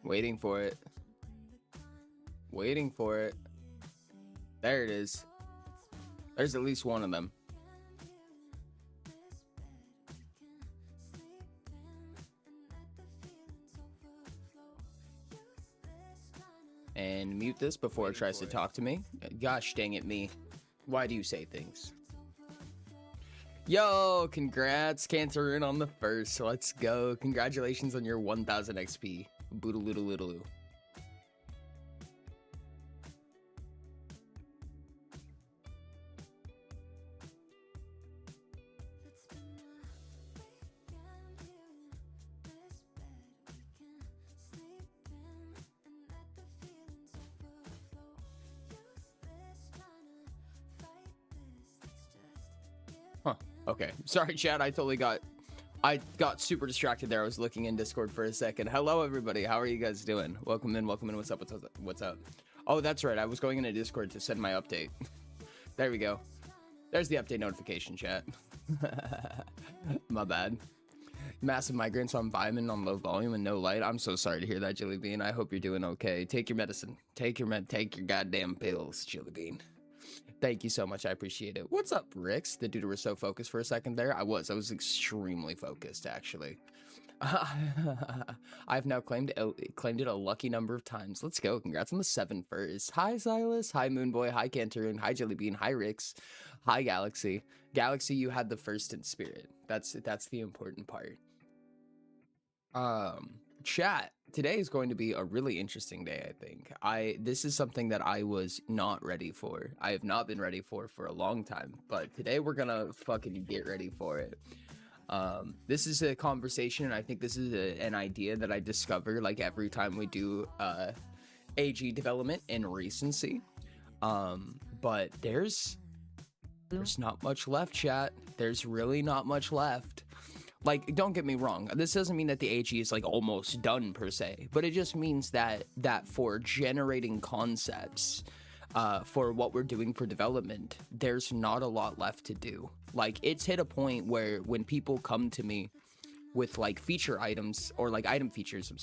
Waiting for it. Waiting for it. There it is. There's at least one of them. And mute this before it tries to talk to me. Gosh dang it, me. Why do you say things? Yo, congrats, Cancerin on the first. Let's go. Congratulations on your 1000 XP. Boodaloo. Huh. Okay. Sorry, chat. I got super distracted there. I was looking in Discord for a second. Hello, everybody. How are you guys doing? Welcome in. What's up? What's up? Oh, that's right. I was going into Discord to send my update. There we go. There's the update notification, chat. My bad. Massive migraine, so I'm vibing on low volume and no light. I'm so sorry to hear that, Jelly Bean. I hope you're doing okay. Take your medicine. Take your goddamn pills, Jelly Bean. Thank you so much. I appreciate it. What's up, Rix? The dude was so focused for a second there. I was extremely focused, actually. I've now claimed it a lucky number of times. Let's go. Congrats on the 7 first. Hi, Silas. Hi, Moonboy. Hi, Cantorin. Hi, Jellybean. Hi, Rix. Hi, Galaxy. Galaxy, you had the first in spirit. That's the important part. Chat, today is going to be a really interesting day. I think this is something that I was not ready for. I have not been ready for a long time, but today we're gonna fucking get ready for it. This is a conversation, and I think this is an idea that I discover like every time we do AG development and recency. But there's not much left, chat. There's really not much left. Like, don't get me wrong, this doesn't mean that the AG is like almost done per se, but it just means that for generating concepts, for what we're doing for development, there's not a lot left to do. Like, it's hit a point where when people come to me with like feature items or like item features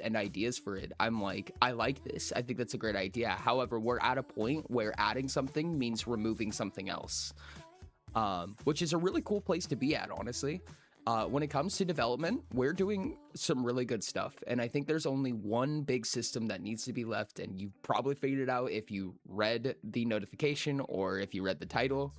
and ideas for it, I'm like, I like this. I think that's a great idea. However, we're at a point where adding something means removing something else. Which is a really cool place to be at, honestly. When it comes to development, we're doing some really good stuff, and I think there's only one big system that needs to be left, and you probably figured it out if you read the notification or if you read the title.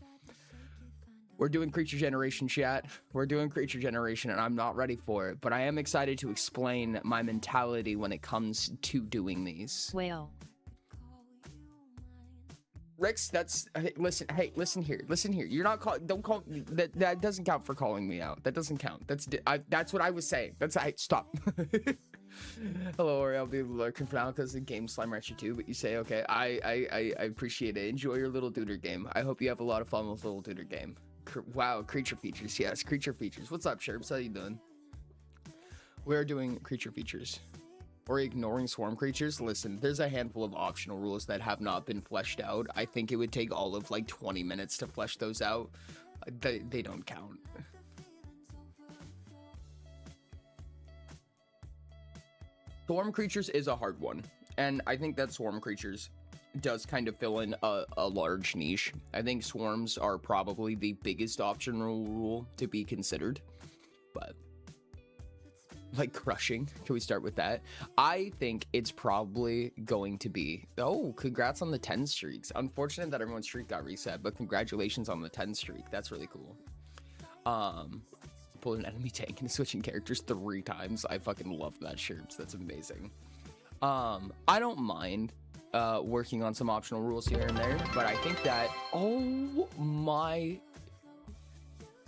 We're doing creature generation, chat. We're doing creature generation, and I'm not ready for it, but I am excited to explain my mentality when it comes to doing these. Well, Rex, listen here. You're not don't call that doesn't count for calling me out. That doesn't count. That's what I was saying. Stop. Hello, or I'll be lurking for now because the game slime at you too, but you say okay. I appreciate it. Enjoy your little duder game. I hope you have a lot of fun with little duder game. Wow, creature features. Yes, creature features. What's up, Sherps? How you doing? We're doing creature features. Or ignoring swarm creatures. Listen, there's a handful of optional rules that have not been fleshed out. I think it would take all of like 20 minutes to flesh those out. They don't count. Swarm creatures is a hard one, and I think that swarm creatures does kind of fill in a large niche. I think swarms are probably the biggest optional rule to be considered, but like crushing, can we start with that? I think it's probably going to be, oh, congrats on the 10 streaks. Unfortunate that everyone's streak got reset, but congratulations on the 10 streak. That's really cool. Pull an enemy tank and switching characters 3 times. I fucking love that shirt. That's amazing. I don't mind working on some optional rules here and there, but I think that, oh my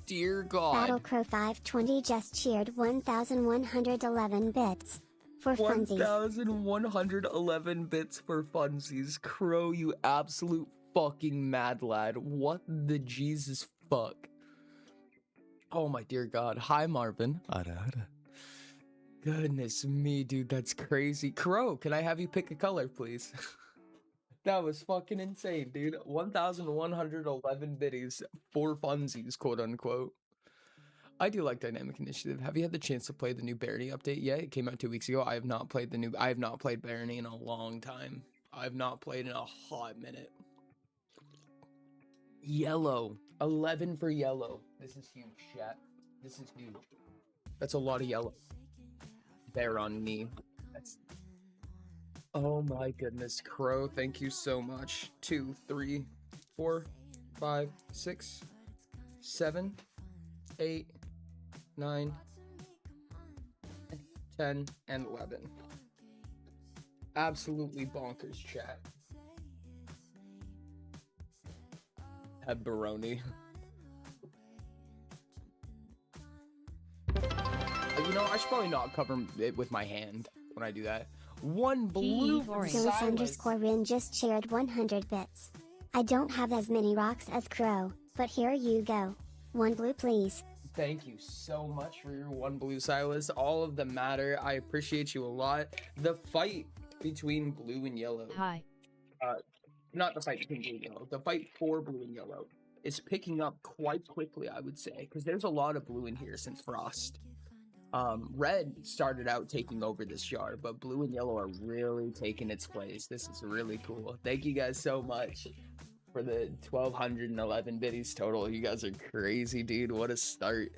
dear God. Battlecrow 520 just cheered 1,111 bits for funsies. 1,111 bits for funsies. Crow, you absolute fucking mad lad. What the Jesus fuck? Oh my dear God. Hi, Marvin. Goodness me, dude. That's crazy. Crow, can I have you pick a color, please? That was fucking insane, dude. 1,111 biddies for funsies, quote unquote. I do like Dynamic Initiative. Have you had the chance to play the new Barony update yet? It came out 2 weeks ago. I have not played Barony in a long time. I've not played in a hot minute. Yellow. 11 for yellow. This is huge, chat. This is huge. That's a lot of yellow. Bear on me. That's... Oh my goodness. Crow, thank you so much. 2, 3, 4, 5, 6, 7, 8, 9, 10, and 11. Absolutely bonkers, chat. Have Baroni. You know, I should probably not cover it with my hand when I do that. One blue Silas_Rin just shared 100 bits. I don't have as many rocks as Crow, but here you go. One blue, please. Thank you so much for your one blue, Silas. All of them matter. I appreciate you a lot. The fight between blue and yellow. Hi. Not the fight between blue and yellow. The fight for blue and yellow is picking up quite quickly, I would say, because there's a lot of blue in here since Frost. Red started out taking over this yard, but blue and yellow are really taking its place. This is really cool. Thank you guys so much for the 1,211 biddies total. You guys are crazy, dude. What a start.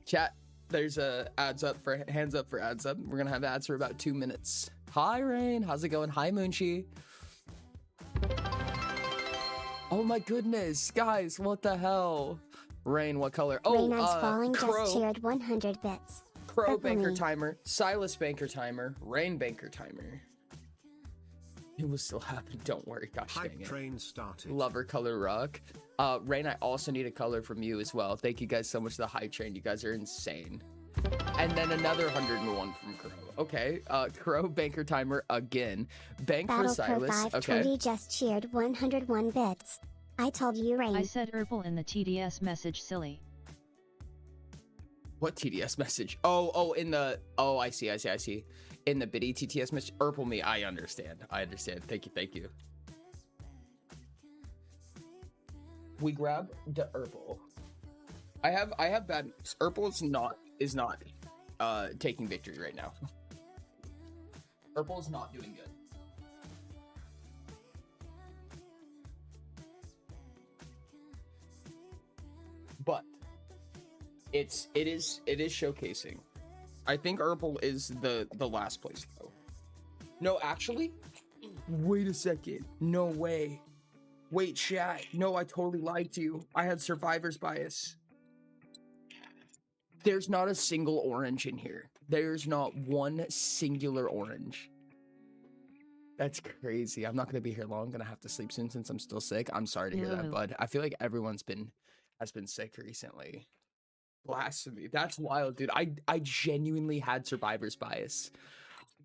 Chat, there's a hands up for ads up. We're gonna have ads for about 2 minutes. Hi, Rain. How's it going? Hi, Moonchi. Oh my goodness, guys, what the hell? Rain, what color? Oh, Falling Crow. just shared 100 bits. Crow banker timer, Silas banker timer, Rain banker timer. It will still happen, don't worry, gosh dang Hype it. train started. Lover color rock. Rain, I also need a color from you as well. Thank you guys so much for the hype train, you guys are insane. And then another 101 from Crow. Okay, Crow banker timer again. Bank for Silas. Okay. 520 just cheered 101 bits. I told you, Rain. I said Urple in the TDS message, silly. What TDS message? Oh, in the... Oh, I see. In the biddy TTS message. Urple me. I understand. Thank you. We grab the Urple. I have bad news. Urple is not taking victory right now. Urple is not doing good. But it is showcasing. I think Urple is the last place though. No, actually, wait a second. No way. Wait, chat. No, I totally lied to you. I had survivor's bias. There's not a single orange in here. There's not one singular orange. That's crazy. I'm not gonna be here long. I'm gonna have to sleep soon since I'm still sick. I'm sorry to hear that, bud. I feel like everyone's has been sick recently. Blasphemy. That's wild, dude. I genuinely had survivor's bias.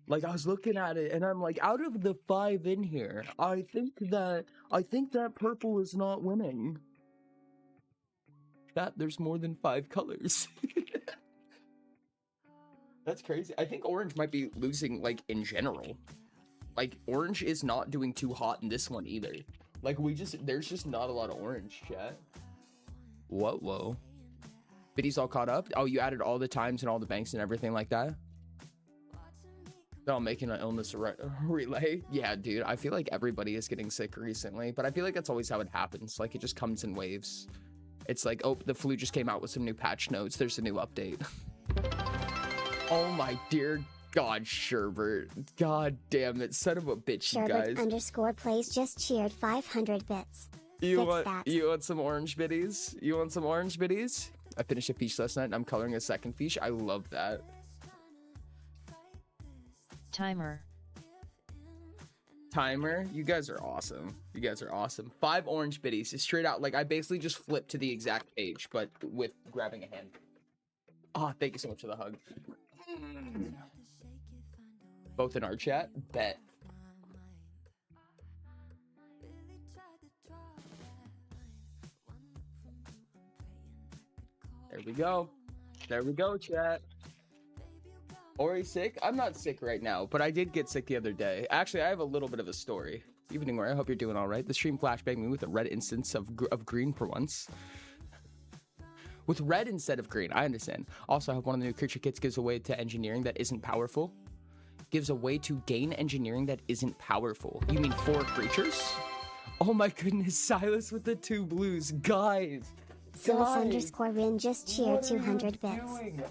Like, I was looking at it and I'm like, out of the 5 in here, I think that purple is not winning. That there's more than 5 colors. That's crazy. I think orange might be losing, like, in general. Like, orange is not doing too hot in this one either. Like, there's just not a lot of orange, chat. Whoa. Biddy's all caught up? Oh, you added all the times and all the banks and everything like that? Oh, making an illness relay? Yeah, dude, I feel like everybody is getting sick recently, but I feel like that's always how it happens. Like, it just comes in waves. It's like, oh, the flu just came out with some new patch notes. There's a new update. Oh my dear God, Sherbert. God damn it, son of a bitch, you guys. Sherbert_plays just cheered 500 bits. You want some orange biddies? I finished a fiche last night and I'm coloring a second fiche. I love that. Timer. You guys are awesome. 5 orange biddies. It's straight out. Like, I basically just flipped to the exact page, but with grabbing a hand. Oh, thank you so much for the hug. Both in our chat. Bet. There we go, chat. Ori sick? I'm not sick right now, but I did get sick the other day. Actually, I have a little bit of a story. Evening, Ori. I hope you're doing all right. The stream flashbanged me with a red instance of green for once. With red instead of green. I understand. Also, I hope one of the new creature kits gives away to engineering that isn't powerful. Gives a way to gain engineering that isn't powerful. You mean 4 creatures? Oh my goodness, Silas with the 2 blues. Guys. Silas_Rin just cheered 200 bits.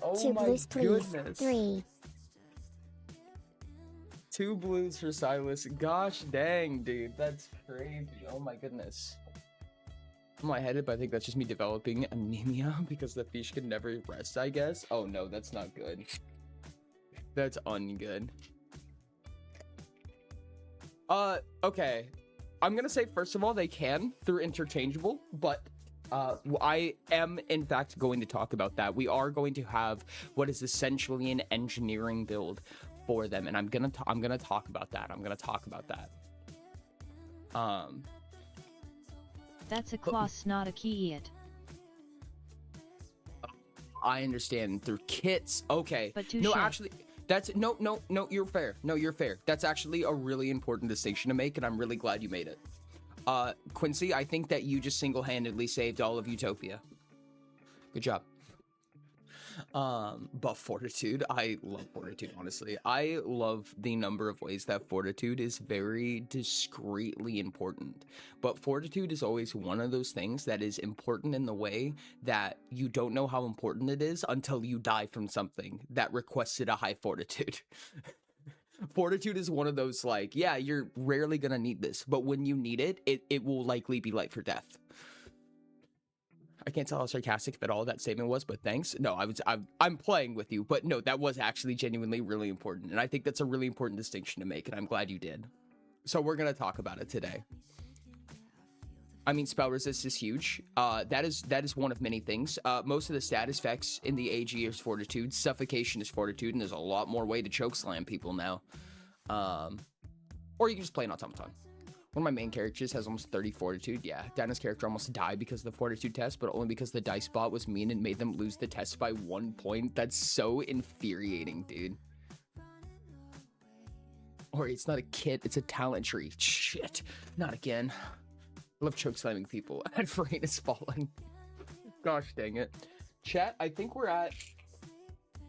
Oh 2 blues, please. Goodness. 3. 2 blues for Silas. Gosh dang, dude. That's crazy. Oh my goodness. I'm lightheaded, but I think that's just me developing anemia because the fish can never rest, I guess. Oh no, that's not good. That's ungood. Okay. I'm gonna say, first of all, they can through interchangeable, but I am in fact going to talk about that. We are going to have what is essentially an engineering build for them, and I'm gonna talk about that. That's a class, not a key it. I understand through kits. Okay. But touche. No, actually, that's no. You're fair. No, you're fair. That's actually a really important distinction to make, and I'm really glad you made it. Quincy, I think that you just single-handedly saved all of Utopia. Good job. But Fortitude, I love Fortitude, honestly. I love the number of ways that Fortitude is very discreetly important. But Fortitude is always one of those things that is important in the way that you don't know how important it is until you die from something that requested a high Fortitude. Fortitude is one of those, like, yeah, you're rarely gonna need this, but when you need it, it will likely be life or death. I can't tell how sarcastic at all that statement was, but thanks. No, I'm playing with you, but no, that was actually genuinely really important, and I think that's a really important distinction to make, and I'm glad you did. So we're gonna talk about it today. I mean, spell resist is huge. That is one of many things. Most of the status effects in the AG is Fortitude. Suffocation is Fortitude, and there's a lot more way to chokeslam people now. Or you can just play an automaton. One of my main characters has almost 30 Fortitude. Yeah, Dinah's character almost died because of the Fortitude test, but only because the dice bot was mean and made them lose the test by 1 point. That's so infuriating, dude. Or it's not a kit, it's a talent tree. Shit, not again. I love chokeslamming people. And Rain is falling. Gosh dang it. Chat, I think we're at...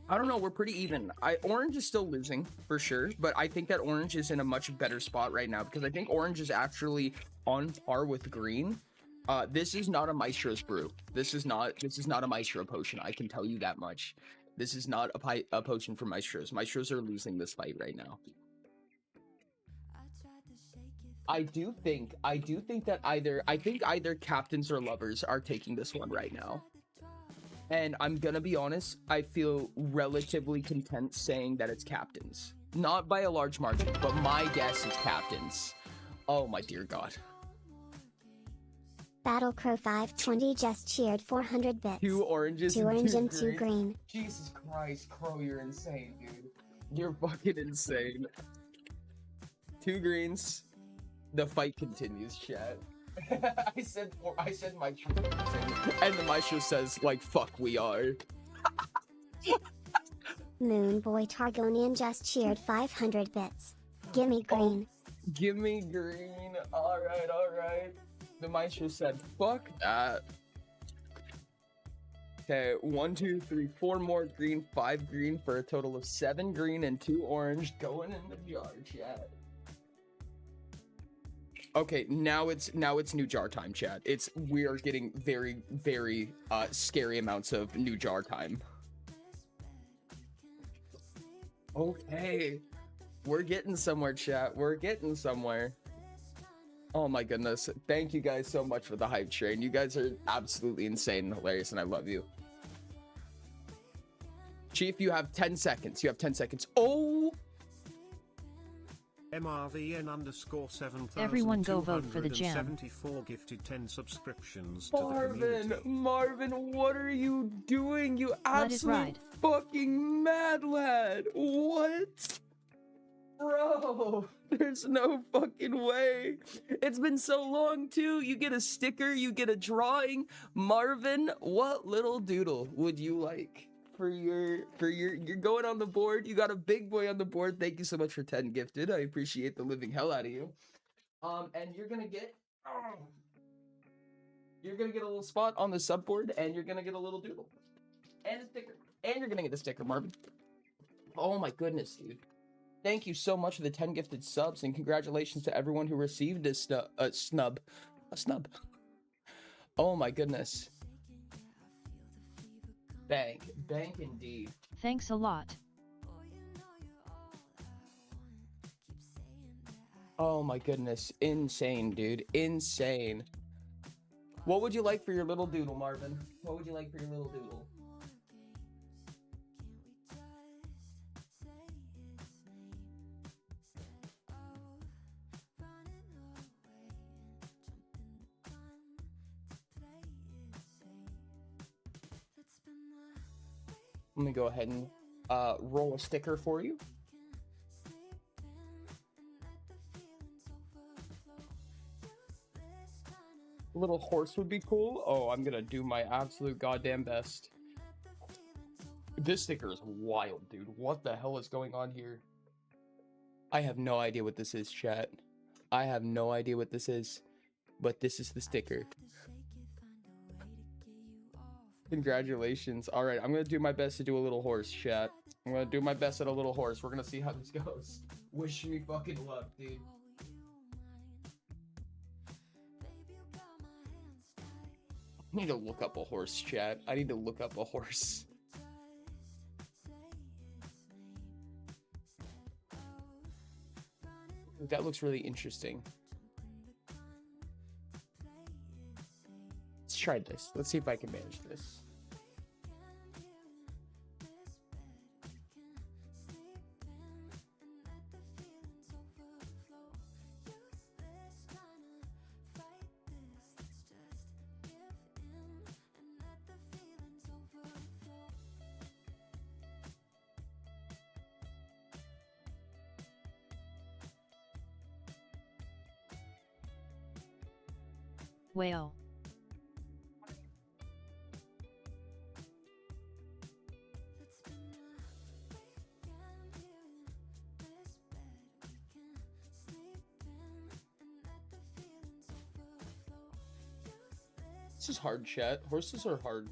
I don't know, we're pretty even. Orange is still losing, for sure, but I think that Orange is in a much better spot right now, because I think Orange is actually on par with Green. This is not a Maestro's brew. This is not a Maestro potion, I can tell you that much. This is not a potion for Maestros. Maestros are losing this fight right now. I do think that either captains or lovers are taking this one right now. And I'm gonna be honest, I feel relatively content saying that it's captains. Not by a large margin, but my guess is captains. Oh my dear God. Battlecrow 520 just cheered 400 bits. 2 oranges 2 orange and 2 green. Jesus Christ, Crow, you're insane, dude. You're fucking insane. 2 greens. The fight continues, chat. I said Maestro, and the Maestro says, like, fuck, we are. Moonboy Targonian just cheered 500 bits. Gimme green. Oh, give me green. Alright. The Maestro said, fuck that. Okay, 1, 2, 3, 4 more green, 5 green for a total of 7 green and 2 orange going in the jar, chat. Okay, now it's new jar time, chat. We are getting very, very scary amounts of new jar time. Okay, we're getting somewhere, chat. We're getting somewhere. Oh my goodness. Thank you guys so much for the hype train. You guys are absolutely insane and hilarious, and I love you. Chief, you have 10 seconds. You have 10 seconds. Oh! MRVN_7,000. Everyone go vote for the jam. 74 gifted 10 subscriptions to the community. Marvin, what are you doing? You absolute fucking mad lad. What? Bro, there's no fucking way. It's been so long too. You get a sticker, you get a drawing. Marvin, what little doodle would you like? You're going on the board. You got a big boy on the board. Thank you so much for 10 gifted. I appreciate the living hell out of you. And you're gonna get You're gonna get a little spot on the subboard, and you're gonna get a little doodle. And a sticker. And you're gonna get the sticker, Marvin. Oh my goodness, dude. Thank you so much for the 10 gifted subs, and congratulations to everyone who received a snub. A snub. Oh my goodness. Bank. Bank indeed. Thanks a lot. Oh my goodness. Insane, dude. Insane. What would you like for your little doodle, Marvin? What would you like for your little doodle? Let me go ahead and roll a sticker for you. A little horse would be cool. Oh, I'm gonna do my absolute goddamn best. This sticker is wild, dude. What the hell is going on here? I have no idea what this is, chat. I have no idea what this is, but this is the sticker. Congratulations. All right, I'm gonna do my best to do a little horse, chat. I'm gonna do my best at a little horse. We're gonna see how this goes. Wish me fucking luck, dude. I need to look up a horse, chat. I need to look up a horse. That looks really interesting. Let's try this. Let's see if I can manage this. Whale. This is hard, chat. Horses are hard.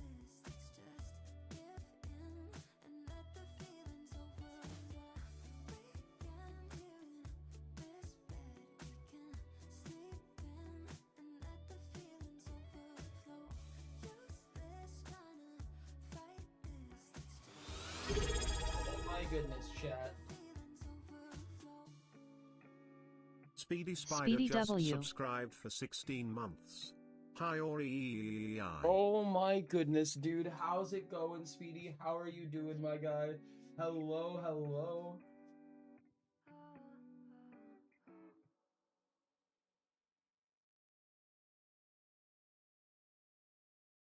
Goodness, chat. Speedy Spider Speedy just W. subscribed for 16 months. Hi Ori. Oh my goodness, dude. How's it going, Speedy? How are you doing, my guy? Hello, hello.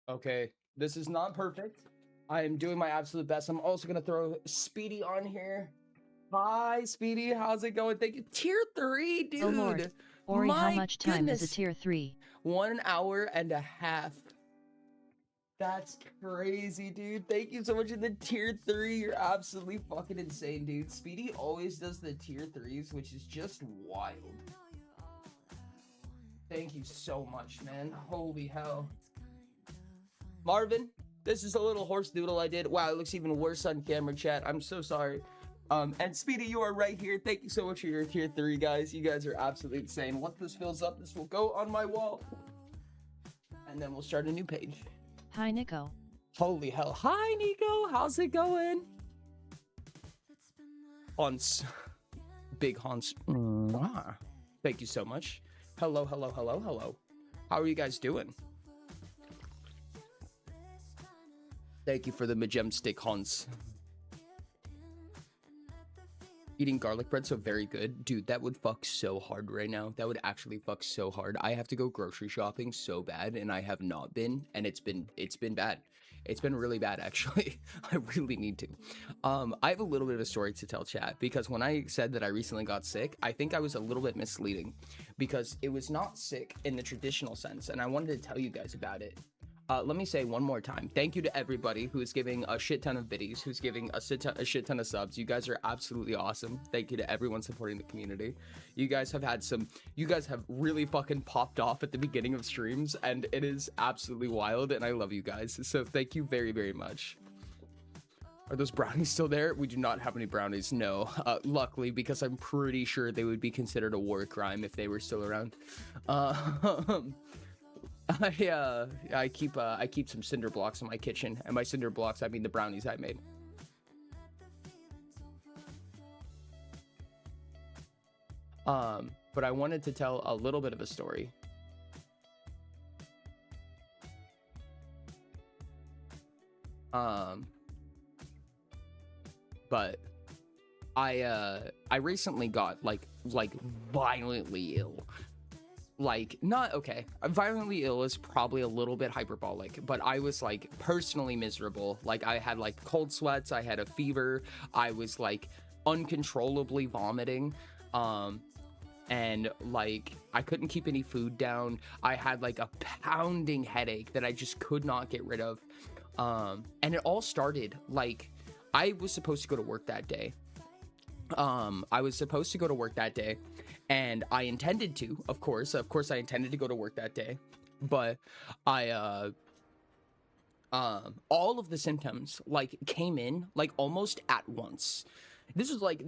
Okay, this is not perfect. I am doing my absolute best. I'm also going to throw Speedy on here. Hi, Speedy. How's it going? Thank you. Tier 3, dude. Oh Lord. Ori, how My much time goodness. is a tier 3? 1 hour and a half. That's crazy, dude. Thank you so much for the tier 3. You're absolutely fucking insane, dude. Speedy always does the tier 3s, which is just wild. Thank you so much, man. Holy hell. Marvin, this is a little horse doodle I did. Wow, it looks even worse on camera, chat. I'm so sorry. And Speedy, you are right here. Thank you so much for your tier 3, guys. You guys are absolutely insane. Once this fills up, this will go on my wall. And then we'll start a new page. Hi, Nico. Holy hell. Hi, Nico. How's it going? Hans. Big Hans. Mwah. Thank you so much. Hello, hello, hello, hello. How are you guys doing? Thank you for the majestic Hans. Eating garlic bread so very good. Dude, that would fuck so hard right now. That would actually fuck so hard. I have to go grocery shopping so bad, and I have not been, and it's been bad. It's been really bad, actually. I really need to. I have a little bit of a story to tell, chat, because when I said that I recently got sick, I think I was a little bit misleading, because it was not sick in the traditional sense, and I wanted to tell you guys about it. let me say one more time, thank you to everybody who is giving a shit ton of biddies, who's giving a shit ton of subs. You guys are absolutely awesome. Thank you to everyone supporting the community. You guys have really fucking popped off at the beginning of streams, and it is absolutely wild, and I love you guys. So thank you very, very much. Are those brownies still there? We do not have any brownies, no. Luckily, because I'm pretty sure they would be considered a war crime if they were still around. I keep some cinder blocks in my kitchen, and by cinder blocks I mean the brownies I made. But I wanted to tell a little bit of a story. But I recently got like violently ill. Like, not okay, violently ill is probably a little bit hyperbolic, but I was like personally miserable. Like, I had like cold sweats, I had a fever, I was like uncontrollably vomiting, and like I couldn't keep any food down. I had like a pounding headache that I just could not get rid of, and it all started like I was supposed to go to work that day. And I intended to, of course I intended to go to work that day, but I all of the symptoms like came in like almost at once. This was like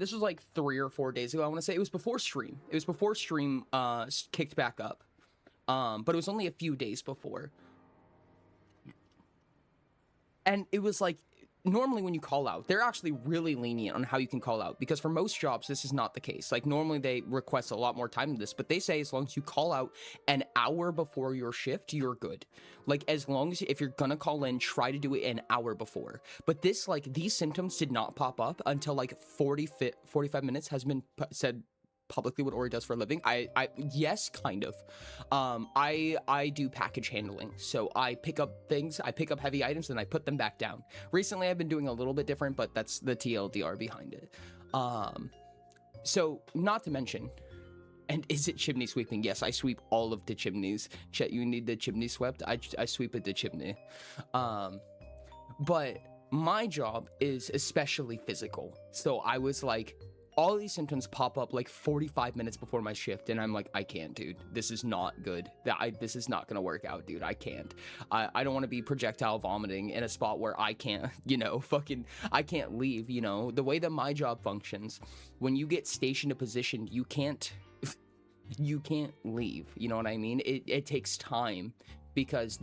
3 or 4 days ago, I want to say. It was before stream kicked back up, but it was only a few days before, and it was like, normally when you call out, they're actually really lenient on how you can call out, because for most jobs this is not the case. Like, normally they request a lot more time than this, but they say as long as you call out an hour before your shift, you're good. Like, as long as, if you're gonna call in, try to do it an hour before. But this, like, these symptoms did not pop up until like 45 minutes has been said publicly what Ori does for a living. Yes, kind of. I do package handling, so I pick up heavy items and I put them back down. Recently I've been doing a little bit different, but that's the TLDR behind it. So not to mention, and is it chimney sweeping? Yes, I sweep all of the chimneys. Chet, you need the chimney swept? I sweep at the chimney. But my job is especially physical, so I was like, all these symptoms pop up like 45 minutes before my shift, and I'm like, I can't, dude. This is not good. This is not gonna work out, dude. I can't. I don't want to be projectile vomiting in a spot where I can't, I can't leave, The way that my job functions, when you get stationed a position, you can't leave, you know what I mean? It takes time, because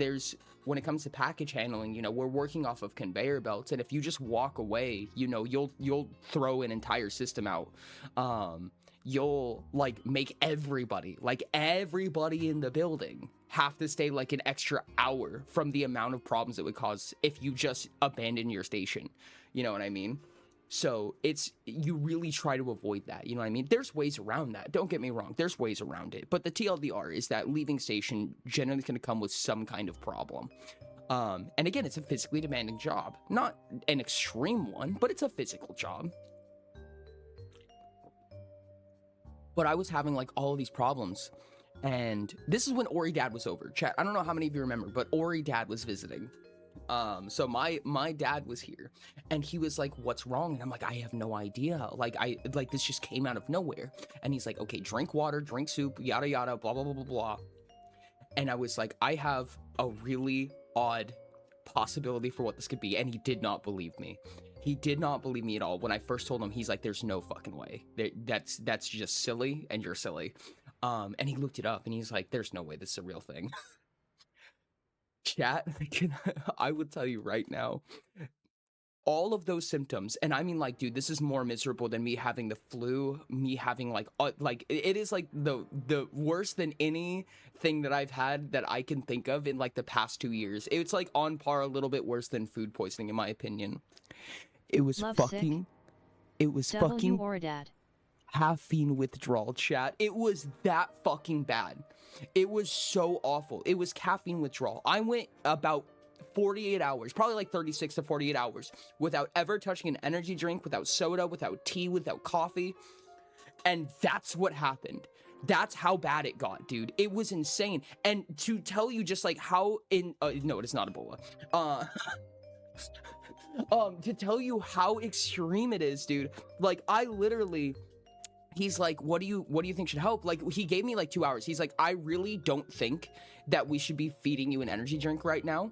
when it comes to package handling, we're working off of conveyor belts, and if you just walk away, you'll throw an entire system out. You'll like make everybody in the building have to stay like an extra hour from the amount of problems it would cause if you just abandon your station. You know what I mean? So you really try to avoid that, you know what I mean? There's ways around that, don't get me wrong, there's ways around it, but the TLDR is that leaving station generally going to come with some kind of problem. And again, it's a physically demanding job, not an extreme one, but it's a physical job. But I was having like all of these problems, and this is when Ori Dad was over. Chat, I don't know how many of you remember, but Ori Dad was visiting. So my dad was here, and he was like, what's wrong? And I'm like, I have no idea. Like, this just came out of nowhere. And he's like, okay, drink water, drink soup, yada yada, blah blah blah blah blah. And I was like, I have a really odd possibility for what this could be. And he did not believe me. He did not believe me at all. When I first told him, he's like, there's no fucking way. That's just silly, and you're silly. And he looked it up, and he's like, there's no way this is a real thing. Chat, I would tell you right now, all of those symptoms, and I mean, like, dude, this is more miserable than me having the flu, me having like it is like the worst than anything that I've had that I can think of in like the past 2 years. It's like on par, a little bit worse than food poisoning, in my opinion. It was fucking caffeine withdrawal, chat. It was that fucking bad. It was so awful. It was caffeine withdrawal. I went about 48 hours, probably like 36 to 48 hours, without ever touching an energy drink, without soda, without tea, without coffee. And that's what happened. That's how bad it got, dude. It was insane. And to tell you just like how no, it is not Ebola. To tell you how extreme it is, dude. Like I literally, he's like, what do you think should help? Like he gave me like 2 hours. He's like, I really don't think that we should be feeding you an energy drink right now,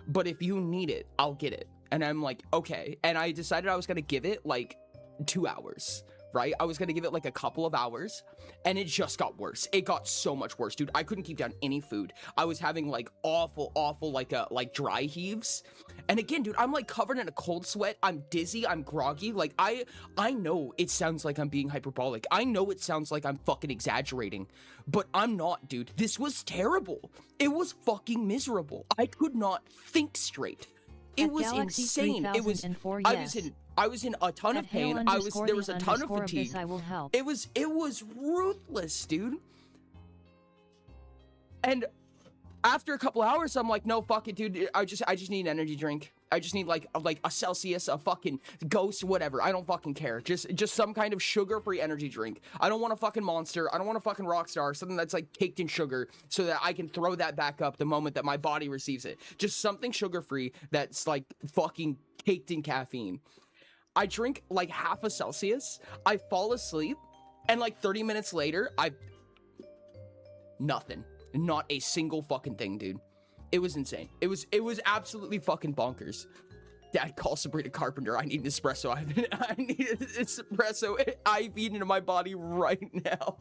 but if you need it, I'll get it. And I'm like, okay. And I decided I was gonna give it like 2 hours, right? I was gonna give it like a couple of hours, and it just got worse. It got so much worse, dude. I couldn't keep down any food. I was having like awful like dry heaves. And again, dude, I'm like covered in a cold sweat. I'm dizzy. I'm groggy. Like I know it sounds like I'm being hyperbolic. I know it sounds like I'm fucking exaggerating, but I'm not, dude. This was terrible. It was fucking miserable. I could not think straight. It At was Galaxy insane. It was 3004, I was in a ton of pain. There was a ton of fatigue. I will help. It was ruthless, dude. And after a couple hours, I'm like, no, fuck it, dude. I just need an energy drink. I just need like a Celsius, a fucking Ghost, whatever. I don't fucking care. Just some kind of sugar-free energy drink. I don't want a fucking Monster. I don't want a fucking Rockstar. Something that's like caked in sugar so that I can throw that back up the moment that my body receives it. Just something sugar-free that's like fucking caked in caffeine. I drink like half a Celsius. I fall asleep, and like 30 minutes later, nothing. Not a single fucking thing, dude. It was insane. It was absolutely fucking bonkers. Dad, call Sabrina Carpenter. I need an espresso. I need an espresso IV into my body right now.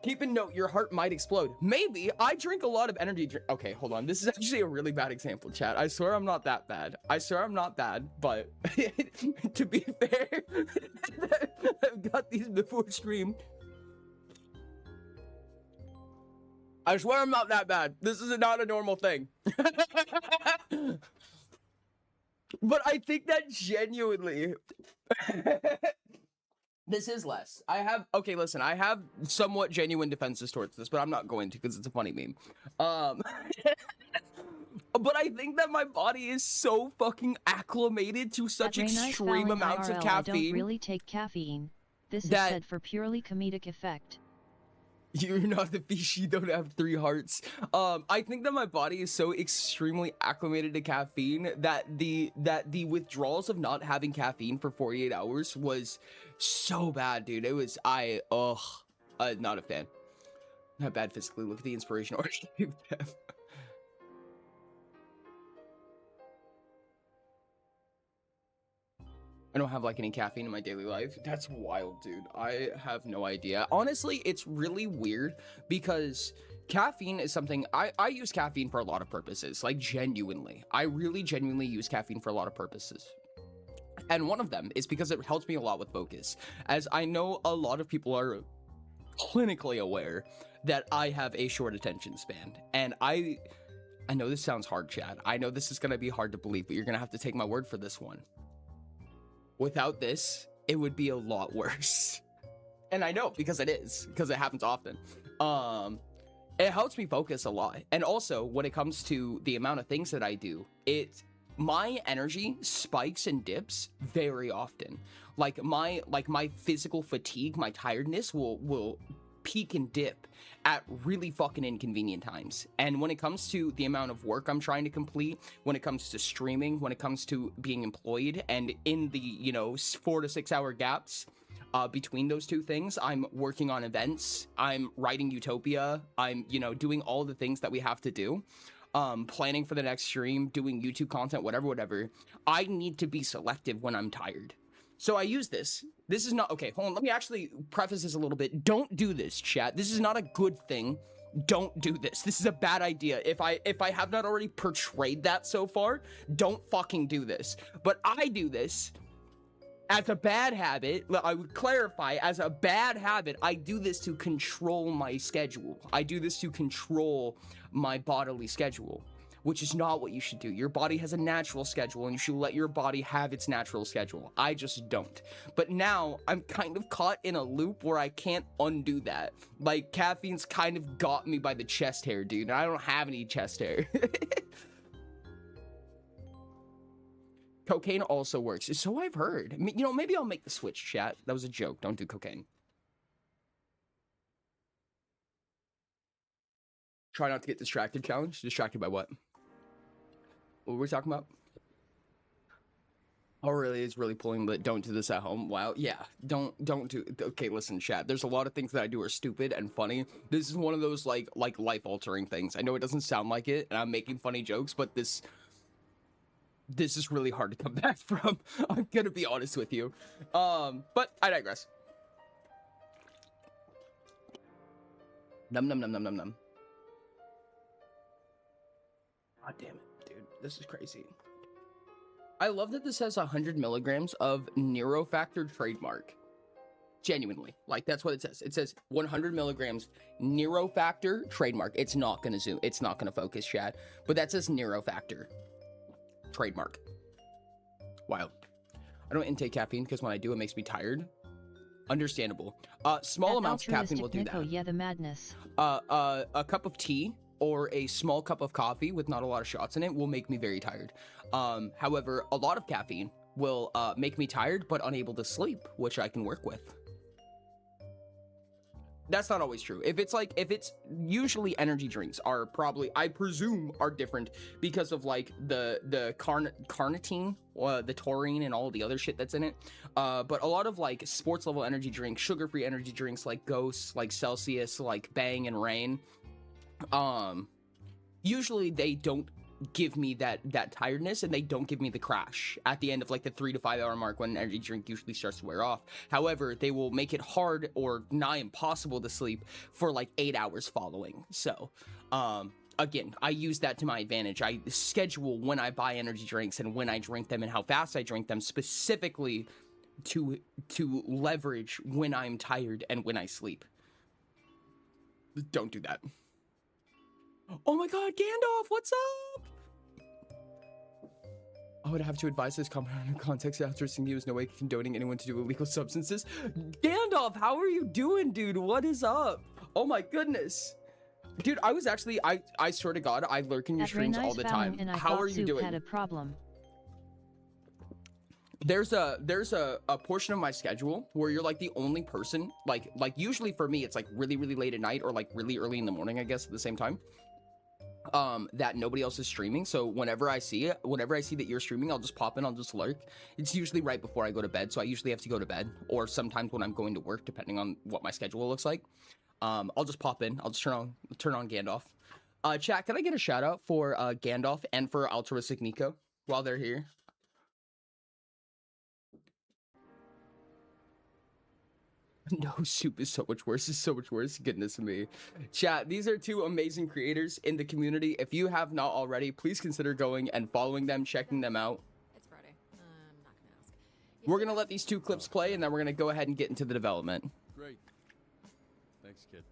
Keep a note, your heart might explode. Maybe. I drink a lot of energy drink. Okay, hold on. This is actually a really bad example, chat. I swear I'm not that bad. I swear I'm not bad, but to be fair, I've got these before stream. I swear I'm not that bad. This is not a normal thing. But I think that genuinely... This is less. Okay, listen, I have somewhat genuine defenses towards this, but I'm not going to because it's a funny meme. But I think that my body is so fucking acclimated to such extreme amounts of caffeine. I don't really take caffeine. This is said for purely comedic effect. You're not the fish, you don't have 3 hearts. I think that my body is so extremely acclimated to caffeine that the withdrawals of not having caffeine for 48 hours was so bad, dude. It was, not a fan. Not bad physically. Look at the inspiration orange. I don't have like any caffeine in my daily life. That's wild, dude. I have no idea. Honestly, it's really weird because caffeine is something I use caffeine for a lot of purposes, like genuinely. I really genuinely use caffeine for a lot of purposes. And one of them is because it helps me a lot with focus. As I know a lot of people are clinically aware that I have a short attention span. And I know this sounds hard, Chad. I know this is going to be hard to believe, but you're going to have to take my word for this one. Without this, it would be a lot worse. And I know because it is, because it happens often. It helps me focus a lot. And also when it comes to the amount of things that I do, my energy spikes and dips very often. Like my physical fatigue, my tiredness will peak and dip at really fucking inconvenient times. And when it comes to the amount of work I'm trying to complete, when it comes to streaming, when it comes to being employed, and in the 4 to 6 hour gaps between those two things, I'm working on events, I'm writing Utopia, I'm doing all the things that we have to do, planning for the next stream, doing YouTube content, whatever. I need to be selective when I'm tired. So I use this. This is not, okay, hold on, let me actually preface this a little bit. Don't do this, chat. This is not a good thing. Don't do this. This is a bad idea. If I have not already portrayed that so far, don't fucking do this. But I do this as a bad habit. I would clarify, as a bad habit, I do this to control my schedule. I do this to control my bodily schedule, which is not what you should do. Your body has a natural schedule, and you should let your body have its natural schedule. I just don't. But now I'm kind of caught in a loop where I can't undo that. Like, caffeine's kind of got me by the chest hair, dude, and I don't have any chest hair. Cocaine also works. So I've heard. Maybe I'll make the switch, chat. That was a joke. Don't do cocaine. Try not to get distracted challenge. Distracted by what? What were we talking about? Oh, really? It's really pulling the don't do this at home. Wow. Yeah. Don't do. Okay, listen, chat. There's a lot of things that I do are stupid and funny. This is one of those like life altering things. I know it doesn't sound like it, and I'm making funny jokes, but this is really hard to come back from. I'm gonna be honest with you. But I digress. Num num num num num num. God damn it, dude. This is crazy. I love that this has 100 milligrams of Neurofactor trademark. Genuinely. Like, that's what it says. It says 100 milligrams Neurofactor trademark. It's not going to zoom. It's not going to focus, chat. But that says Neurofactor trademark. Wild. I don't intake caffeine because when I do, it makes me tired. Understandable. Small That amounts of caffeine will do Nico, that. yeah, the madness. A cup of tea or a small cup of coffee with not a lot of shots in it will make me very tired. However, a lot of caffeine will make me tired but unable to sleep, which I can work with. That's not always true. If it's usually energy drinks are probably, I presume, are different because of like the carnitine, the taurine, and all the other shit that's in it. But a lot of like sports level energy drinks, sugar-free energy drinks like Ghost, like Celsius, like Bang and Rain, usually they don't give me that tiredness, and they don't give me the crash at the end of like the 3 to 5 hour mark when an energy drink usually starts to wear off. However, they will make it hard or nigh impossible to sleep for like 8 hours following. So again, I use that to my advantage. I schedule when I buy energy drinks and when I drink them and how fast I drink them, specifically to leverage when I'm tired and when I sleep. Don't do that. Oh my god, Gandalf, what's up? I would have to advise this comment on context after seeing you is no way condoning anyone to do illegal substances. Gandalf, how are you doing, dude? What is up? Oh my goodness. Dude, I was actually, I swear to God, I lurk in your streams all the time. How are you doing? Had a problem. There's a portion of my schedule where you're like the only person, like usually for me, it's like really, really late at night or like really early in the morning, I guess, at the same time. That nobody else is streaming. So whenever I see that you're streaming, I'll just pop in, I'll just lurk. It's usually right before I go to bed, so I usually have to go to bed, or sometimes when I'm going to work, depending on what my schedule looks like. I'll just pop in, I'll just turn on Gandalf. Chat, can I get a shout out for Gandalf and for Altruistic Nico while they're here? No, soup is so much worse. It's so much worse. Goodness me. Chat, these are two amazing creators in the community. If you have not already, please consider going and following them, checking them out. It's Friday. I'm not gonna ask. We're going to let these two clips play, and then we're going to go ahead and get into the development. Great. Thanks, kid.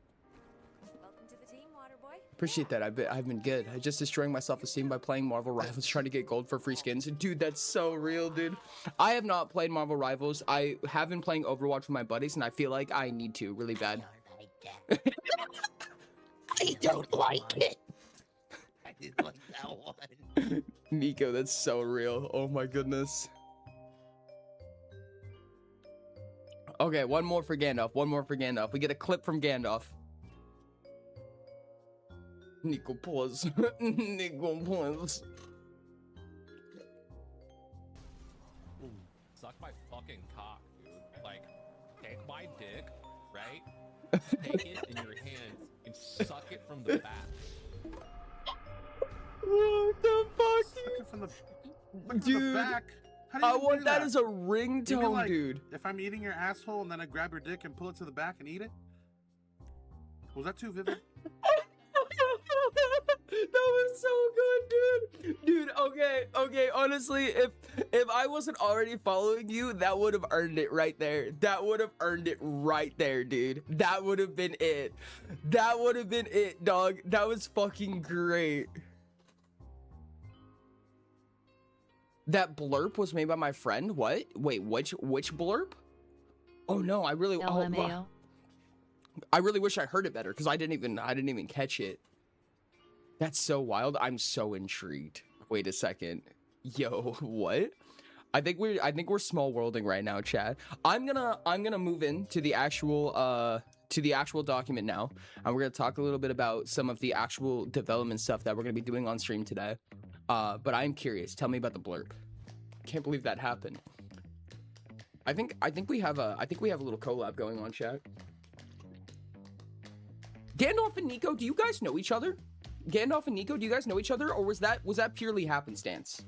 Welcome to the team, Waterboy. Appreciate that. I've been good. I just destroying my self-esteem by playing Marvel Rivals, trying to get gold for free skins. Dude, that's so real, dude. I have not played Marvel Rivals. I have been playing Overwatch with my buddies, and I feel like I need to really bad. I don't like it. I didn't like that one. Nico, that's so real. Oh my goodness. Okay, one more for Gandalf. One more for Gandalf. We get a clip from Gandalf. Nico, pause. Nico, pause. Suck my fucking cock, dude. Like, take my dick, right? Take it in your hands and suck it from the back. What the fuck? Suck it from the Dude, back. How do you I even want do that as a ringtone, like, dude. If I'm eating your asshole and then I grab your dick and pull it to the back and eat it? Was that too vivid? That was so good, dude. Dude, okay, honestly, if I wasn't already following you, that would have earned it right there. That would have earned it right there, dude. That would have been it. That would have been it, dog. That was fucking great. That blurb was made by my friend. What? Wait, which blurb? Oh no, I really LMAO. I really wish I heard it better because I didn't even catch it. That's so wild. I'm so intrigued. Wait a second. Yo, what? I think we're small worlding right now, Chad. I'm gonna move into the actual to the actual document now, and we're going to talk a little bit about some of the actual development stuff that we're going to be doing on stream today. But I'm curious. Tell me about the blurb. Can't believe that happened. I think we have a little collab going on, chat. Gandalf and Nico, do you guys know each other? Gandalf and Nico, do you guys know each other, or was that purely happenstance?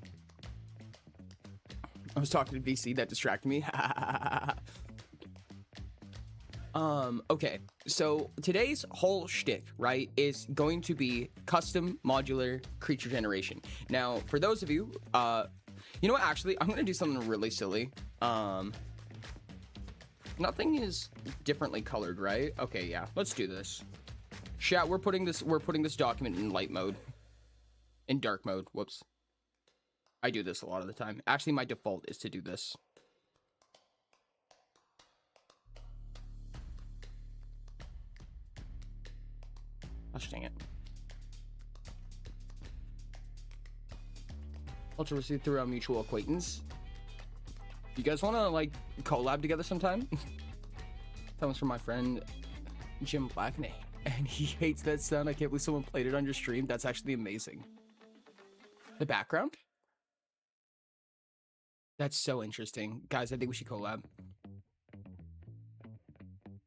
I was talking to VC, that distracted me. Okay, so today's whole shtick, right, is going to be custom modular creature generation. Now, for those of you, you know what, actually, I'm gonna do something really silly. Nothing is differently colored, right? Okay, yeah, let's do this. Chat, we're putting this document in light mode. In dark mode, whoops. I do this a lot of the time. Actually, my default is to do this. Gosh dang it. Ultra received through our mutual acquaintance. You guys want to, like, collab together sometime? That one's from my friend Jim Blackney, and he hates that sound. I can't believe someone played it on your stream. That's actually amazing. The background? That's so interesting. Guys, I think we should collab.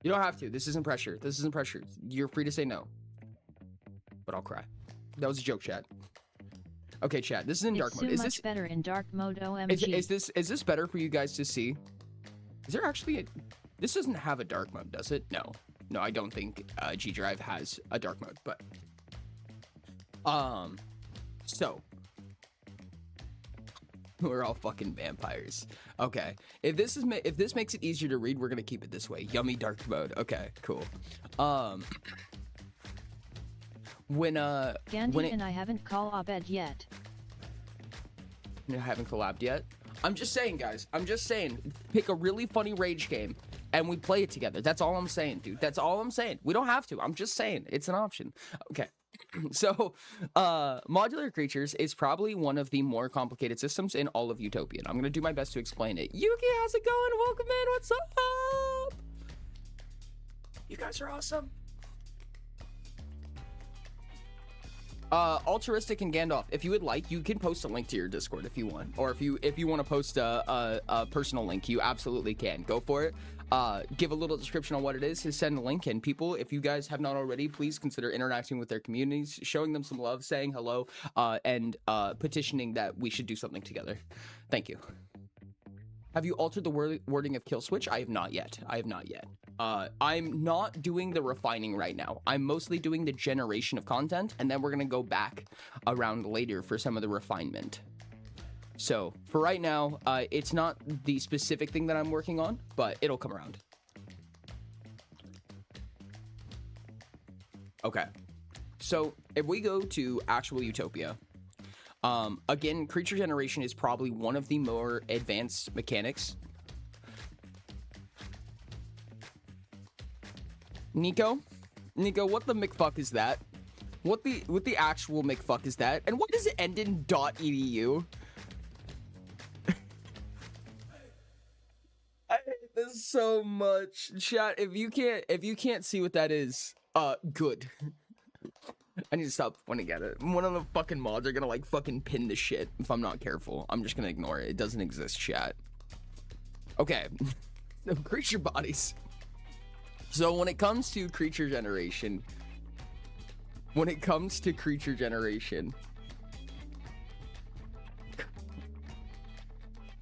You don't have to. This isn't pressure. This isn't pressure. You're free to say no. But I'll cry. That was a joke, chat. Okay, chat. This is in dark mode. Is this better in dark mode? OMG. Is this better for you guys to see? Is there actually a... This doesn't have a dark mode, does it? No. No, I don't think G Drive has a dark mode, but... So... We're all fucking vampires. Okay. If this makes it easier to read, we're gonna keep it this way. Yummy dark mode. Okay, cool. Gandhi and I haven't collabed yet. You haven't collabed yet? I'm just saying, guys. I'm just saying. Pick a really funny rage game, and we play it together. That's all I'm saying, dude. That's all I'm saying. We don't have to. I'm just saying. It's an option. Okay. So, modular creatures is probably one of the more complicated systems in all of Utopian. I'm gonna do my best to explain it. Yuki, how's it going? Welcome in. What's up? You guys are awesome. Altruistic and Gandalf, if you would like, you can post a link to your Discord if you want, or if you want to post a personal link, you absolutely can. Go for it. Give a little description on what it is, send a link, and people, if you guys have not already, please consider interacting with their communities, showing them some love, saying hello, and petitioning that we should do something together. Thank you. Have you altered the wording of kill switch? I have not yet. I'm not doing the refining right now. I'm mostly doing the generation of content, and then we're gonna go back around later for some of the refinement. So for right now, it's not the specific thing that I'm working on, but it'll come around. Okay. So if we go to actual Utopia, again, creature generation is probably one of the more advanced mechanics. Nico, what the McFuck is that? What the actual McFuck is that? And what does it end in .edu? I hate this so much. Chat, if you can't see what that is, good. I need to stop pointing at it. One of the fucking mods are gonna like fucking pin the shit if I'm not careful. I'm just gonna ignore it. It doesn't exist, chat. Okay. No, creature bodies. So when it comes to creature generation,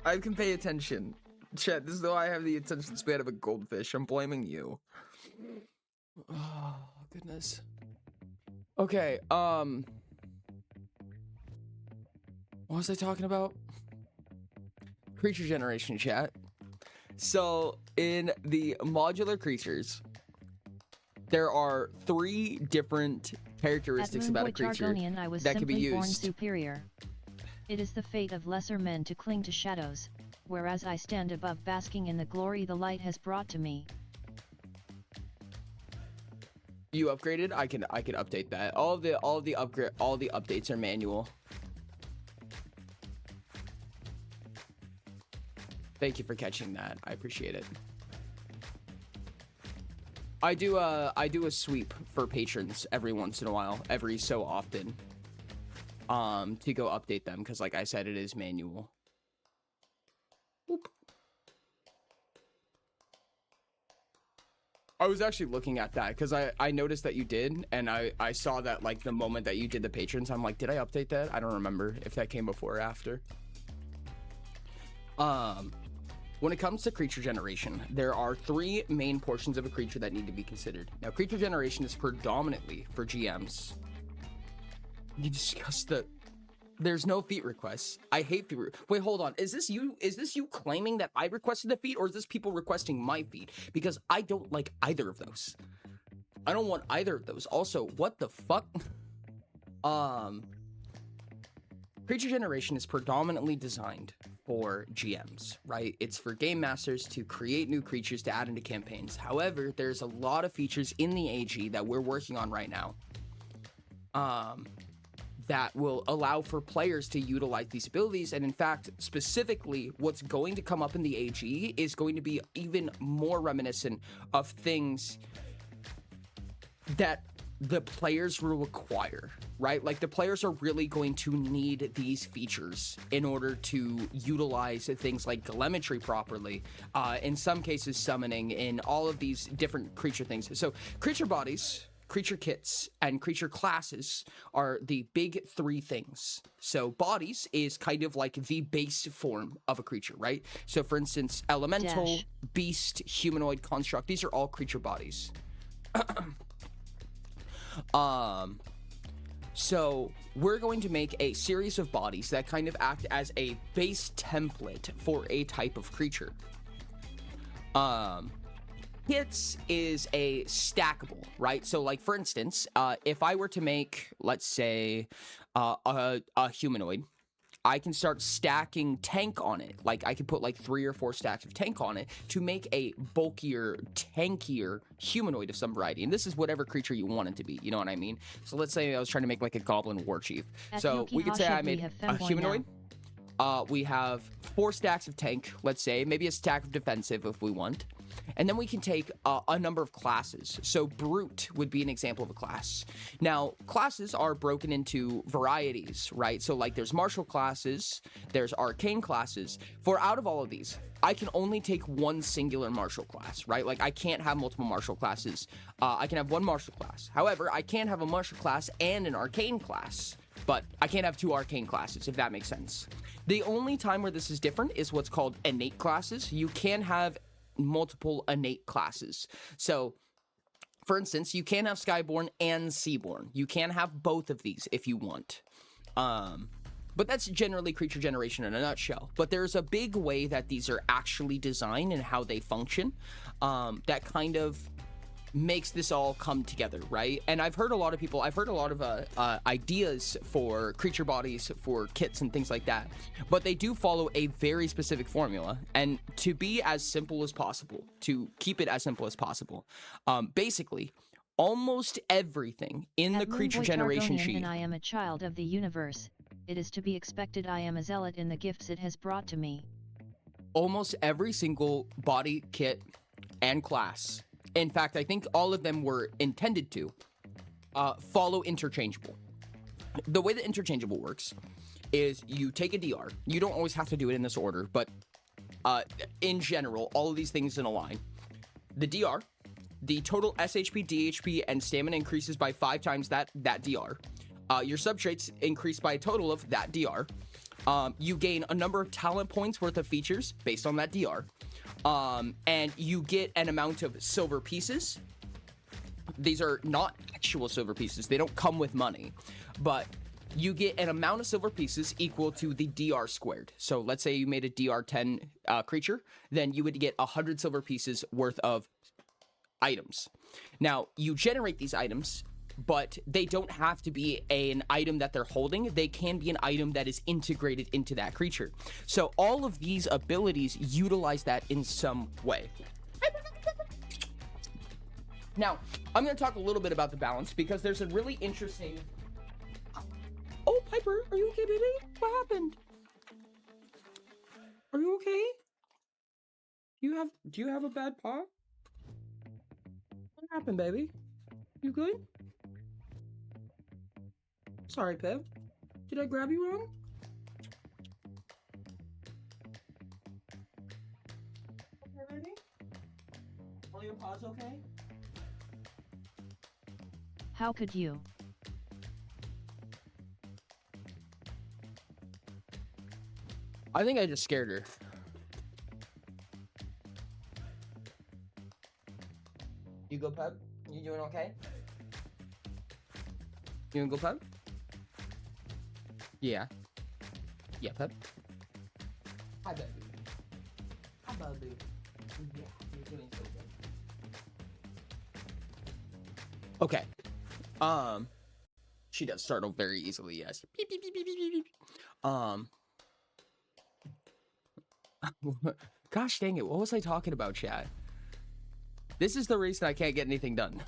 I can pay attention. Chat, this is though I have the attention span of a goldfish. I'm blaming you. Oh, goodness. Okay, what was I talking about? Creature generation, chat. So, in the modular creatures, there are 3 different characteristics about a creature that can be used. Born superior. It is the fate of lesser men to cling to shadows, whereas I stand above basking in the glory the light has brought to me. You upgraded? I can update that. All the updates are manual. Thank you for catching that. I appreciate it. I do a sweep for patrons every once in a while, every so often. To go update them, because like I said, it is manual. Oop. I was actually looking at that because I noticed that you did, and I saw that like the moment that you did the patrons, I'm like, did I update that? I don't remember if that came before or after. When it comes to creature generation, there are 3 main portions of a creature that need to be considered. Now, creature generation is predominantly for GMs. You discussed the... There's no feat requests. I hate feat. Wait, hold on. Is this you claiming that I requested the feat, or is this people requesting my feat? Because I don't like either of those. I don't want either of those. Also, what the fuck? Creature generation is predominantly designed for GMs, right? It's for game masters to create new creatures to add into campaigns. However, there's a lot of features in the AG that we're working on right now. That will allow for players to utilize these abilities. And in fact, specifically, what's going to come up in the AG is going to be even more reminiscent of things that the players will require, right? Like the players are really going to need these features in order to utilize things like telemetry properly. In some cases, summoning, in all of these different creature things. So creature bodies, creature kits, and creature classes are the big 3 things. So bodies is kind of like the base form of a creature, right? So for instance, elemental, beast, humanoid, construct, these are all creature bodies. So we're going to make a series of bodies that kind of act as a base template for a type of creature. Kits is a stackable, right? So like for instance, if I were to make, let's say, a humanoid, I can start stacking tank on it. Like I could put like 3 or 4 stacks of tank on it to make a bulkier, tankier humanoid of some variety. And this is whatever creature you want it to be. You know what I mean? So let's say I was trying to make like a goblin war chief. So we could say I made a humanoid. We have 4 stacks of tank, let's say, maybe a stack of defensive if we want. And then we can take a number of classes. So Brute would be an example of a class. Now, classes are broken into varieties, right? So like there's martial classes, there's arcane classes. For out of all of these, I can only take one singular martial class, right? Like I can't have multiple martial classes. I can have one martial class. However, I can have a martial class and an arcane class, but I can't have 2 arcane classes, if that makes sense. The only time where this is different is what's called innate classes. You can have multiple innate classes. So, for instance, you can have Skyborn and Seaborn. You can have both of these if you want. But that's generally creature generation in a nutshell. But there's a big way that these are actually designed and how they function that kind of makes this all come together, right? And I've heard a lot of ideas for creature bodies, for kits and things like that, but they do follow a very specific formula. And to be as simple as possible, to keep it as simple as possible, basically almost everything in the creature generation sheet. And I am a child of the universe. It is to be expected I am a zealot in the gifts it has brought to me. Almost every single body, kit, and class, in fact, I think all of them were intended to follow interchangeable. The way that interchangeable works is you take a DR. You don't always have to do it in this order, but in general, all of these things in a line. The DR, the total SHP, DHP, and stamina increases by 5 times that DR. Your subtraits increase by a total of that DR. You gain a number of talent points worth of features based on that DR. And you get an amount of silver pieces. These are not actual silver pieces. They don't come with money, but you get an amount of silver pieces equal to the DR squared. So let's say you made a DR 10 creature, then you would get 100 silver pieces worth of items. Now, you generate these items, but they don't have to be an item that they're holding. They can be an item that is integrated into that creature. So all of these abilities utilize that in some way. Now, I'm going to talk a little bit about the balance because there's a really interesting... Oh, Piper, are you okay, baby? What happened? Are you okay? Do you have a bad paw? What happened, baby? You good? Sorry, Pip. Did I grab you wrong? Okay, baby? All your paws okay? How could you? I think I just scared her. You go, Pep? You doing okay? You gonna go, Pep? Yeah. Yeah, Pep. Hi, baby. Hi, baby. Yeah, you're doing so good. Okay. She does startle very easily, yes. Beep, beep, beep, beep, beep, beep. Gosh dang it, what was I talking about, chat? This is the reason I can't get anything done.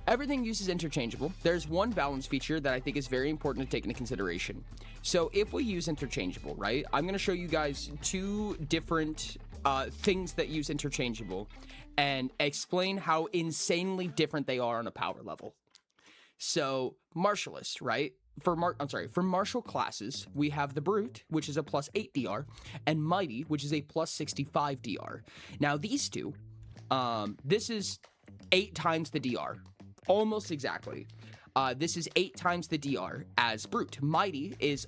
Everything uses interchangeable. There's one balance feature that I think is very important to take into consideration. So if we use interchangeable, right? I'm going to show you guys two different things that use interchangeable and explain how insanely different they are on a power level. So Martialist, right? For martial classes, we have the Brute, which is a plus 8 DR, and Mighty, which is a plus 65 DR. Now these two, this is 8 times the DR, almost exactly. This is 8 times the DR as Brute. Mighty is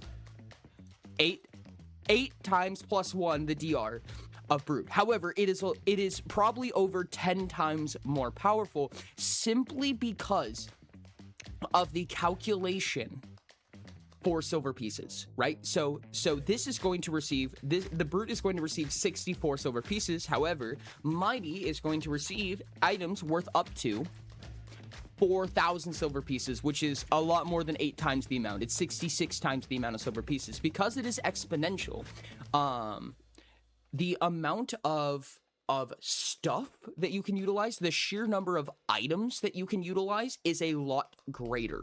8 times plus 1 the DR of Brute. However, it is probably over 10 times more powerful simply because of the calculation for silver pieces, right? So this is going to receive the Brute is going to receive 64 silver pieces. However, Mighty is going to receive items worth up to 4,000 silver pieces, which is a lot more than 8 times the amount. It's 66 times the amount of silver pieces. Because it is exponential, the amount of stuff that you can utilize, the sheer number of items that you can utilize is a lot greater.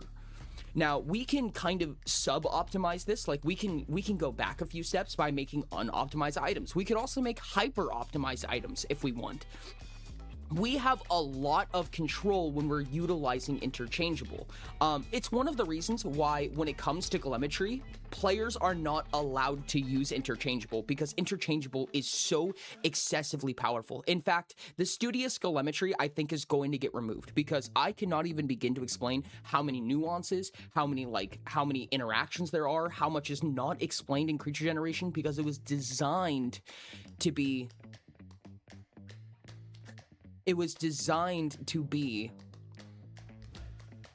Now, we can kind of sub-optimize this. Like, we can go back a few steps by making unoptimized items. We could also make hyper-optimized items if we want. We have a lot of control when we're utilizing interchangeable. It's one of the reasons why when it comes to telemetry, players are not allowed to use interchangeable because interchangeable is so excessively powerful. In fact, the studious telemetry I think is going to get removed because I cannot even begin to explain how many nuances, how many interactions there are, how much is not explained in creature generation because it was designed to be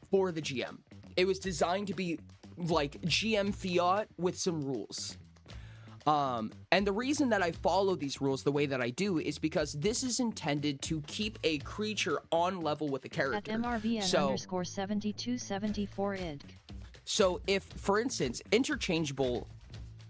for the GM. It was designed to be like GM fiat with some rules. And the reason that I follow these rules the way that I do is because this is intended to keep a creature on level with the character. At MRVN_7274 id. So if, for instance, interchangeable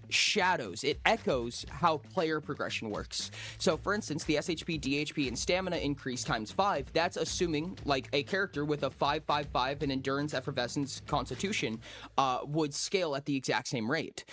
shadows, it echoes how player progression works. So for instance, the SHP, DHP, and stamina increase times 5, that's assuming like a character with a 5/5/5 and endurance, effervescence, constitution would scale at the exact same rate.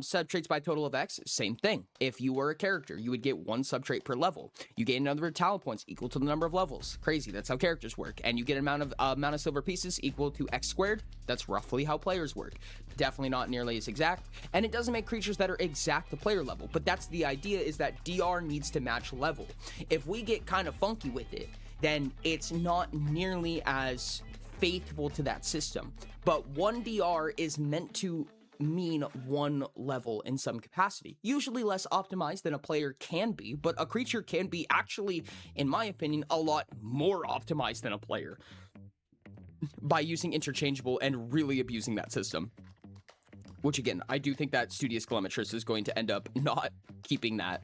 Subtraits by total of X, same thing. If you were a character, you would get 1 subtrait per level. You gain another talent points equal to the number of levels. Crazy, that's how characters work. And you get an amount of silver pieces equal to X squared. That's roughly how players work. Definitely not nearly as exact, and it doesn't make creatures that are exact to player level, but that's the idea, is that DR needs to match level. If we get kind of funky with it, then it's not nearly as faithful to that system. But 1 DR is meant to mean 1 level in some capacity, usually less optimized than a player can be, but a creature can be actually, in my opinion, a lot more optimized than a player by using interchangeable and really abusing that system. Which again, I do think that Studious Telemetrist is going to end up not keeping that.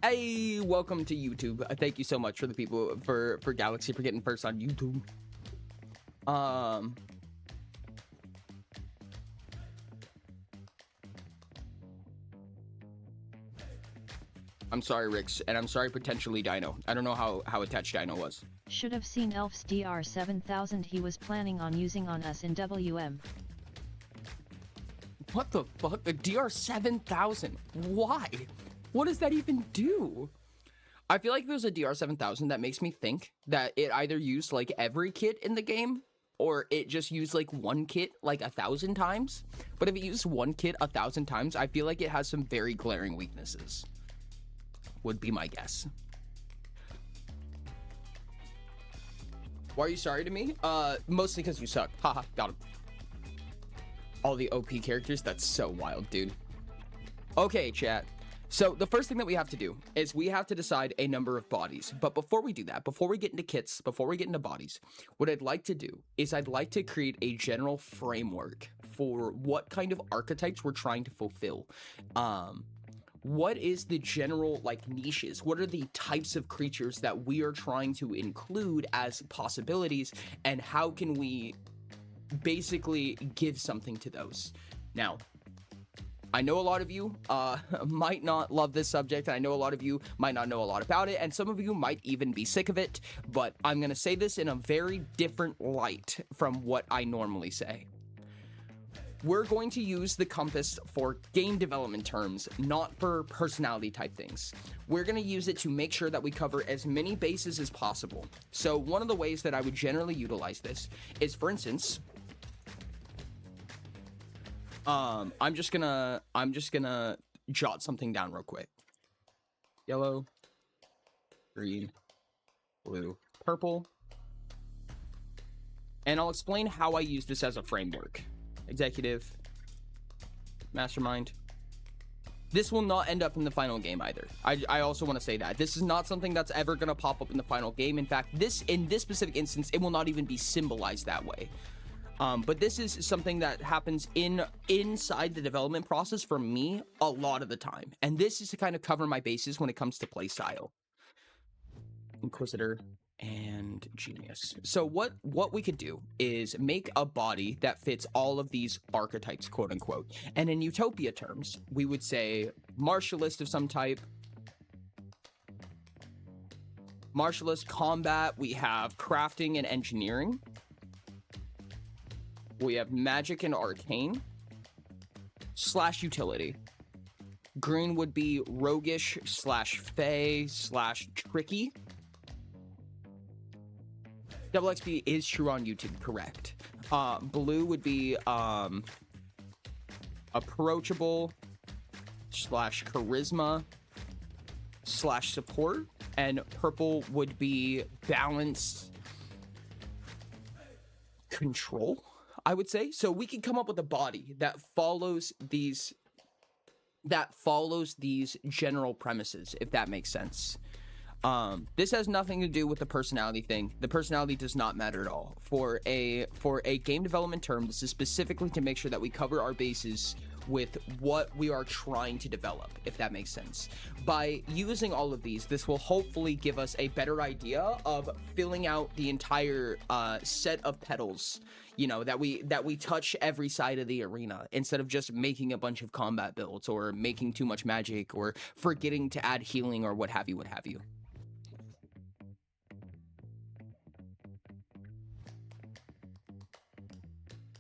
Hey, welcome to YouTube. Thank you so much for the people for Galaxy for getting first on YouTube. I'm sorry, Rix, and I'm sorry potentially Dino. I don't know how attached Dino was. Should have seen Elf's DR 7000 he was planning on using on us in WM. What the fuck? A DR7000? Why? What does that even do? I feel like there's a DR7000 that makes me think that it either used like every kit in the game, or it just used like one kit like 1,000 times. But if it used one kit 1,000 times, I feel like it has some very glaring weaknesses. Would be my guess. Why are you sorry to me? Mostly because you suck. Haha, got him. All the OP characters, that's so wild, dude. Okay, chat. So the first thing that we have to do is we have to decide a number of bodies. But before we do that, before we get into kits, before we get into bodies, what I'd like to do is I'd like to create a general framework for what kind of archetypes we're trying to fulfill. What is the general like niches? What are the types of creatures that we are trying to include as possibilities, and how can we basically give something to those? Now, I know a lot of you might not love this subject, and I know a lot of you might not know a lot about it, and some of you might even be sick of it, but I'm going to say this in a very different light from what I normally say. We're going to use the compass for game development terms, not for personality type things. We're going to use it to make sure that we cover as many bases as possible. So one of the ways that I would generally utilize this is, for instance, I'm just gonna jot something down real quick. Yellow, green, blue, purple. And I'll explain how I use this as a framework. Executive, mastermind. This will not end up in the final game either. I also want to say that this is not something that's ever going to pop up in the final game. In fact, in this specific instance, it will not even be symbolized that way. But this is something that happens inside the development process for me a lot of the time. And this is to kind of cover my bases when it comes to play style. Inquisitor and Genius. So what we could do is make a body that fits all of these archetypes, quote unquote. And in Utopia terms, we would say martialist of some type. Martialist, combat, we have crafting and engineering. We have magic and arcane / utility. Green would be roguish / fey / tricky. Double XP is true on YouTube, correct. Blue would be approachable / charisma / support. And purple would be balance, control, I would say. So we can come up with a body that follows these general premises, if that makes sense. This has nothing to do with the personality thing. The personality does not matter at all. For a game development term, this is specifically to make sure that we cover our bases with what we are trying to develop, if that makes sense. By using all of these, this will hopefully give us a better idea of filling out the entire set of petals, you know, that we touch every side of the arena, instead of just making a bunch of combat builds or making too much magic or forgetting to add healing or what have you.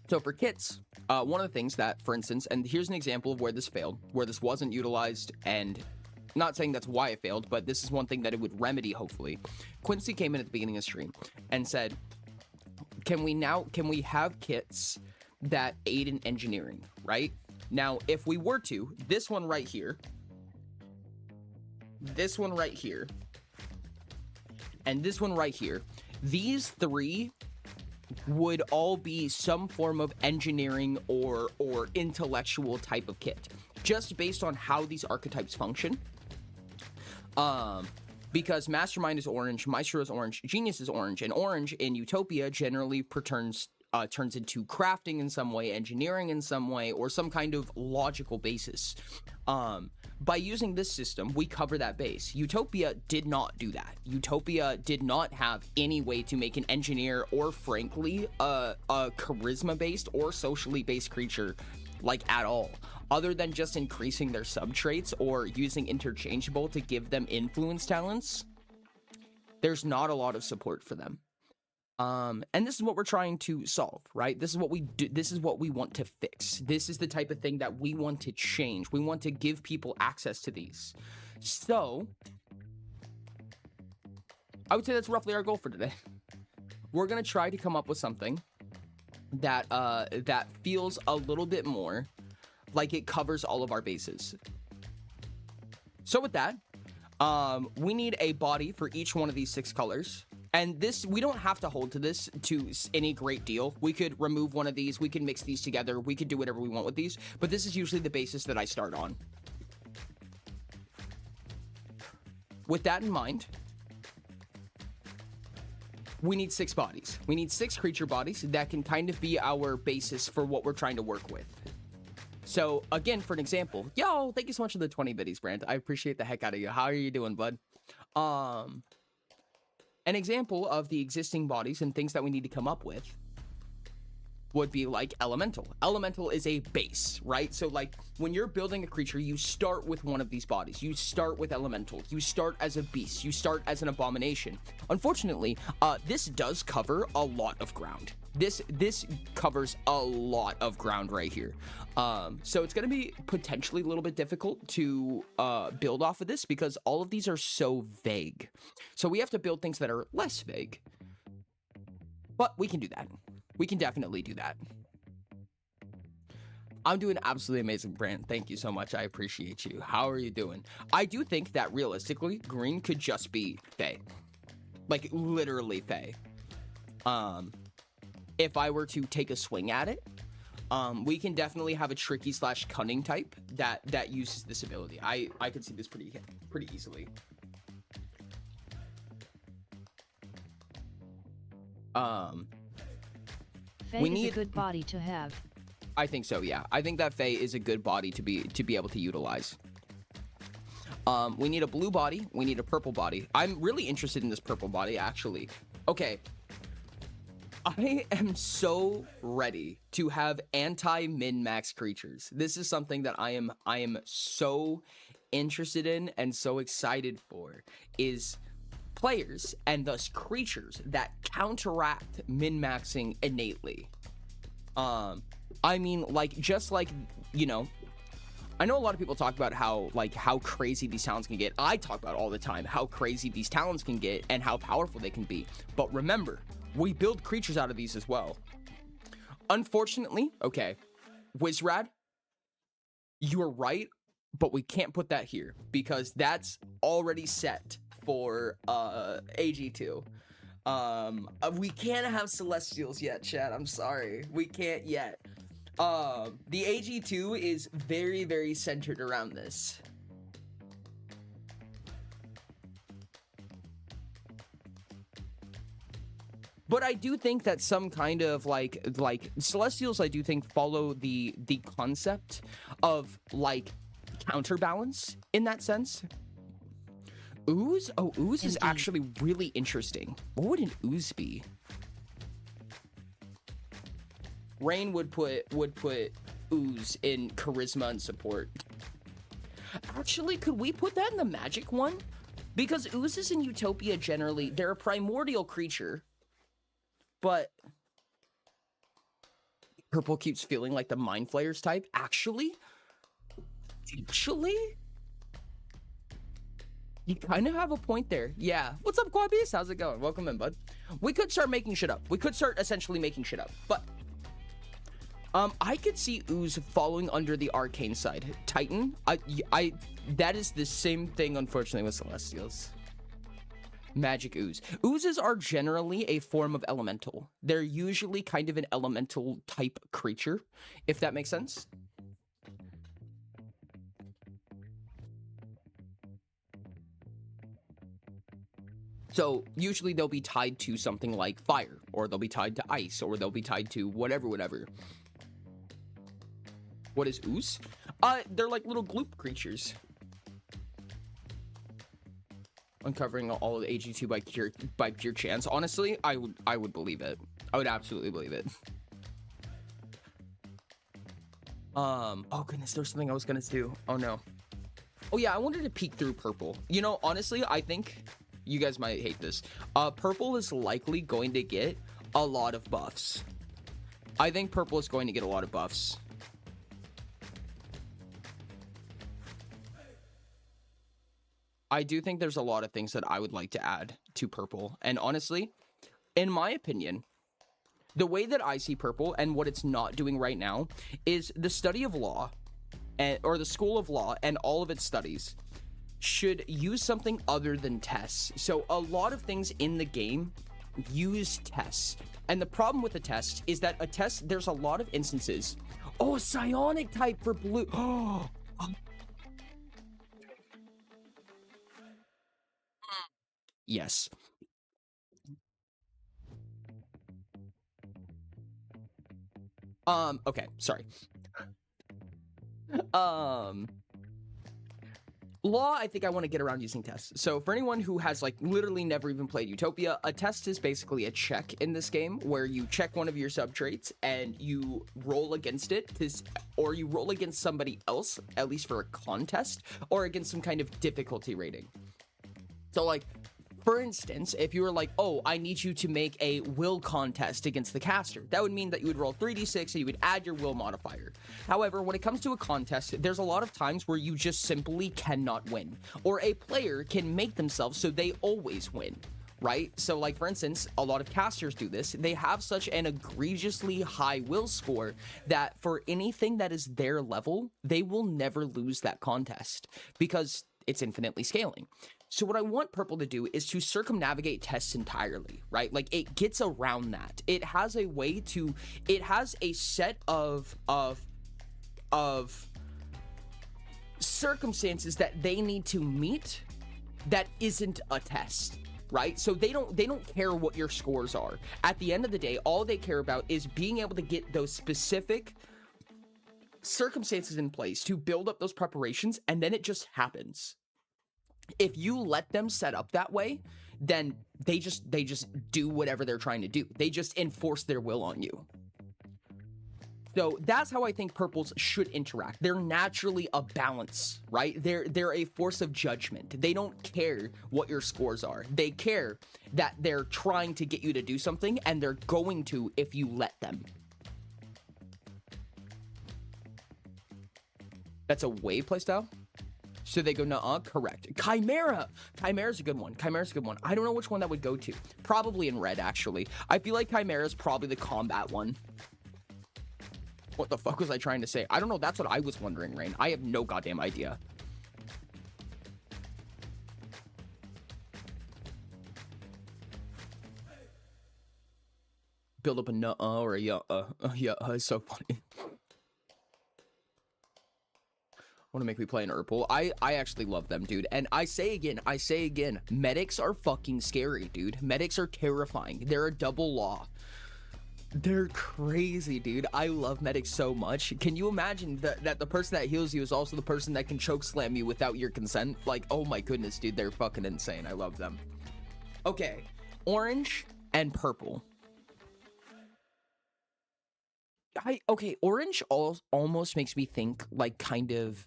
So for kits, one of the things that, for instance, and here's an example of where this failed, where this wasn't utilized, and not saying that's why it failed, but this is one thing that it would remedy, hopefully. Quincy came in at the beginning of the stream and said, can we have kits that aid in engineering, right? Now, if we were to, this one right here, and this one right here, these three would all be some form of engineering or intellectual type of kit, just based on how these archetypes function. Because Mastermind is orange, Maestro is orange, Genius is orange, and orange in Utopia generally turns into crafting in some way, engineering in some way, or some kind of logical basis. By using this system, we cover that base. Utopia did not do that. Utopia did not have any way to make an engineer or, frankly, a charisma-based or socially-based creature, like, at all, other than just increasing their sub-traits or using interchangeable to give them influence talents. There's not a lot of support for them. And this is what we're trying to solve, right? This is what we do. This is what we want to fix. This is the type of thing that we want to change. We want to give people access to these. So I would say that's roughly our goal for today. We're going to try to come up with something that that feels a little bit more like it covers all of our bases. So with that, we need a body for each one of these 6 colors. And this, we don't have to hold to this to any great deal. We could remove one of these. We can mix these together. We could do whatever we want with these. But this is usually the basis that I start on. With that in mind, we need 6 bodies. We need 6 creature bodies that can kind of be our basis for what we're trying to work with. So again, for an example, yo, thank you so much for the 20 biddies, Brand. I appreciate the heck out of you. How are you doing, bud? An example of the existing bodies and things that we need to come up with would be like elemental. Elemental is a base, right? So like when you're building a creature, you start with one of these bodies. You start with elemental. You start as a beast. You start as an abomination. Unfortunately, this does cover a lot of ground. This covers a lot of ground right here. So it's going to be potentially a little bit difficult to build off of this because all of these are so vague. So we have to build things that are less vague. But we can do that. We can definitely do that. I'm doing absolutely amazing, Brand. Thank you so much. I appreciate you. How are you doing? I do think that realistically, green could just be Fae. Like literally Fae. If I were to take a swing at it, we can definitely have a tricky / cunning type that uses this ability. I could see this pretty easily. Fae is a good body to have. I think so, yeah. I think that Fae is a good body to be able to utilize. We need a blue body. We need a purple body. I'm really interested in this purple body, actually. Okay. I am so ready to have anti-min-max creatures. This is something that I am so interested in and so excited for, is players and thus creatures that counteract min-maxing innately. I mean, like, just like, you know, I know a lot of people talk about how crazy these talents can get. I talk about all the time how crazy these talents can get and how powerful they can be. But remember, we build creatures out of these as well. Unfortunately, okay, Wizrad, you are right, but we can't put that here because that's already set for AG2. We can't have Celestials yet, chat. I'm sorry. We can't yet. The AG2 is very, very centered around this. But I do think that some kind of like Celestials, I do think follow the concept of like counterbalance in that sense. Ooze? Oh, ooze is actually really interesting. What would an ooze be? Rain would put ooze in charisma and support. Actually, could we put that in the magic one? Because oozes in Utopia generally, they're a primordial creature. But purple keeps feeling like the Mind Flayers type. Actually, you kind of have a point there. Yeah. What's up, Quad Beast? How's it going? Welcome in, bud. We could start making shit up. We could start essentially making shit up. But I could see ooze falling under the arcane side. Titan, that is the same thing, unfortunately, with Celestials. Magic ooze. Oozes are generally a form of elemental. They're usually kind of an elemental type creature, if that makes sense. So usually they'll be tied to something like fire, or they'll be tied to ice, or they'll be tied to whatever. What is ooze? They're like little gloop creatures. Uncovering all of the AG2 by pure chance. Honestly, I would believe it. I would absolutely believe it. Oh goodness, there's something I was gonna do. Oh no. Oh yeah, I wanted to peek through purple. You know, honestly, I think you guys might hate this. Purple is likely going to get a lot of buffs. I think purple is going to get a lot of buffs. I do think there's a lot of things that I would like to add to purple. And honestly, in my opinion, the way that I see purple and what it's not doing right now is the study of law, or the school of law and all of its studies should use something other than tests. So a lot of things in the game use tests. And the problem with a test is that a test, there's a lot of instances. Oh, a psionic type for blue. Oh. Yes. Okay, sorry. Law, I think I want to get around using tests. So for anyone who has like literally never even played Utopia, a test is basically a check in this game where you check one of your sub traits and you roll against it, or you roll against somebody else, at least for a contest, or against some kind of difficulty rating. So like, for instance, if you were like, oh, I need you to make a will contest against the caster, that would mean that you would roll 3d6 and you would add your will modifier. However, when it comes to a contest, there's a lot of times where you just simply cannot win, or a player can make themselves so they always win, right? So like, for instance, a lot of casters do this. They have such an egregiously high will score that for anything that is their level, they will never lose that contest because it's infinitely scaling. So what I want purple to do is to circumnavigate tests entirely, right? Like it gets around that. It has a way to, it has a set of circumstances that they need to meet that isn't a test, right? So they don't care what your scores are. At the end of the day, all they care about is being able to get those specific circumstances in place to build up those preparations, and then it just happens. If you let them set up that way, then they just do whatever they're trying to do. They just enforce their will on you. So that's how I think purples should interact. They're naturally a balance, right? They're a force of judgment. They don't care what your scores are. They care that they're trying to get you to do something, and they're going to if you let them. That's a wave playstyle? So they go, nuh-uh, correct. Chimera's a good one. I don't know which one that would go to. Probably in red, actually. I feel like Chimera's probably the combat one. What the fuck was I trying to say? I don't know. That's what I was wondering, Rain. I have no goddamn idea. Build up a nuh-uh or a yeah-uh. Yeah-uh is so funny. Want to make me play an Urpal? I actually love them, dude. And I say again, medics are fucking scary, dude. Medics are terrifying. They're a double law. They're crazy, dude. I love medics so much. Can you imagine that the person that heals you is also the person that can choke slam you without your consent? Like, oh my goodness, dude. They're fucking insane. I love them. Okay. Orange and purple. Orange almost makes me think like kind of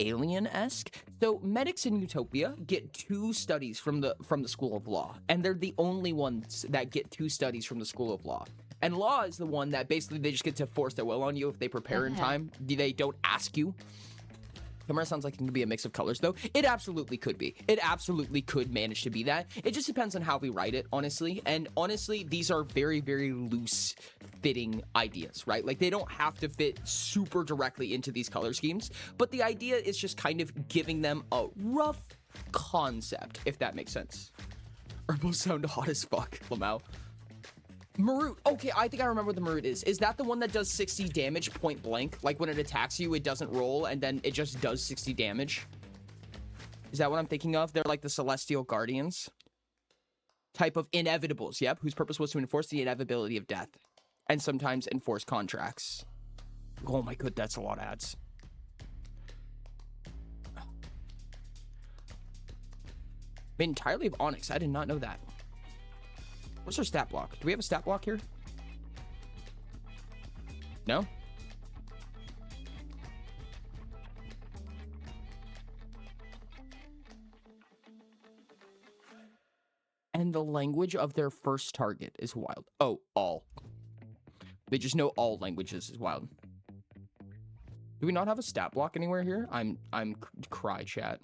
alien-esque. So medics in Utopia get 2 studies from the School of Law, and they're the only ones that get 2 studies from the School of Law. And Law is the one that basically they just get to force their will on you if they prepare in time. They don't ask you. Chimera sounds like it can be a mix of colors, though. It absolutely could be. It absolutely could manage to be that. It just depends on how we write it, honestly. And honestly, these are very, very loose-fitting ideas, right? Like, they don't have to fit super directly into these color schemes. But the idea is just kind of giving them a rough concept, if that makes sense. Herbals sound hot as fuck, Lamau. Marut. Okay, I think I remember what the Marut is. Is that the one that does 60 damage point blank? Like when it attacks you, it doesn't roll and then it just does 60 damage? Is that what I'm thinking of? They're like the Celestial Guardians. Type of inevitables, yep, whose purpose was to enforce the inevitability of death. And sometimes enforce contracts. Oh my god, that's a lot of ads. Made entirely of Onyx. I did not know that. What's our stat block? Do we have a stat block here? No? And the language of their first target is wild. Oh, all. They just know all languages is wild. Do we not have a stat block anywhere here? I'm cry chat.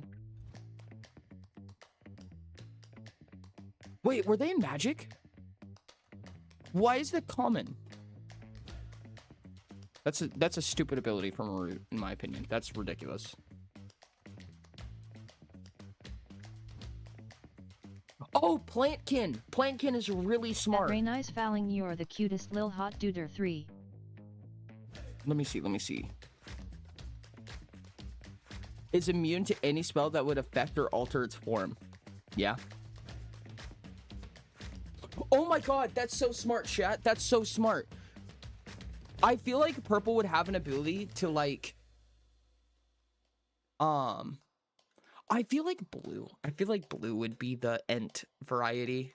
Wait, were they in Magic? Why is that common? That's a stupid ability from a root, in my opinion. That's ridiculous. Oh, Plantkin! Plantkin is really smart. Ray nice fouling, you're the cutest lil hot duder 3. Let me see. Is immune to any spell that would affect or alter its form. Yeah. Oh my god, that's so smart, chat. That's so smart. I feel like purple would have an ability to like... I feel like blue would be the Ent variety.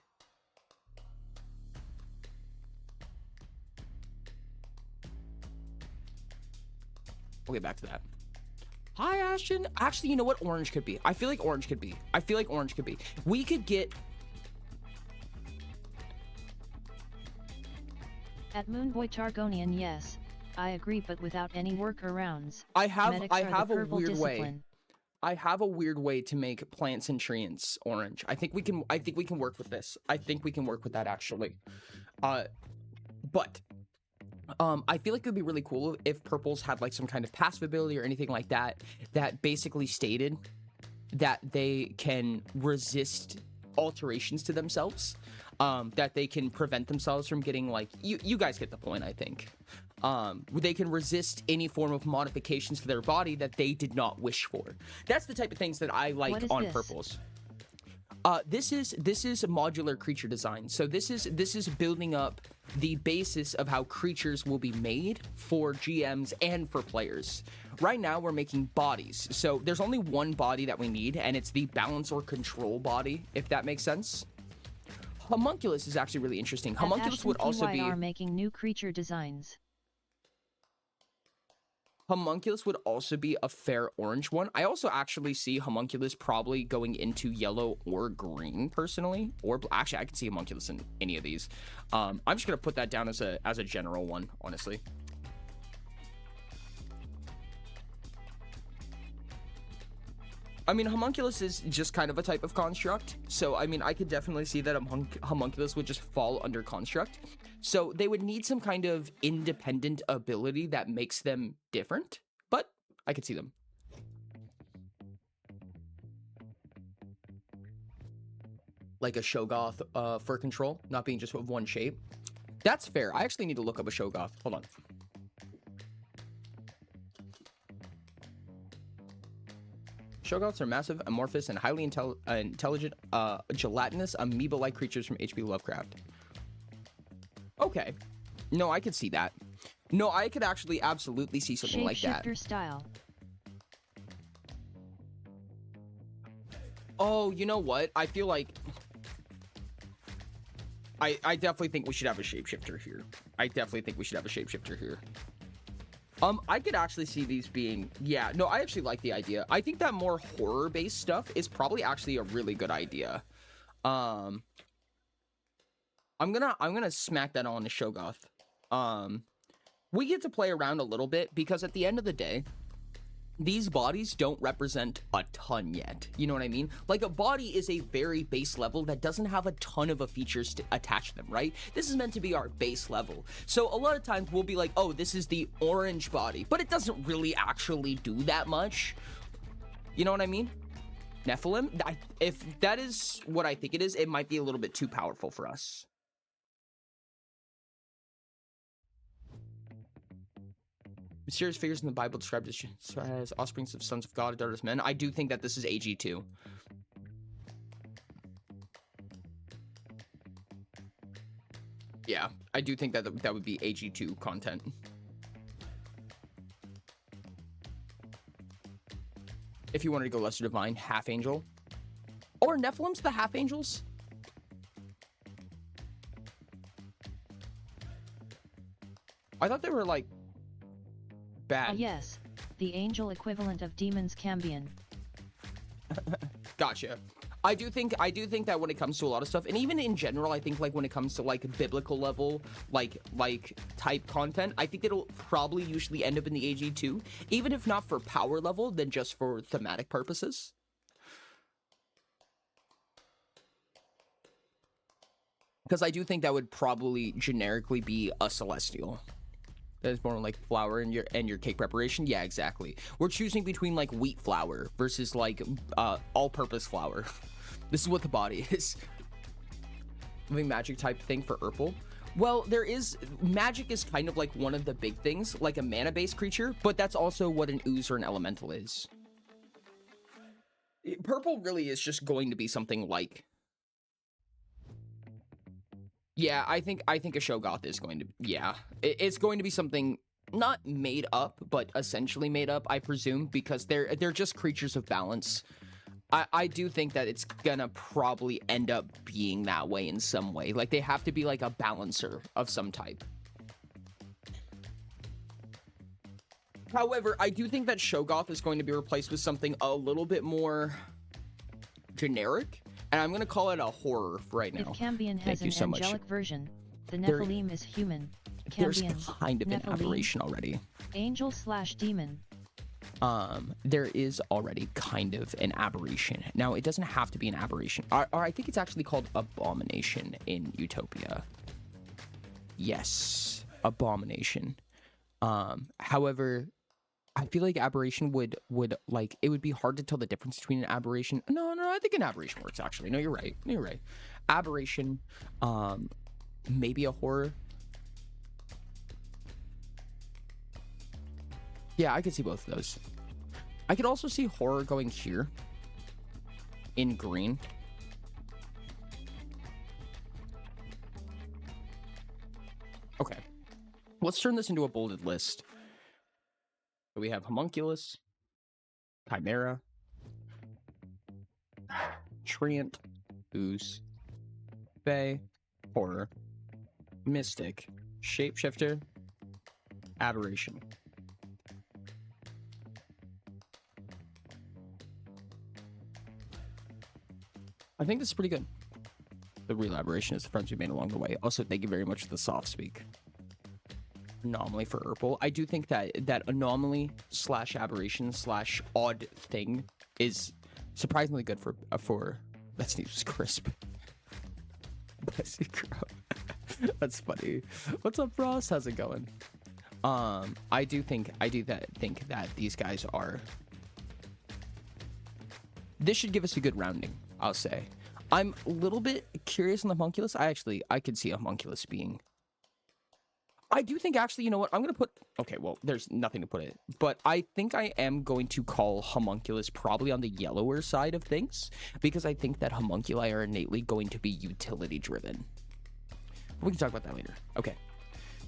We'll get back to that. Hi, Ashton. Actually, you know what? Orange could be. I feel like orange could be. We could get... At Moonboy Targonian, yes, I agree, but without any workarounds. I have a purple weird way. discipline. I have a weird way to make plants and treants orange. I think we can work with this. I think we can work with that actually. But I feel like it would be really cool if purples had like some kind of passive ability or anything like that that basically stated that they can resist alterations to themselves, that they can prevent themselves from getting like you guys get the point, I think. They can resist any form of modifications to their body that they did not wish for. That's the type of things that I like on purples. This is a modular creature design. So this is building up the basis of how creatures will be made for GMs and for players. Right now we're making bodies. So there's only one body that we need, and it's the balance or control body, if that makes sense. Homunculus is actually really interesting. Homunculus would also be... making new creature designs. Homunculus would also be a fair orange one. I also actually see Homunculus probably going into yellow or green, personally. Or actually, I can see Homunculus in any of these. I'm just gonna put that down as a general one, honestly. I mean, Homunculus is just kind of a type of construct. So, I mean, I could definitely see that Homunculus would just fall under construct. So, they would need some kind of independent ability that makes them different. But, I could see them. Like a Shogoth for control, not being just of one shape. That's fair. I actually need to look up a Shogoth. Hold on. Shogoths are massive, amorphous, and highly intelligent, gelatinous, amoeba-like creatures from H.P. Lovecraft. Okay. No, I could see that. No, I could actually absolutely see something like that. Shapeshifter style. Oh, you know what? I feel like... I definitely think we should have a shapeshifter here. I could actually see these being... Yeah, no, I actually like the idea. I think that more horror-based stuff is probably actually a really good idea. I'm gonna smack that on the Shogoth. We get to play around a little bit because at the end of the day, these bodies don't represent a ton yet. You know what I mean? Like, a body is a very base level that doesn't have a ton of features to attach them, right? This is meant to be our base level. So a lot of times we'll be like, oh, this is the orange body, but it doesn't really actually do that much. You know what I mean? Nephilim, if that is what I think it is, it might be a little bit too powerful for us. Mysterious figures in the Bible described as offsprings of sons of God, daughters of men. I do think that this is AG2. Yeah, I do think that that would be AG2 content. If you wanted to go lesser divine, half angel. Or Nephilim's the half angels? I thought they were like bad. Yes, the angel equivalent of demons Cambion. Gotcha. I do think that when it comes to a lot of stuff, and even in general, I think like when it comes to like biblical level, like type content, I think it'll probably usually end up in the AG2, even if not for power level, then just for thematic purposes. Because I do think that would probably generically be a celestial. That is more like flour and your cake preparation. Yeah, exactly. We're choosing between like wheat flour versus like all-purpose flour. This is what the body is. Living magic type thing for Urple. Well, there is magic is kind of like one of the big things, like a mana-based creature, but that's also what an ooze or an elemental is. Purple really is just going to be something like. Yeah, I think a Shogoth is going to, yeah. It's going to be something not made up, but essentially made up, I presume, because they're just creatures of balance. I do think that it's gonna probably end up being that way in some way. Like, they have to be like a balancer of some type. However, I do think that Shogoth is going to be replaced with something a little bit more generic. And I'm going to call it a horror right now. If Cambion has an angelic version, the Nephilim is human. There's Cambion, kind of an Nephilim, aberration already. Angel/demon. There is already kind of an aberration. Now, it doesn't have to be an aberration. Or I think it's actually called abomination in Utopia. Yes, abomination. However, I feel like aberration would like, it would be hard to tell the difference between an aberration. No, I think an aberration works actually. No, you're right. Aberration, maybe a horror. Yeah, I could see both of those. I could also see horror going here in green. Okay. Let's turn this into a bolded list. So we have Homunculus, Chimera, Treant, Ooze, Fae, Horror, Mystic, Shapeshifter, Aberration. I think this is pretty good. The real aberration is the friends we made along the way. Also, thank you very much for the soft speak. Anomaly for Urple. I do think that anomaly / aberration / odd thing is surprisingly good for that sneeze was crisp. That's funny. What's up, Ross? How's it going? I do think that these guys are. This should give us a good rounding, I'll say. I'm a little bit curious on the homunculus. I could see a homunculus being. I do think, actually, you know what? I'm going to put... Okay, well, there's nothing to put it. But I think I am going to call homunculus probably on the yellower side of things, because I think that homunculi are innately going to be utility-driven. We can talk about that later. Okay.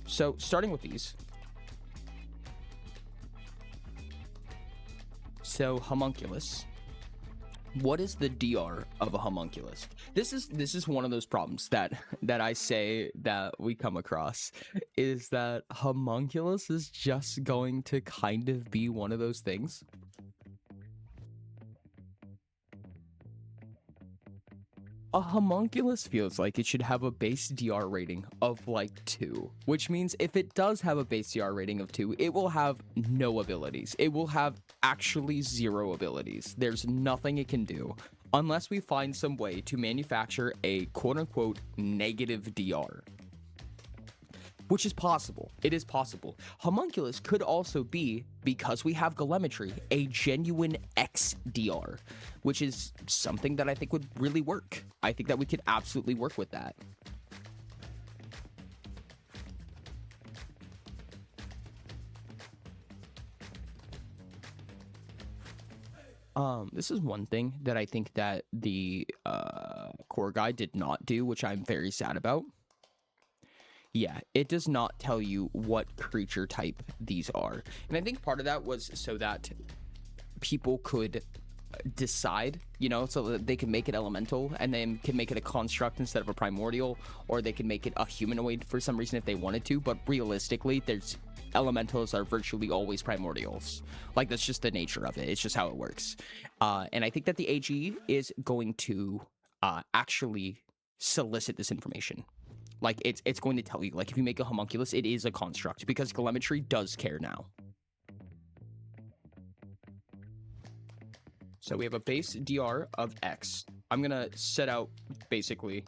So, starting with these. So, homunculus. What is the DR of a homunculus? This is one of those problems that I say that we come across, is that homunculus is just going to kind of be one of those things. A homunculus feels like it should have a base DR rating of like 2, which means if it does have a base DR rating of 2, it will have no abilities. It will have actually 0 abilities. There's nothing it can do unless we find some way to manufacture a quote-unquote negative DR. Which is possible. It is possible. Homunculus could also be, because we have Golemetry, a genuine XDR, which is something that I think would really work. I think that we could absolutely work with that. This is one thing that I think that the core guide did not do, which I'm very sad about. Yeah, it does not tell you what creature type these are. And I think part of that was so that people could decide, you know, so that they can make it elemental and then can make it a construct instead of a primordial, or they can make it a humanoid for some reason if they wanted to. But realistically, there's elementals are virtually always primordials. Like, that's just the nature of it. It's just how it works. And I think that the AG is going to actually solicit this information. Like, it's going to tell you, like, if you make a homunculus, it is a construct, because telemetry does care now. So we have a base DR of X. I'm going to set out, basically,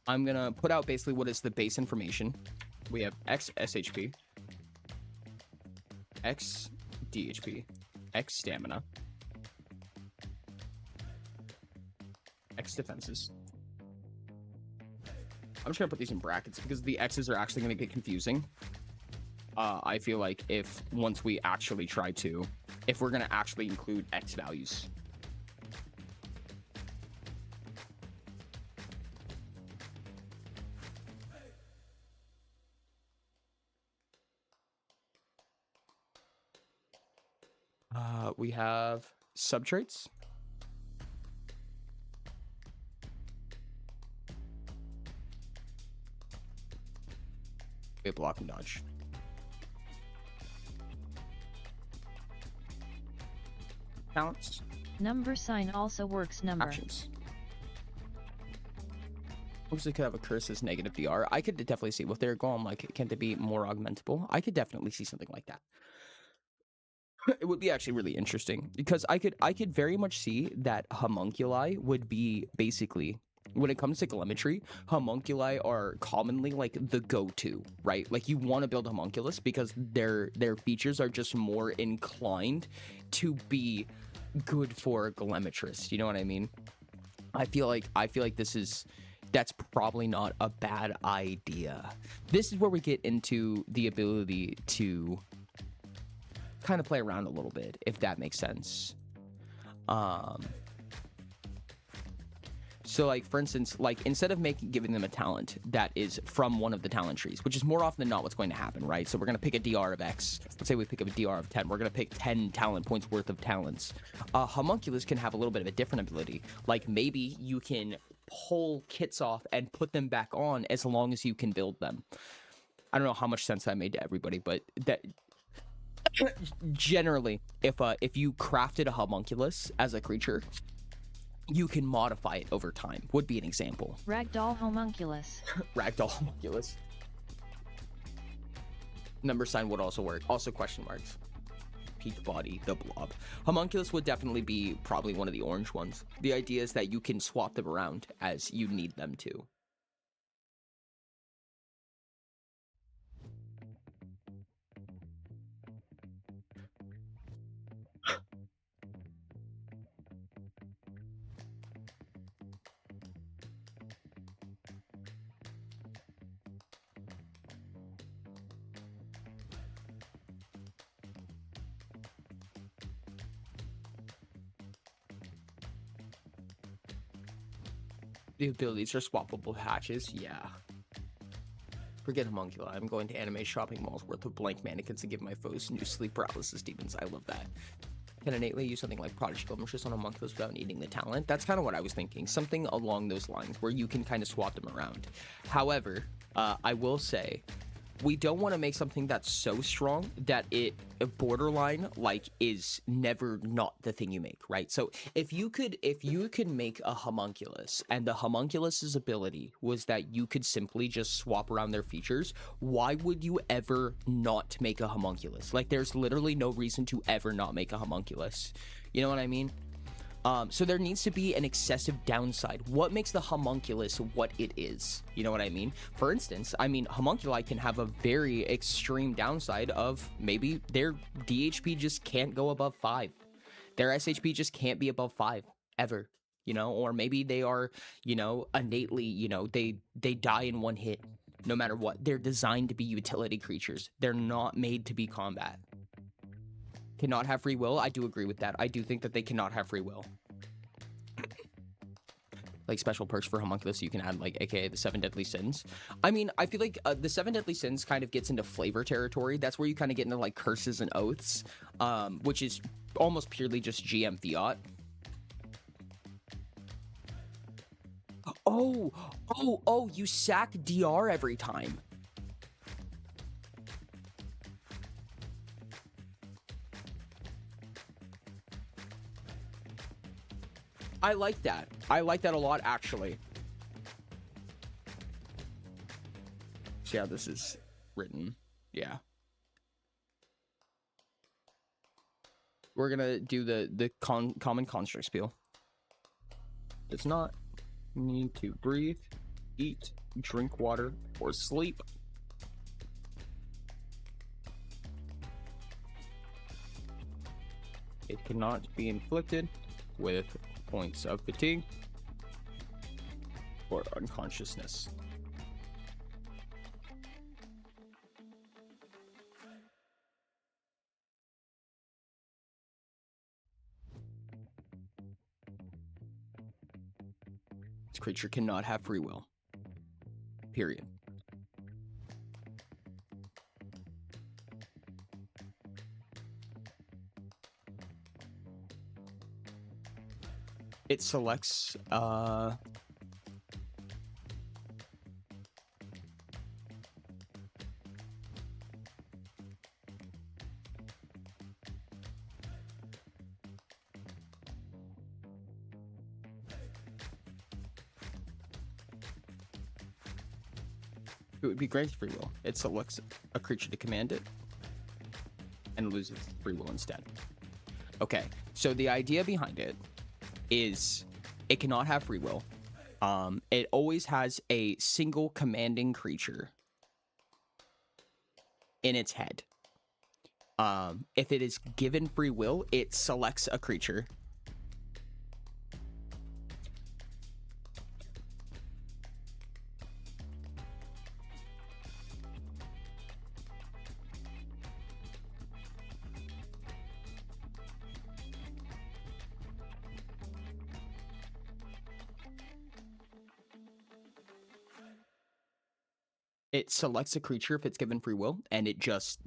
I'm going to put out basically what is the base information. We have X SHP, X DHP, X stamina, X defenses. I'm just going to put these in brackets because the X's are actually going to get confusing. I feel like if once we actually try to, if we're going to actually include X values. We have subtraits. We have block and dodge. Talents. Number sign also works number. Actions. Looks like it could have a curse as negative DR. I could definitely see if they're going like, can they be more augmentable? I could definitely see something like that. It would be actually really interesting because I could very much see that homunculi would be basically, when it comes to telemetry, homunculi are commonly like the go-to, right? Like, you want to build homunculus because their features are just more inclined to be good for a telemetrist. You know what I mean? I feel like that's probably not a bad idea. This is where we get into the ability to kind of play around a little bit, if that makes sense. So, like, for instance, like, instead of giving them a talent that is from one of the talent trees, which is more often than not what's going to happen, right? So we're going to pick a DR of X. Let's say we pick up a DR of 10. We're going to pick 10 talent points worth of talents. Homunculus can have a little bit of a different ability. Like, maybe you can pull kits off and put them back on as long as you can build them. I don't know how much sense that made to everybody, but that... Generally, if you crafted a homunculus as a creature, you can modify it over time. Would be an example. Ragdoll homunculus. Ragdoll homunculus. Number sign would also work. Also question marks. Peak body, the blob. Homunculus would definitely be probably one of the orange ones. The idea is that you can swap them around as you need them to. The abilities are swappable hatches, yeah. Forget homunculi. I'm going to anime shopping malls worth of blank mannequins to give my foes new sleep paralysis demons. I love that. Can innately use something like Prodigy Glimmers on homunculus without needing the talent? That's kind of what I was thinking. Something along those lines where you can kind of swap them around. However, I will say, we don't want to make something that's so strong that it borderline like is never not the thing you make, right? So if you could make a homunculus and the homunculus's ability was that you could simply just swap around their features, why would you ever not make a homunculus? Like, there's literally no reason to ever not make a homunculus. You know what I mean? So there needs to be an excessive downside. What makes the homunculus what it is? You know what I mean? For instance, I mean, homunculi can have a very extreme downside of maybe their DHP just can't go above 5. Their SHP just can't be above 5 ever, you know? Or maybe they are, you know, innately, you know, they die in one hit no matter what. They're designed to be utility creatures. They're not made to be combat. Cannot have free will. I do agree with that. I do think that they cannot have free will. Like, special perks for homunculus you can add, like, aka the 7 deadly sins. I mean, I feel like the 7 deadly sins kind of gets into flavor territory. That's where you kind of get into, like, curses and oaths, which is almost purely just GM fiat. Oh, you sack DR every time. I like that. I like that a lot, actually. See how this is written. Yeah. We're gonna do the common construct spiel. Does not need to breathe, eat, drink water, or sleep. It cannot be inflicted with points of fatigue or unconsciousness. This creature cannot have free will. Period. It selects it would be granted free will. It selects a creature to command it and loses free will instead. Okay, so the idea behind it is it cannot have free will. It always has a single commanding creature in its head. If it is given free will, it selects a creature. It selects a creature if it's given free will, and it just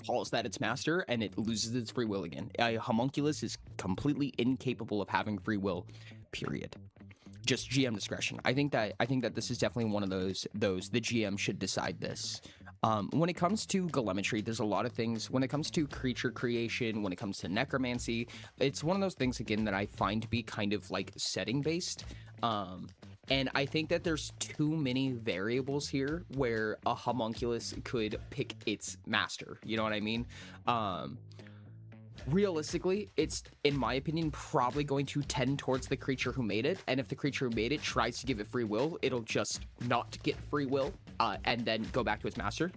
calls that its master, and it loses its free will again. A homunculus is completely incapable of having free will, period. Just GM discretion. I think that this is definitely one of those the GM should decide this. When it comes to Telemetry, there's a lot of things. When it comes to creature creation, when it comes to necromancy, it's one of those things, again, that I find to be kind of like setting based. And I think that there's too many variables here where a homunculus could pick its master. You know what I mean? Realistically, it's, in my opinion, probably going to tend towards the creature who made it. And if the creature who made it tries to give it free will, it'll just not get free will and then go back to its master.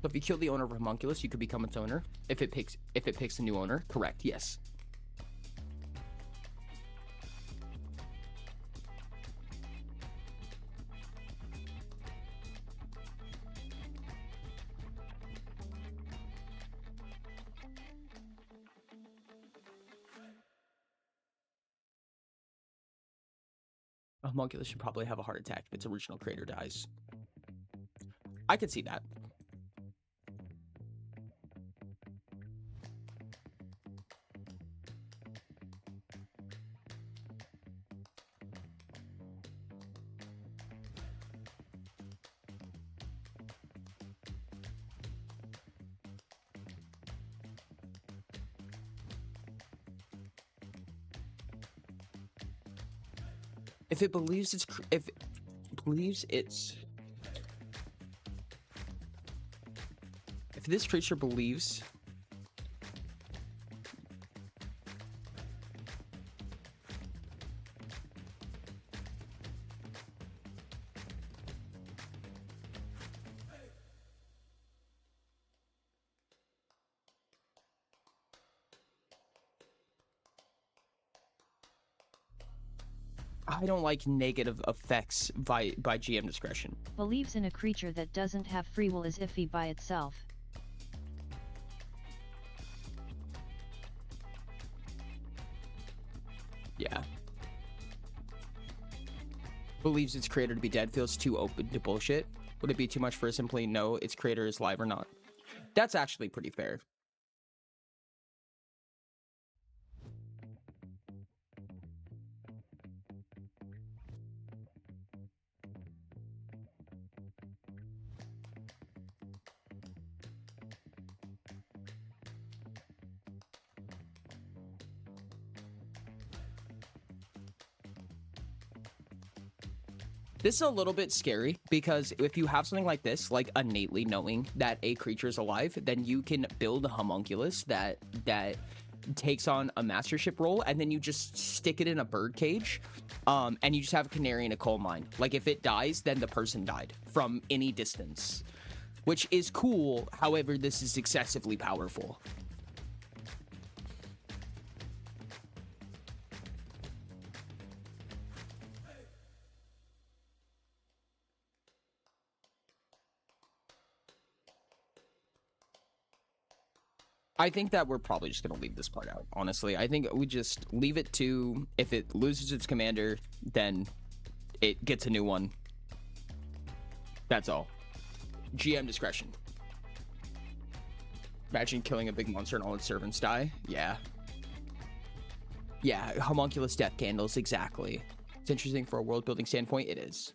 So if you kill the owner of a homunculus, you could become its owner. If it picks a new owner, correct? Yes. A homunculus should probably have a heart attack if its original creator dies. I could see that. If it believes if this creature believes I don't like negative effects by GM discretion. Believes in a creature that doesn't have free will is iffy by itself. Yeah. Believes its creator to be dead, feels too open to bullshit. Would it be too much for a simply know its creator is live or not? That's actually pretty fair. This is a little bit scary because if you have something like this, like innately knowing that a creature is alive, then you can build a homunculus that takes on a mastership role, and then you just stick it in a bird cage, and you just have a canary in a coal mine. Like if it dies, then the person died from any distance, which is cool. However, this is excessively powerful. I think that we're probably just going to leave this part out, honestly. I think we just leave it to, if it loses its commander, then it gets a new one. That's all. GM discretion. Imagine killing a big monster and all its servants die. Yeah. Yeah, homunculus death candles, exactly. It's interesting for a world building standpoint, it is.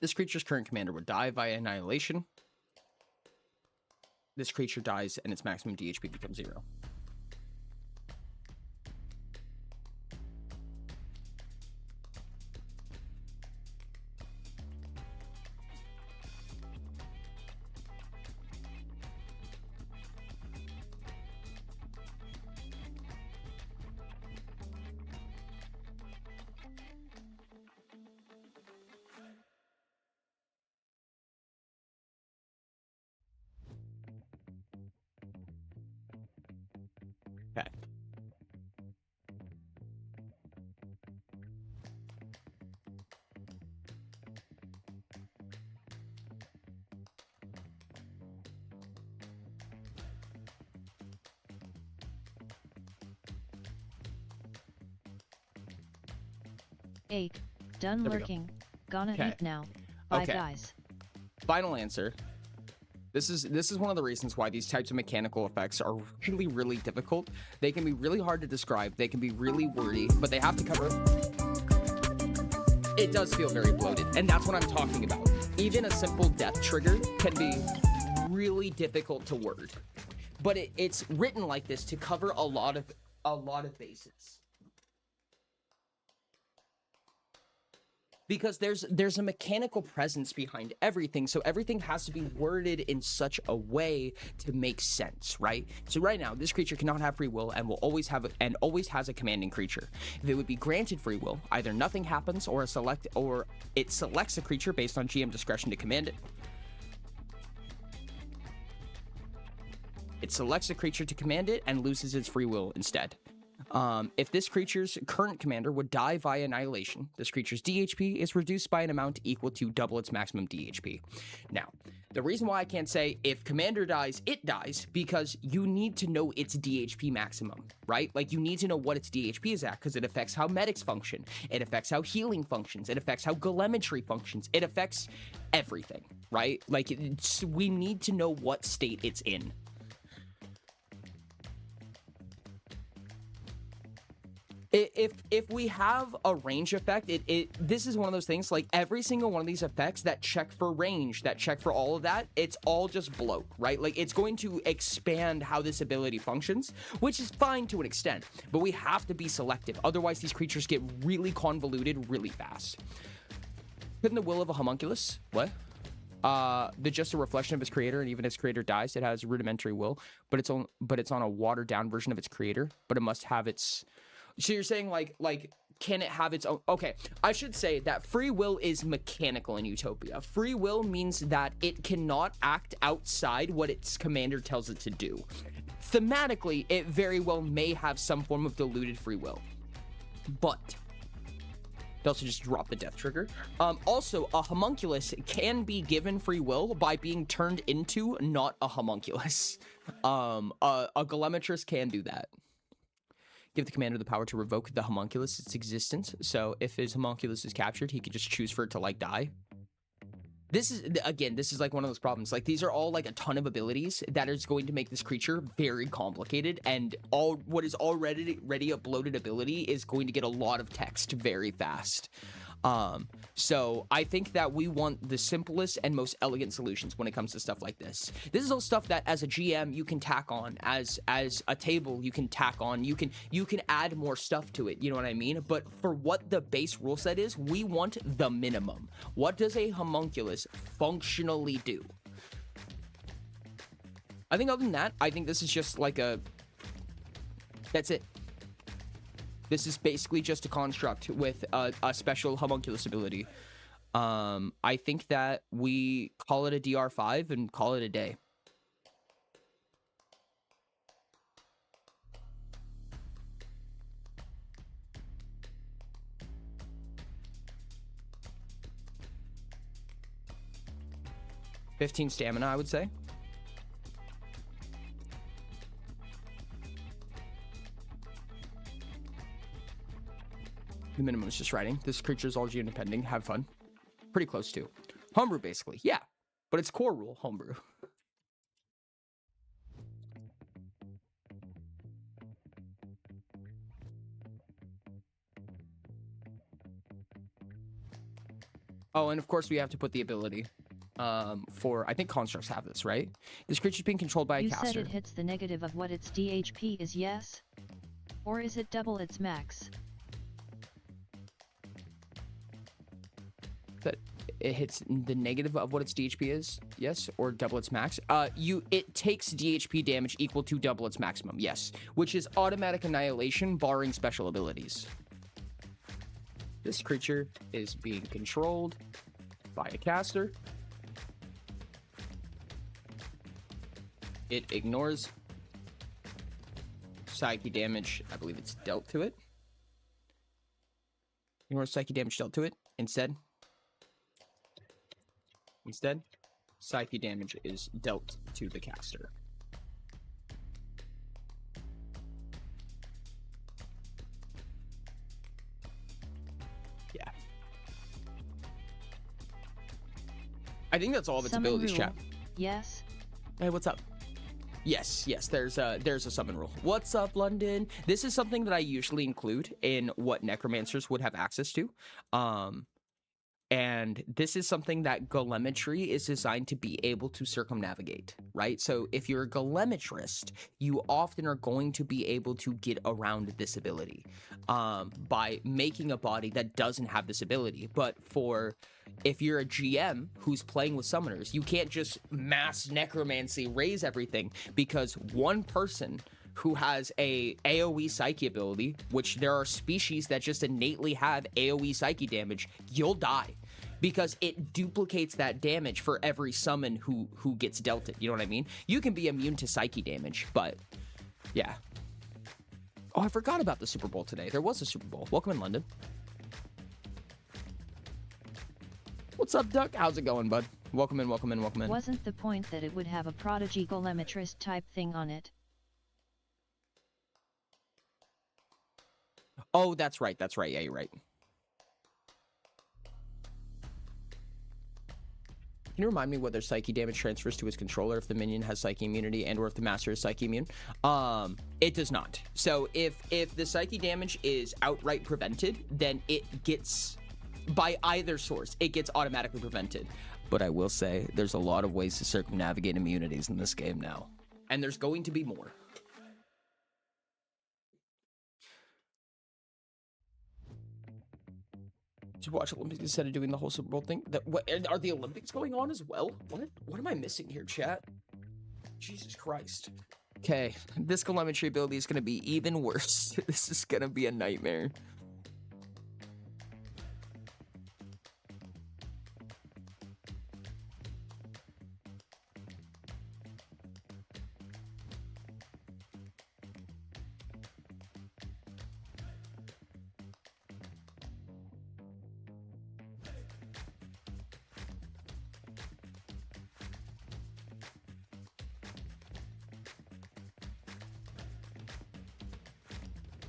This creature's current commander would die via annihilation. This creature dies and its maximum DHP becomes 0. Okay. Ache, done There we go. lurking. Gonna Okay. eat now. Bye Okay. guys. Final answer. This is one of the reasons why these types of mechanical effects are really, really difficult. They can be really hard to describe. They can be really wordy, but they have to cover. It does feel very bloated, and that's what I'm talking about. Even a simple death trigger can be really difficult to word, but it's written like this to cover a lot of bases. Because there's a mechanical presence behind everything, so everything has to be worded in such a way to make sense, right? So right now, this creature cannot have free will and will always have always has a commanding creature. If it would be granted free will, either nothing happens or it selects a creature based on GM discretion to command it. It selects a creature to command it and loses its free will instead. If this creature's current commander would die via annihilation, this creature's DHP is reduced by an amount equal to double its maximum DHP. Now, the reason why I can't say if commander dies, it dies, because you need to know its DHP maximum, right? Like, you need to know what its DHP is at, because it affects how medics function, it affects how healing functions, it affects how telemetry functions, it affects everything, right? Like, we need to know what state it's in. If we have a range effect, this is one of those things, like every single one of these effects that check for range, that check for all of that, it's all just bloat, right? Like it's going to expand how this ability functions, which is fine to an extent, but we have to be selective. Otherwise, these creatures get really convoluted really fast. Couldn't the will of a homunculus? What? The just a reflection of its creator, and even if its creator dies, it has rudimentary will, but it's on a watered down version of its creator, but it must have its. So you're saying like can it have its own? Okay, I should say that free will is mechanical in Utopia. Free will means that it cannot act outside what its commander tells it to do. Thematically, it very well may have some form of diluted free will, but they also just drop the death trigger. Also, a homunculus can be given free will by being turned into not a homunculus. A Golemetrus can do that. Give the commander the power to revoke the homunculus its existence. So if his homunculus is captured, he could just choose for it to like die. This is like one of those problems. Like these are all like a ton of abilities that is going to make this creature very complicated, and all what is already a bloated ability is going to get a lot of text very fast. So I think that we want the simplest and most elegant solutions when it comes to stuff like this. This is all stuff that as a GM you can tack on, as a table you can tack on, you can add more stuff to it, you know what I mean? But for what the base rule set is, we want the minimum. What does a homunculus functionally do? I think other than that, I think this is just like that's it. This is basically just a construct with a special homunculus ability. I think that we call it a DR5 and call it a day. $15 stamina, I would say. The minimum is just writing. This creature is all geo-depending. Have fun. Pretty close to. Homebrew, basically. Yeah. But it's core rule, homebrew. Oh, and of course we have to put the ability. For, I think constructs have this, right? This creature is being controlled by a caster. You said it hits the negative of what its DHP is, yes? Or is it double its max? That it hits the negative of what its DHP is, yes, or double its max. It takes DHP damage equal to double its maximum, yes, which is automatic annihilation, barring special abilities. This creature is being controlled by a caster. It ignores psyche damage. I believe it's dealt to it. Ignores psyche damage dealt to it. Instead, psyche damage is dealt to the caster. Yeah. I think that's all of its Summon abilities, rule. chat. Yes. Hey, what's up? Yes, there's a summon rule. What's up, London? This is something that I usually include in what necromancers would have access to. And this is something that Golemetry is designed to be able to circumnavigate, right? So if you're a Golemetrist, you often are going to be able to get around this ability by making a body that doesn't have this ability. But if you're a GM who's playing with summoners, you can't just mass necromancy, raise everything, because one person who has a AoE Psyche ability, which there are species that just innately have AoE Psyche damage, you'll die. Because it duplicates that damage for every summon who gets dealt it, you know what I mean? You can be immune to Psyche damage, but yeah. Oh, I forgot about the Super Bowl today. There was a Super Bowl. Welcome in, London. What's up, Duck? How's it going, bud? Welcome in, welcome in, welcome in. Wasn't the point that it would have a prodigy Golemetrist type thing on it? Oh, that's right. Yeah, you're right. Can you remind me whether psyche damage transfers to his controller if the minion has psyche immunity and or if the master is psyche immune? It does not. So if the psyche damage is outright prevented, then it gets, by either source, it gets automatically prevented. But I will say there's a lot of ways to circumnavigate immunities in this game now. And there's going to be more. To watch Olympics instead of doing the whole Super Bowl thing. What are the Olympics going on as well? What am I missing here, chat? Jesus Christ. Okay, this telemetry ability is going to be even worse. This is going to be a nightmare.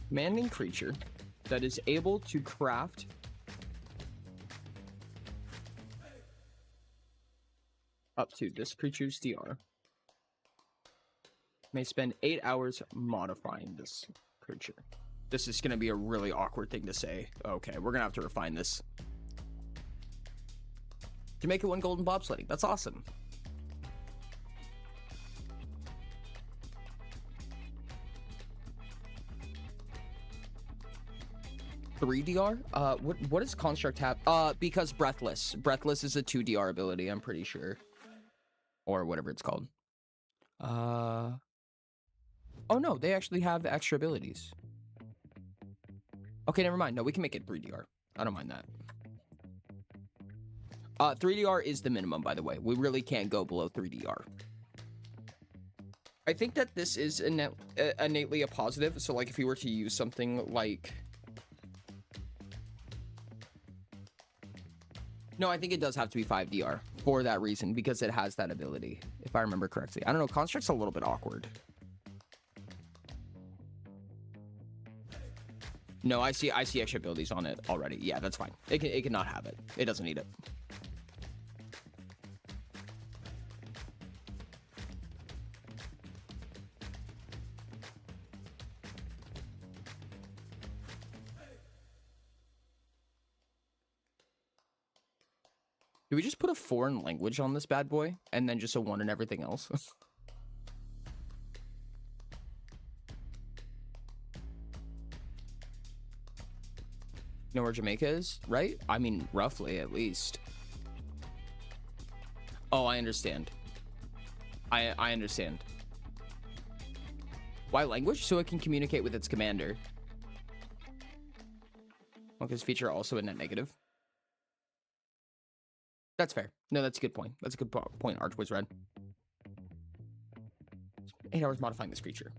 Commanding creature that is able to craft up to this creature's DR may spend 8 hours modifying this creature. This is going to be a really awkward thing to say. Okay, we're going to have to refine this. To make it 1 golden bobsledding. That's awesome. Three DR? What does Construct have? Because Breathless. Breathless is a 2 DR ability, I'm pretty sure. Or whatever it's called. Oh no, they actually have extra abilities. Okay, never mind. No, we can make it 3 DR. I don't mind that. 3 DR is the minimum, by the way. We really can't go below 3 DR. I think that this is innately a positive. So, like, if you were to use something like... No, I think it does have to be 5 DR for that reason, because it has that ability, if I remember correctly. I don't know, Construct's a little bit awkward. No, I see extra abilities on it already. Yeah, that's fine. It can not have it. It doesn't need it. Do we just put a foreign language on this bad boy and then just a 1 in everything else? You know where Jamaica is, right? I mean, roughly, at least. Oh, I understand. I understand. Why language? So it can communicate with its commander. Well, because feature also a net negative. That's fair. No, that's a good point. That's a good point, Archway's Red. 8 hours modifying this creature.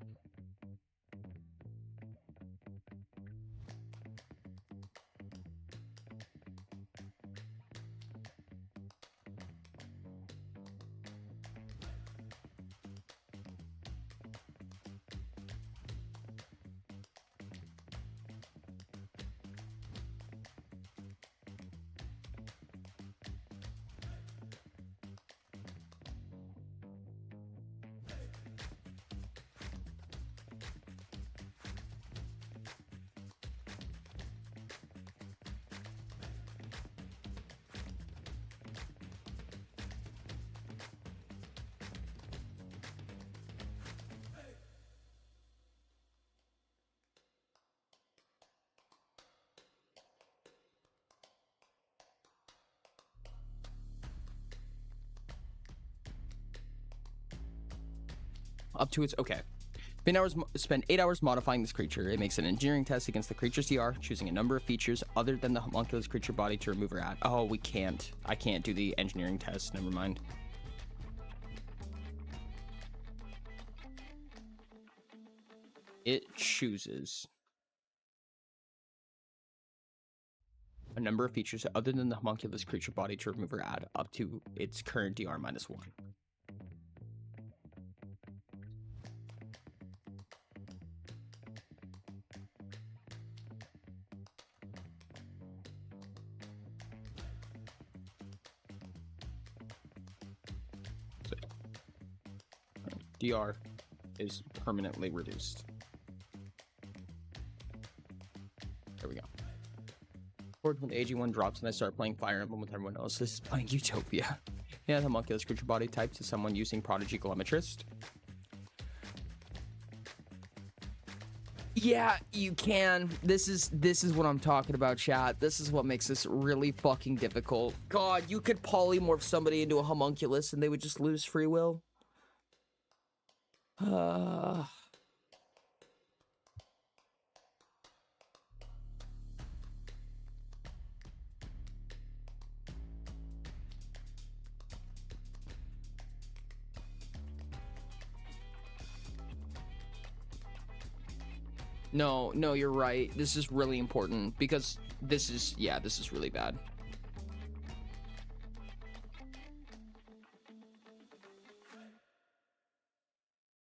Up to its... Okay. Spend 8 hours modifying this creature. It makes an engineering test against the creature's DR, choosing a number of features other than the homunculus creature body to remove or add. Oh, we can't. I can't do the engineering test. Never mind. It chooses a number of features other than the homunculus creature body to remove or add up to its current DR -1. DR is permanently reduced. There we go. When the AG1 drops and I start playing Fire Emblem with everyone else, this is playing Utopia. Yeah, the homunculus creature body type to someone using Prodigy Telemetrist. Yeah, you can. This is what I'm talking about, chat. This is what makes this really fucking difficult. God, you could polymorph somebody into a homunculus and they would just lose free will. No, you're right. This is really important because this is really bad.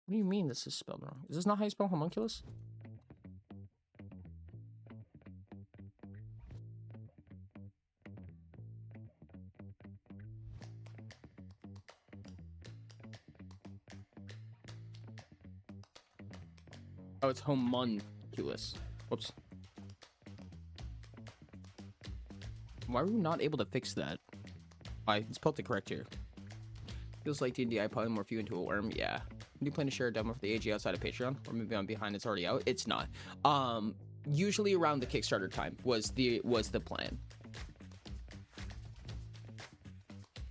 What do you mean this is spelled wrong? Is this not how you spell homunculus? Oh, it's homunculus. Whoops. Why were we not able to fix that? I spelled it correct here. Feels like D&D I polymorph you into a worm. Yeah. Do you plan to share a demo for the AG outside of Patreon? Or maybe I'm behind, it's already out? It's not. Usually around the Kickstarter time was the plan.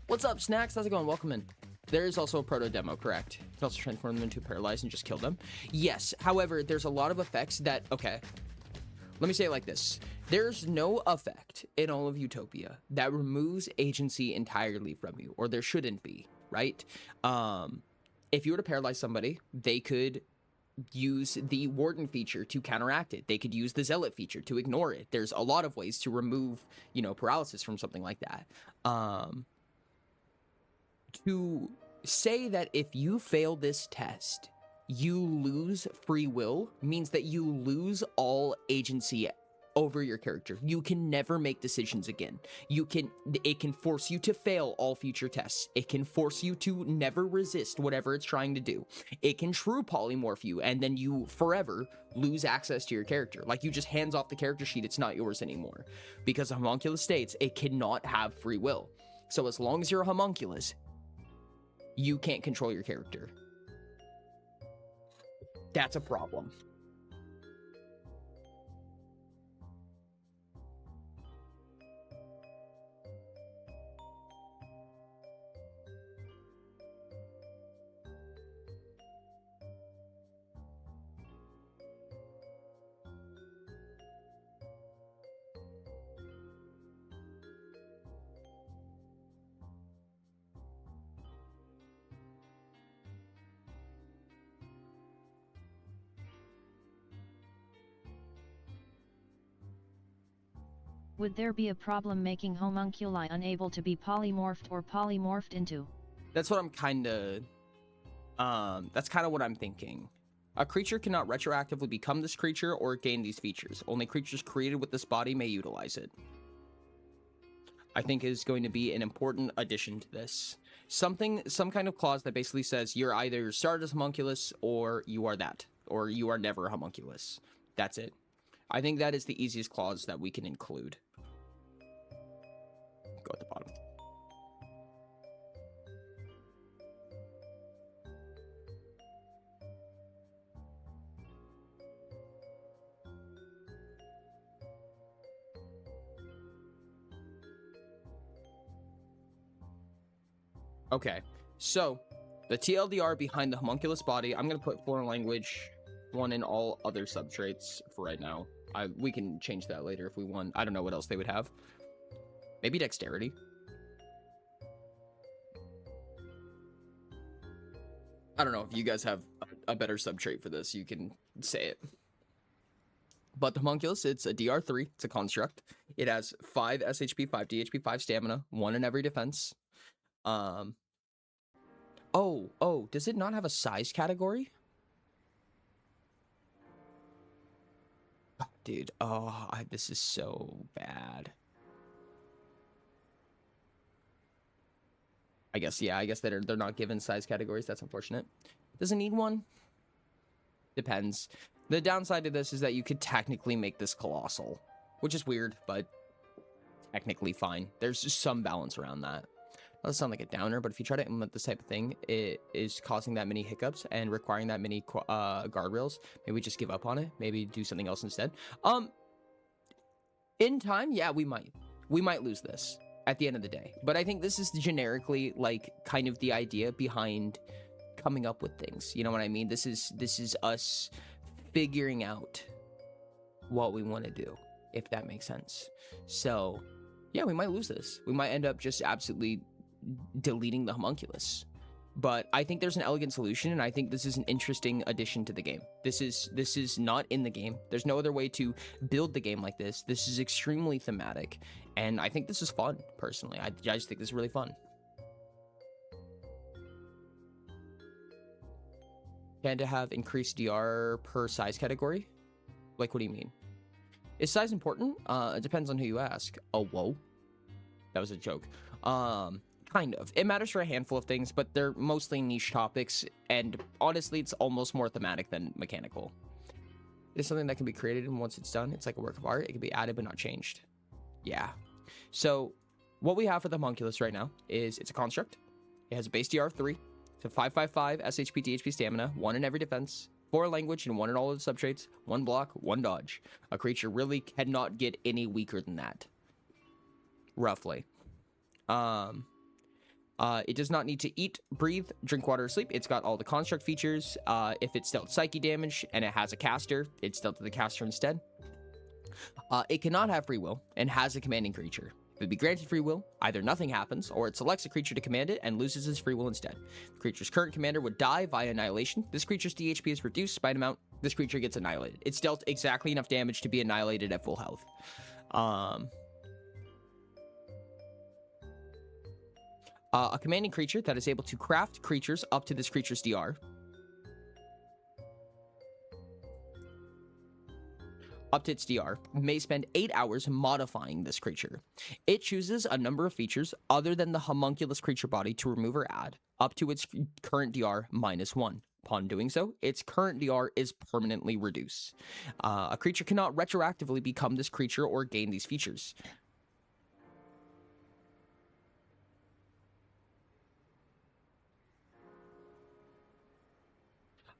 What's up, Snacks? How's it going? Welcome in. There is also a proto demo, correct? You can also transform them into paralyzed and just kill them. Yes, however, there's a lot of effects that, okay. Let me say it like this. There's no effect in all of Utopia that removes agency entirely from you, or there shouldn't be, right? If you were to paralyze somebody, they could use the Warden feature to counteract it. They could use the Zealot feature to ignore it. There's a lot of ways to remove, paralysis from something like that. To say that if you fail this test, you lose free will means that you lose all agency over your character. You can never make decisions again. It can force you to fail all future tests. It can force you to never resist whatever it's trying to do. It can true polymorph you, and then you forever lose access to your character. Like, you just hands off the character sheet, it's not yours anymore. Because homunculus states it cannot have free will. So as long as you're a homunculus, you can't control your character. That's a problem. Would there be a problem making homunculi unable to be polymorphed or polymorphed into? That's what I'm that's kind of what I'm thinking. A creature cannot retroactively become this creature or gain these features. Only creatures created with this body may utilize it. I think is going to be an important addition to this. Some kind of clause that basically says you're either started as homunculus or you are that, or you are never a homunculus. That's it. I think that is the easiest clause that we can include. Go at the bottom. Okay, so the TLDR behind the homunculus body, I'm going to put foreign language 1 in all other subtraits for right now. We can change that later if we want. I don't know what else they would have. Maybe dexterity. I don't know if you guys have a better subtrait for this. You can say it. But the homunculus, it's a DR3. It's a construct. It has 5 SHP, 5 DHP, 5 stamina, 1 in every defense. Oh, does it not have a size category? Oh, dude, this is so bad. I guess, yeah, I guess they're not given size categories. That's unfortunate. Does it need one? Depends. The downside to this is that you could technically make this colossal, which is weird, but technically fine. There's just some balance around that. That doesn't sound like a downer, but if you try to implement this type of thing, it is causing that many hiccups and requiring that many guardrails. Maybe just give up on it. Maybe do something else instead. In time, yeah, we might lose this at the end of the day. But I think this is generically like kind of the idea behind coming up with things. You know what I mean? This is us figuring out what we want to do, if that makes sense. So yeah, we might lose this. We might end up just absolutely deleting the homunculus. But I think there's an elegant solution, and I think this is an interesting addition to the game. This is not in the game. There's no other way to build the game like this. This is extremely thematic, and I think this is fun, personally. I just think this is really fun. Tend to have increased DR per size category? Like, what do you mean? Is size important? It depends on who you ask. Oh, whoa. That was a joke. Kind of. It matters for a handful of things, but they're mostly niche topics, and honestly, it's almost more thematic than mechanical. It's something that can be created, and once it's done, it's like a work of art. It can be added but not changed. Yeah. So, what we have for the homunculus right now is it's a construct. It has a base DR of 3. It's a 555 SHP DHP stamina, 1 in every defense, 4 language, and 1 in all of the subtraits, 1 block, 1 dodge. A creature really cannot get any weaker than that. Roughly. It does not need to eat, breathe, drink water, or sleep. It's got all the construct features. If it's dealt psyche damage and it has a caster, it's dealt to the caster instead. It cannot have free will and has a commanding creature. If it be granted free will, either nothing happens or it selects a creature to command it and loses his free will instead. The creature's current commander would die via annihilation. This creature's DHP is reduced by an amount. This creature gets annihilated. It's dealt exactly enough damage to be annihilated at full health. A commanding creature that is able to craft creatures up to this creature's DR. Up to its DR, may spend 8 hours modifying this creature. It chooses a number of features other than the homunculus creature body to remove or add, up to its current DR -1. Upon doing so, its current DR is permanently reduced. A creature cannot retroactively become this creature or gain these features.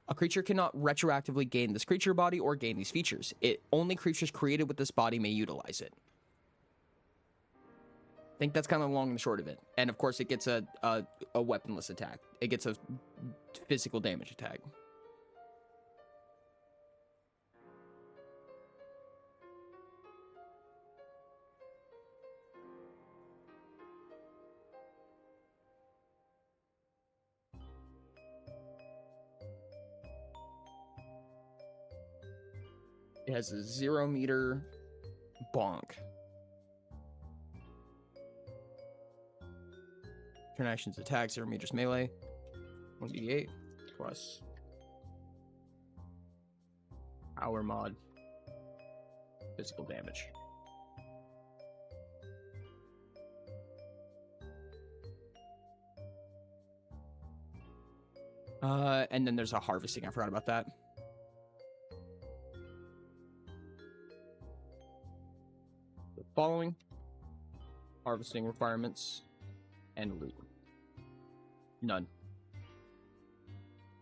A creature cannot retroactively gain this creature body or gain these features. Only creatures created with this body may utilize it. I think that's kind of the long and short of it. And of course, it gets a weaponless attack. It gets a physical damage attack. It has a 0 meter bonk. Turn actions attack 0 meters melee. 1d8 plus power mod physical damage. And then there's a harvesting. I forgot about that. Following harvesting requirements and loot. None.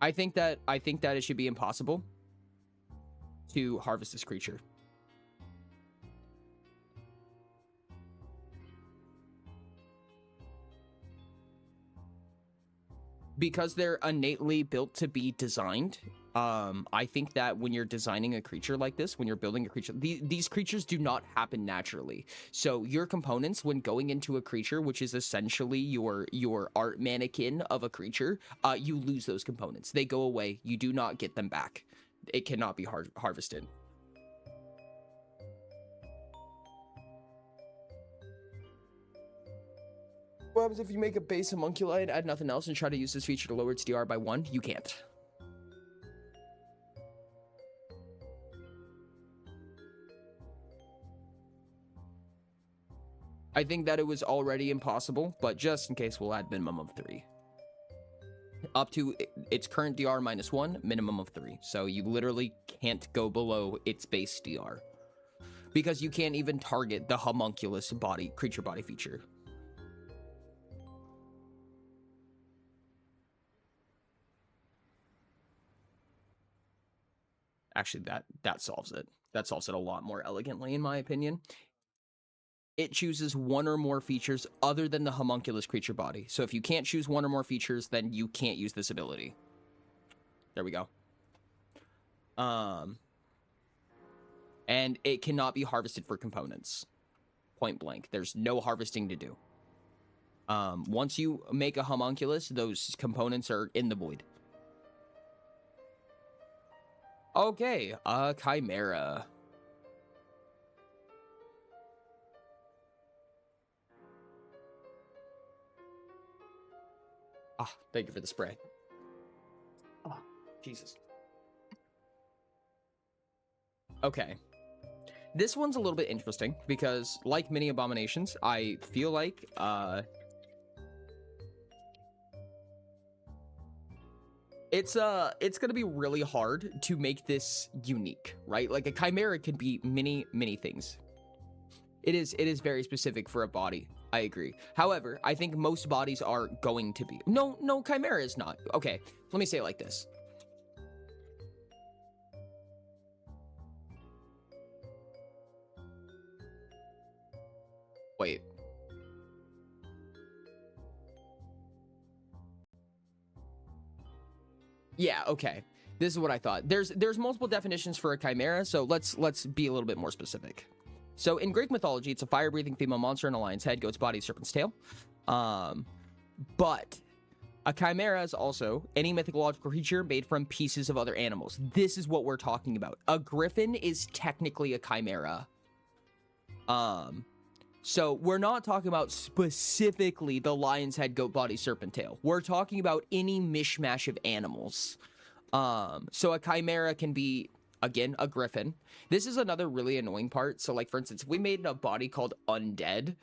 I think that it should be impossible to harvest this creature. Because they're innately built to be designed. I think that when you're designing a creature like this, when you're building a creature, these creatures do not happen naturally. So your components, when going into a creature, which is essentially your art mannequin of a creature, you lose those components. They go away. You do not get them back. It cannot be harvested. What happens if you make a base homunculi and add nothing else and try to use this feature to lower its DR by 1? You can't. I think that it was already impossible, but just in case, we'll add minimum of 3. Up to its current DR -1, minimum of 3. So you literally can't go below its base DR. Because you can't even target the homunculus creature body feature. Actually, that solves it. That solves it a lot more elegantly, in my opinion. It chooses one or more features other than the homunculus creature body. So if you can't choose one or more features, then you can't use this ability. There we go. And it cannot be harvested for components. Point blank. There's no harvesting to do. Once you make a homunculus, those components are in the void. Okay, a chimera. Ah, thank you for the spray. Oh, Jesus. Okay. This one's a little bit interesting because, like many abominations, I feel like, it's gonna be really hard to make this unique, right? Like, a chimera can be many, many things. It is very specific for a body. I agree. However, I think most bodies are going to be. No, chimera is not. Okay, let me say it like this. Wait. Yeah, okay. This is what I thought. There's multiple definitions for a chimera, so let's be a little bit more specific. So in Greek mythology, it's a fire-breathing female monster in a lion's head, goat's body, serpent's tail. But a chimera is also any mythological creature made from pieces of other animals. This is what we're talking about. A griffin is technically a chimera. So we're not talking about specifically the lion's head, goat body, serpent tail. We're talking about any mishmash of animals. So a chimera can be, again, a griffin. This is another really annoying part. So, like, for instance, if we made a body called undead,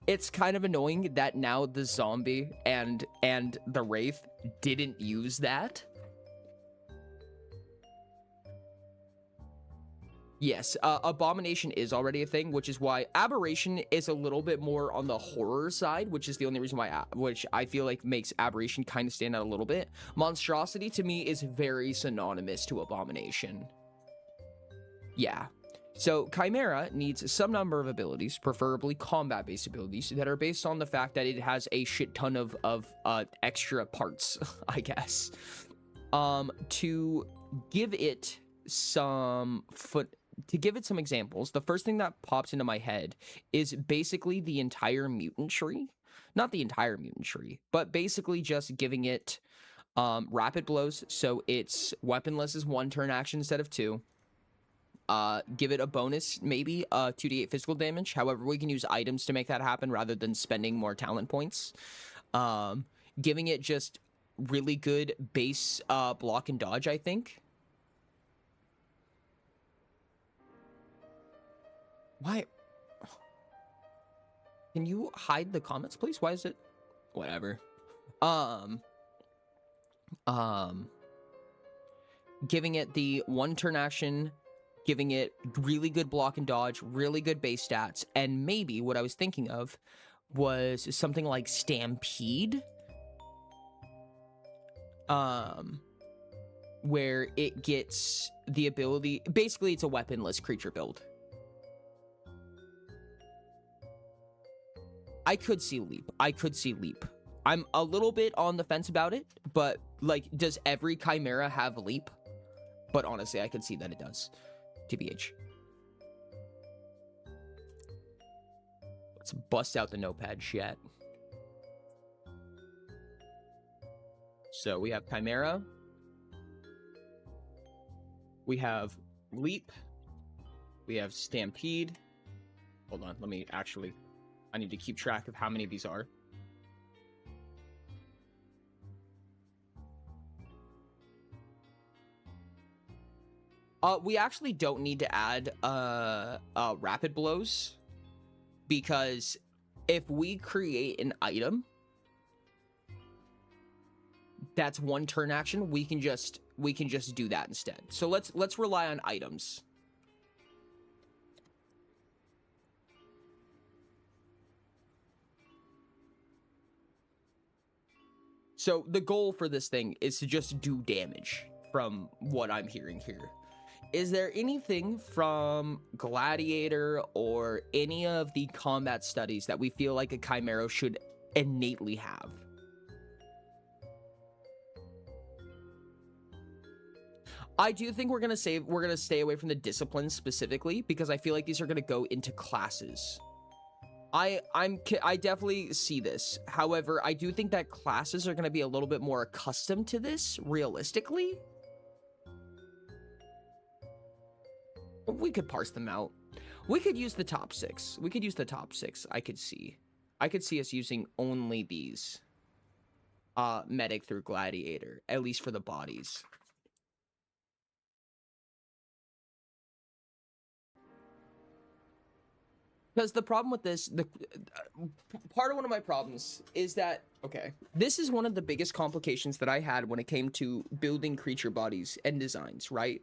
it's kind of annoying that now the zombie and the wraith didn't use that. Yes, abomination is already a thing, which is why aberration is a little bit more on the horror side, which is the only reason why, which I feel like makes aberration kind of stand out a little bit. Monstrosity to me is very synonymous to abomination. Yeah. So chimera needs some number of abilities, preferably combat-based abilities, that are based on the fact that it has a shit ton of extra parts, I guess. To give it some examples, the first thing that pops into my head is basically the entire mutant tree. Not the entire mutant tree, but basically just giving it rapid blows, so its weaponless is 1 turn action instead of 2. Give it a bonus, maybe 2d8 physical damage. However, we can use items to make that happen rather than spending more talent points. Giving it just really good base block and dodge, I think. Why? Can you hide the comments, please? Why is it? Whatever. Giving it the 1 turn action, giving it really good block and dodge, really good base stats, and maybe what I was thinking of was something like Stampede. Where it gets the ability, basically it's a weaponless creature build. I could see leap. I'm a little bit on the fence about it, but, like, does every chimera have leap? But honestly, I could see that it does. TBH. Let's bust out the notepad chat. So we have chimera. We have leap. We have stampede. Hold on, let me actually... I need to keep track of how many of these are. We actually don't need to add rapid blows because if we create an item that's one turn action, we can just do that instead. So let's rely on items. So the goal for this thing is to just do damage, from what I'm hearing here. Is there anything from Gladiator or any of the combat studies that we feel like a Chimera should innately have? I do think we're gonna stay away from the disciplines specifically, because I feel like these are gonna go into classes. I definitely see this. However, I do think that classes are going to be a little bit more accustomed to this, realistically. We could parse them out. We could use the top 6. We could use the top 6. I could see us using only these. Medic through Gladiator, at least for the bodies. Because the problem with this, part of one of my problems is that, okay, this is one of the biggest complications that I had when it came to building creature bodies and designs, right?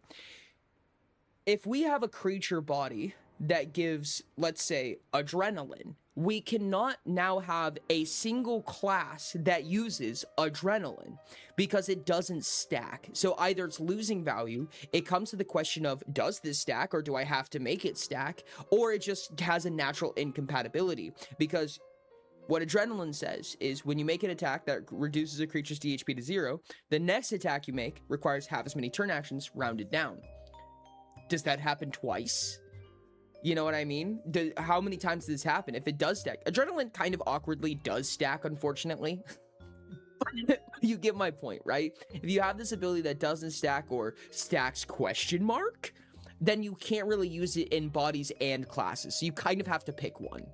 If we have a creature body that gives, let's say, adrenaline, we cannot now have a single class that uses adrenaline because it doesn't stack. So either it's losing value, it comes to the question of, does this stack, or do I have to make it stack, or it just has a natural incompatibility. Because what adrenaline says is, when you make an attack that reduces a creature's DHP to 0, the next attack you make requires half as many turn actions rounded down. Does that happen twice? You know what I mean? How many times does this happen? If it does stack, adrenaline kind of awkwardly does stack, unfortunately. You get my point, right? If you have this ability that doesn't stack, or stacks question mark, then you can't really use it in bodies and classes. So you kind of have to pick one.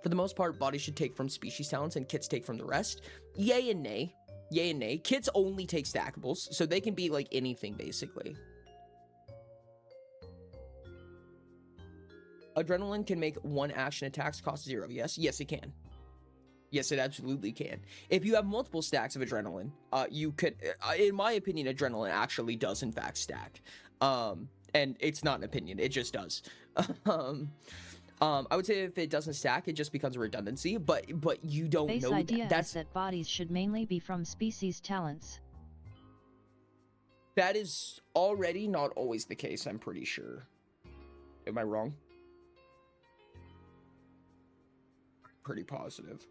For the most part, bodies should take from species talents and kits take from the rest. Yay and nay. Yay and nay. Kits only take stackables, so they can be like anything, basically. Adrenaline can make one action attacks cost 0. Yes, it can. Yes, it absolutely can. If you have multiple stacks of adrenaline, you could, in my opinion, adrenaline actually does in fact stack. And it's not an opinion, it just does. I would say if it doesn't stack, it just becomes a redundancy, but you don't Base know idea that. is that bodies should mainly be from species talents. That is already not always the case, I'm pretty sure. Am I wrong? Pretty positive.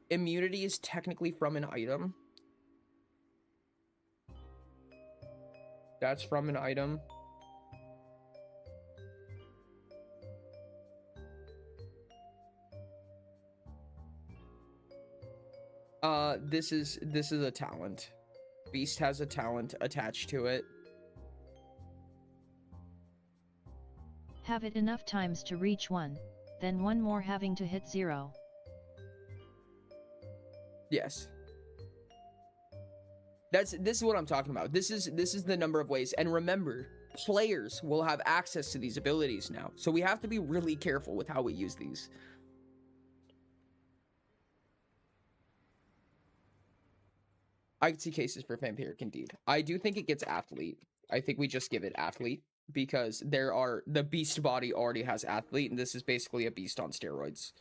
Immunity is technically from an item. That's from an item. This is a talent. Beast has a talent attached to it. Have it enough times to reach 1, then 1 more having to hit 0. Yes. This is what I'm talking about. This is the number of ways. And remember, players will have access to these abilities now. So we have to be really careful with how we use these. I can see cases for vampiric indeed. I do think it gets athlete. I think we just give it athlete, because the beast body already has athlete, and this is basically a beast on steroids.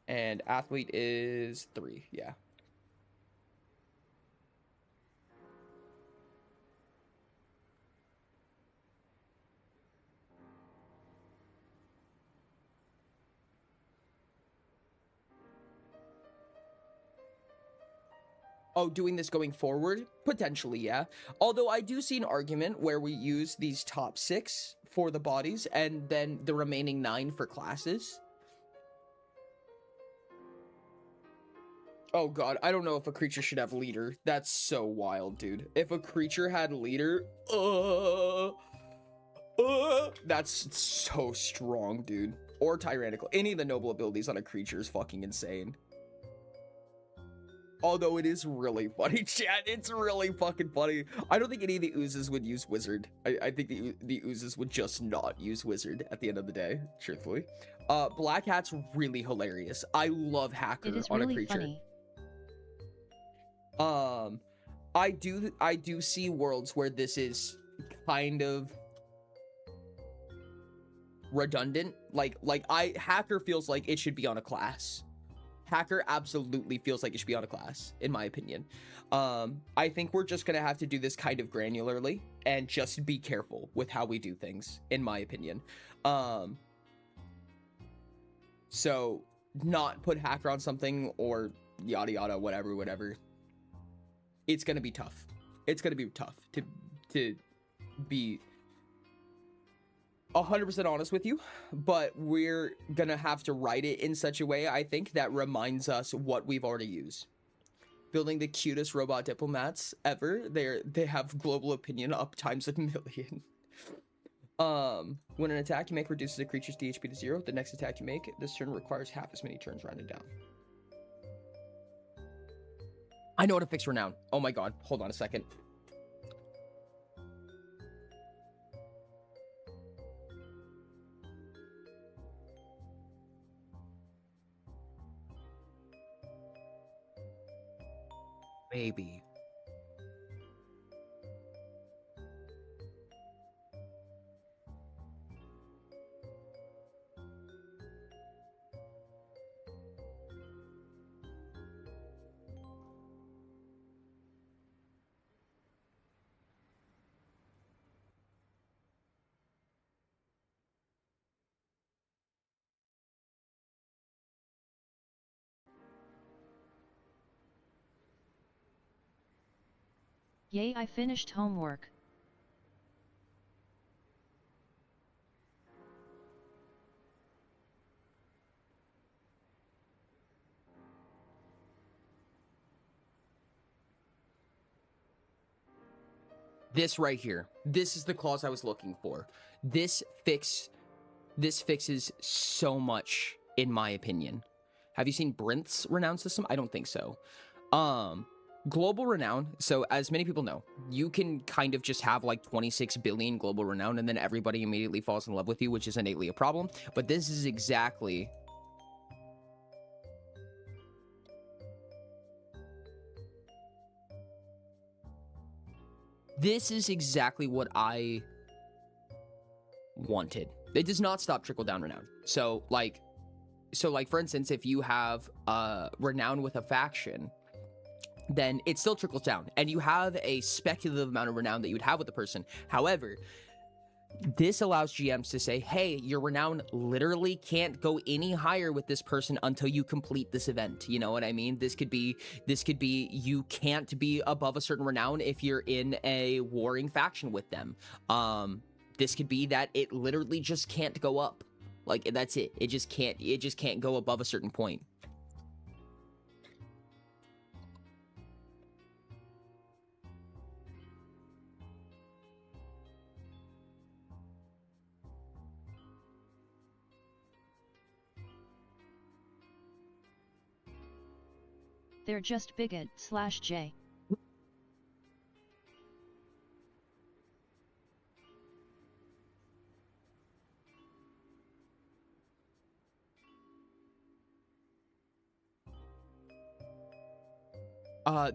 And athlete is 3, yeah. Oh, doing this going forward? Potentially, yeah. Although I do see an argument where we use these top 6 for the bodies and then the remaining 9 for classes. Oh god, I don't know if a creature should have leader. That's so wild, dude. If a creature had leader, that's so strong, dude. Or tyrannical. Any of the noble abilities on a creature is fucking insane. Although it is really funny, chat. It's really fucking funny. I don't think any of the oozes would use wizard. I think the oozes would just not use wizard at the end of the day, truthfully. Black hat's really hilarious. I love hacker It is on a really creature. funny. I do see worlds where this is kind of redundant. Like hacker feels like it should be on a class. Hacker absolutely feels like it should be on a class, in my opinion. I think we're just gonna have to do this kind of granularly and just be careful with how we do things, in my opinion. So not put hacker on something or yada yada, whatever. It's gonna be tough. It's gonna be tough to be 100% honest with you, but we're gonna have to write it in such a way, I think, that reminds us what we've already used. Building the cutest robot diplomats ever. They have global opinion up times a million. When an attack you make reduces a creature's DHP to 0, the next attack you make this turn requires half as many turns rounded down. I know how to fix renown. Oh my god, hold on a second. Maybe. Yay, I finished homework. This right here. This is the clause I was looking for. This fixes so much, in my opinion. Have you seen Brent's renown system? I don't think so. Global renown. So as many people know, you can kind of just have like 26 billion global renown and then everybody immediately falls in love with you, which is innately a problem. But this is exactly... This is exactly what I wanted. It does not stop trickle down renown. So like for instance, if you have renown with a faction, then it still trickles down and you have a speculative amount of renown that you would have with the person. However, this allows GMs to say, hey, your renown literally can't go any higher with this person until you complete this event. You know what I mean? This could be you can't be above a certain renown if you're in a warring faction with them. This could be that it literally just can't go up. Like, that's it. It just can't go above a certain point. They're just bigot/J.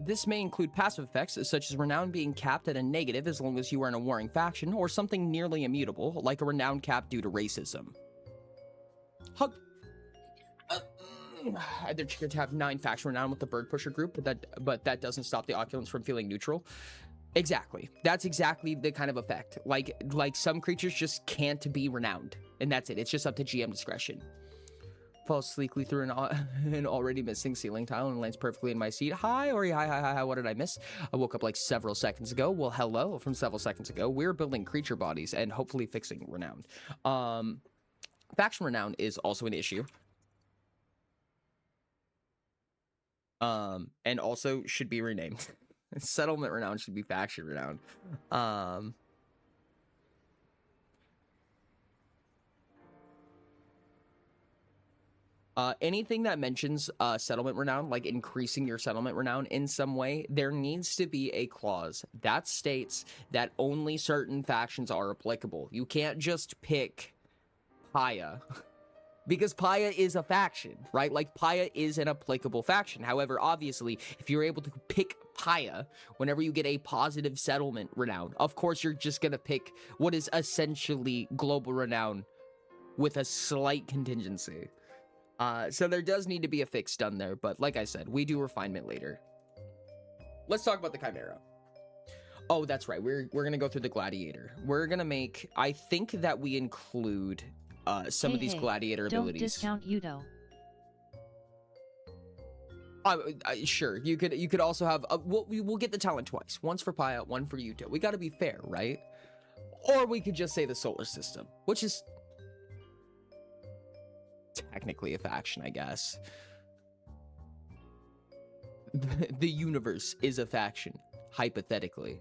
This may include passive effects, such as renown being capped at a negative as long as you are in a warring faction, or something nearly immutable, like a renown cap due to racism. Hug. Either trigger to have 9 faction renown with the bird pusher group, but that doesn't stop the oculants from feeling neutral. Exactly. That's exactly the kind of effect. Like some creatures just can't be renowned, and that's it. It's just up to GM discretion. Falls sleekly through an already missing ceiling tile and lands perfectly in my seat. Hi, Ori. Hi. What did I miss? I woke up like several seconds ago. Well, hello from several seconds ago. We're building creature bodies and hopefully fixing renown. Faction renown is also an issue. And also should be renamed. Settlement renown should be faction renown. Anything that mentions settlement renown, like increasing your settlement renown in some way, there needs to be a clause that states that only certain factions are applicable. You can't just pick Paya, because Paya is a faction, right? Like, Paya is an applicable faction. However, obviously, if you're able to pick Paya whenever you get a positive settlement renown, of course, you're just going to pick what is essentially global renown with a slight contingency. So there does need to be a fix done there, but like I said, we do refinement later. Let's talk about the Chimera. Oh, that's right. We're gonna go through the Gladiator. We're gonna make, I think that we include some of these Gladiator abilities. Don't discount Udo. Sure, you could also have, we'll get the talent twice. Once for Paya, one for Yuto. We gotta be fair, right? Or we could just say the solar system, which is technically a faction, I guess. The universe is a faction, hypothetically.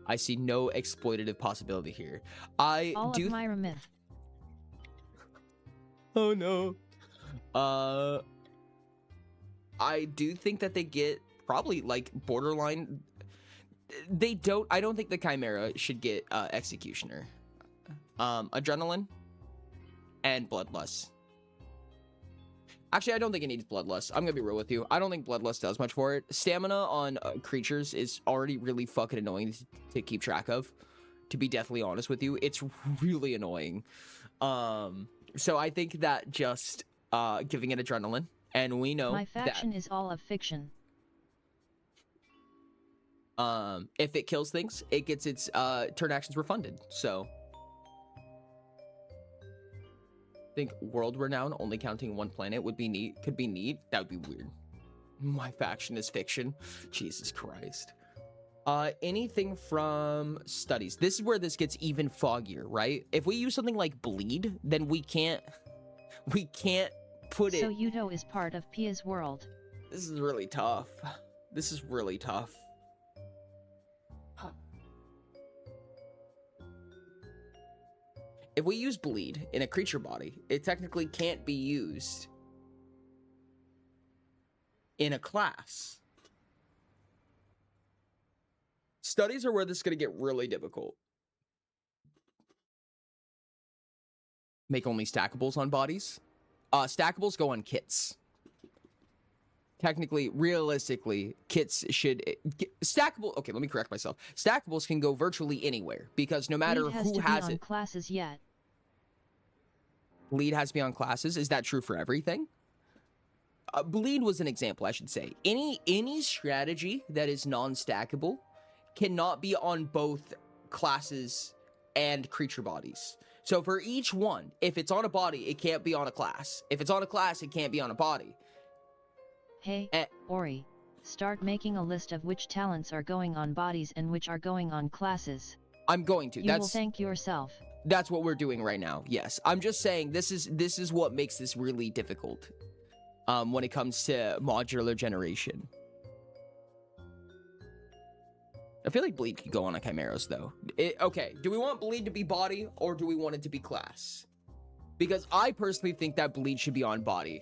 I see no exploitative possibility here. All of Myra myth. Oh no. I do think that they get probably like borderline. I don't think the Chimera should get Executioner. Adrenaline and Bloodlust. Actually, I don't think it needs Bloodlust. I'm gonna be real with you. I don't think Bloodlust does much for it. Stamina on creatures is already really fucking annoying to keep track of. To be deathly honest with you, it's really annoying. So I think that just giving it Adrenaline, and we know my faction is all of fiction. If it kills things, it gets its turn actions refunded. So I think world renown only counting one planet would be neat. Could be neat. That would be weird. My faction is fiction. Jesus Christ. Anything from studies. This is where this gets even foggier, right? If we use something like bleed, then we can't put it. So Udo is part of Pia's world. This is really tough. This is really tough. If we use bleed in a creature body, it technically can't be used in a class. Studies are where this is going to get really difficult. Make only stackables on bodies. Stackables go on kits. Technically, realistically, kits should stackable. Okay, let me correct myself. Stackables can go virtually anywhere because no matter who has it. Classes yet. Bleed has to be on classes. Is that true for everything? Bleed was an example, I should say. Any strategy that is non-stackable cannot be on both classes and creature bodies. So for each one, if it's on a body, it can't be on a class. If it's on a class, it can't be on a body. Hey, Ori, start making a list of which talents are going on bodies and which are going on classes. I'm going to. You will thank yourself. That's what we're doing right now. Yes, I'm just saying this is what makes this really difficult when it comes to modular generation. I feel like bleed could go on a Chimeras though. Okay, do we want bleed to be body or do we want it to be class? Because I personally think that bleed should be on body.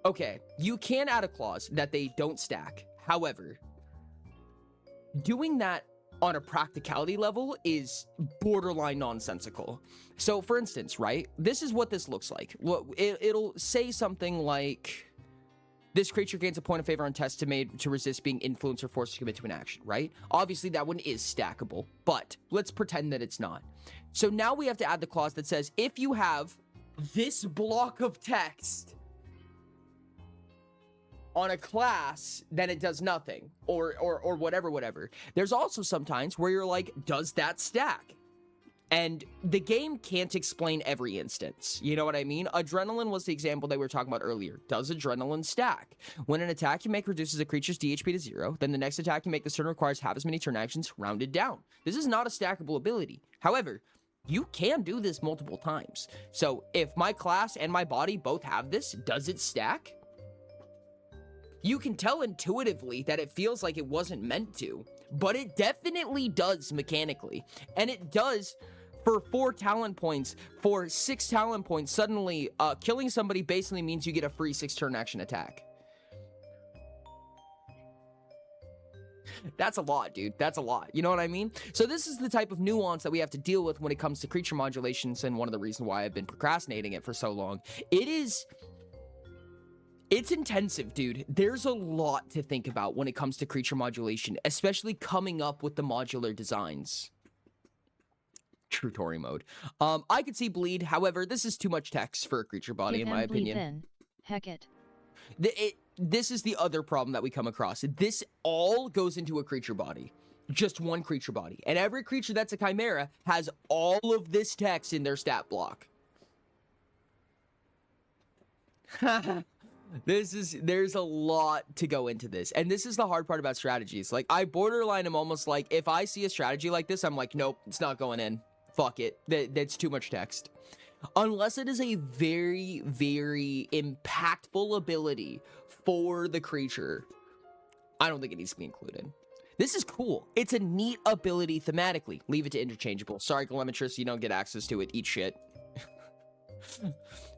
Okay, you can add a clause that they don't stack. However, doing that on a practicality level is borderline nonsensical. So for instance, right, this is what this looks like. It'll say something like, this creature gains a point of favor on tests made to resist being influenced or forced to commit to an action, right? Obviously that one is stackable, but let's pretend that it's not. So now we have to add the clause that says, if you have this block of text on a class, then it does nothing, or whatever. There's also sometimes where you're like, does that stack? And the game can't explain every instance. You know what I mean? Adrenaline was the example that we were talking about earlier. Does adrenaline stack? When an attack you make reduces a creature's DHP to 0, then the next attack you make this turn requires half as many turn actions rounded down. This is not a stackable ability. However, you can do this multiple times. So if my class and my body both have this, does it stack? You can tell intuitively that it feels like it wasn't meant to, but it definitely does mechanically. And it does For 4 talent points, for 6 talent points, suddenly killing somebody basically means you get a free 6 turn action attack. That's a lot, dude. That's a lot. You know what I mean? So this is the type of nuance that we have to deal with when it comes to creature modulations, and one of the reasons why I've been procrastinating it for so long. It's intensive, dude. There's a lot to think about when it comes to creature modulation, especially coming up with the modular designs. True Tory mode. I could see bleed. However, this is too much text for a creature body, Give in my them bleed opinion. then. Heck it. This is the other problem that we come across. This all goes into a creature body. Just one creature body. And every creature that's a chimera has all of this text in their stat block. There's a lot to go into this. And this is the hard part about strategies. Like, I borderline am almost like, if I see a strategy like this, I'm like, nope, it's not going in. Fuck it. That's too much text. Unless it is a very, very impactful ability for the creature, I don't think it needs to be included. This is cool. It's a neat ability thematically. Leave it to interchangeable. Sorry, Glemetrus, you don't get access to it. Eat shit.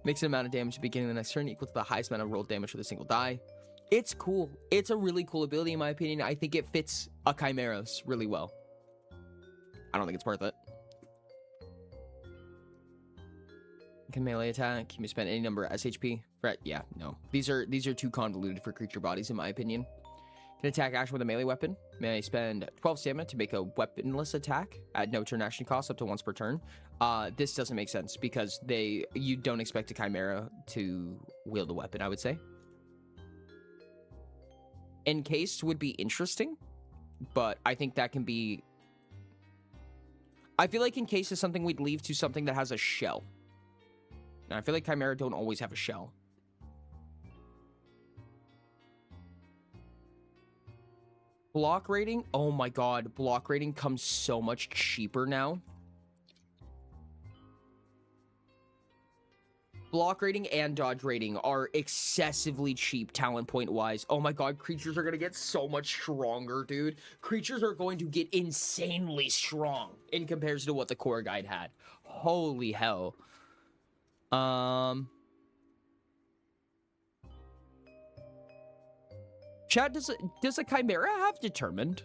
Makes an amount of damage at the beginning of the next turn equal to the highest amount of rolled damage with a single die. It's cool. It's a really cool ability in my opinion. I think it fits a Chimeras really well. I don't think it's worth it. Can melee attack? Can you spend any number of SHP? Right? Yeah, no. These are too convoluted for creature bodies, in my opinion. Can attack action with a melee weapon. May I spend 12 stamina to make a weaponless attack at no turn action cost up to once per turn. This doesn't make sense because you don't expect a chimera to wield a weapon, I would say. Encased would be interesting, but I think that can be... I feel like encased is something we'd leave to something that has a shell. And I feel like chimera don't always have a shell. Block rating? Oh my god, block rating comes so much cheaper now. Block rating and dodge rating are excessively cheap talent point wise. Oh my god, creatures are gonna get so much stronger, dude. Creatures are going to get insanely strong in comparison to what the core guide had. Holy hell. Chad, does a chimera have determined?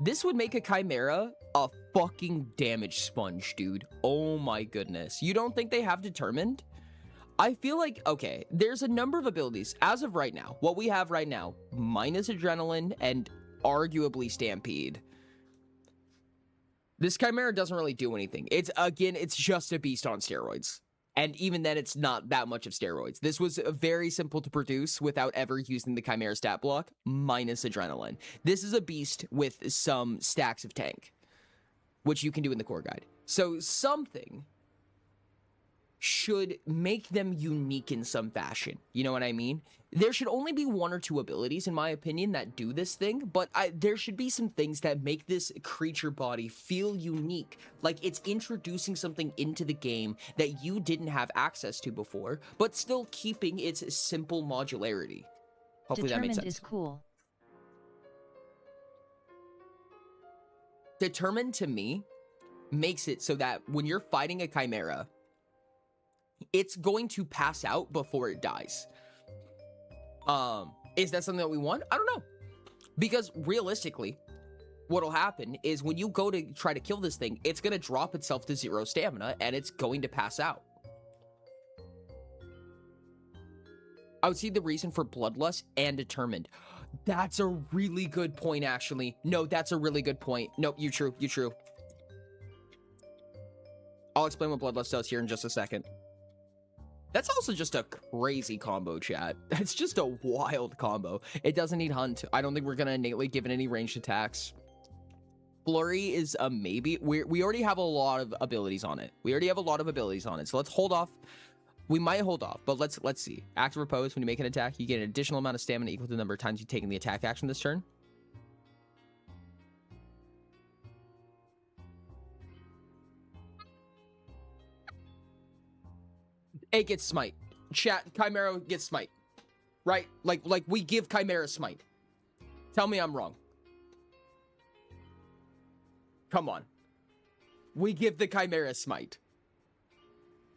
This would make a chimera a fucking damage sponge, dude. Oh my goodness. You don't think they have determined? I feel like, okay, there's a number of abilities. As of right now, what we have right now, minus adrenaline and arguably stampede. This chimera doesn't really do anything. It's just a beast on steroids. And even then, it's not that much of steroids. This was very simple to produce without ever using the chimera stat block, minus adrenaline. This is a beast with some stacks of tank, which you can do in the core guide. So something should make them unique in some fashion. You know what I mean? There should only be 1 or 2 abilities, in my opinion, that do this thing, but there should be some things that make this creature body feel unique, like it's introducing something into the game that you didn't have access to before, but still keeping its simple modularity. Hopefully that makes sense. Determined is cool. Determined, to me, makes it so that when you're fighting a chimera, it's going to pass out before it dies. Is that something that we want? I don't know. Because realistically, what'll happen is when you go to try to kill this thing, it's going to drop itself to 0 stamina and it's going to pass out. I would see the reason for bloodlust and determined. That's a really good point, actually. No, that's a really good point. Nope, you true. I'll explain what bloodlust does here in just a second. That's also just a crazy combo, chat. That's just a wild combo. It doesn't need hunt. I don't think we're gonna innately give it any ranged attacks. Flurry is a maybe. We already have a lot of abilities on it. So let's hold off. We might hold off, but let's see. Active repose. When you make an attack, you get an additional amount of stamina equal to the number of times you've taken the attack action this turn. It gets smite. Chat, Chimera gets smite. Right? Like we give Chimera smite. Tell me I'm wrong. Come on. We give the Chimera smite.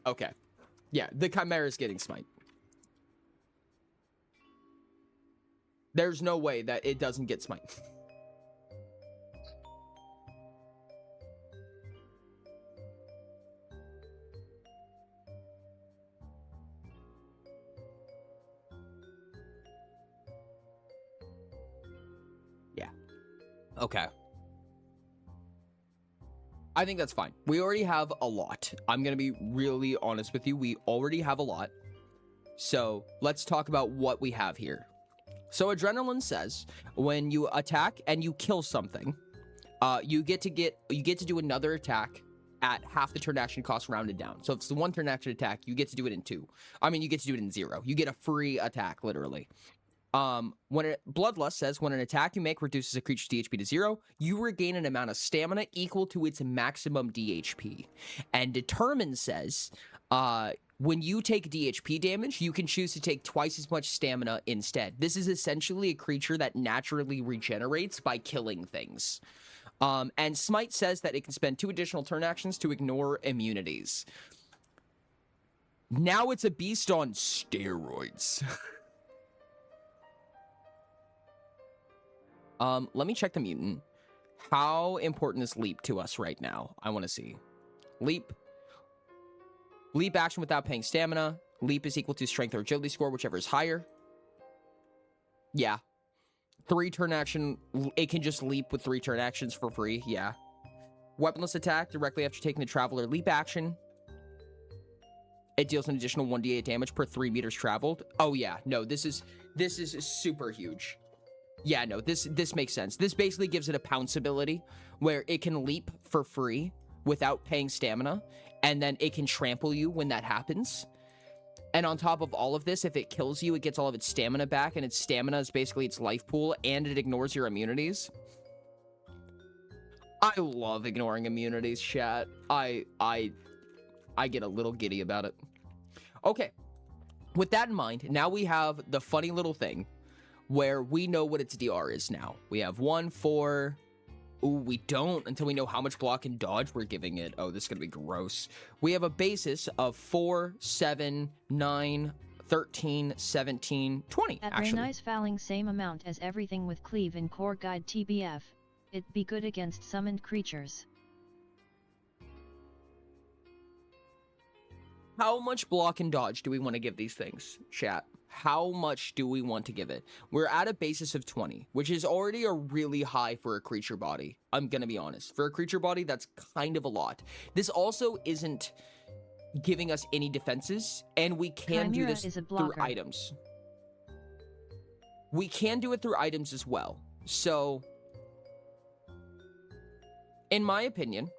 Okay. Yeah, the Chimera is getting smite. There's no way that it doesn't get smite. Yeah. Okay. I think that's fine. We already have a lot. I'm going to be really honest with you. We already have a lot. So let's talk about what we have here. So Adrenaline says when you attack and you kill something, you get to do another attack at half the turn action cost rounded down. So if it's the 1 turn action attack, you get to do it in 2. I mean, you get to do it in 0. You get a free attack, literally. Bloodlust says when an attack you make reduces a creature's DHP to 0, you regain an amount of stamina equal to its maximum DHP. And Determine says when you take DHP damage, you can choose to take twice as much stamina instead. This is essentially a creature that naturally regenerates by killing things. And Smite says that it can spend 2 additional turn actions to ignore immunities. Now it's a beast on steroids. Let me check the mutant. How important is Leap to us right now? I want to see. Leap action without paying stamina. Leap is equal to strength or agility score, whichever is higher. Yeah. 3 turn action. It can just leap with 3 turn actions for free. Yeah. Weaponless attack directly after taking the traveler leap action. It deals an additional 1d8 damage per 3 meters traveled. Oh yeah. No, this is super huge. Yeah, no, this makes sense. This basically gives it a pounce ability where it can leap for free without paying stamina, and then it can trample you when that happens. And on top of all of this, if it kills you, it gets all of its stamina back, and its stamina is basically its life pool, and it ignores your immunities. I love ignoring immunities, chat. I get a little giddy about it. Okay, with that in mind, now we have the funny little thing where we know what its DR is now. We have 1, 4... Ooh, we don't until we know how much block and dodge we're giving it. Oh, this is going to be gross. We have a basis of 4, 7, 9, 13, 17, 20, At actually. Raini's fouling same amount as everything with cleave in core guide TBF. It'd be good against summoned creatures. How much block and dodge do we want to give these things, chat? How much do we want to give it? We're at a basis of 20, which is already a really high for a creature body. I'm gonna be honest. For a creature body, that's kind of a lot. This also isn't giving us any defenses, and we can do this through items. We can do it through items as well. So, in my opinion,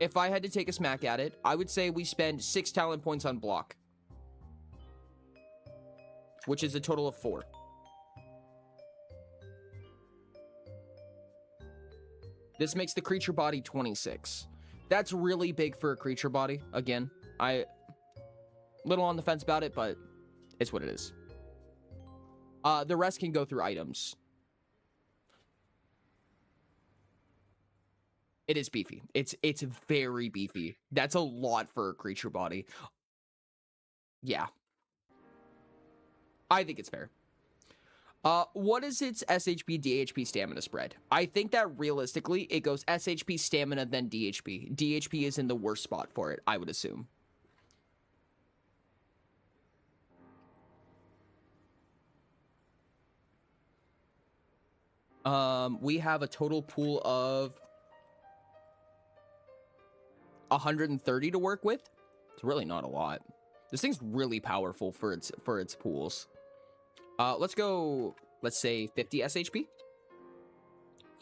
if I had to take a smack at it, I would say we spend 6 talent points on block, which is a total of 4. This makes the creature body 26. That's really big for a creature body. Again, little on the fence about it, but it's what it is. The rest can go through items. It is beefy. It's very beefy. That's a lot for a creature body. Yeah. I think it's fair. What is its SHP, DHP, stamina spread? I think that realistically, it goes SHP, stamina, then DHP. DHP is in the worst spot for it, I would assume. We have a total pool of 130 to work with. It's really not a lot. This thing's really powerful for its pools. Let's go, let's say 50 SHP,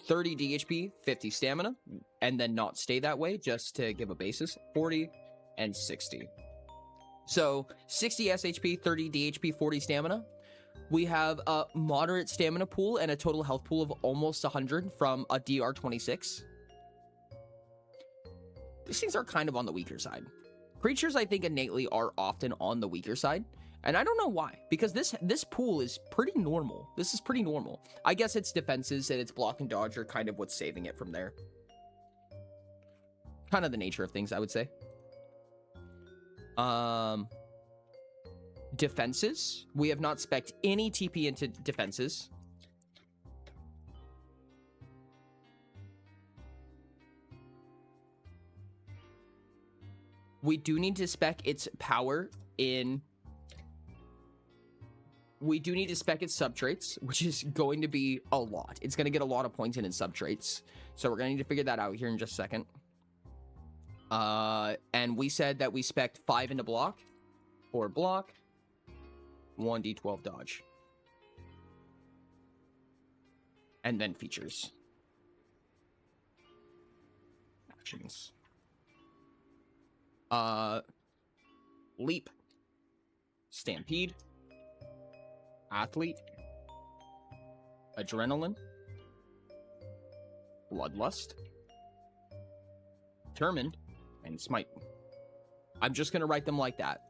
30 DHP, 50 stamina, and then not stay that way just to give a basis, 40 and 60. So 60 SHP, 30 DHP, 40 stamina. We have a moderate stamina pool and a total health pool of almost 100 from a DR 26. These things are kind of on the weaker side. Creatures, I think, innately are often on the weaker side. And I don't know why, because this pool is pretty normal. This is pretty normal. I guess its defenses and its block and dodge are kind of what's saving it from there. Kind of the nature of things, I would say. Defenses. We have not spec'd any TP into defenses. We do need to spec its power in... We do need to spec its subtraits, which is going to be a lot. It's going to get a lot of points in its subtraits. So we're going to need to figure that out here in just a second. And we said that we spec'd 5 into block, 4 block, 1d12 dodge. And then features. Actions. Leap. Stampede. Athlete. Adrenaline. Bloodlust. Determined. And smite. I'm just going to write them like that.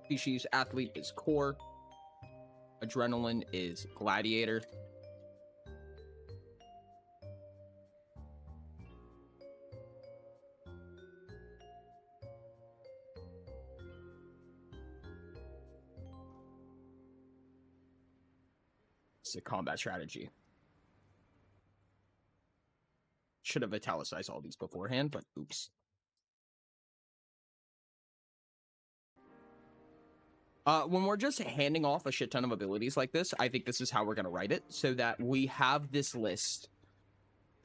Species. Athlete is core. Adrenaline is gladiator. It's a combat strategy. Should have italicized all these beforehand, but oops. When we're just handing off a shit ton of abilities like this, I think this is how we're going to write it, so that we have this list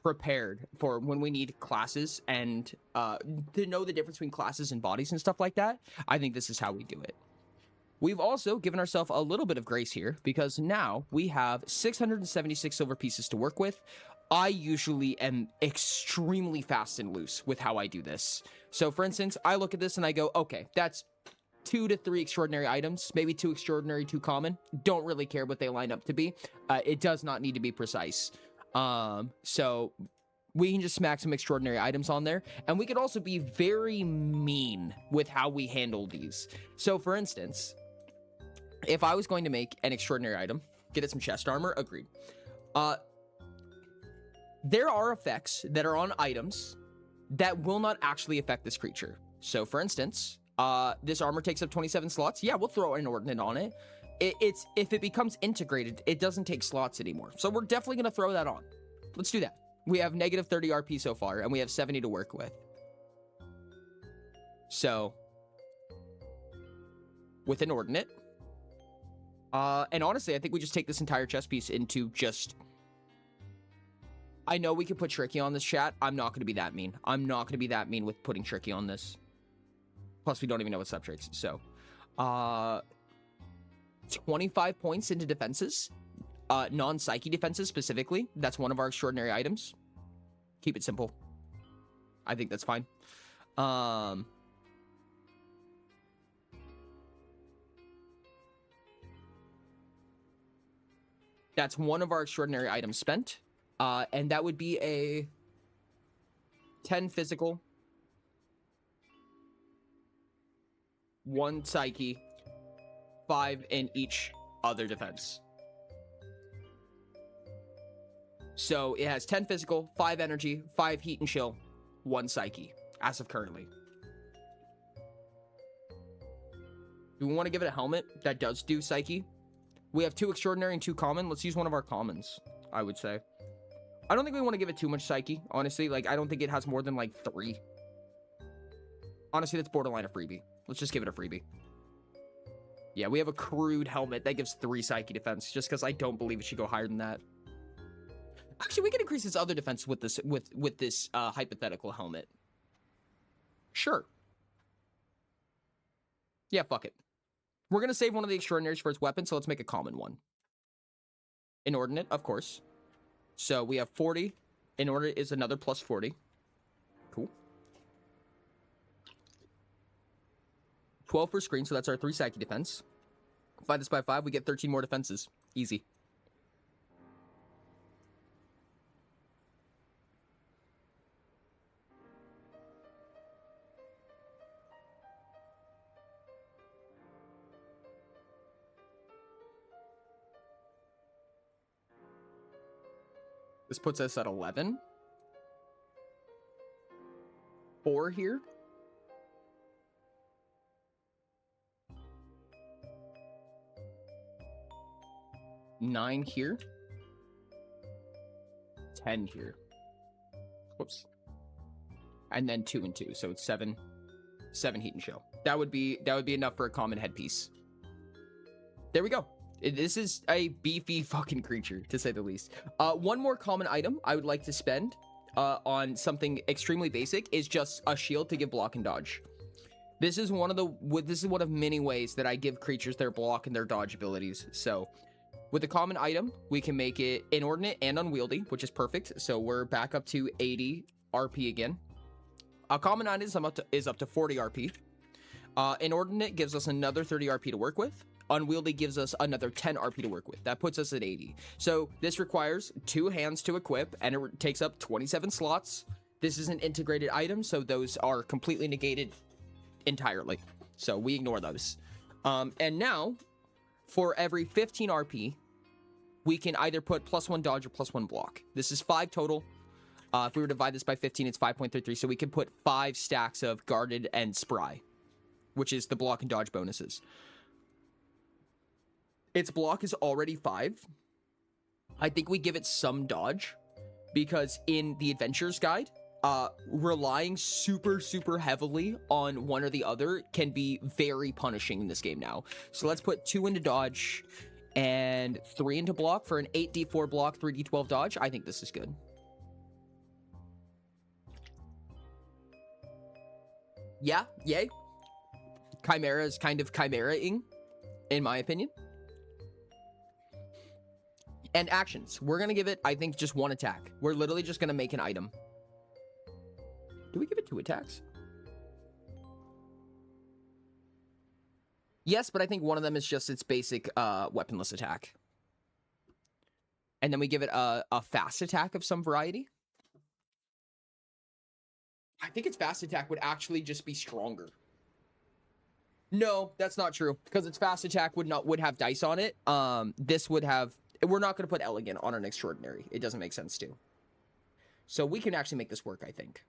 prepared for when we need classes and to know the difference between classes and bodies and stuff like that. I think this is how we do it. We've also given ourselves a little bit of grace here, because now we have 676 silver pieces to work with. I usually am extremely fast and loose with how I do this. So for instance, I look at this and I go, okay, that's 2 to 3 extraordinary items, maybe 2 extraordinary, 2 common. Don't really care what they line up to be. It does not need to be precise. So we can just smack some extraordinary items on there, and we could also be very mean with how we handle these. So for instance, if I was going to make an extraordinary item, get it some chest armor, agreed. There are effects that are on items that will not actually affect this creature. So for instance, this armor takes up 27 slots. Yeah, we'll throw an inordinate on it. It's if it becomes integrated, it doesn't take slots anymore. So we're definitely going to throw that on. Let's do that. We have negative 30 RP so far, and we have 70 to work with. So, with inordinate. And honestly, I think we just take this entire chess piece into just... I know we could put Tricky on this, chat. I'm not going to be that mean. I'm not going to be that mean with putting Tricky on this. Plus, we don't even know what subtraits. So, 25 points into defenses. Non-psyche defenses, specifically. That's one of our extraordinary items. Keep it simple. I think that's fine. That's one of our extraordinary items spent. And that would be a 10 physical, 1 psyche, 5 in each other defense. So it has 10 physical, 5 energy, 5 heat and chill, 1 psyche, as of currently. Do we want to give it a helmet that does do psyche? We have 2 extraordinary and 2 common. Let's use one of our commons, I would say. I don't think we want to give it too much psyche, honestly. Like, I don't think it has more than, like, 3. Honestly, that's borderline a freebie. Let's just give it a freebie. Yeah, we have a crude helmet that gives 3 psyche defense, just because I don't believe it should go higher than that. Actually, we can increase its other defense with this hypothetical helmet. Sure. Yeah, fuck it. We're going to save one of the extraordinaries for its weapon, so let's make a common one. Inordinate, of course. So we have 40. Inordinate is another plus 40. Cool. 12 per screen, so that's our 3 psyche defense. Divide this by 5, we get 13 more defenses. Easy. This puts us at 11. 4 here. 9 here. 10 here. Whoops. And then 2 and 2. So it's 7 heat and chill. That would be enough for a common headpiece. There we go. This is a beefy fucking creature, to say the least. One more common item I would like to spend on something extremely basic is just a shield to give block and dodge. This is one of many ways that I give creatures their block and their dodge abilities. So with a common item, we can make it inordinate and unwieldy, which is perfect. So we're back up to 80 RP again. A common item is up to 40 RP. Inordinate gives us another 30 RP to work with. Unwieldy gives us another 10 RP to work with. That puts us at 80. So this requires 2 hands to equip, and it takes up 27 slots. This is an integrated item, so those are completely negated entirely. So we ignore those. And now, for every 15 RP, we can either put +1 dodge or +1 block. This is 5 total. If we were to divide this by 15, it's 5.33. So we can put 5 stacks of guarded and spry, which is the block and dodge bonuses. Its block is already 5. I think we give it some dodge because in the Adventurer's Guide, relying super heavily on one or the other can be very punishing in this game now. So let's put 2 into dodge and 3 into block for an 8d4 block, 3d12 dodge. I think this is good. Yeah, yay. Chimera is kind of chimera-ing, in my opinion. And actions. We're going to give it, I think, just 1 attack. We're literally just going to make an item. Do we give it 2 attacks? Yes, but I think one of them is just its basic weaponless attack. And then we give it a fast attack of some variety. I think its fast attack would actually just be stronger. No, that's not true. Because its fast attack would have dice on it. This would have... We're not going to put elegant on an extraordinary. It doesn't make sense to. So we can actually make this work, I think.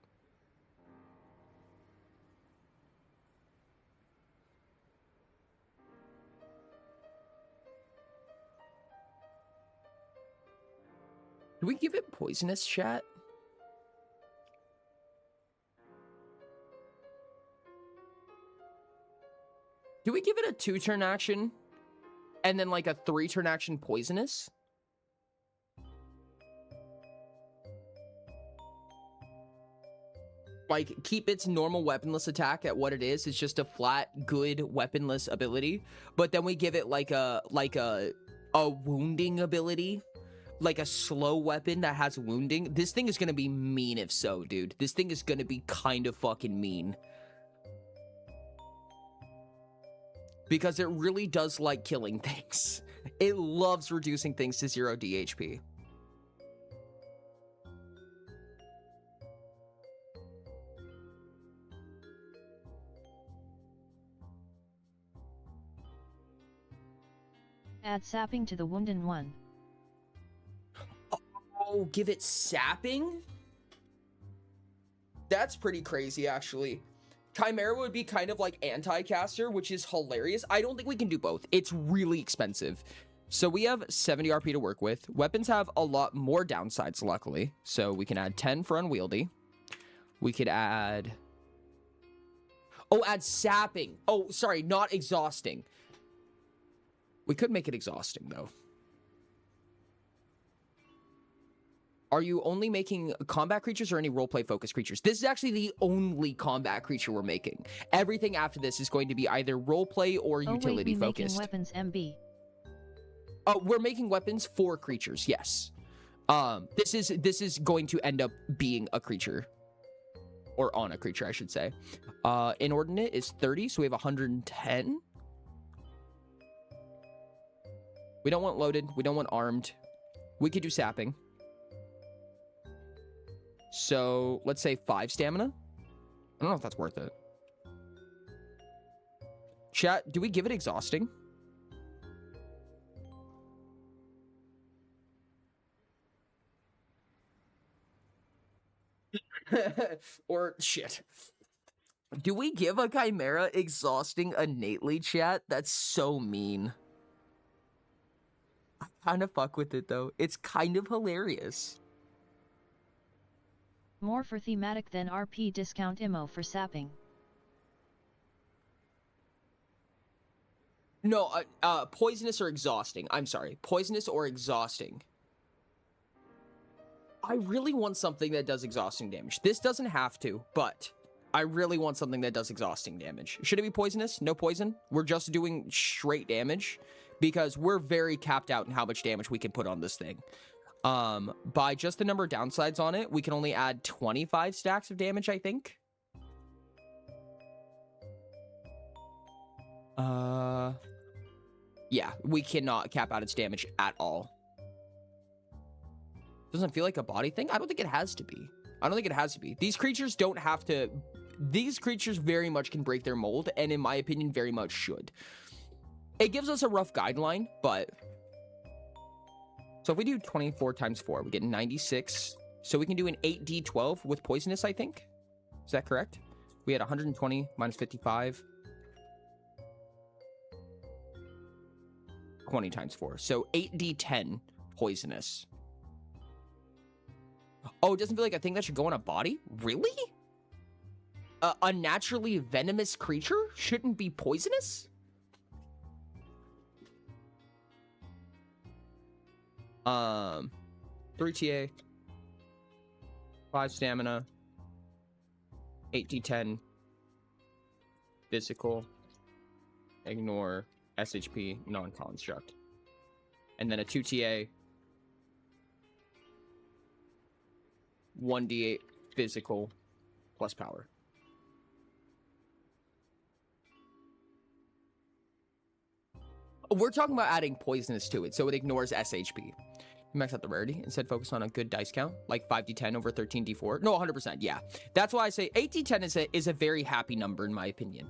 Do we give it poisonous, chat? Do we give it a 2-turn action? And then like a 3-turn action poisonous? Like, keep its normal weaponless attack at what it is. It's just a flat, good weaponless ability. But then we give it like a wounding ability. Like a slow weapon that has wounding. This thing is gonna be mean if so, dude. This thing is gonna be kind of fucking mean. Because it really does like killing things. It loves reducing things to 0 DHP. Add sapping to the wounded one. Oh, give it sapping? That's pretty crazy, actually. Chimera would be kind of like anti-caster, which is hilarious. I don't think we can do both. It's really expensive. So we have 70 RP to work with. Weapons have a lot more downsides, luckily. So we can add 10 for unwieldy. We could add... Oh, add sapping. Oh, sorry, not exhausting. We could make it exhausting, though. Are you only making combat creatures or any roleplay focused creatures? This is actually the only combat creature we're making. Everything after this is going to be either roleplay or utility focused. Making weapons MB. Oh, we're making weapons for creatures, yes. This is going to end up being a creature. Or on a creature, I should say. Inordinate is 30, so we have 110. We don't want loaded. We don't want armed. We could do sapping. So, let's say 5 stamina. I don't know if that's worth it. Chat, do we give it exhausting? Or shit. Do we give a Chimera exhausting innately, chat? That's so mean. I kind of fuck with it though. It's kind of hilarious. More for thematic than RP discount IMO for sapping. No, poisonous or exhausting. I'm sorry. Poisonous or exhausting. I really want something that does exhausting damage. This doesn't have to, but I really want something that does exhausting damage. Should it be poisonous? No poison? We're just doing straight damage because we're very capped out in how much damage we can put on this thing. By just the number of downsides on it, we can only add 25 stacks of damage, I think. Yeah, we cannot cap out its damage at all. Doesn't feel like a body thing? I don't think it has to be. I don't think it has to be. These creatures don't have to... These creatures very much can break their mold, and in my opinion, very much should. It gives us a rough guideline, but... So if we do 24 times 4, we get 96. So we can do an 8d12 with poisonous, I think. Is that correct? We had 120 minus 55. 20 times 4. So 8d10 poisonous. Oh, it doesn't feel like a thing that should go on a body? Really? A naturally venomous creature shouldn't be poisonous? 3 TA, 5 stamina, 8d10, physical, ignore, SHP, non-construct. And then a 2 TA, 1d8 physical plus power. We're talking about adding poisonous to it, so it ignores SHP. Max out the rarity. Instead, focus on a good dice count, like 5d10 over 13d4. No, 100%, yeah. That's why I say 8d10 is a very happy number, in my opinion.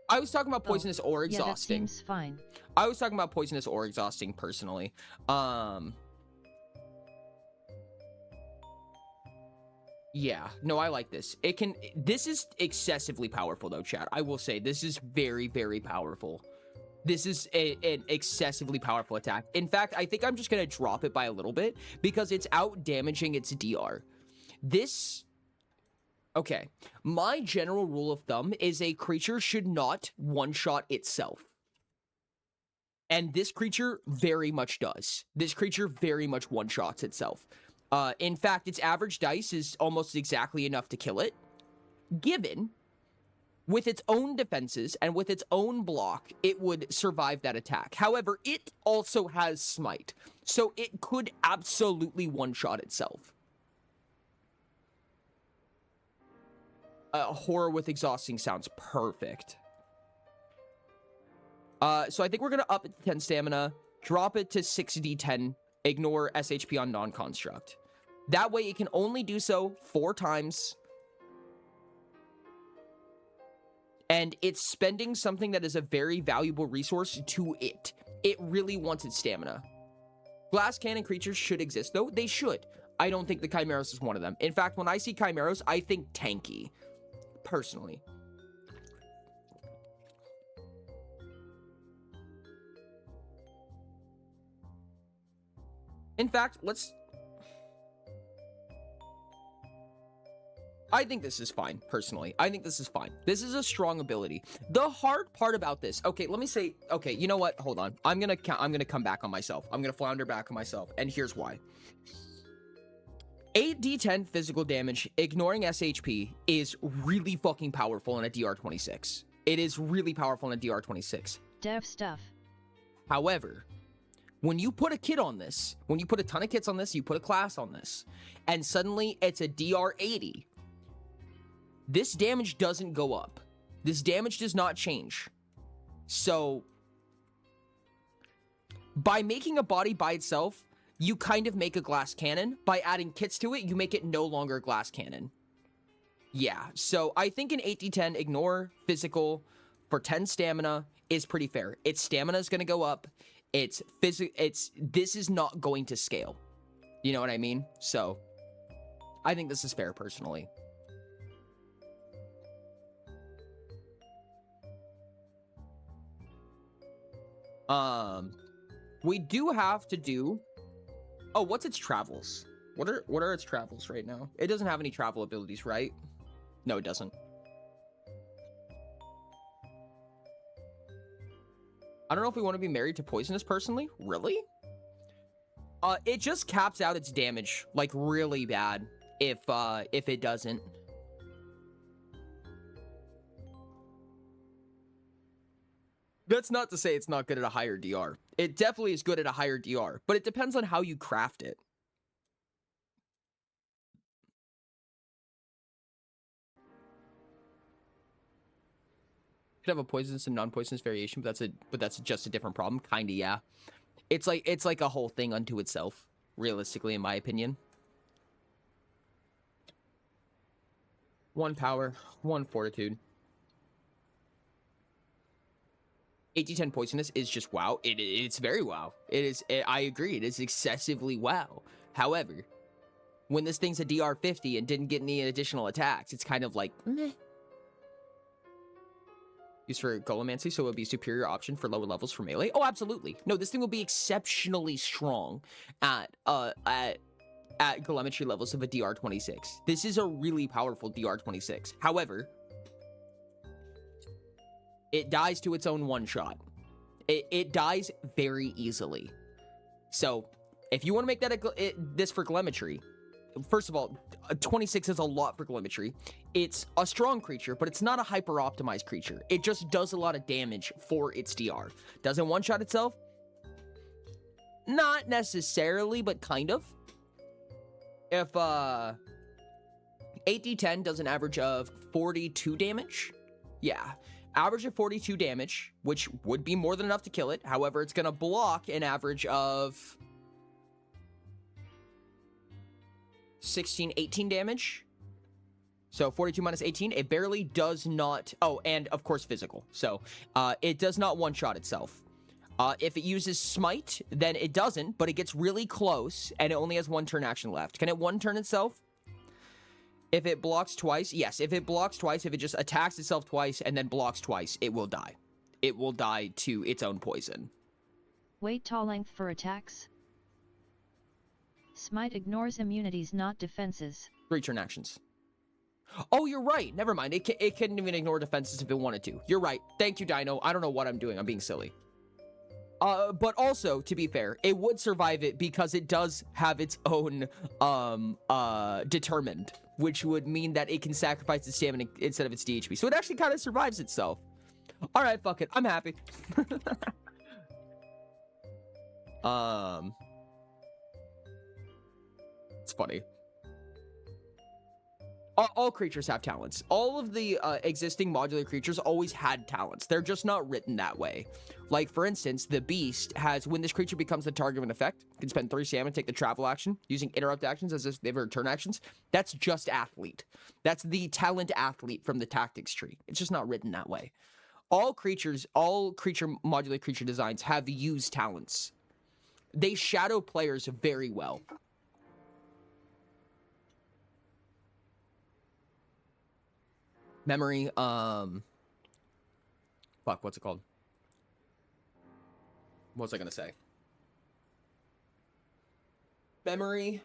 I was talking about poisonous or exhausting. Yeah, that seems fine. I was talking about poisonous or exhausting, personally. Yeah, no, I like this. This is excessively powerful, though, chat. I will say, this is very, very powerful. This is an excessively powerful attack. In fact, I think I'm just going to drop it by a little bit because it's out-damaging its DR. This... Okay, my general rule of thumb is a creature should not one-shot itself. And this creature very much does. This creature very much one-shots itself. In fact, its average dice is almost exactly enough to kill it. Given... with its own defenses and with its own block, it would survive that attack. However, it also has smite, so it could absolutely one-shot itself. Horror with exhausting sounds perfect. So I think we're going to up it to 10 stamina, drop it to 6d10, ignore SHP on non-construct. That way it can only do so 4 times... and it's spending something that is a very valuable resource to it. It really wants its stamina. Glass cannon creatures should exist, though. They should. I don't think the Chimeros is one of them. In fact, when I see Chimeros, I think tanky. Personally. In fact, I think this is fine, personally. I think this is fine. This is a strong ability. The hard part about this... Okay, let me say... Okay, you know what? Hold on. I'm gonna come back on myself. I'm gonna flounder back on myself. And here's why. 8d10 physical damage, ignoring SHP, is really fucking powerful in a DR26. It is really powerful in a DR26. Dev stuff. However... when you put a kit on this, when you put a ton of kits on this, you put a class on this, and suddenly it's a DR80... this damage doesn't go up. This damage does not change. So, by making a body by itself, you kind of make a glass cannon. By adding kits to it, you make it no longer a glass cannon. Yeah, so I think an 8d10 ignore physical for 10 stamina is pretty fair. Its stamina is going to go up. This is not going to scale. You know what I mean? So... I think this is fair, personally. We do have to do... Oh, what's its travels? What are its travels right now? It doesn't have any travel abilities, right? No, it doesn't. I don't know if we want to be married to poisonous, personally. Really? It just caps out its damage, like, really bad if it doesn't. That's not to say it's not good at a higher DR. It definitely is good at a higher DR, but it depends on how you craft it. Could have a poisonous and non-poisonous variation, but that's just a different problem. Kinda, yeah. It's like a whole thing unto itself, realistically, in my opinion. 1 power, 1 fortitude. 8d10 poisonous is just wow. It's very wow. I agree. It is excessively wow. However, when this thing's a DR 50 and didn't get any additional attacks, it's kind of like meh. Used for Golemancy, so it would be a superior option for lower levels for melee. Oh, absolutely. No, this thing will be exceptionally strong at Golemetry levels of a DR 26. This is a really powerful DR 26. However, it dies to its own one-shot. It dies very easily. So, if you want to make that this for Golemetry, first of all, 26 is a lot for Golemetry. It's a strong creature, but it's not a hyper-optimized creature. It just does a lot of damage for its DR. Doesn't one-shot itself? Not necessarily, but kind of. If 8d10 does an average of 42 damage, yeah. Average of 42 damage, which would be more than enough to kill it. However, it's going to block an average of 16, 18 damage. So 42 minus 18, it barely does not... Oh, and of course physical. So it does not one-shot itself. If it uses Smite, then it doesn't, but it gets really close, and it only has 1 turn action left. Can it one-turn itself? If it blocks twice, yes. If it blocks twice, if it just attacks itself twice and then blocks twice, it will die. It will die to its own poison. Weight to length for attacks. Smite ignores immunities, not defenses. 3 turn actions. Oh, you're right. Never mind. It couldn't even ignore defenses if it wanted to. You're right. Thank you, Dino. I don't know what I'm doing. I'm being silly. But also, to be fair, it would survive it because it does have its own, determined, which would mean that it can sacrifice its stamina instead of its DHP. So it actually kind of survives itself. All right, fuck it. I'm happy. It's funny. All creatures have talents. All of the existing modular creatures always had talents. They're just not written that way. Like, for instance, the Beast has, when this creature becomes the target of an effect, can spend 3 stamina, take the travel action, using interrupt actions as if they were turn actions. That's just Athlete. That's the talent Athlete from the tactics tree. It's just not written that way. All modular creature designs have used talents. They shadow players very well. Memory, fuck, what's it called? What was I gonna say? Memory.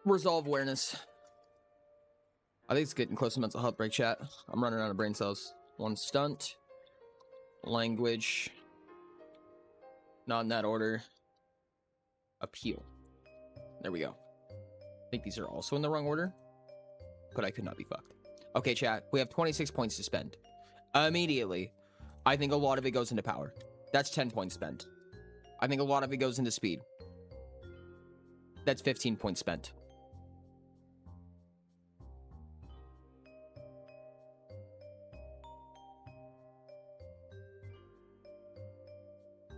Resolve awareness. I think it's getting close to mental health break, chat. I'm running out of brain cells. 1 stunt. Language. Not in that order. Appeal. There we go. I think these are also in the wrong order, but I could not be fucked. Okay, chat. We have 26 points to spend. Immediately. I think a lot of it goes into power. That's 10 points spent. I think a lot of it goes into speed. That's 15 points spent.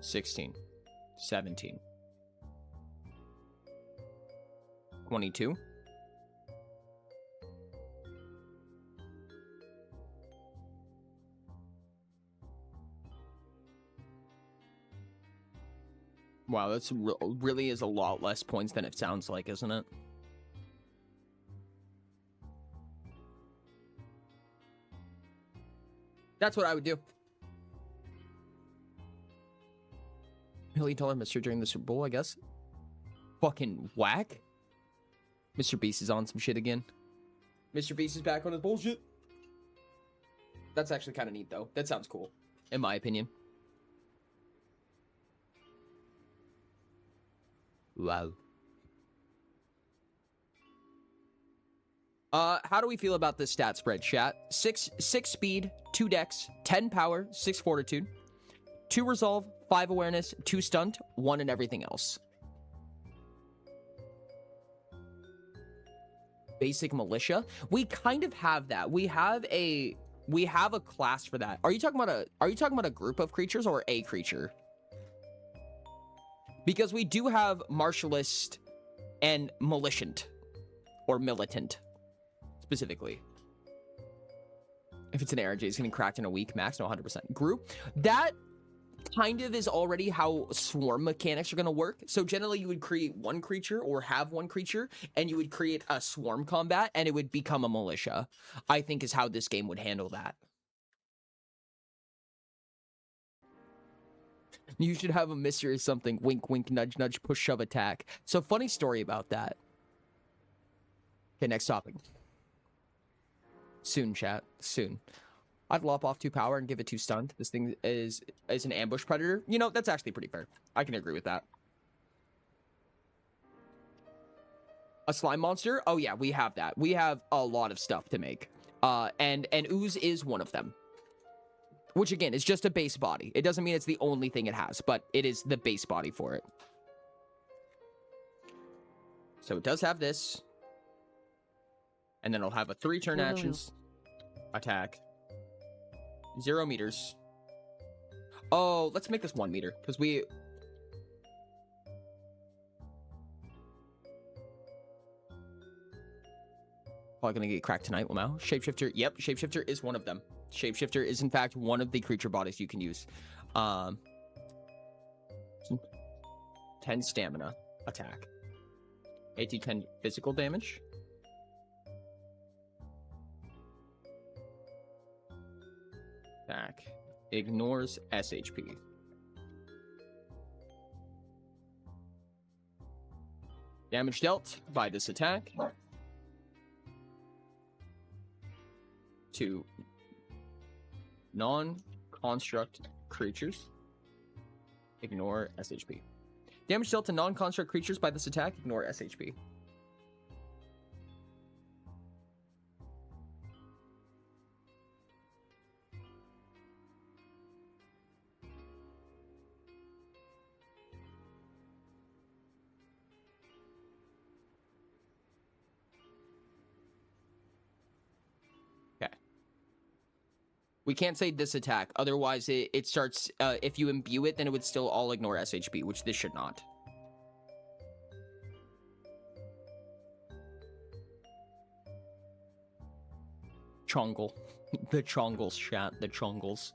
$16, 17, 22, Wow, that's really is a lot less points than it sounds like, isn't it? That's what I would do. $1 million Mr. during the Super Bowl, I guess. Fucking whack. Mr. Beast is on some shit again. Mr. Beast is back on his bullshit. That's actually kind of neat, though. That sounds cool, in my opinion. Wow. How do we feel about this stat spread, chat? 6 speed, 2 dex, 10 power, 6 fortitude, 2 resolve, 5 awareness, 2 stunt, 1 in everything else. Basic militia. We kind of have that. We have a class for that. Are you talking about a group of creatures or a creature? Because we do have martialist and militant or militant specifically. If it's an ARJ, it's getting cracked in a week max. No, 100%. Group. That kind of is already how swarm mechanics are going to work. So generally you would create one creature or have one creature and you would create a swarm combat and it would become a militia, I think is how this game would handle that. You should have a mystery or something. Wink, wink, nudge, nudge, push, shove, attack. So funny story about that. Okay, next topic. Soon, chat. Soon. I'd lop off 2 power and give it 2 stunt. This thing is an ambush predator. You know, that's actually pretty fair. I can agree with that. A slime monster? Oh yeah, we have that. We have a lot of stuff to make. And ooze is one of them. Which again is just a base body. It doesn't mean it's the only thing it has, but it is the base body for it. So it does have this. And then it'll have a 3 turn actions. Attack. 0 meters. Oh, let's make this 1 meter because we. Probably gonna get cracked tonight. Well, now shapeshifter. Yep, shapeshifter is one of them. Shapeshifter is in fact one of the creature bodies you can use. 10 stamina attack. 8d10 physical damage. Attack. Ignores SHP. Damage dealt by this attack. To non-construct creatures. Ignore SHP. Damage dealt to non-construct creatures by this attack. Ignore SHP. We can't say this attack, otherwise it starts, if you imbue it, then it would still all ignore SHP, which this should not. Chongle. The Chongles, chat. The Chongles.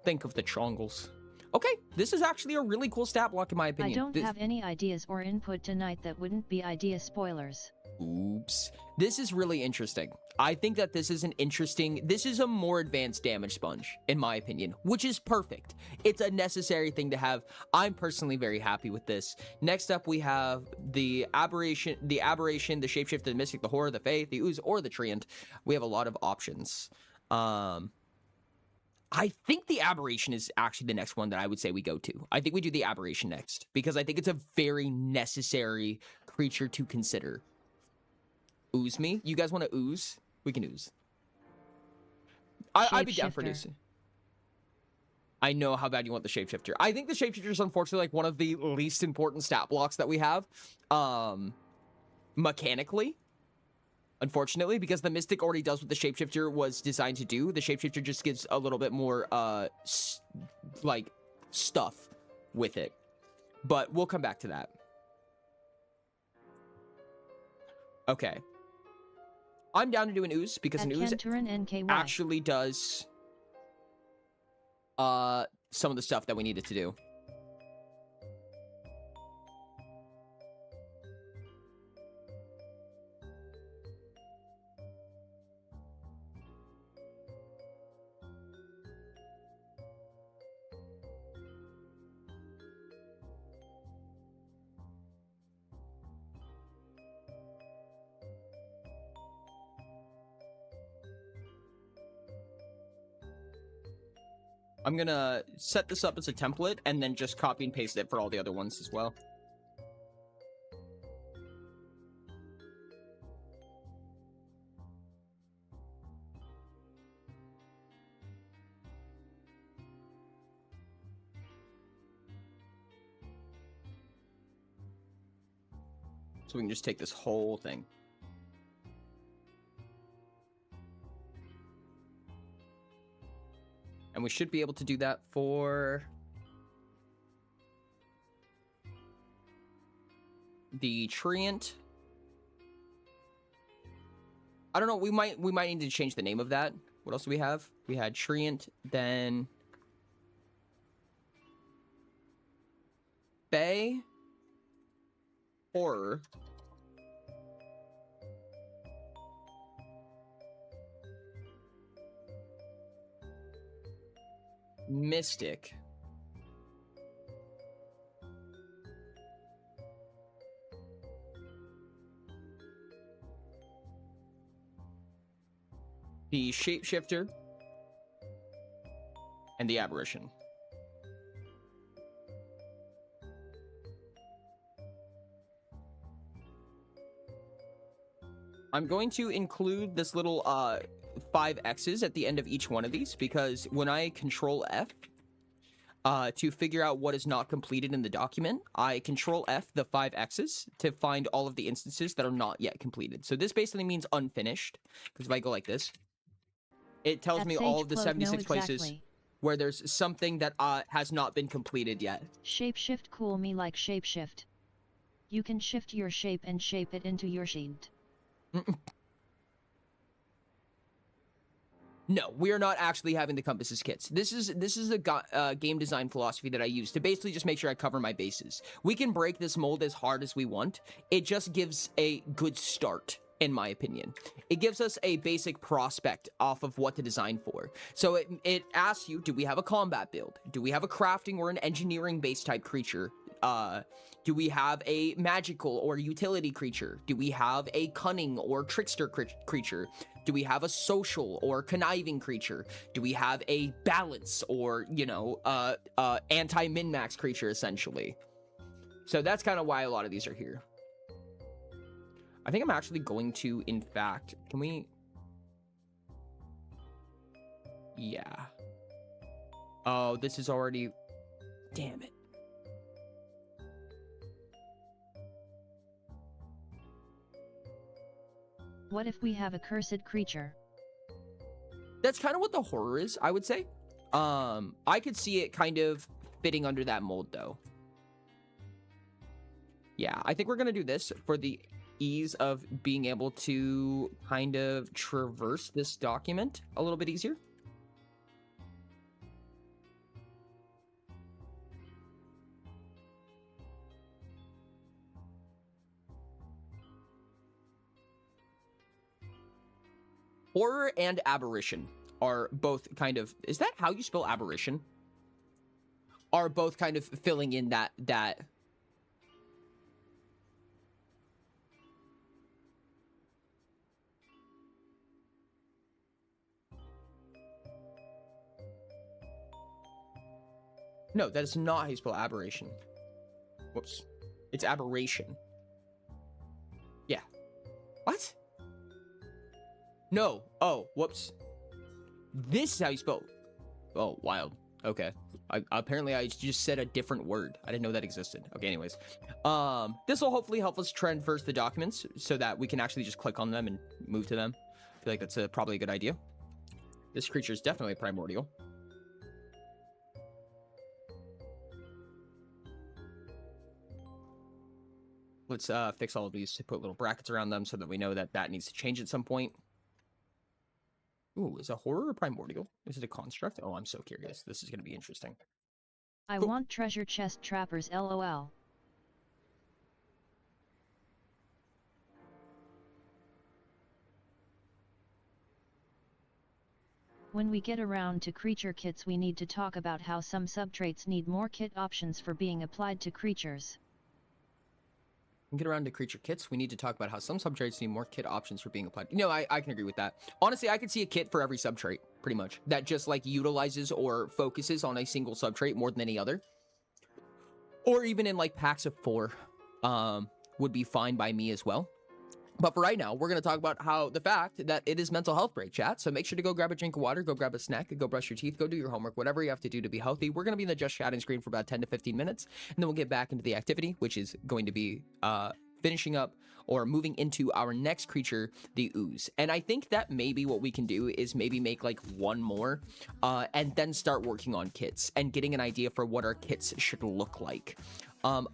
Think of the Chongles. Okay, this is actually a really cool stat block in my opinion. I don't have any ideas or input tonight that wouldn't be idea spoilers. Oops. This is really interesting. I think that this is a more advanced damage sponge, in my opinion, which is perfect. It's a necessary thing to have. I'm personally very happy with this. Next up, we have the aberration, the shapeshifter, the mystic, the horror, the faith, the ooze, or the treant. We have a lot of options. I think the aberration is actually the next one that I would say we go to. I think we do the aberration next, because I think it's a very necessary creature to consider. Ooze me? You guys want to ooze? We can ooze. I'd be down for this. I know how bad you want the shapeshifter. I think the shapeshifter is unfortunately like one of the least important stat blocks that we have. Mechanically. Unfortunately, because the mystic already does what the shapeshifter was designed to do. The shapeshifter just gives a little bit more, like, stuff with it. But we'll come back to that. Okay. I'm down to do an ooze because an ooze actually does some of the stuff that we needed to do. I'm gonna set this up as a template and then just copy and paste it for all the other ones as well. So we can just take this whole thing. And we should be able to do that for the treant. I don't know, we might need to change the name of that. What else do we have? We had treant, then Fae, horror, mystic, the shapeshifter, and the aberration. I'm going to include this little 5 X's at the end of each one of these, because when I Control F to figure out what is not completed in the document, I Control F the 5 X's to find all of the instances that are not yet completed. So this basically means unfinished, because if I go like this, it tells me all of the 76 places where there's something that has not been completed yet. Shapeshift cool me like shapeshift. You can shift your shape and shape it into your sheet. No, we are not actually having the compasses kits. This is a game design philosophy that I use to basically just make sure I cover my bases. We can break this mold as hard as we want. It just gives a good start, in my opinion. It gives us a basic prospect off of what to design for. So it asks you, do we have a combat build? Do we have a crafting or an engineering based type creature? Do we have a magical or utility creature? Do we have a cunning or trickster creature? Do we have a social or conniving creature? Do we have a balance or, you know, anti-min-max creature, essentially? So that's kind of why a lot of these are here. I think I'm actually going to, in fact, can we... Yeah. Oh, this is already... Damn it. What if we have a cursed creature? That's kind of what the horror is, I would say. I could see it kind of fitting under that mold, though. Yeah, I think we're going to do this for the ease of being able to kind of traverse this document a little bit easier. Horror and aberration are both kind of... Is that how you spell aberration? Are both kind of filling in that... No, that is not how you spell aberration. Whoops. It's aberration. Yeah. What? No. Oh, whoops. This is how you spell... Oh, wild. Okay. Apparently, I just said a different word. I didn't know that existed. Okay, anyways. This will hopefully help us transverse the documents so that we can actually just click on them and move to them. I feel like that's probably a good idea. This creature is definitely primordial. Let's fix all of these to put little brackets around them so that we know that that needs to change at some point. Ooh, is a horror or primordial? Is it a construct? Oh, I'm so curious. This is going to be interesting. I want treasure chest trappers, lol. When we get around to creature kits, we need to talk about how some subtraits need more kit options for being applied to creatures. Get around to creature kits, we need to talk about how some subtraits need more kit options for being applied. You know, I can agree with that. Honestly, I could see a kit for every subtrait. pretty much, that just like utilizes or focuses on a single subtrait more than any other. Or even in like packs of 4 would be fine by me as well. But for right now, we're going to talk about how the fact that it is mental health break, chat. So make sure to go grab a drink of water, go grab a snack, go brush your teeth, go do your homework, whatever you have to do to be healthy. We're going to be in the just chatting screen for about 10 to 15 minutes, and then we'll get back into the activity, which is going to be finishing up or moving into our next creature, the ooze. And I think that maybe what we can do is maybe make like one more and then start working on kits and getting an idea for what our kits should look like.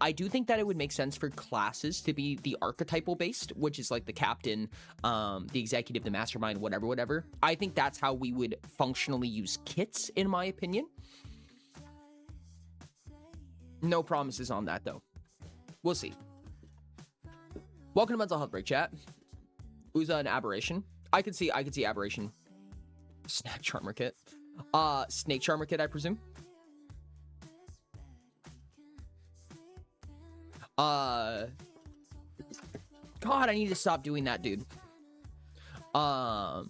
I do think that it would make sense for classes to be the archetypal based, which is like the captain, the executive, the mastermind, whatever. I think that's how we would functionally use kits, in my opinion. No promises on that, though. We'll see. Welcome to Mental Health Break, chat. Who's an aberration? I could see aberration. Snake Charmer kit. Snake Charmer kit, I presume. God, I need to stop doing that, dude. How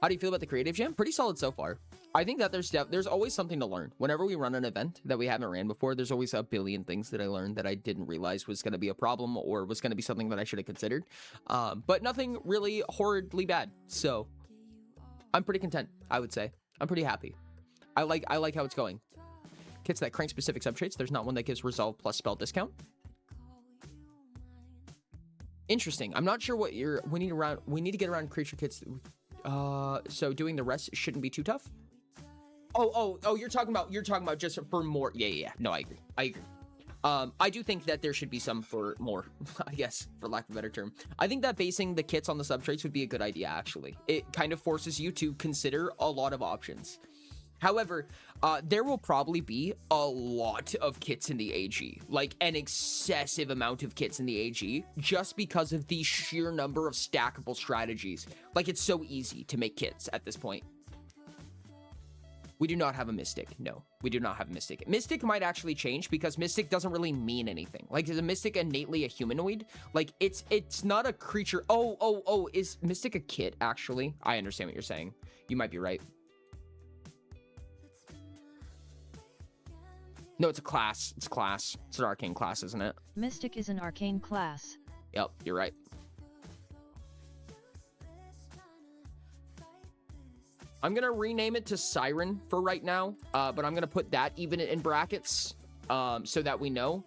do you feel about the creative jam? Pretty solid so far. I think that there's always something to learn. Whenever we run an event that we haven't ran before, there's always a billion things that I learned that I didn't realize was going to be a problem or was going to be something that I should have considered. But nothing really horridly bad. So I'm pretty content, I would say. I'm pretty happy. I like how it's going. Kits that crank specific subtraits. There's not one that gives resolve plus spell discount. Interesting. I'm not sure what we need to get around creature kits. So doing the rest shouldn't be too tough. Oh, you're talking about just for more. Yeah. No, I agree. I do think that there should be some for more, I guess, for lack of a better term. I think that basing the kits on the subtraits would be a good idea, actually. It kind of forces you to consider a lot of options. However, there will probably be a lot of kits in the AG, like an excessive amount of kits in the AG, just because of the sheer number of stackable strategies. Like, it's so easy to make kits at this point. We do not have a Mystic. No, we do not have a Mystic. Mystic might actually change because Mystic doesn't really mean anything. Like, is a Mystic innately a humanoid? Like, it's not a creature. Oh, is Mystic a kit, actually? I understand what you're saying. You might be right. No, it's a class. It's a class. It's an arcane class, isn't it? Mystic is an arcane class. Yep, you're right. I'm going to rename it to Siren for right now, but I'm going to put that even in brackets so that we know,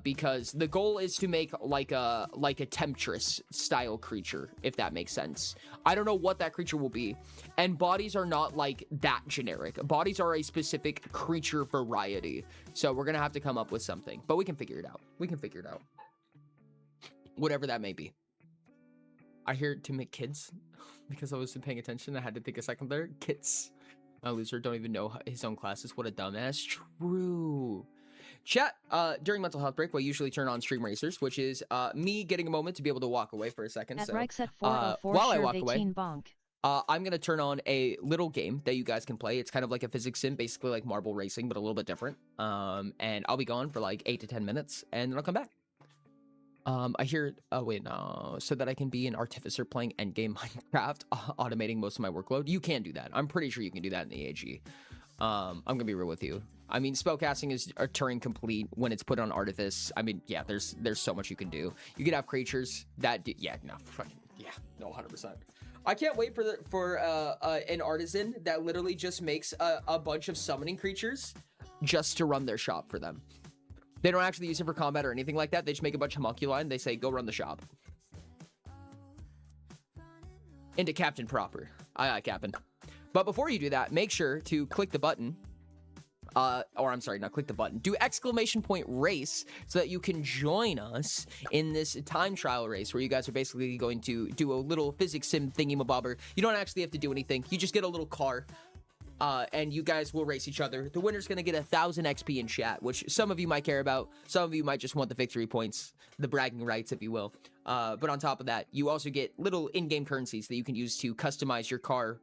because the goal is to make like a Temptress style creature, if that makes sense. I don't know what that creature will be, and bodies are not like that generic. Bodies are a specific creature variety, so we're going to have to come up with something, but we can figure it out. Whatever that may be. I hear to make kids because I wasn't paying attention. I had to take a second there. Kits. My loser don't even know his own classes. What a dumbass. True. Chat, during mental health break, we usually turn on stream racers, which is me getting a moment to be able to walk away for a second. At so Reichset 404 while I walk 18 away, bonk. I'm going to turn on a little game that you guys can play. It's kind of like a physics sim, basically like marble racing, but a little bit different. And I'll be gone for like 8 to 10 minutes, and then I'll come back. I hear, oh wait, no, so that I can be an artificer playing endgame Minecraft, automating most of my workload. You can do that. I'm pretty sure you can do that in the AG. I'm gonna be real with you. I mean, spellcasting is a Turing complete when it's put on Artifice. I mean, yeah, there's so much you can do. You could have creatures that do, yeah, no, fucking, yeah, no, 100%. I can't wait for an artisan that literally just makes a bunch of summoning creatures just to run their shop for them. They don't actually use it for combat or anything like that. They just make a bunch of homunculi and they say, go run the shop. Into Captain proper. Aye, Captain. But before you do that, make sure to click the button. Or I'm sorry, not click the button. Do ! Race so that you can join us in this time trial race where you guys are basically going to do a little physics sim thingy-mabobber. You don't actually have to do anything. You just get a little car. And you guys will race each other. The winner's gonna get 1,000 XP in chat, which some of you might care about. Some of you might just want the victory points, the bragging rights, if you will. But on top of that, you also get little in-game currencies that you can use to customize your car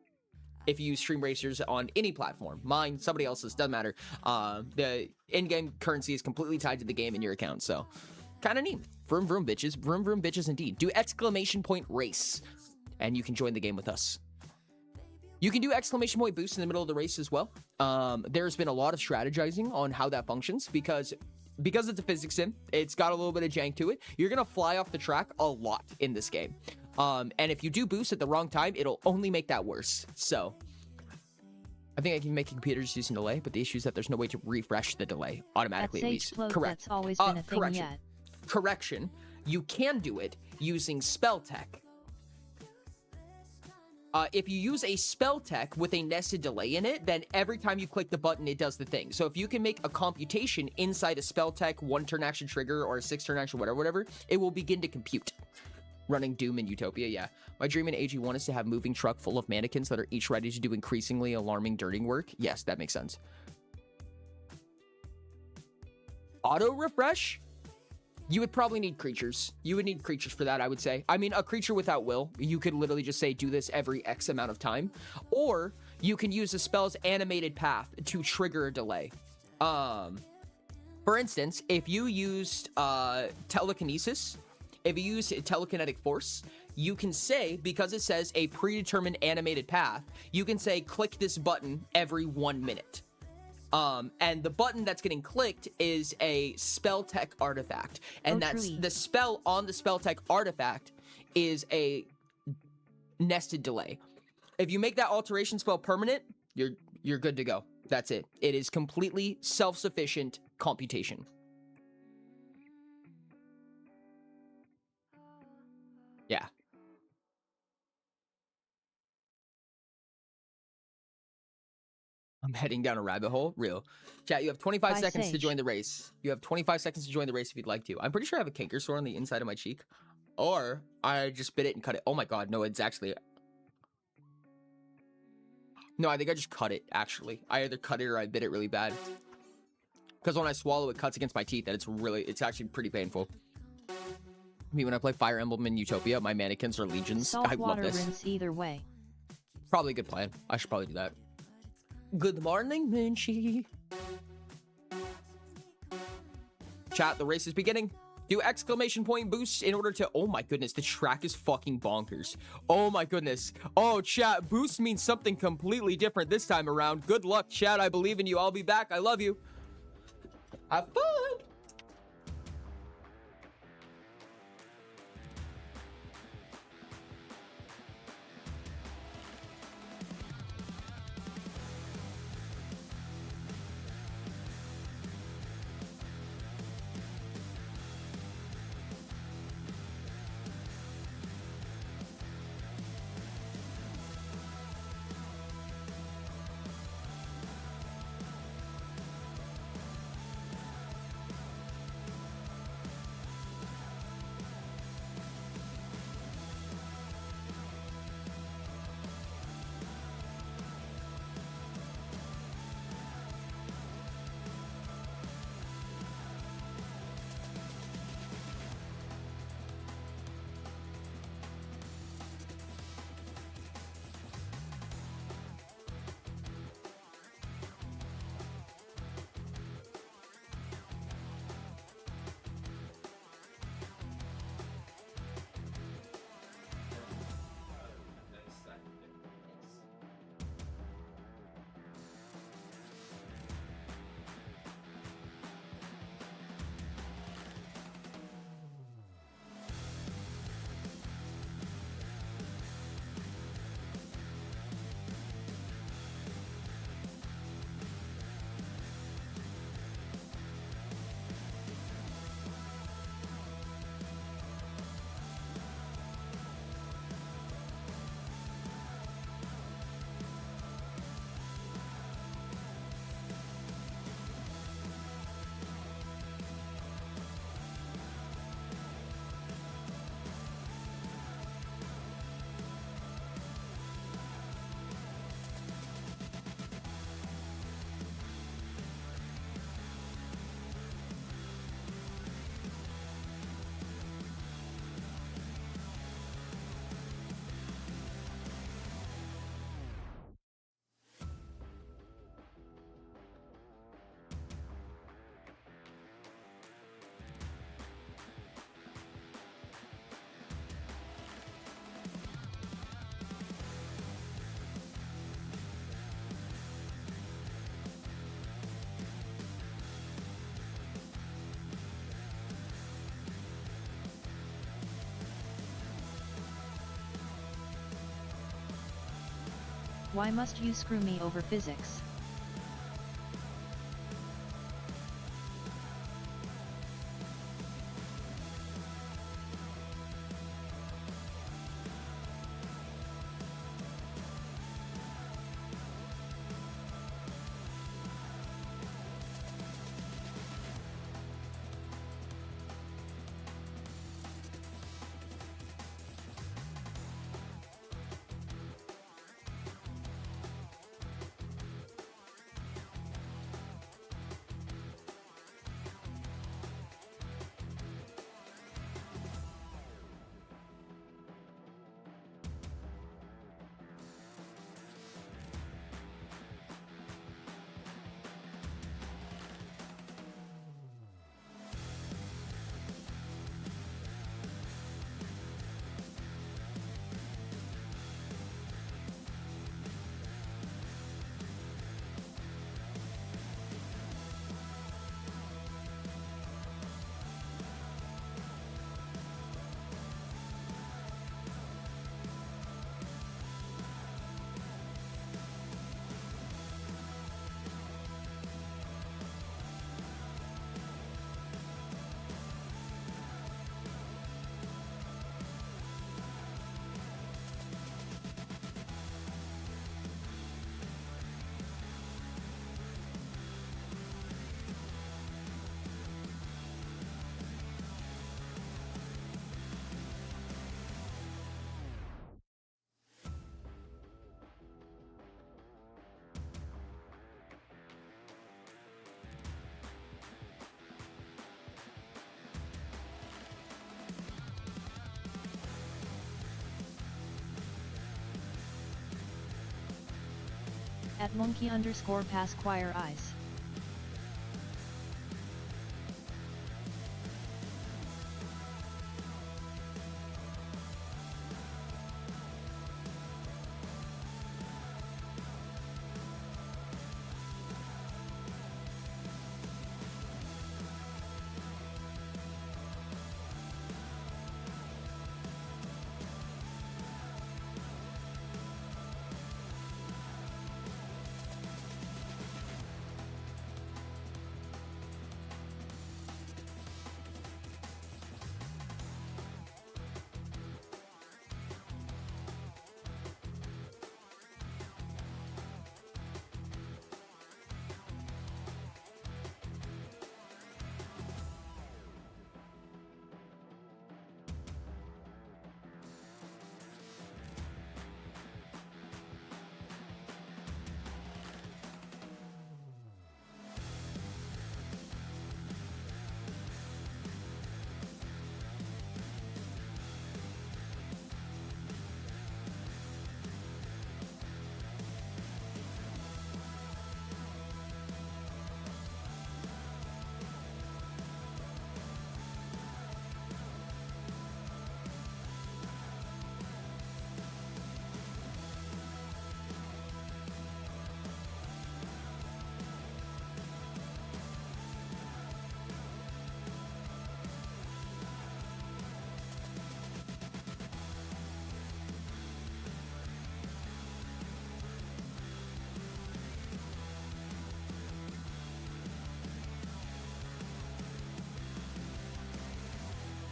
if you use Stream Racers on any platform. Mine, somebody else's, doesn't matter. The in-game currency is completely tied to the game in your account, so kind of neat. Vroom vroom bitches, vroom vroom bitches indeed. Do ! Race, and you can join the game with us. You can do exclamation point boost in the middle of the race as well. There's been a lot of strategizing on how that functions because it's a physics sim. It's got a little bit of jank to it. You're gonna fly off the track a lot in this game. And if you do boost at the wrong time, it'll only make that worse. So I think I can make computers using delay, but the issue is that there's no way to refresh the delay automatically. At At least. Explode, Correct. that's always been a thing correction. yet. Correction. You can do it using spell tech. If you use a spell tech with a nested delay in it, then every time you click the button, it does the thing. So if you can make a computation inside a spell tech, 1 turn action trigger, or a 6 turn action, whatever, it will begin to compute. Running Doom and Utopia, yeah. My dream in AG1 is to have moving truck full of mannequins that are each ready to do increasingly alarming dirting work. Yes, that makes sense. Auto refresh? You would probably need creatures. You would need creatures for that, I would say. I mean, a creature without will, you could literally just say, do this every X amount of time. Or you can use the spell's animated path to trigger a delay. For instance, if you used telekinesis, if you use telekinetic force, you can say, because it says a predetermined animated path, you can say, click this button every 1 minute. And the button that's getting clicked is a spell tech artifact. And that's the spell on the spell tech artifact is a nested delay. If you make that alteration spell permanent, you're good to go. That's it. It is completely self-sufficient computation. Yeah. I'm heading down a rabbit hole. Real. Chat, you have 25 seconds to join the race. You have 25 seconds to join the race if you'd like to. I'm pretty sure I have a canker sore on the inside of my cheek. Or I just bit it and cut it. Oh my god, no, it's actually... No, I think I just cut it, actually. I either cut it or I bit it really bad. Because when I swallow, it cuts against my teeth, and it's actually pretty painful. I mean, when I play Fire Emblem in Utopia, my mannequins are legions. I love this. Rinse either way. Probably a good plan. I should probably do that. Good morning, Munchie. Chat, the race is beginning. Do exclamation point boost in order to... Oh my goodness, the track is fucking bonkers. Oh my goodness. Oh, chat, boost means something completely different this time around. Good luck, chat. I believe in you. I'll be back. I love you. Have fun. Why must you screw me over physics? At monkey_pasquire eyes.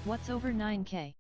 What's over 9K?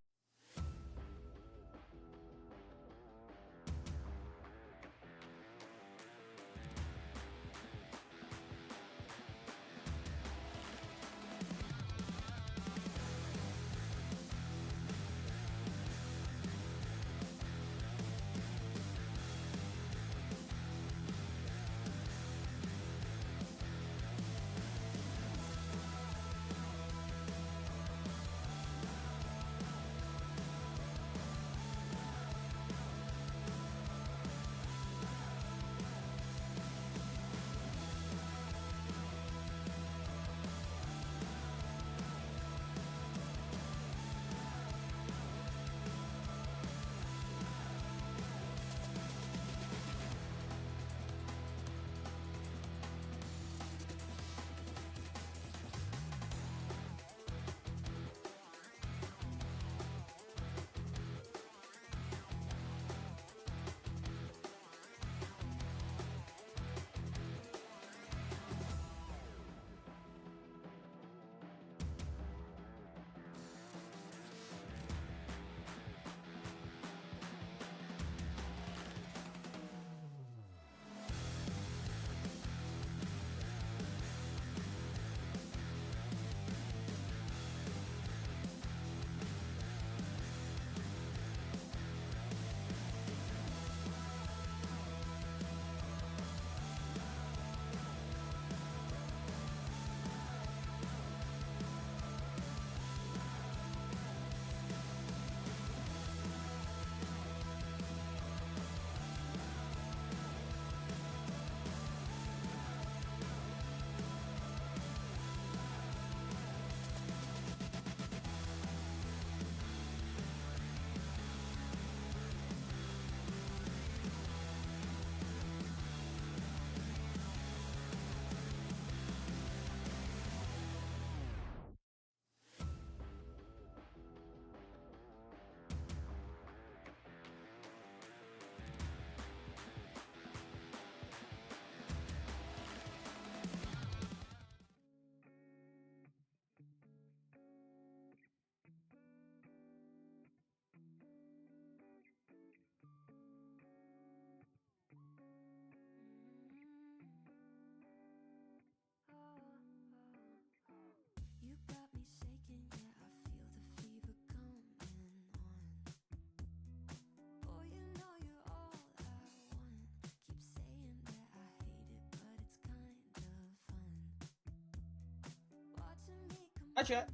Hi, chat.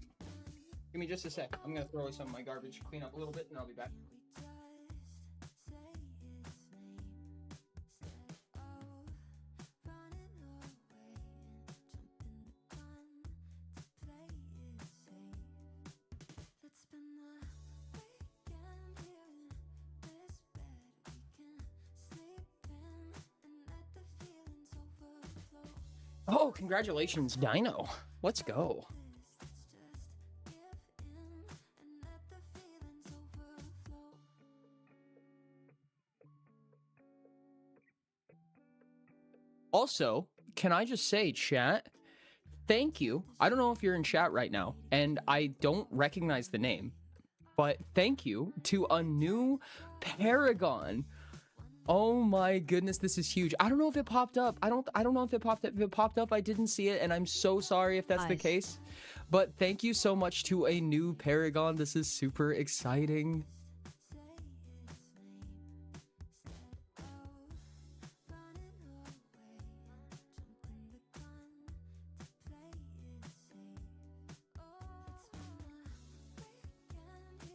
Give me just a sec. I'm gonna throw away some of my garbage, clean up a little bit, and I'll be back. Oh, congratulations, Dino. Let's go. Also, can I just say, chat, thank you. I don't know if you're in chat right now, and I don't recognize the name, but thank you to a new Paragon. Oh my goodness, this is huge. I don't know if it popped up. I don't know if it popped up. If it popped up, I didn't see it, and I'm so sorry if that's the case. But thank you so much to a new Paragon. This is super exciting.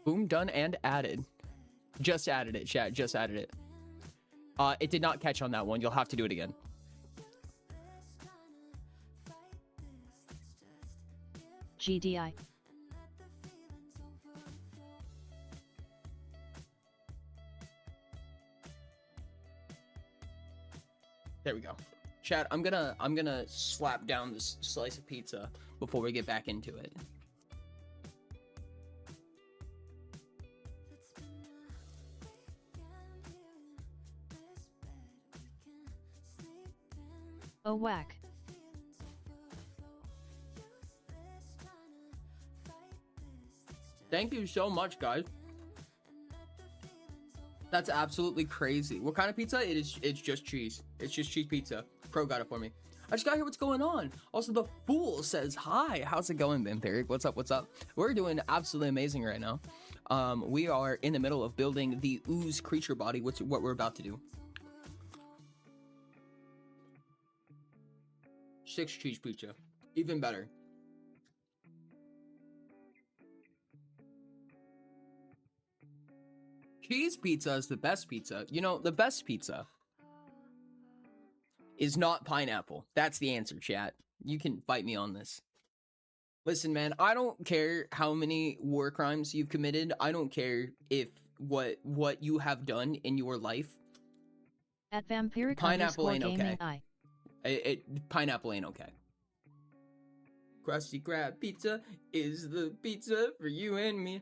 Boom, done and added. Just added it, chat. Just added it. It did not catch on that one. You'll have to do it again. GDI. There we go. Chat, I'm gonna slap down this slice of pizza before we get back into it. Oh whack. Thank you so much, guys. That's absolutely crazy. What kind of pizza? It's just cheese. It's just cheese pizza. Pro got it for me. I just got to hear what's going on. Also, the Fool says, hi. How's it going, Vampiric? What's up? What's up? We're doing absolutely amazing right now. We are in the middle of building the Ooze creature body, which is what we're about to do. 6 cheese pizza. Even better. Cheese pizza is the best pizza. You know, the best pizza is not pineapple. That's the answer, chat. You can fight me on this. Listen, man, I don't care how many war crimes you've committed. I don't care if what you have done in your life. At Vampiric Pineapple ain't gaming okay. Pineapple ain't okay. Krusty Krab pizza is the pizza for you and me.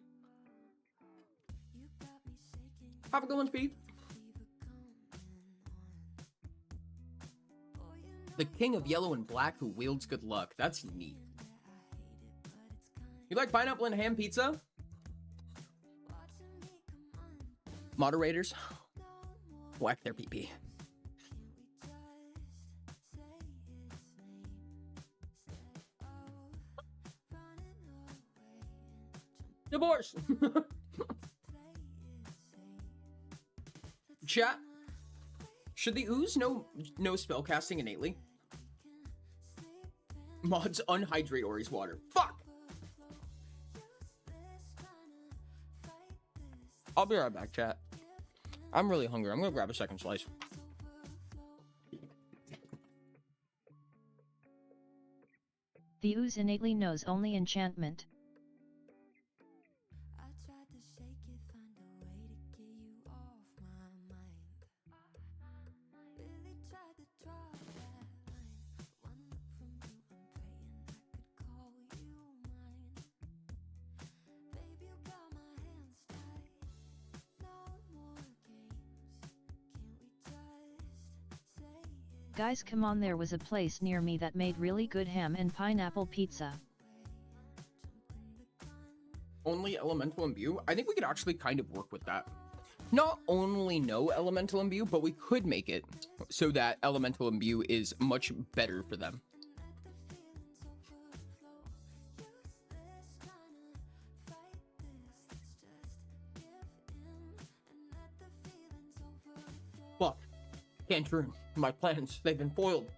Have a good one, Speed. The king of yellow and black who wields good luck. That's neat. You like pineapple and ham pizza? Moderators, whack their pee-pee. Divorce. Chat. Should the Ooze know spellcasting innately? Mods unhydrate Ori's water. Fuck! I'll be right back, chat. I'm really hungry. I'm gonna grab a second slice. The Ooze innately knows only enchantment. Guys, come on, there was a place near me that made really good ham and pineapple pizza. Only elemental imbue? I think we could actually kind of work with that. Not only no elemental imbue, but we could make it so that elemental imbue is much better for them. Fuck. Can't ruin my plans. They've been foiled.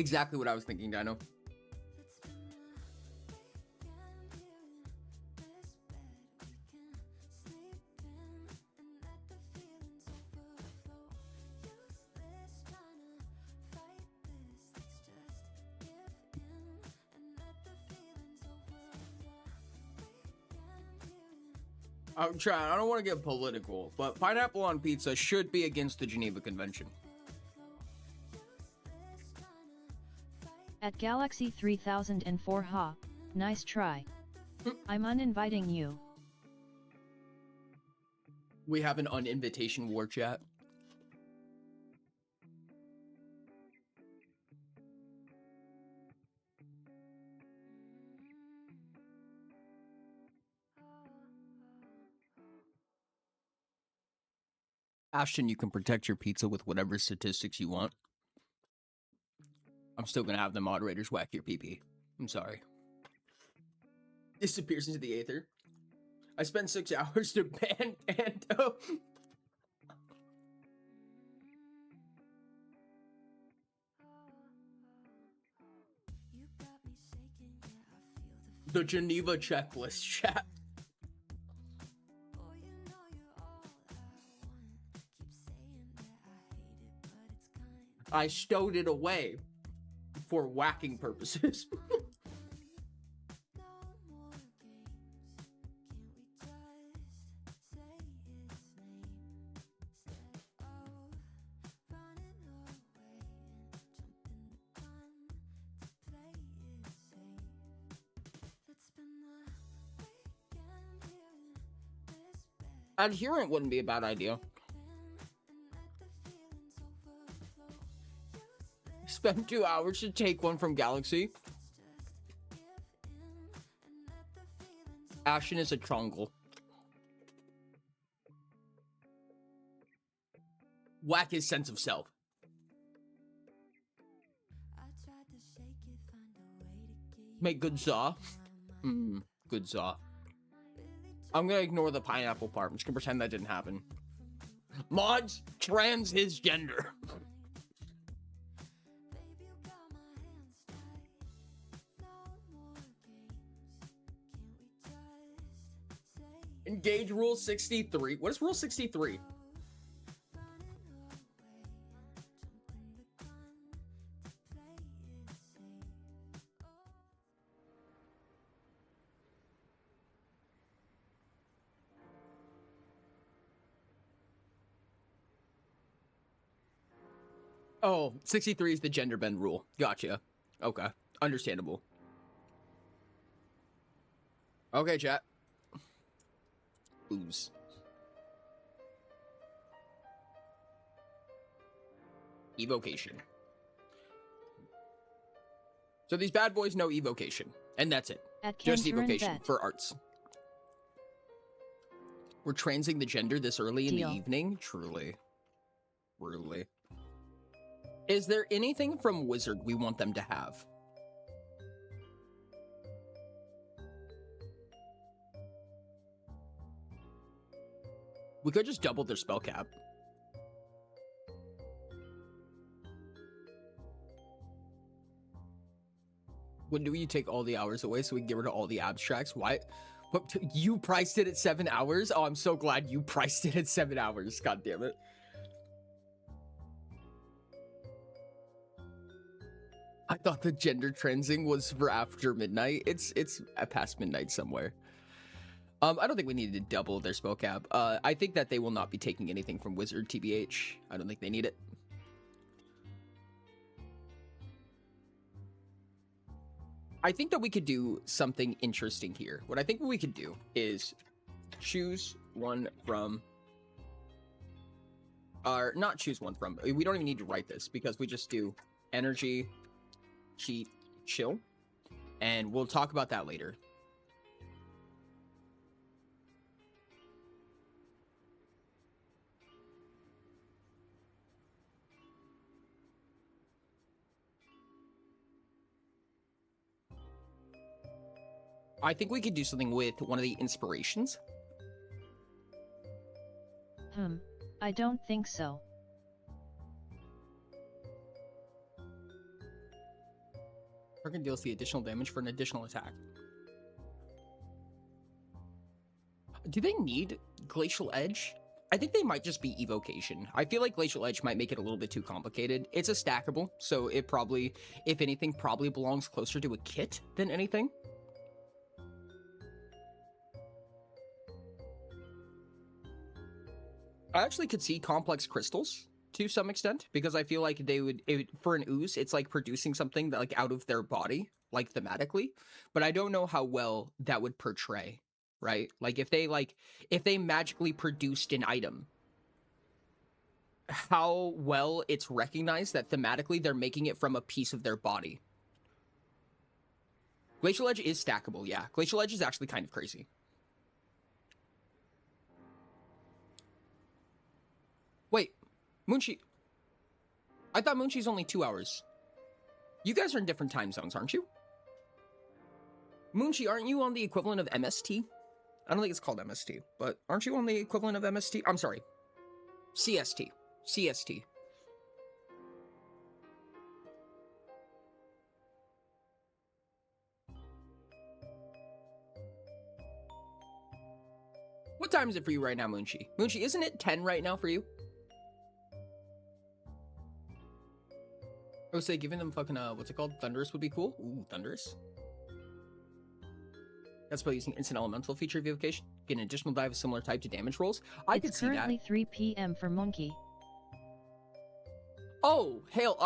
Exactly what I was thinking, Dino. I'm trying. I don't want to get political, but pineapple on pizza should be against the Geneva Convention. At Galaxy 3004 ha, nice try. I'm uninviting you. We have an uninvitation war chat. Ashton, you can protect your pizza with whatever statistics you want. I'm still gonna have the moderators whack your PP. I'm sorry. Disappears into the aether. I spent 6 hours to ban Panto. The Geneva checklist chat. I stowed it away for whacking purposes. Adherent wouldn't be a bad idea. Spend 2 hours to take one from Galaxy. Ashen is a trongle. Whack his sense of self. Make good zaw. Good zaw. I'm gonna ignore the pineapple part. I'm just gonna pretend that didn't happen. Mods trans his gender. Engage rule 63. What is rule 63? Oh, 63 is the gender bend rule. Gotcha. Okay. Understandable. Okay, chat. Ooze. Evocation. So these bad boys know evocation. And that's it. Just evocation for arts. We're transing the gender this early in the evening? Truly. Truly. Is there anything from Wizard we want them to have? We could just double their spell cap. When do you take all the hours away so we can get rid of all the abstracts? Why? But you priced it at 7 hours? Oh, I'm so glad you priced it at 7 hours. God damn it. I thought the gender transing was for after midnight. It's past midnight somewhere. I don't think we need to double their spell cap. I think that they will not be taking anything from Wizard, TBH. I don't think they need it. I think that we could do something interesting here. What I think we could do is choose one from... Or not choose one from. We don't even need to write this because we just do energy, cheat, chill. And we'll talk about that later. I think we could do something with one of the inspirations. I don't think so. Target deals the additional damage for an additional attack. Do they need Glacial Edge? I think they might just be Evocation. I feel like Glacial Edge might make it a little bit too complicated. It's a stackable, so it probably, if anything, probably belongs closer to a kit than anything. I actually could see Complex Crystals to some extent, because I feel like they would, for an ooze, it's like producing something that, like, out of their body, like, thematically, but I don't know how well that would portray. Right? Like, if they magically produced an item, how well it's recognized that thematically they're making it from a piece of their body. Glacial Edge is stackable, yeah. Glacial Edge is actually kind of crazy. Wait, Moonchi... I thought Moonchi's only 2 hours. You guys are in different time zones, aren't you? Moonchi, aren't you on the equivalent of MST? I don't think it's called MST, but aren't you on the equivalent of MST? I'm sorry. CST. CST. What time is it for you right now, Moonchi? Moonchi, isn't it 10 right now for you? I would say giving them fucking, what's it called? Thunderous would be cool. Ooh, Thunderous. That's by using instant elemental feature of evocation. Get an additional die of a similar type to damage rolls. I could see that. It's currently 3 p.m. for Monkey. Oh, Hale,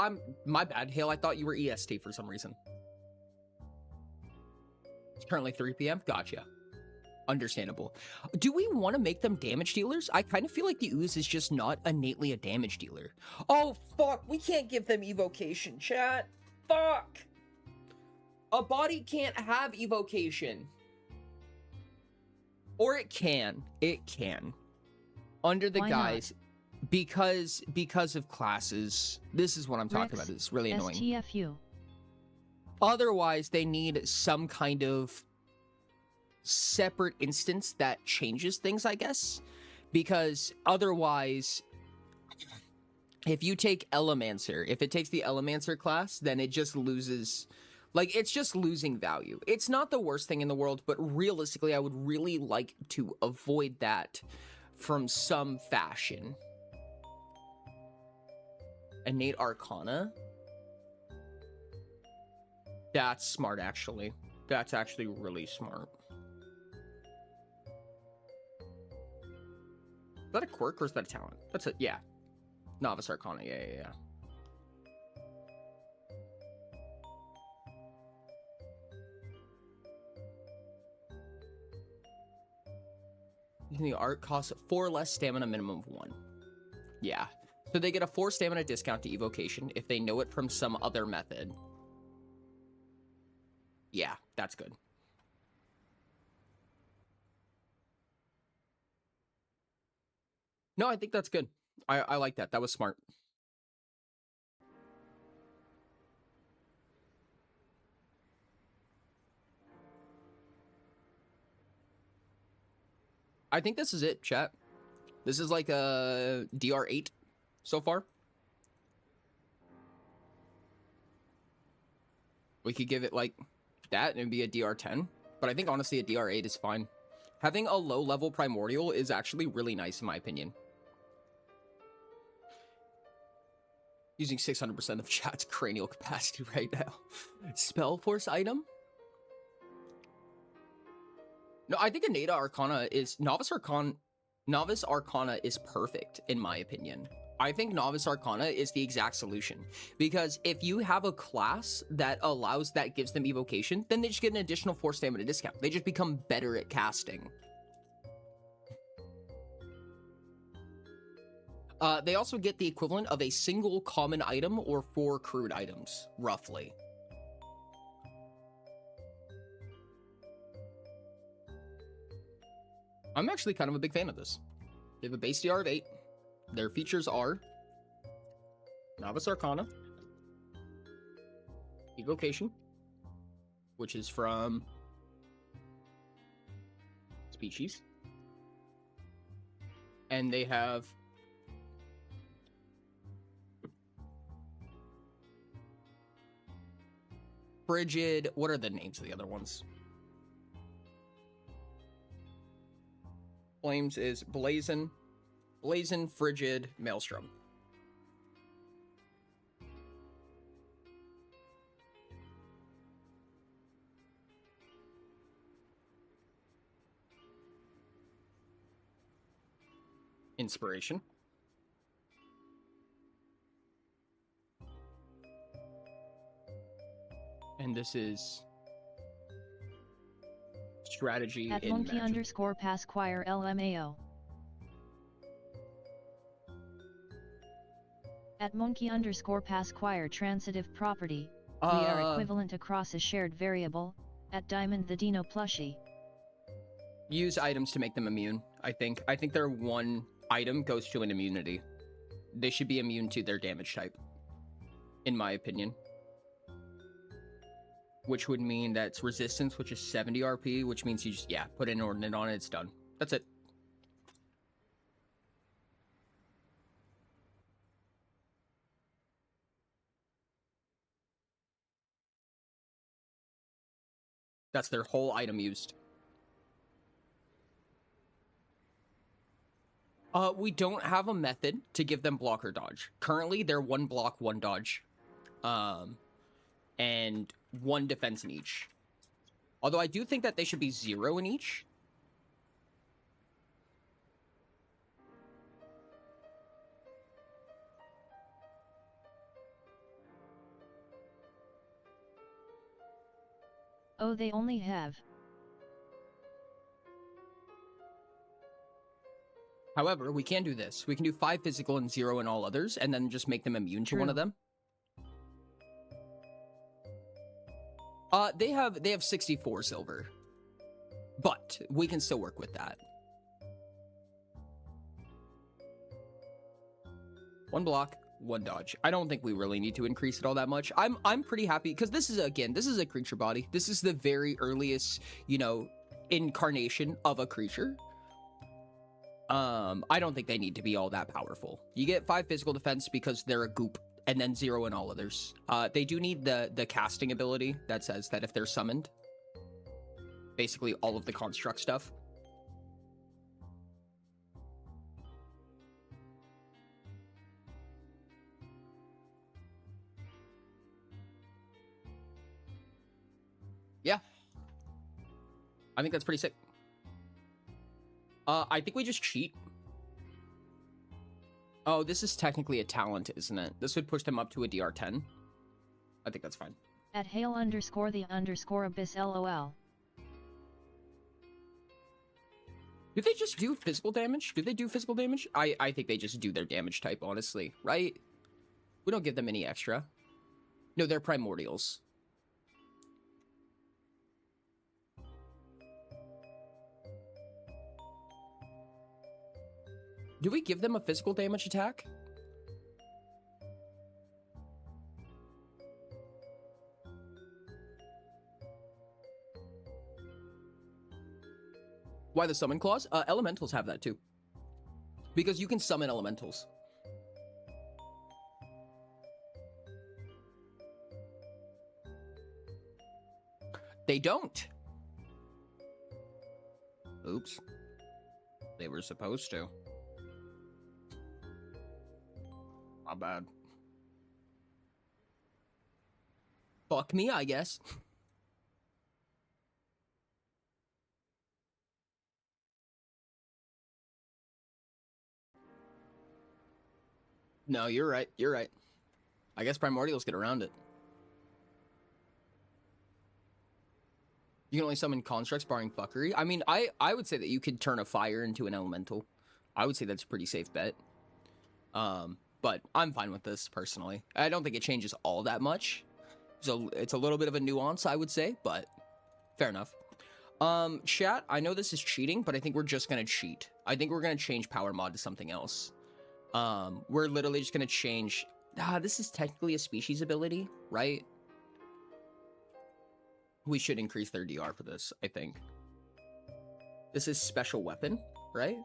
my bad. Hale, I thought you were EST for some reason. It's currently 3 p.m. Gotcha. Understandable. Do we want to make them damage dealers? I kind of feel like the ooze is just not innately a damage dealer. Oh, fuck. We can't give them evocation, chat. Fuck. A body can't have evocation. Or it can. It can. Under the guise, because of classes. This is what I'm talking about. It's really annoying. STFU. Otherwise, they need some kind of separate instance that changes things, I guess. Because otherwise, if you take Elemancer, if it takes the Elemancer class, then it just loses... Like, it's just losing value. It's not the worst thing in the world, but realistically, I would really like to avoid that from some fashion. Innate Arcana? That's smart, actually. That's actually really smart. Is that a quirk or is that a talent? That's it, yeah. Novice Arcana, yeah. The art costs 4 less stamina, minimum of 1. Yeah. So they get a 4 stamina discount to evocation if they know it from some other method. Yeah, that's good. No, I think that's good. I like that. That was smart. I think this is it, chat. This is like a DR8 so far. We could give it like that and it'd be a DR10. But I think honestly a DR8 is fine. Having a low-level Primordial is actually really nice in my opinion. Using 600% of chat's cranial capacity right now. Spell Force item? No, I think Innate Arcana is... Novice Arcana is perfect, in my opinion. I think Novice Arcana is the exact solution. Because if you have a class that allows that gives them evocation, then they just get an additional 4 stamina discount. They just become better at casting. They also get the equivalent of a single common item or 4 crude items, roughly. I'm actually kind of a big fan of this. They have a base DR of 8. Their features are Novice Arcana, Evocation, which is from Species, and they have Frigid. What are the names of the other ones? Flames is Blazon, Frigid, Maelstrom. Inspiration. And this is strategy At in monkey magic. underscore Pasquire LMAO. At monkey underscore Pasquire transitive property. We are equivalent across a shared variable. At Diamond the Dino plushie. Use items to make them immune. I think their one item goes to an immunity. They should be immune to their damage type, in my opinion. Which would mean that's resistance, which is 70 RP, which means you just, yeah, put an ordinate on it, it's done. That's it. That's their whole item used. We don't have a method to give them block or dodge. Currently, they're 1 block, 1 dodge. And 1 defense in each. Although I do think that they should be 0 in each. Oh, they only have. However, we can do this. We can do 5 physical and 0 in all others, and then just make them immune to one of True. them. They have 64 silver. But we can still work with that. 1 block, 1 dodge. I don't think we really need to increase it all that much. I'm pretty happy because this is a creature body. This is the very earliest, you know, incarnation of a creature. I don't think they need to be all that powerful. You get 5 physical defense because they're a goop, and then 0 in all others. They do need the casting ability that says that if they're summoned, basically all of the construct stuff. Yeah. I think that's pretty sick. I think we just cheat. Oh, this is technically a talent, isn't it? This would push them up to a DR10. I think that's fine. At hail underscore the underscore abyss LOL. Do they just do physical damage? Do they do physical damage? I think they just do their damage type, honestly, right? We don't give them any extra. No, they're primordials. Do we give them a physical damage attack? Why the summon clause? Elementals have that too. Because you can summon elementals. They don't. Oops. They were supposed to. My bad. Fuck me, I guess. No, you're right. You're right. I guess primordials get around it. You can only summon constructs barring fuckery. I mean, I would say that you could turn a fire into an elemental. I would say that's a pretty safe bet. But I'm fine with this personally. I don't think it changes all that much. So it's a little bit of a nuance, I would say, but fair enough. Chat, I know this is cheating, but I think we're just gonna cheat. I think we're gonna change power mod to something else. We're literally just gonna change. This is technically a species ability, right? We should increase their DR for this, I think. This is special weapon, right?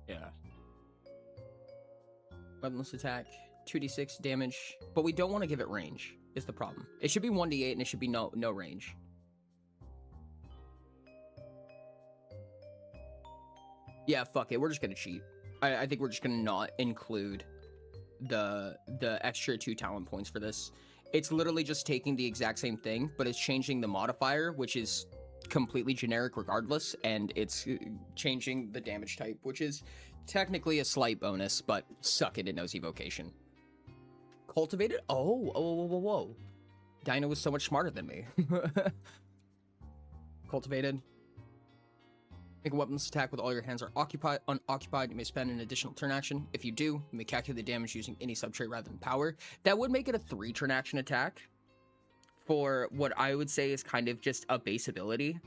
Yeah. Weaponless attack, 2d6 damage, but we don't want to give it range, is the problem. It should be 1d8 and it should be no range. Yeah, fuck it, we're just gonna cheat. I think we're just gonna not include the extra 2 talent points for this. It's literally just taking the exact same thing, but it's changing the modifier, which is completely generic regardless, and it's changing the damage type, which is technically a slight bonus, but suck it, it knows evocation. Cultivated? Oh, whoa. Dino was so much smarter than me. Cultivated. Make a weapons attack with all your hands are unoccupied. You may spend an additional turn action. If you do, you may calculate the damage using any subtrait rather than power. That would make it a 3 turn action attack for what I would say is kind of just a base ability.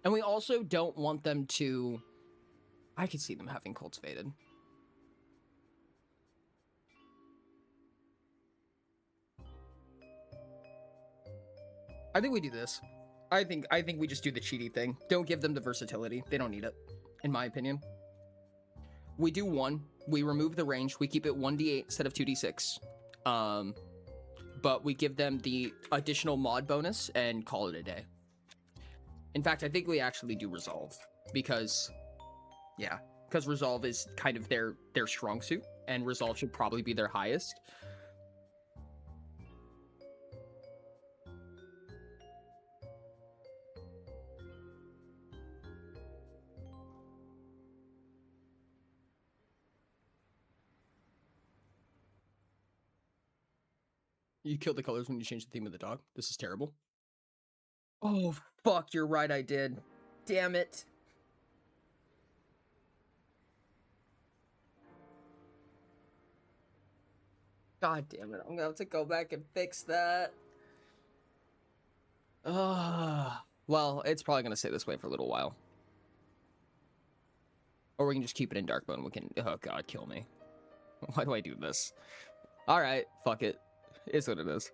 And we also don't want them to... I could see them having cultivated. I think we do this. I think we just do the cheaty thing. Don't give them the versatility. They don't need it, in my opinion. We do 1. We remove the range. We keep it 1d8 instead of 2d6. But we give them the additional mod bonus and call it a day. In fact, I think we actually do resolve because, yeah, because resolve is kind of their strong suit, and resolve should probably be their highest. You killed the colors when you changed the theme of the dog. This is terrible. Oh, fuck, you're right, I did. Damn it. God damn it, I'm gonna have to go back and fix that. Well, it's probably gonna stay this way for a little while. Or we can just keep it in Darkbone. We can... Oh, God, kill me. Why do I do this? Alright, fuck it. It's what it is.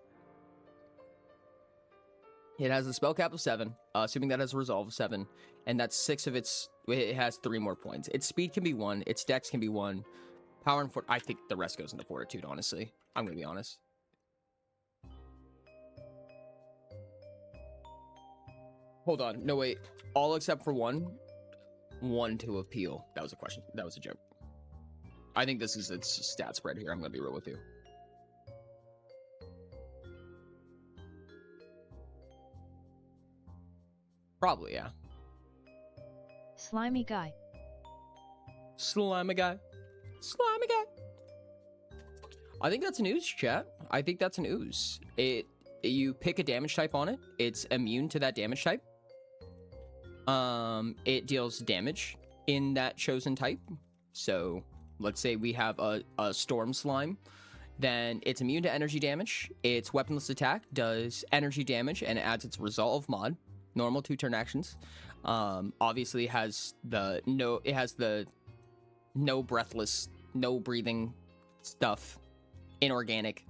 It has a spell cap of 7, assuming that has a resolve of 7, and that's 6 of its... It has 3 more points. Its speed can be 1, its dex can be 1, power and I think the rest goes into fortitude, honestly. I'm gonna be honest. Hold on, no wait. All except for 1 to appeal. That was a question. That was a joke. I think this is its stat spread here. I'm gonna be real with you. Probably, yeah. Slimy guy. Slimy guy. Slimy guy. I think that's an ooze, chat. I think that's an ooze. You pick a damage type on it. It's immune to that damage type. It deals damage in that chosen type. So, let's say we have a storm slime. Then it's immune to energy damage. Its weaponless attack does energy damage and it adds its resolve mod. Normal 2 turn actions. Obviously it has the no breathless, no breathing stuff. Inorganic.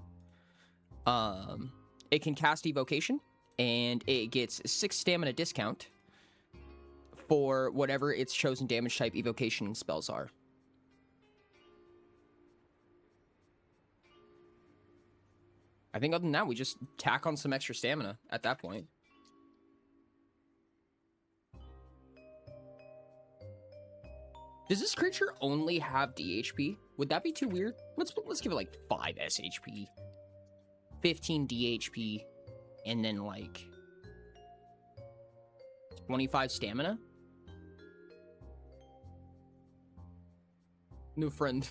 It can cast evocation and it gets 6 stamina discount for whatever its chosen damage type evocation spells are. I think other than that, we just tack on some extra stamina at that point. Does this creature only have DHP? Would that be too weird? Let's give it like 5 SHP, 15 DHP, and then like 25 stamina? New friend.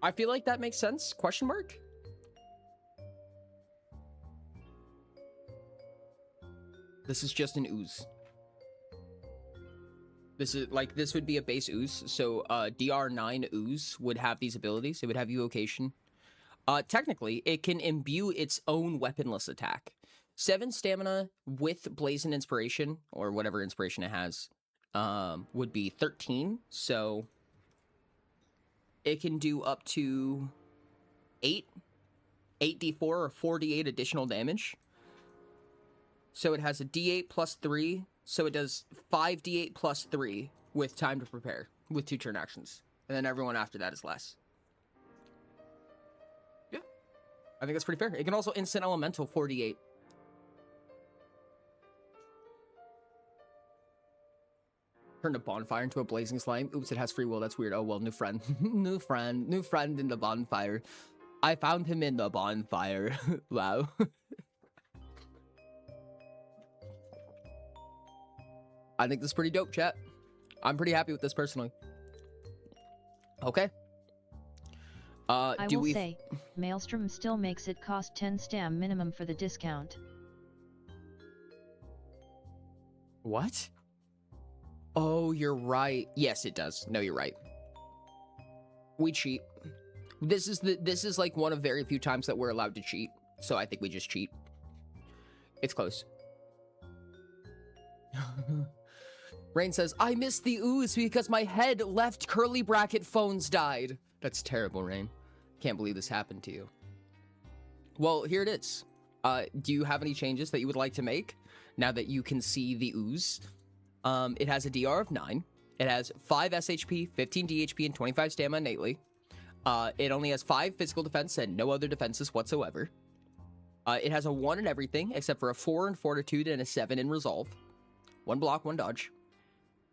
I feel like that makes sense? Question mark? This is just an ooze. This would be a base ooze. So DR9 ooze would have these abilities. It would have evocation. Technically, it can imbue its own weaponless attack. 7 stamina with Blazing Inspiration, or whatever inspiration it has, would be 13. So it can do up to 8d4 or 4d8 additional damage. So it has a D8 plus 3. So it does 5d8 plus 3 with time to prepare with 2 turn actions. And then everyone after that is less. Yeah. I think that's pretty fair. It can also instant elemental 4d8. Turn a bonfire into a blazing slime. Oops, it has free will. That's weird. Oh, well, new friend. New friend in the bonfire. I found him in the bonfire. Wow. I think this is pretty dope, chat. I'm pretty happy with this personally. Okay. I will say, Maelstrom still makes it cost 10 stam minimum for the discount. What? Oh, you're right. Yes, it does. No, you're right. We cheat. This is like one of very few times that we're allowed to cheat. So I think we just cheat. It's close. Rain says, I missed the ooze because my head left curly bracket phones died. That's terrible, Rain. Can't believe this happened to you. Well, here it is. Do you have any changes that you would like to make now that you can see the ooze? It has a DR of 9. It has 5 SHP, 15 DHP, and 25 stamina innately. It only has 5 physical defense and no other defenses whatsoever. It has a 1 in everything except for a 4 in fortitude and a 7 in resolve. 1 block, 1 dodge.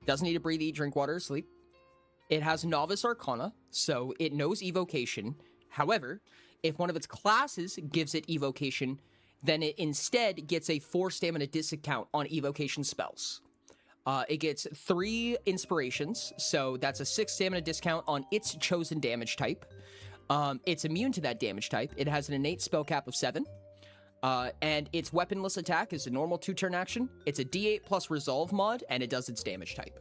Doesn't need to breathe, eat, drink water, or sleep. It has Novice Arcana, so it knows Evocation. However, if one of its classes gives it Evocation, then it instead gets a 4 stamina discount on Evocation spells. It gets 3 inspirations, so that's a 6 stamina discount on its chosen damage type. It's immune to that damage type. It has an innate spell cap of 7. And its weaponless attack is a normal 2-turn action. It's a D8 plus resolve mod, and it does its damage type.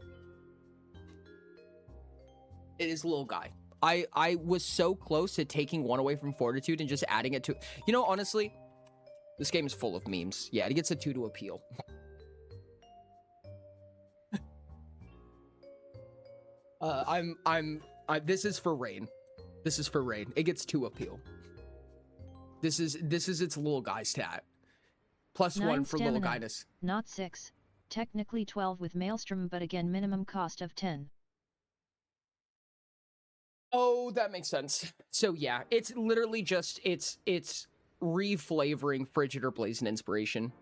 It is a little guy. I was so close to taking 1 away from fortitude and just adding it to... You know, honestly, this game is full of memes. Yeah, it gets a 2 to appeal. This is for Rain. This is for Rain. It gets 2 appeal. This is its little guy stat. Plus 1 for little guyness. Not 6. Technically 12 with Maelstrom, but again minimum cost of 10. Oh, that makes sense. So yeah, it's literally just it's reflavoring Frigid or Blazing Inspiration.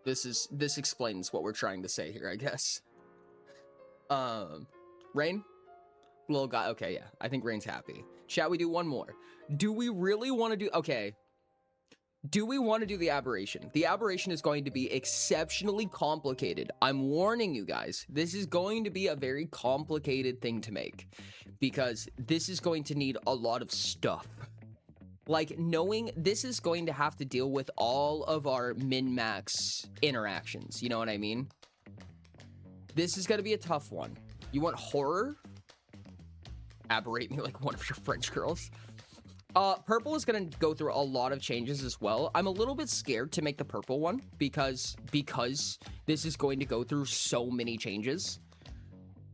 This explains what we're trying to say here, I guess. Rain? Little guy. Okay, yeah. I think Rain's happy. Shall we do one more? Do we really want to do... Okay. Do we want to do the aberration? The aberration is going to be exceptionally complicated. I'm warning you guys. This is going to be a very complicated thing to make. Because this is going to need a lot of stuff. Like, knowing this is going to have to deal with all of our min-max interactions. You know what I mean? This is going to be a tough one. You want horror? Aberrate me like one of your French girls. Purple is going to go through a lot of changes as well. I'm a little bit scared to make the purple one because this is going to go through so many changes.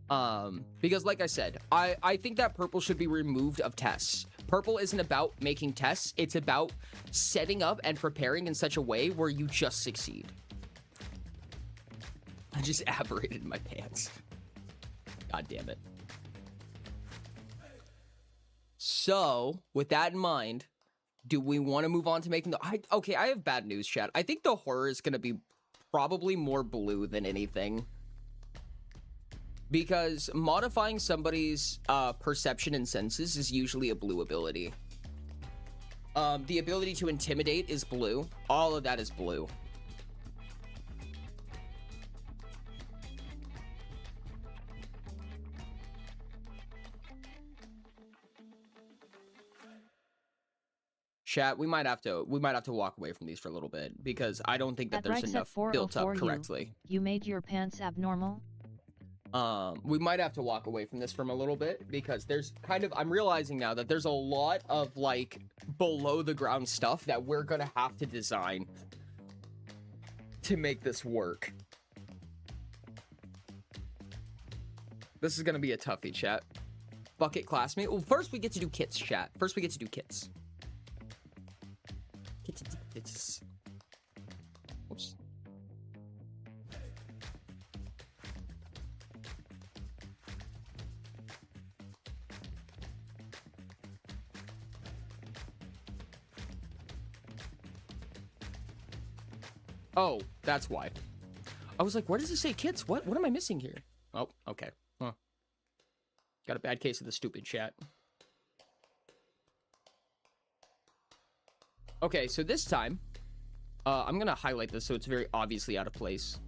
Because like I said, I think that purple should be removed of tests. Purple isn't about making tests. It's about setting up and preparing in such a way where you just succeed. I just aberrated my pants. God damn it. So, with that in mind, do we want to move on to making the... Okay, I have bad news, chat. I think the horror is going to be probably more blue than anything. Because modifying somebody's perception and senses is usually a blue ability. The ability to intimidate is blue. All of that is blue. Chat, we might have to walk away from these for a little bit because I don't think that there's enough built up correctly. You made your pants abnormal? We might have to walk away from this from a little bit because there's kind of, I'm realizing now that there's a lot of like below the ground stuff that we're gonna have to design to make this work. This is gonna be a toughie, chat. Bucket classmate. Well, first we get to do kits, chat. First we get to do kits. Kits. Oops. Oh, that's why. I was like, where does it say kits? What am I missing here? Oh, okay. Huh. Got a bad case of the stupid chat. Okay, so this time, I'm gonna highlight this so it's very obviously out of place.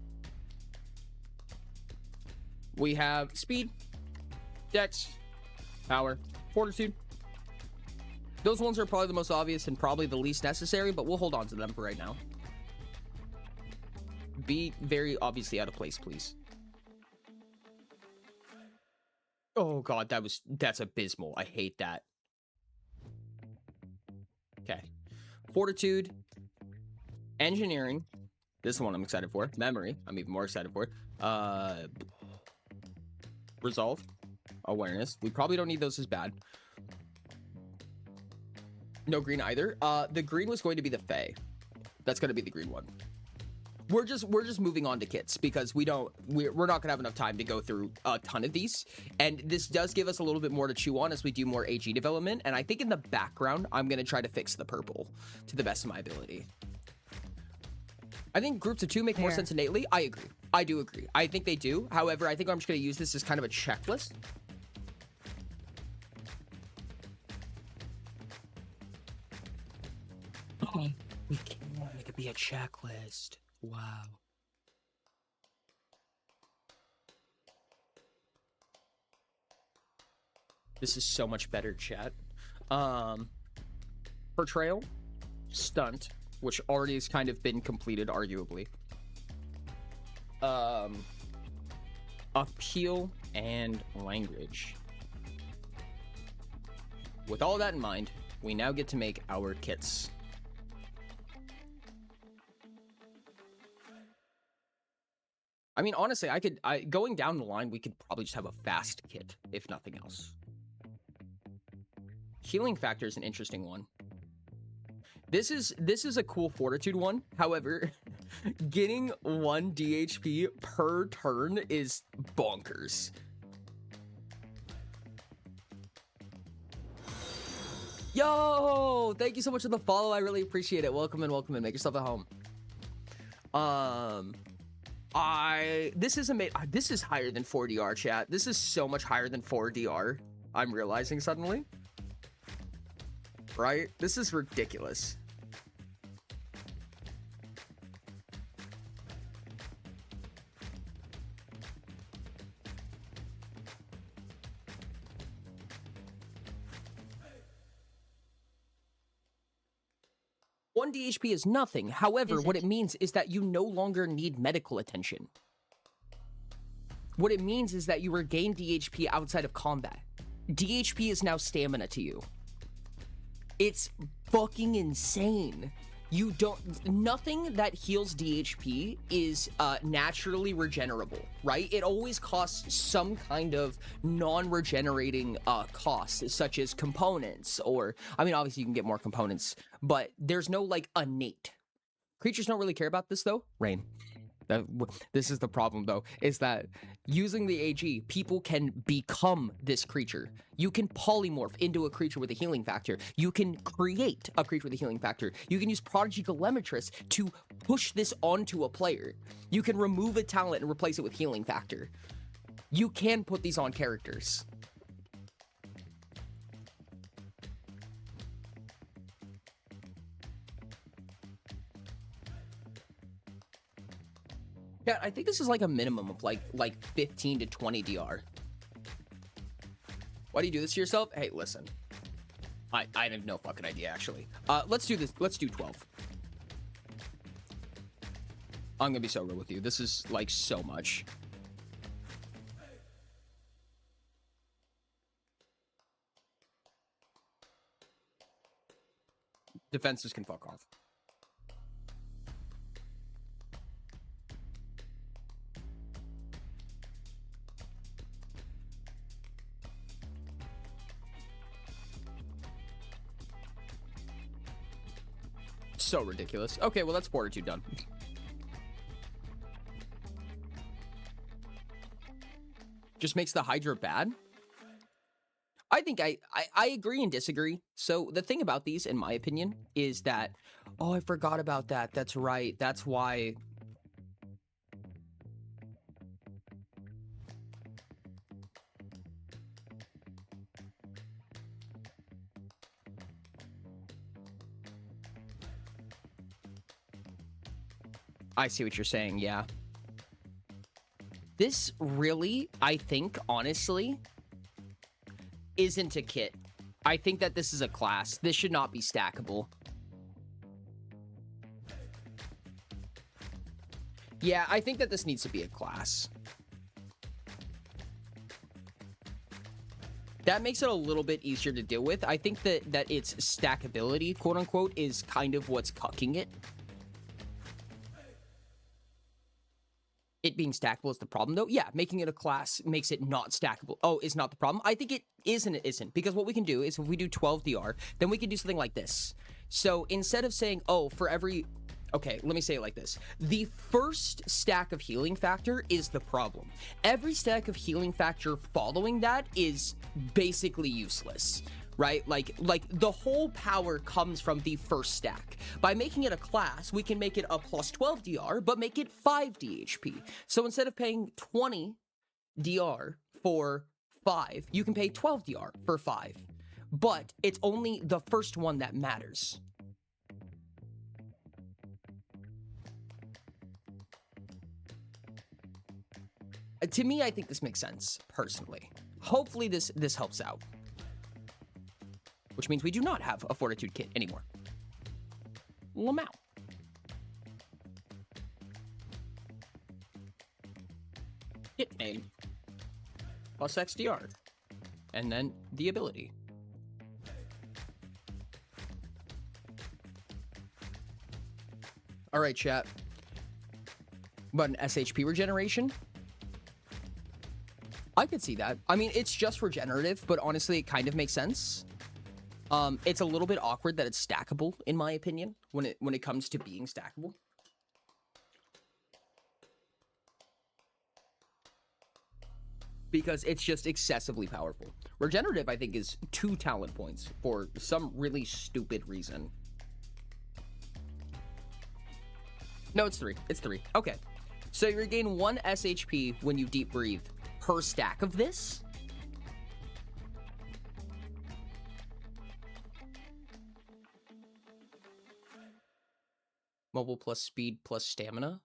We have speed, dex, power, fortitude. Those ones are probably the most obvious and probably the least necessary, but we'll hold on to them for right now. Be very obviously out of place, please. Oh god, that's abysmal. I hate that. Okay. Fortitude, engineering. This is the one I'm excited for. Memory, I'm even more excited for. Resolve, awareness. We probably don't need those as bad. No green either. The green was going to be the Fae. That's going to be the green one. We're just moving on to kits because we're not gonna have enough time to go through a ton of these, and this does give us a little bit more to chew on as we do more AG development. And I think in the background I'm gonna try to fix the purple to the best of my ability. I think groups of two make more sense innately. I agree. I do agree. I think they do. However, I think I'm just gonna use this as kind of a checklist. We can make it be a checklist. Wow. This is so much better, chat. Portrayal, stunt, which already has kind of been completed, arguably. Appeal and language. With all that in mind, we now get to make our kits. I mean, honestly, going down the line, we could probably just have a fast kit, if nothing else. Healing factor is an interesting one. This is a cool fortitude one. However, getting 1 DHP per turn is bonkers. Yo, thank you so much for the follow. I really appreciate it. Welcome in, welcome in. Make yourself at home. This is higher than 4DR, chat. This is so much higher than 4DR. I'm realizing suddenly. Right? This is ridiculous. One DHP is nothing. However, what it means is that you no longer need medical attention. What it means is that you regain DHP outside of combat. DHP is now stamina to you. It's fucking insane. Nothing that heals DHP is naturally regenerable, right? It always costs some kind of non-regenerating costs, such as components, or, I mean, obviously you can get more components, but there's no, like, innate. Creatures don't really care about this, though. Rain. This is the problem, though, is that using the AG, people can become this creature. You can polymorph into a creature with a healing factor. You can create a creature with a healing factor. You can use Prodigy Telemetris to push this onto a player. You can remove a talent and replace it with healing factor. You can put these on characters. Yeah, I think this is like a minimum of like 15 to 20 DR. Why do you do this to yourself? Hey, listen. I have no fucking idea, actually. Let's do this. Let's do 12. I'm gonna be so real with you. This is like so much. Defenses can fuck off. So ridiculous. Okay, well, that's Fortitude done. Just makes the Hydra bad? I think I agree and disagree. So the thing about these, in my opinion, is that, oh, I forgot about that. That's right. That's why. I see what you're saying, yeah. This really, I think, honestly, isn't a kit. I think that this is a class. This should not be stackable. Yeah, I think that this needs to be a class. That makes it a little bit easier to deal with. I think that its stackability, quote unquote, is kind of what's cucking it. It being stackable is the problem, though. Yeah, making it a class makes it not stackable. Oh, is not the problem. I think it is and it isn't. Because what we can do is if we do 12 DR, then we can do something like this. So instead of saying, oh, for every... Okay, let me say it like this. The first stack of healing factor is the problem. Every stack of healing factor following that is basically useless. Right? Like the whole power comes from the first stack. By making it a class, we can make it a plus 12 DR, but make it 5 DHP. So instead of paying 20 DR for 5, you can pay 12 DR for 5. But it's only the first one that matters. To me, I think this makes sense, personally. Hopefully this helps out. Which means we do not have a Fortitude kit anymore. Lamau. Kit name. Plus XDR. And then the ability. Alright, chat. But an SHP regeneration? I could see that. I mean, it's just regenerative, but honestly, it kind of makes sense. It's a little bit awkward that it's stackable, in my opinion, when it comes to being stackable. Because it's just excessively powerful. Regenerative, I think, is 2 talent points for some really stupid reason. No, it's 3. It's 3. Okay. So you regain 1 SHP when you deep breathe per stack of this. Mobile plus speed plus stamina.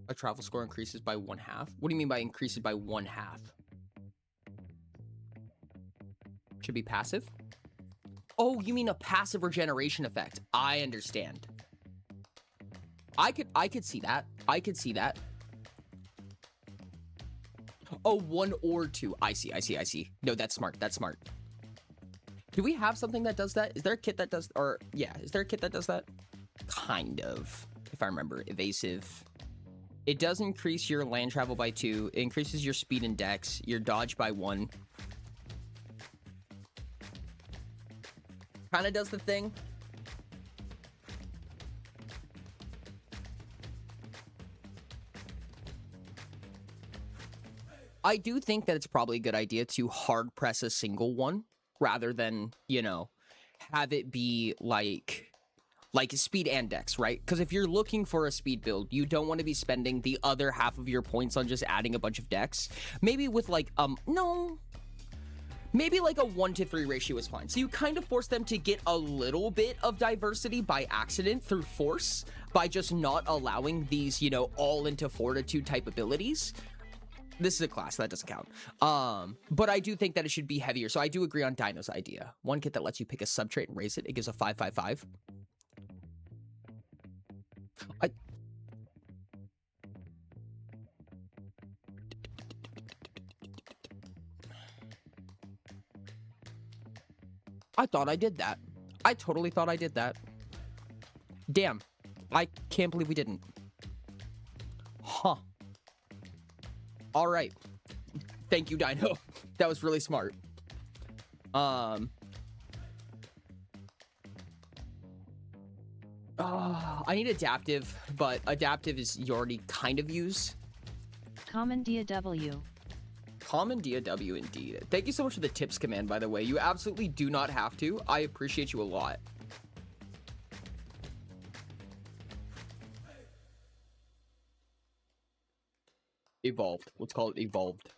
A travel score increases by 1/2. What do you mean by increases by 1/2? Should be passive? Oh, you mean a passive regeneration effect. I understand. I could see that. I could see that. Oh, 1 or 2. I see. No, that's smart. That's smart. Do we have something that does that? Is there a kit that does, or yeah, is there a kit that does that? Kind of, if I remember. Evasive. It does increase your land travel by 2. It increases your speed and dex, your dodge by 1. Kind of does the thing. I do think that it's probably a good idea to hard press a single one rather than, you know, have it be like speed and dex, right? Because if you're looking for a speed build, you don't want to be spending the other half of your points on just adding a bunch of dex. Maybe with like, no. Maybe like a 1-to-3 ratio is fine. So you kind of force them to get a little bit of diversity by accident through force by just not allowing these, you know, all into fortitude type abilities. This is a class, so that doesn't count. But I do think that it should be heavier. So I do agree on Dino's idea. One kit that lets you pick a subtrait and raise it. It gives a 5/5/5. I thought I did that. I totally thought I did that. Damn. I can't believe we didn't. Huh. All right. Thank you, Dino. That was really smart. I need adaptive, but adaptive is you already kind of use. Common DAW. Common DAW indeed. Thank you so much for the tips command, by the way. You absolutely do not have to. I appreciate you a lot. Evolved. Let's call it evolved.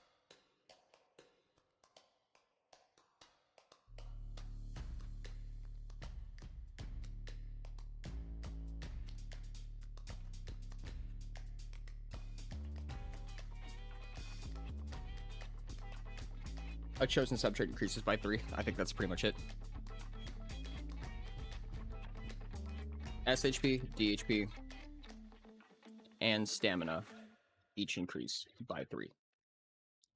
A chosen subtrait increases by 3. I think that's pretty much it. SHP, DHP, and stamina each increase by 3.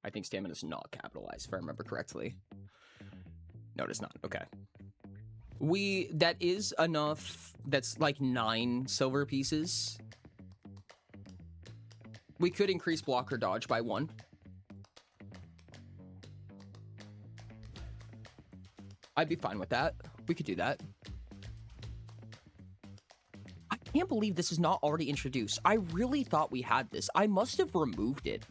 I think stamina is not capitalized, if I remember correctly. No, it's not. Okay. That is enough. That's like 9 silver pieces. We could increase block or dodge by 1. I'd be fine with that. We could do that. I can't believe this is not already introduced. I really thought we had this. I must have removed it.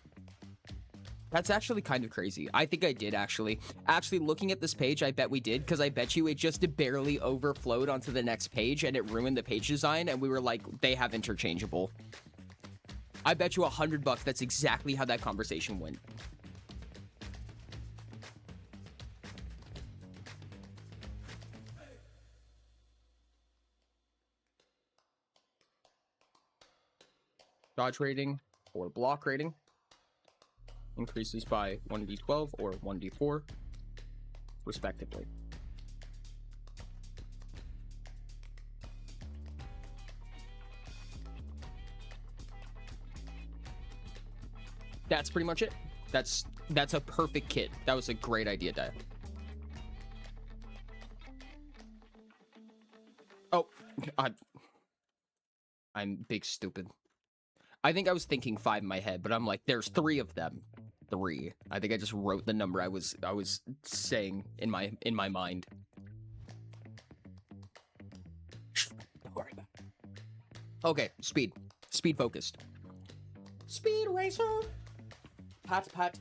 That's actually kind of crazy. I think I did, actually. Actually, looking at this page, I bet we did, because I bet you it just barely overflowed onto the next page, and it ruined the page design, and we were like, they have interchangeable. I bet you $100 that's exactly how that conversation went. Dodge rating or block rating increases by 1d12 or 1d4, respectively. That's pretty much it. That's a perfect kit. That was a great idea, Dia. Oh, I'm big stupid. I think I was thinking 5 in my head, but I'm like, there's 3 of them. 3. I think I just wrote the number I was saying in my mind. Don't worry about it. Okay, speed. Speed focused. Speed racer. Pat.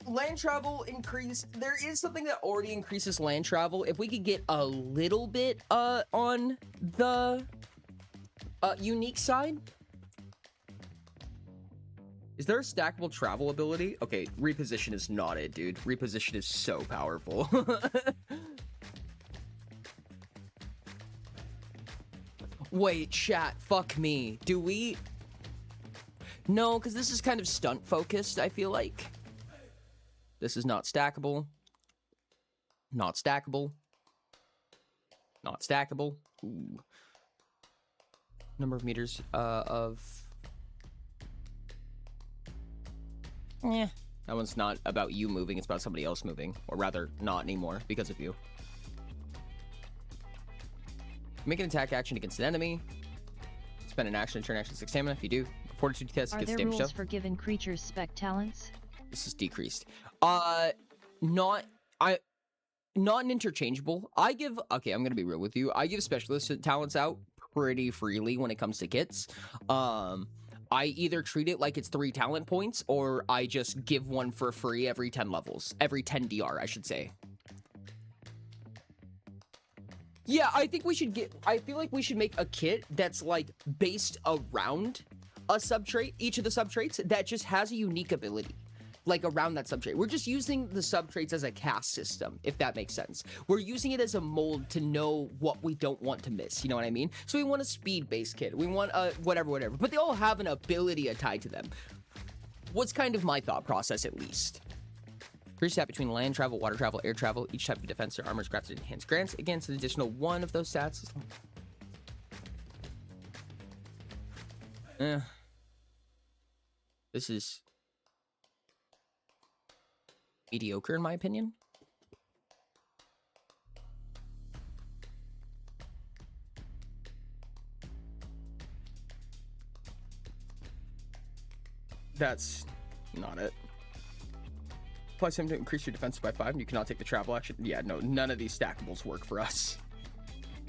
Land travel increase. There is something that already increases land travel. If we could get a little bit on the unique side. Is there a stackable travel ability? Okay, reposition is not it, dude. Reposition is so powerful. Wait, chat, fuck me. Do we... No, because this is kind of stunt focused, I feel like. This is not stackable. Not stackable. Not stackable. Ooh. Number of meters of... Yeah, that one's not about you moving, it's about somebody else moving. Or rather, not anymore, because of you. Make an attack action against an enemy. Spend an action, turn action 6 stamina. If you do, fortitude test Are gets there damage rules up. for given creatures spec talents? This is decreased. Not an interchangeable. Okay, I'm gonna be real with you. I give specialist talents out pretty freely when it comes to kits. I either treat it like it's 3 talent points, or I just give one for free every 10 levels. Every 10 DR, I should say. Yeah, I think we should I feel like we should make a kit that's, like, based around a subtrait, each of the subtraits, that just has a unique ability. Like, around that subtrait. We're just using the subtraits as a cast system, if that makes sense. We're using it as a mold to know what we don't want to miss, you know what I mean? So we want a speed-based kit. We want a whatever. But they all have an ability tied to them. What's kind of my thought process, at least? Free stat between land travel, water travel, air travel. Each type of defense or armor is crafted enhanced grants against an additional 1 of those stats. This is mediocre in my opinion. That's not it. Plus him to increase your defense by 5, and you cannot take the travel action. Yeah, no, none of these stackables work for us.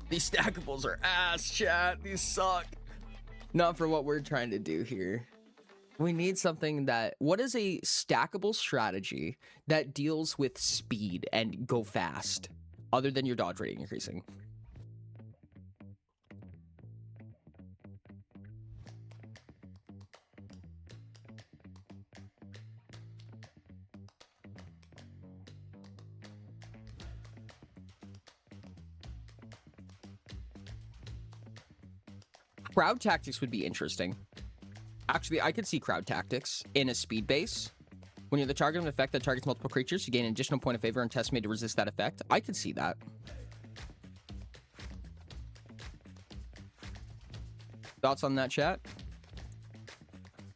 These stackables are ass, chat. These suck. Not for what we're trying to do here. We need something that... What is a stackable strategy that deals with speed and go fast, other than your dodge rating increasing? Crowd tactics would be interesting. Actually, I could see crowd tactics in a speed base. When you're the target of an effect that targets multiple creatures, you gain an additional point of favor and test made to resist that effect. I could see that. Thoughts on that, chat?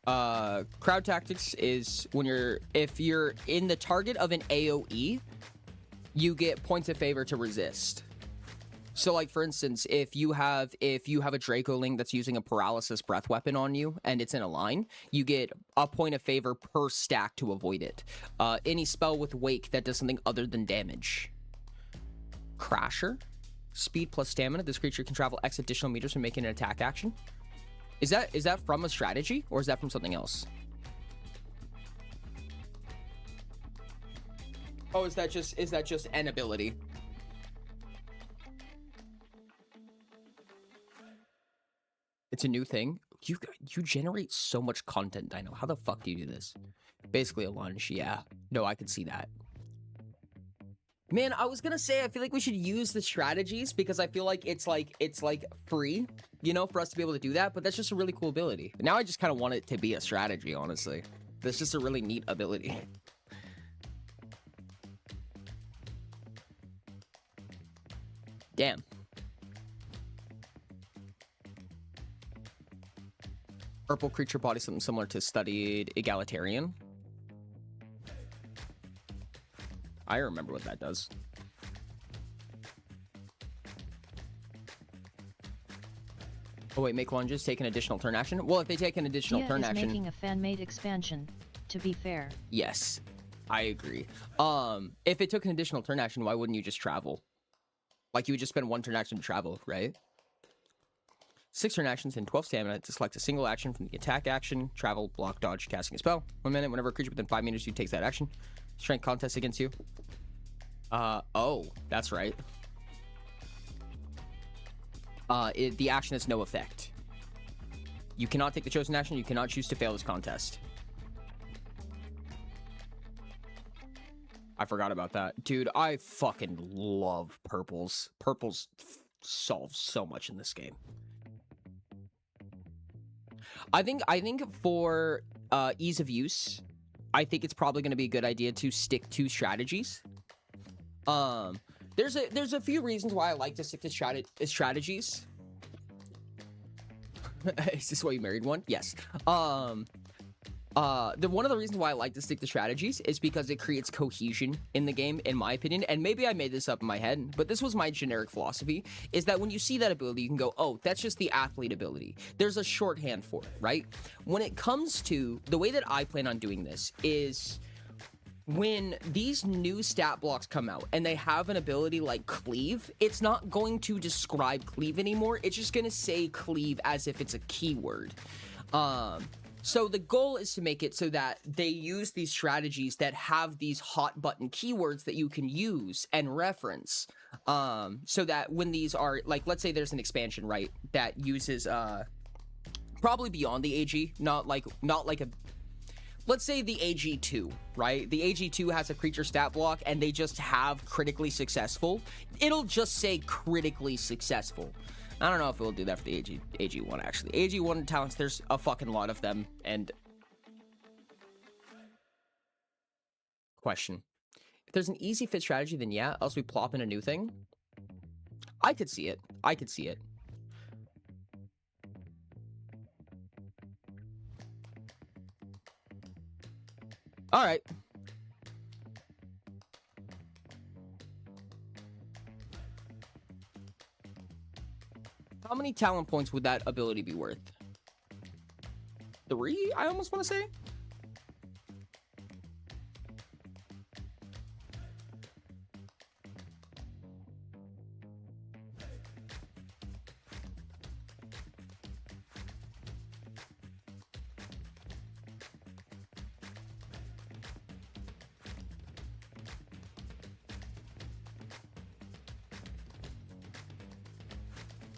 Crowd tactics is when if you're in the target of an AoE, you get points of favor to resist. So, like, for instance, if you have a Draco Ling that's using a paralysis breath weapon on you and it's in a line, you get a point of favor per stack to avoid it. Any spell with Wake that does something other than damage. Crasher. Speed plus stamina. This creature can travel X additional meters when making an attack action. Is that from a strategy or is that from something else? Oh, is that just an ability? It's a new thing. You generate so much content, Dino. How the fuck do you do this? Basically a lunge, yeah. No, I could see that. Man, I was gonna say I feel like we should use the strategies because I feel like it's free, you know, for us to be able to do that. But that's just a really cool ability. Now I just kind of want it to be a strategy, honestly. That's just a really neat ability. Damn. Purple creature body, something similar to studied egalitarian. I remember what that does. Oh wait, make lunges, take an additional turn action. Well, if they take an additional turn action, making a fan-made expansion. To be fair, yes, I agree. If it took an additional turn action, why wouldn't you just travel? Like you would just spend 1 turn action to travel, right? 6 turn actions and 12 stamina to select a single action from the attack action, travel, block, dodge, casting a spell. 1 minute, whenever a creature within 5 meters of you takes that action. Strength contest against you. Oh, that's right. The action has no effect. You cannot take the chosen action. You cannot choose to fail this contest. I forgot about that. Dude, I fucking love purples. Purples solve so much in this game. I think for ease of use, I think it's probably going to be a good idea to stick to strategies. There's a few reasons why I like to stick to strategies. Is this why you married one? Yes. One of the reasons why I like to stick to strategies is because it creates cohesion in the game, in my opinion. And maybe I made this up in my head, but this was my generic philosophy, is that when you see that ability, you can go, oh, that's just the athlete ability. There's a shorthand for it, right? When it comes to the way that I plan on doing this is when these new stat blocks come out and they have an ability like cleave, it's not going to describe cleave anymore. It's just going to say cleave as if it's a keyword. So the goal is to make it so that they use these strategies that have these hot button keywords that you can use and reference. So that when these are, like, let's say there's an expansion, right, that uses probably beyond the AG, not like a, let's say the AG2, right? The AG2 has a creature stat block and they just have critically successful. It'll just say critically successful. I don't know if it will do that for the AG1, actually. AG1 talents, there's a fucking lot of them, and... Question. If there's an easy fit strategy, then yeah, else we plop in a new thing. I could see it. I could see it. Alright. How many talent points would that ability be worth? 3, I almost want to say?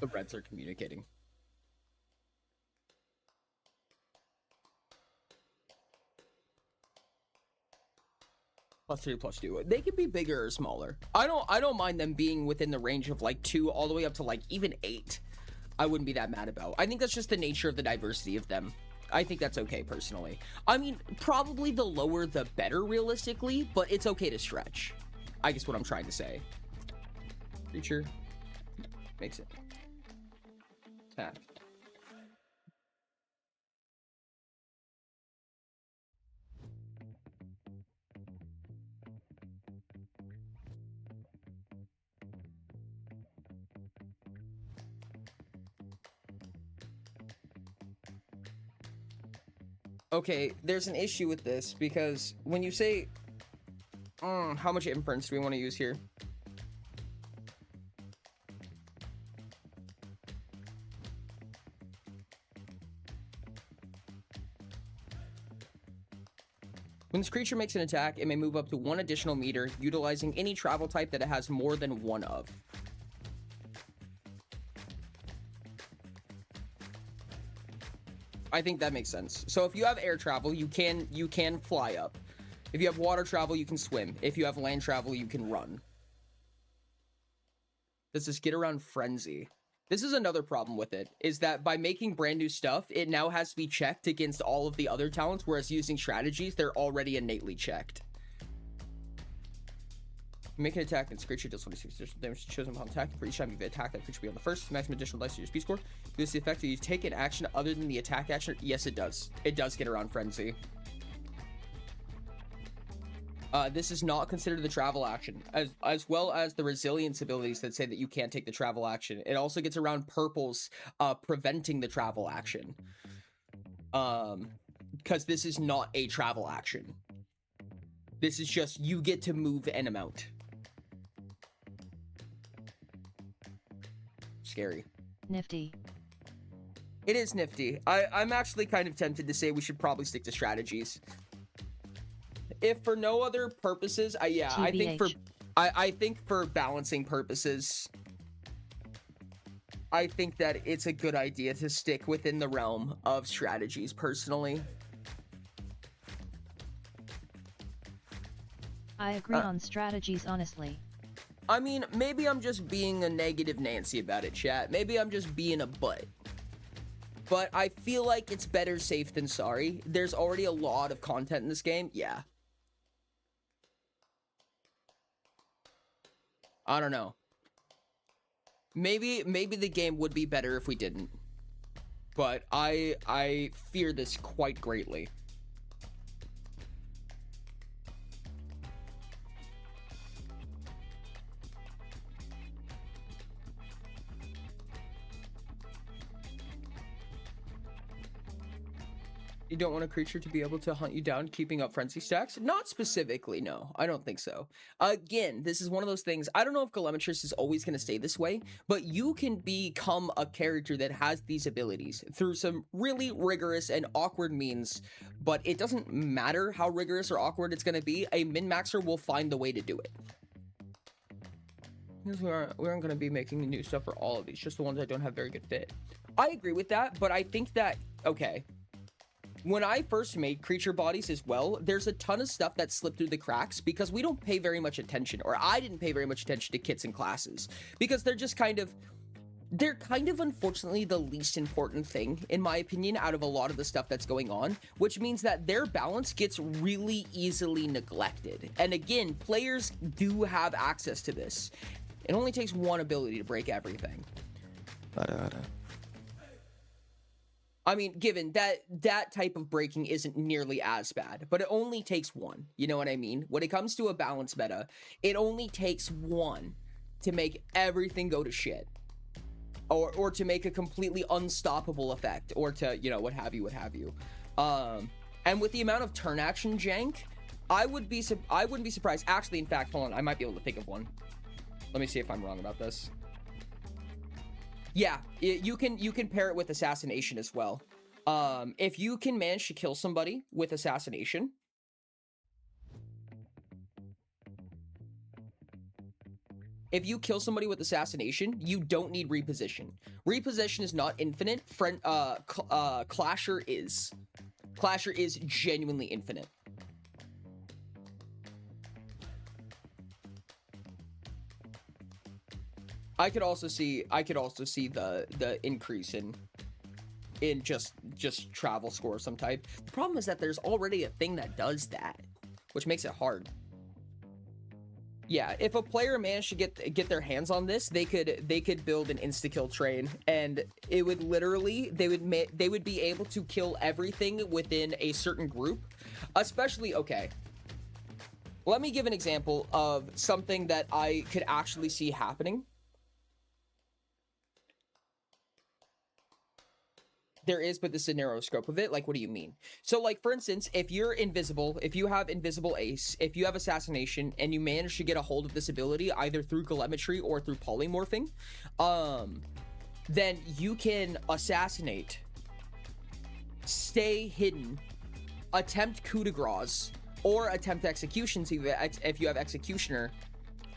The Reds are communicating. +3/+2. They can be bigger or smaller. I don't mind them being within the range of like 2 all the way up to like even 8. I wouldn't be that mad about. I think that's just the nature of the diversity of them. I think that's okay personally. I mean, probably the lower the better realistically, but it's okay to stretch. I guess what I'm trying to say. Creature makes it. Tap. Okay, there's an issue with this because when you say, how much inference do we want to use here? When this creature makes an attack, it may move up to 1 additional meter, utilizing any travel type that it has more than 1 of. I think that makes sense. So if you have air travel, you can fly up. If you have water travel, you can swim. If you have land travel, you can run. Does this get around frenzy? This is another problem with it, is that by making brand new stuff, it now has to be checked against all of the other talents, whereas using strategies, they're already innately checked. Make an attack and this creature deals 26 additional damage chosen upon attack. For each time you attack that creature be on the first, maximum additional dice to your speed score. This is the effect that you take an action other than the attack action. Yes, it does. It does get around frenzy. This is not considered the travel action, as well as the resilience abilities that say that you can't take the travel action. It also gets around purple's preventing the travel action. Because this is not a travel action. This is just you get to move an amount. Scary. Nifty. It is nifty. I'm actually kind of tempted to say we should probably stick to strategies. If for no other purposes, I think for balancing purposes, I think that it's a good idea to stick within the realm of strategies personally. I agree on strategies, honestly. I mean, maybe I'm just being a negative Nancy about it, chat. Maybe I'm just being a butt. But I feel like it's better safe than sorry. There's already a lot of content in this game. Yeah. I don't know. Maybe the game would be better if we didn't. But I fear this quite greatly. You don't want a creature to be able to hunt you down, keeping up frenzy stacks? Not specifically, no. I don't think so. Again, this is one of those things. I don't know if Galematrix is always going to stay this way, but you can become a character that has these abilities through some really rigorous and awkward means, but it doesn't matter how rigorous or awkward it's going to be. A min-maxer will find the way to do it. Because we aren't going to be making new stuff for all of these, just the ones that don't have very good fit. I agree with that, but I think that, okay, when I first made creature bodies as well, there's a ton of stuff that slipped through the cracks because we don't pay very much attention, or I didn't pay very much attention to kits and classes, because they're kind of unfortunately the least important thing, in my opinion, out of a lot of the stuff that's going on, which means that their balance gets really easily neglected. And again, players do have access to this. It only takes one ability to break everything. I mean, given that type of breaking isn't nearly as bad, but it only takes one. You know what I mean? When it comes to a balance meta, it only takes one to make everything go to shit. Or to make a completely unstoppable effect, or to, you know, what have you. And with the amount of turn action jank, I wouldn't be surprised. Actually, in fact, hold on, I might be able to think of one. Let me see if I'm wrong about this. Yeah, you can pair it with assassination as well. If you can manage to kill somebody with assassination, if you kill somebody with assassination, you don't need reposition. Reposition is not infinite. Clasher is. Clasher is genuinely infinite. I could also see the increase in just travel score of some type. The problem is that there's already a thing that does that, which makes it hard. Yeah, if a player managed to get their hands on this, they could build an insta-kill train, and it would literally they would be able to kill everything within a certain group. Especially, okay, let me give an example of something that I could actually see happening. There is, but this is a narrow scope of it. Like, what do you mean? So, like, for instance, if you're invisible, if you have invisible ace, if you have assassination, and you manage to get a hold of this ability, either through telemetry or through polymorphing, then you can assassinate, stay hidden, attempt coup de grace, or attempt execution if you have executioner,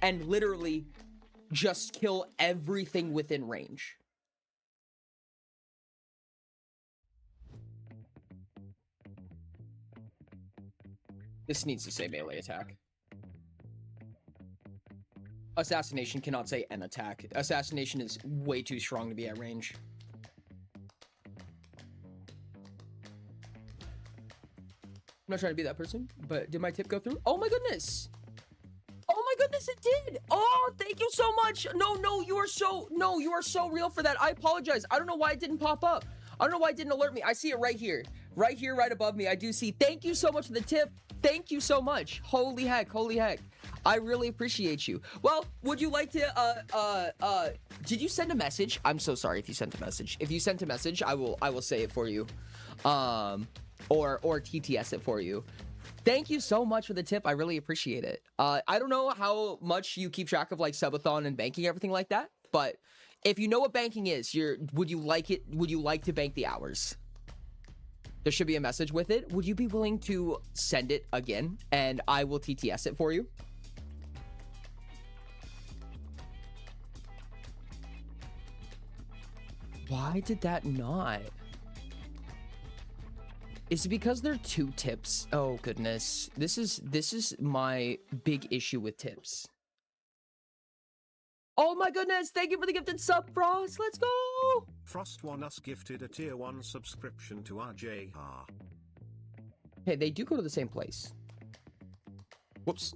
and literally just kill everything within range. This needs to say melee attack. Assassination cannot say an attack. Assassination is way too strong to be at range. I'm not trying to be that person, but did my tip go through? Oh my goodness! Oh my goodness, it did! Oh, thank you so much! No, you are so real for that. I apologize. I don't know why it didn't pop up. I don't know why it didn't alert me. I see it right here. Right here, right above me. I do see. Thank you so much for the tip. Thank you so much. Holy heck. I really appreciate you. Well, would you like to, did you send a message? I'm so sorry if you sent a message. If you sent a message, I will say it for you. Or TTS it for you. Thank you so much for the tip. I really appreciate it. I don't know how much you keep track of like subathon and banking, everything like that, but if you know what banking is, would you like to bank the hours? There should be a message with it. Would you be willing to send it again? And I will TTS it for you. Why did that not? Is it because there are 2 tips? Oh goodness. This is my big issue with tips. Oh my goodness, thank you for the gifted sub, Frost. Let's go. Frost One Us gifted a tier 1 subscription to RJR. Hey, they do go to the same place. Whoops.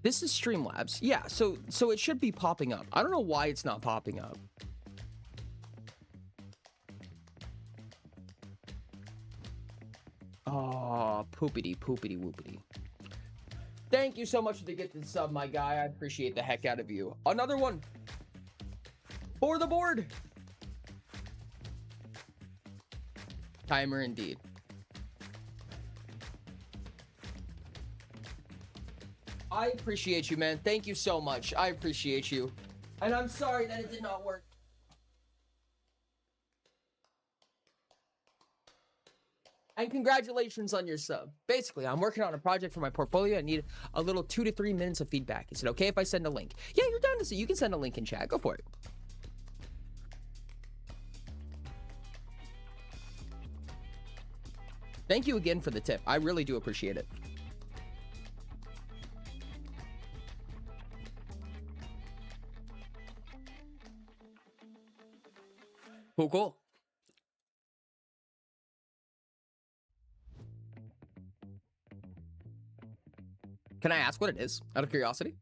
This is Streamlabs. Yeah, so it should be popping up. I don't know why it's not popping up. Oh, poopity whoopity. Thank you so much for the gifted sub, my guy. I appreciate the heck out of you. Another one for the board. Timer indeed. I appreciate you, man. Thank you so much. I appreciate you. And I'm sorry that it did not work. And congratulations on your sub. Basically, I'm working on a project for my portfolio. I need a little 2 to 3 minutes of feedback. Is it okay if I send a link? Yeah, you're down to see. You can send a link in chat. Go for it. Thank you again for the tip. I really do appreciate it. Cool. Can I ask what it is, out of curiosity?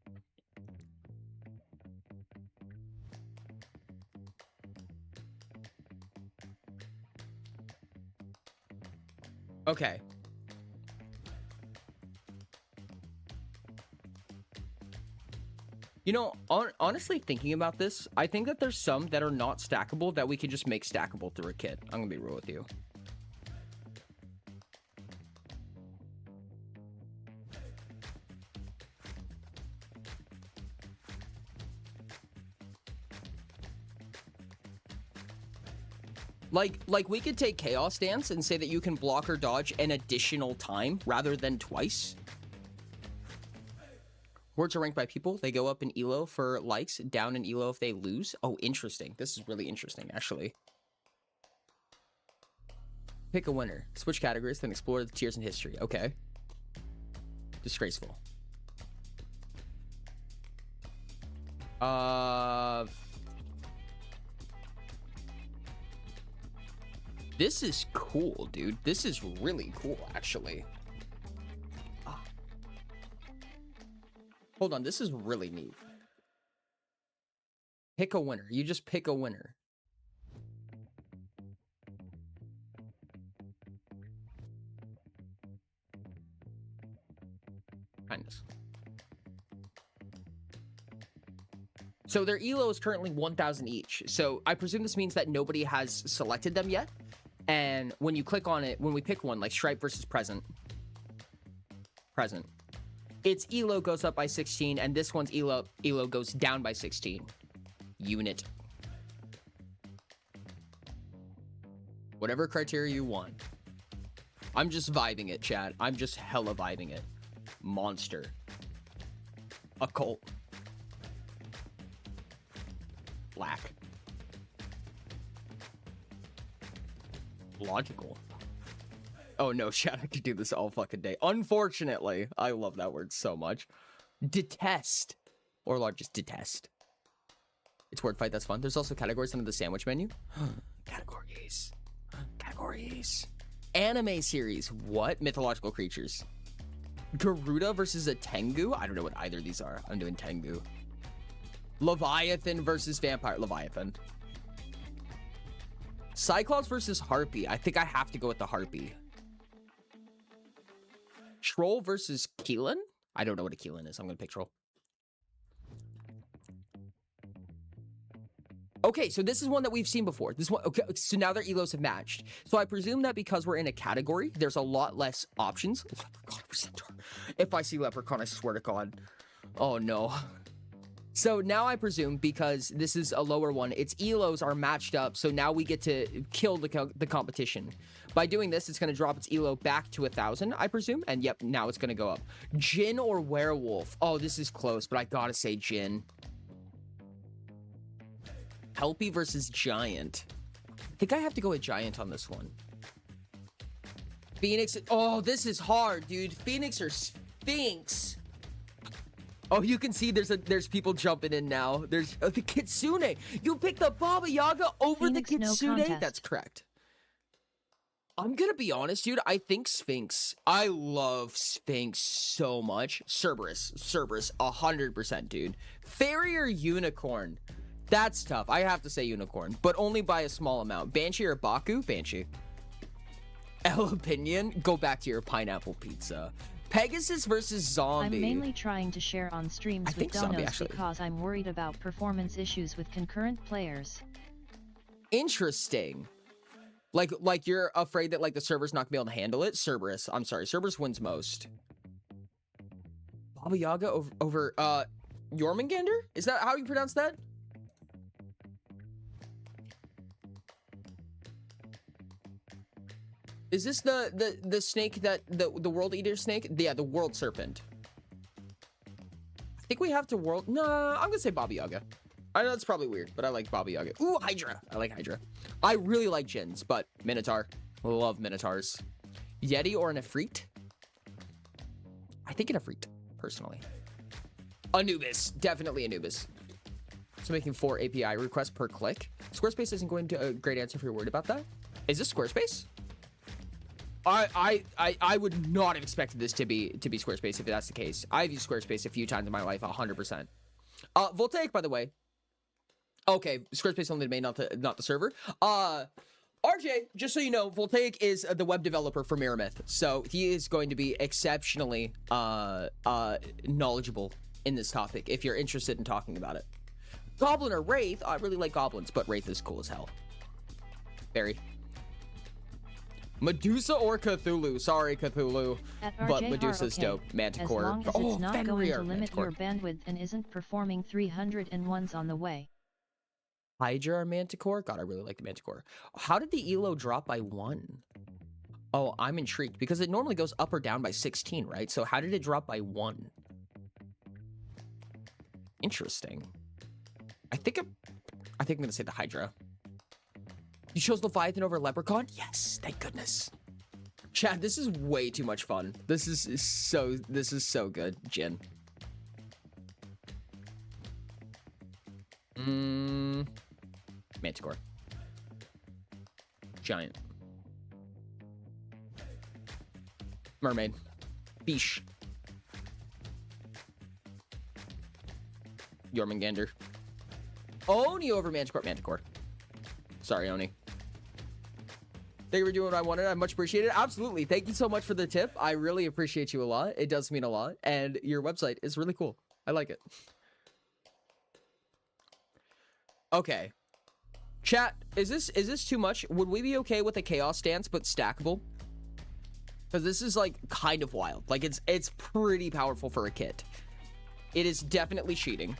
Okay. You know, honestly thinking about this, I think that there's some that are not stackable that we can just make stackable through a kit. I'm gonna be real with you. Like we could take Chaos Dance and say that you can block or dodge an additional time rather than twice. Words are ranked by people. They go up in elo for likes, down in elo if they lose. Oh, interesting. This is really interesting, actually. Pick a winner. Switch categories, then explore the tiers in history. Okay. Disgraceful. This is cool, dude. This is really cool, actually. Ah. Hold on, this is really neat. Pick a winner. You just pick a winner. Kindness. So their elo is currently 1,000 each. So I presume this means that nobody has selected them yet. And when you click on it, when we pick one, like Stripe versus Present, its elo goes up by 16, and this one's elo goes down by 16. Unit. Whatever criteria you want. I'm just vibing it, chat. I'm just hella vibing it. Monster. Occult. Black. Logical. Oh no, chat, I could do this all fucking day. Unfortunately, I love that word so much. Detest. Or largest detest. It's word fight, that's fun. There's also categories under the sandwich menu. Categories. Categories. Anime series. What? Mythological creatures. Garuda versus a Tengu? I don't know what either of these are. I'm doing Tengu. Leviathan versus vampire. Leviathan. Cyclops versus Harpy. I think I have to go with the Harpy. Troll versus Keelan? I don't know what a Keelan is. I'm going to pick Troll. Okay, so this is one that we've seen before. This one, okay, so now their elos have matched. So I presume that because we're in a category, there's a lot less options. If I see Leprechaun, I swear to God. Oh no. So now I presume, because this is a lower one, its elos are matched up, so now we get to kill the competition. By doing this, it's going to drop its elo back to 1,000, I presume, and yep, now it's going to go up. Djinn or Werewolf? Oh, this is close, but I gotta say Djinn. Helpy versus Giant. I think I have to go with Giant on this one. Phoenix. Oh, this is hard, dude. Phoenix or Sphinx? Oh, you can see there's people jumping in now. There's the Kitsune. You picked the Baba Yaga over Phoenix, the Kitsune? no That's correct. I'm gonna be honest, dude. I think Sphinx. I love Sphinx so much. Cerberus, 100%, dude. Fairy or Unicorn? That's tough. I have to say Unicorn, but only by a small amount. Banshee or Baku? Banshee. El Opinion? Go back to your pineapple pizza. Pegasus versus Zombie. I'm mainly trying to share on streams with donos because I'm worried about performance issues with concurrent players. Interesting. Like you're afraid that like the server's not gonna be able to handle it? Cerberus. I'm sorry. Cerberus wins most. Baba Yaga over Jormungandr? Is that how you pronounce that? Is this the snake that the world eater snake? Yeah, the world serpent. I think we have to world. Nah, I'm gonna say Baba Yaga. I know that's probably weird, but I like Baba Yaga. Ooh, Hydra. I like Hydra. I really like Djinns, but Minotaur. Love Minotaurs. Yeti or an Ifrit? I think an Ifrit, personally. Anubis. Definitely Anubis. So making 4 API requests per click. Squarespace isn't going to a great answer if you're worried about that. Is this Squarespace? I would not have expected this to be Squarespace if that's the case. I've used Squarespace a few times in my life, 100%. Voltaic, by the way. Okay, Squarespace only the main, not the server. RJ, just so you know, Voltaic is the web developer for Mirrormyth, so he is going to be exceptionally knowledgeable in this topic if you're interested in talking about it. Goblin or Wraith? I really like goblins, but Wraith is cool as hell. Barry. Medusa or Cthulhu? Sorry, Cthulhu, but Medusa's dope. Manticore. As long as it's not going to limit your bandwidth and isn't performing 301s on the way. Hydra or Manticore? God, I really like the Manticore. How did the elo drop by 1? Oh, I'm intrigued because it normally goes up or down by 16, right? So how did it drop by 1? Interesting. I think I'm gonna say the Hydra. You chose Leviathan over Leprechaun? Yes, thank goodness. Chad, this is way too much fun. This is so good, Jin. Manticore. Giant. Mermaid. Fish. Jormungandr. Oni over Manticore. Manticore. Sorry, Oni. Thank you for doing what I wanted. I much appreciate it. Absolutely. Thank you so much for the tip. I really appreciate you a lot. It does mean a lot. And your website is really cool. I like it. Okay. Chat, is this too much? Would we be okay with a chaos stance but stackable? Because this is like kind of wild. Like it's pretty powerful for a kit. It is definitely cheating.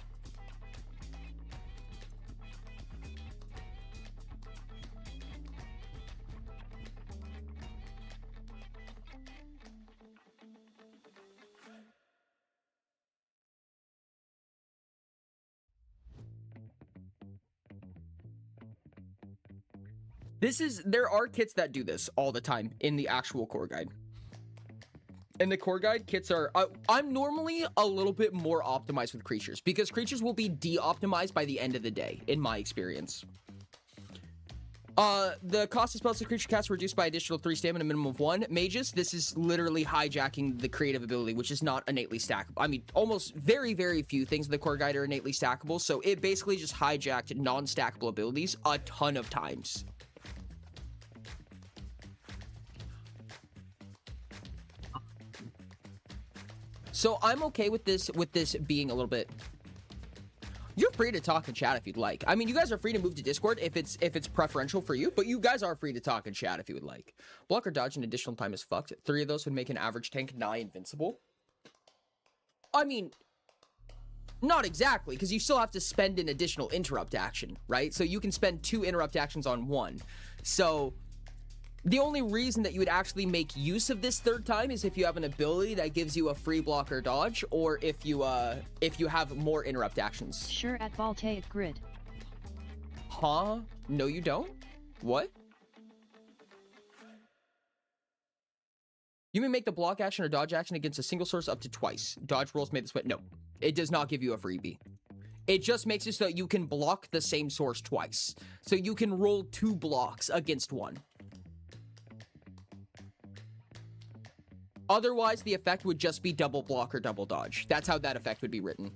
There are kits that do this all the time in the actual core guide. And the core guide kits are, I'm normally a little bit more optimized with creatures because creatures will be de-optimized by the end of the day, in my experience. The cost of spells to creature cast reduced by additional 3 stamina, minimum of 1. Mages, this is literally hijacking the creative ability, which is not innately stackable. I mean, almost very, very few things in the core guide are innately stackable, so it basically just hijacked non-stackable abilities a ton of times. So I'm okay with this being a little bit. You're free to talk and chat if you'd like. I mean, you guys are free to move to Discord if it's preferential for you, but you guys are free to talk and chat if you would like. Block or dodge an additional time is fucked. 3 of those would make an average tank nigh invincible. I mean, not exactly, because you still have to spend an additional interrupt action, right? So you can spend 2 interrupt actions on 1. So the only reason that you would actually make use of this 3rd time is if you have an ability that gives you a free block or dodge, or if you have more interrupt actions. Sure at Voltaic Grid. Huh? No, you don't? What? You may make the block action or dodge action against a single source up to twice. Dodge rolls made this way. No, it does not give you a freebie. It just makes it so that you can block the same source twice. So you can roll 2 blocks against 1. Otherwise, the effect would just be double block or double dodge. That's how that effect would be written.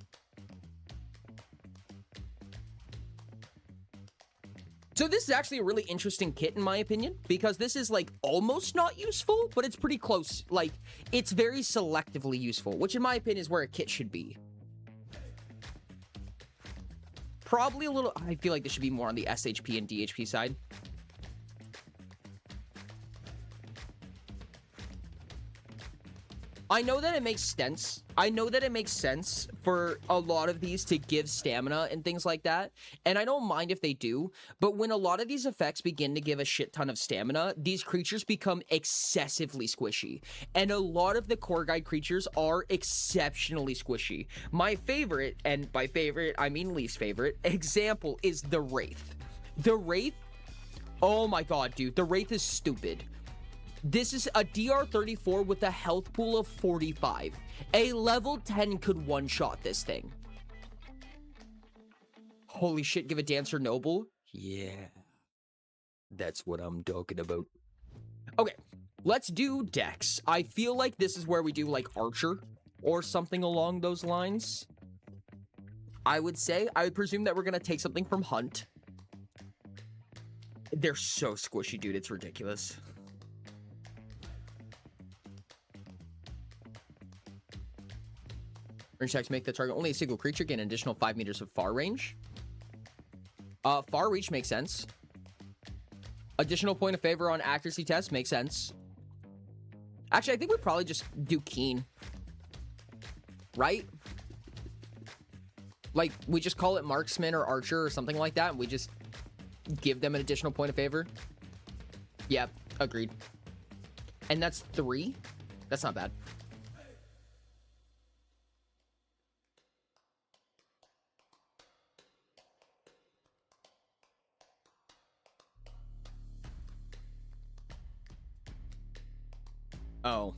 So this is actually a really interesting kit, in my opinion, because this is, like, almost not useful, but it's pretty close. Like, it's very selectively useful, which, in my opinion, is where a kit should be. Probably a little... I feel like this should be more on the SHP and DHP side. I know that it makes sense. I know that it makes sense for a lot of these to give stamina and things like that. And I don't mind if they do. But when a lot of these effects begin to give a shit ton of stamina, these creatures become excessively squishy. And a lot of the core guide creatures are exceptionally squishy. My favorite, and by favorite, I mean least favorite, example is the Wraith. The Wraith, oh my god, dude. The Wraith is stupid. This is a DR34 with a health pool of 45. A level 10 could one-shot this thing. Holy shit, give a Dancer Noble? Yeah. That's what I'm talking about. Okay, let's do Dex. I feel like this is where we do, like, Archer or something along those lines. I would presume that we're gonna take something from Hunt. They're so squishy, dude. It's ridiculous. Range attacks make the target only a single creature gain an additional 5 meters of far range. Far reach makes sense. Additional point of favor on accuracy test makes sense. Actually, I think we probably just do Keen. Right? Like, we just call it Marksman or Archer or something like that, and we just give them an additional point of favor. Yep, agreed. And that's 3? That's not bad. Oh.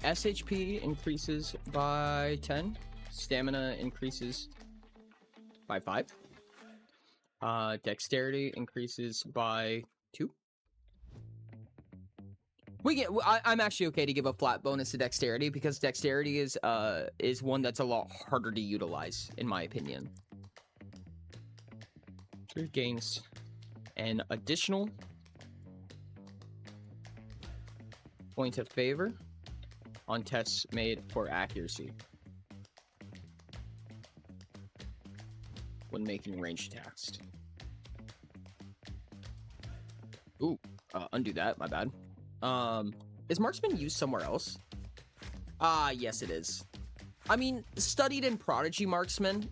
SHP increases by 10. Stamina increases by 5. Dexterity increases by 2. I'm actually okay to give a flat bonus to dexterity because dexterity is one that's a lot harder to utilize, in my opinion. It gains an additional point of favor on tests made for accuracy when making ranged attacks. Ooh, undo that, my bad. Is marksman used somewhere else? Yes it is. I mean, studied in prodigy marksman.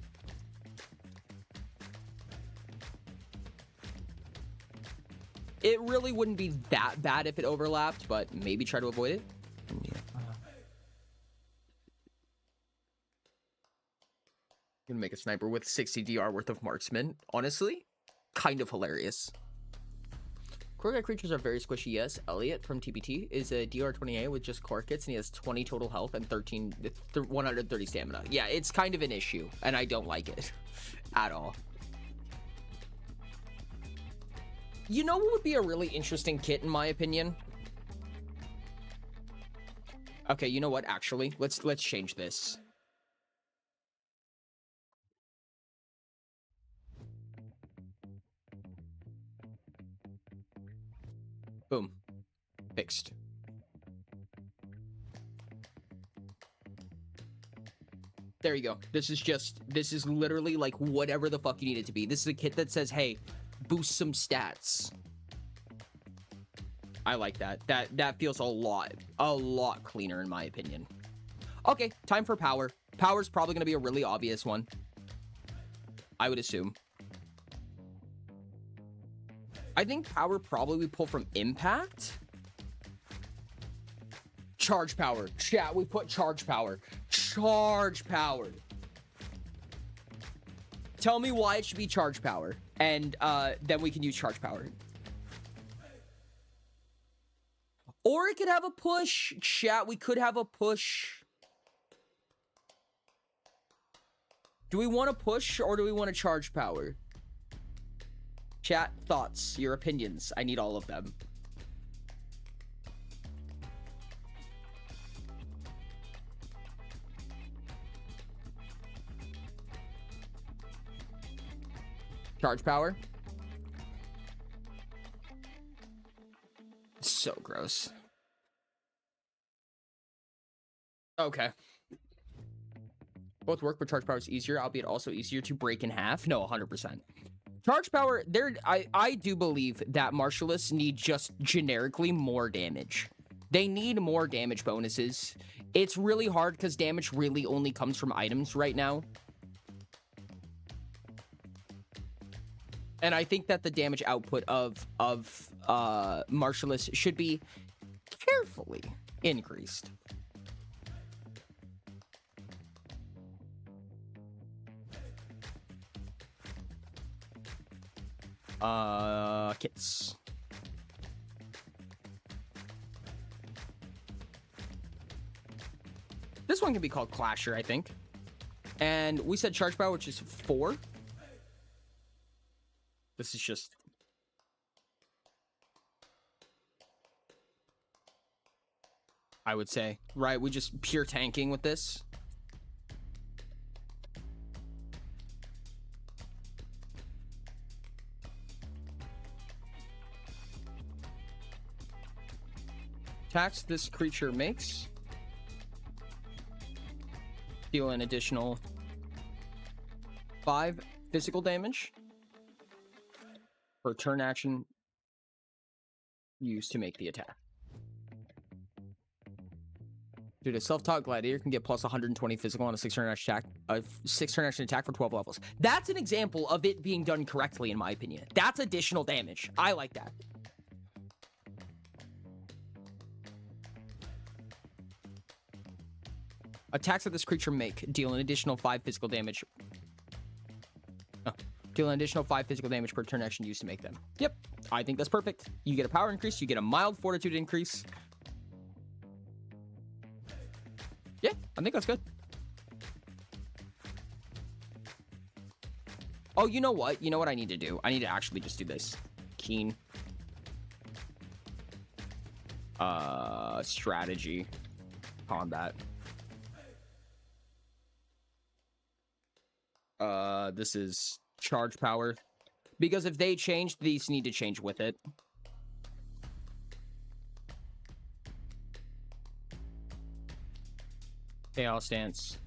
It really wouldn't be that bad if it overlapped, but maybe try to avoid it. Yeah. Gonna make a sniper with 60 DR worth of marksman. Honestly, kind of hilarious. Core guy creatures are very squishy, yes. Elliot from TBT is a DR28 with just core kits, and he has 20 total health and 130 stamina. Yeah, it's kind of an issue, and I don't like it at all. You know what would be a really interesting kit, in my opinion? Okay, you know what? Actually, let's change this. Boom. Fixed. There you go. This is literally like whatever the fuck you need it to be. This is a kit that says, hey, boost some stats. I like that. That feels a lot cleaner in my opinion. Okay, time for power. Power's probably gonna be a really obvious one, I would assume. I think power probably we pull from impact. Charge power. Chat, we put charge power. Charge power. Tell me why it should be charge power, and then we can use charge power. Or it could have a push. Chat, we could have a push. Do we want to push or do we want to charge power? Chat, thoughts, your opinions. I need all of them. Charge power. So gross. Okay. Both work, but charge power is easier, albeit also easier to break in half. No, 100%. Charge power, I do believe that martialists need just generically more damage. They need more damage bonuses. It's really hard because damage really only comes from items right now. And I think that the damage output of martialists should be carefully increased. Kits. This one can be called Clasher, I think. And we said charge power, which is 4. This is just... I would say, right? We just pure tanking with this. Attacks this creature makes deal an additional 5 physical damage for turn action used to make the attack. Dude, a self-taught gladiator can get plus 120 physical on a 6 turn action attack for 12 levels. That's an example of it being done correctly, in my opinion. That's additional damage. I like that. Attacks that this creature make deal an additional 5 physical damage. Deal an additional 5 physical damage per turn action used to make them. Yep, I think that's perfect. You get a power increase, you get a mild fortitude increase. Yeah, I think that's good. Oh, you know what? You know what I need to do? I need to actually just do this. Keen. Strategy. Combat. This is charge power. Because if they change, these need to change with it. Chaos stance.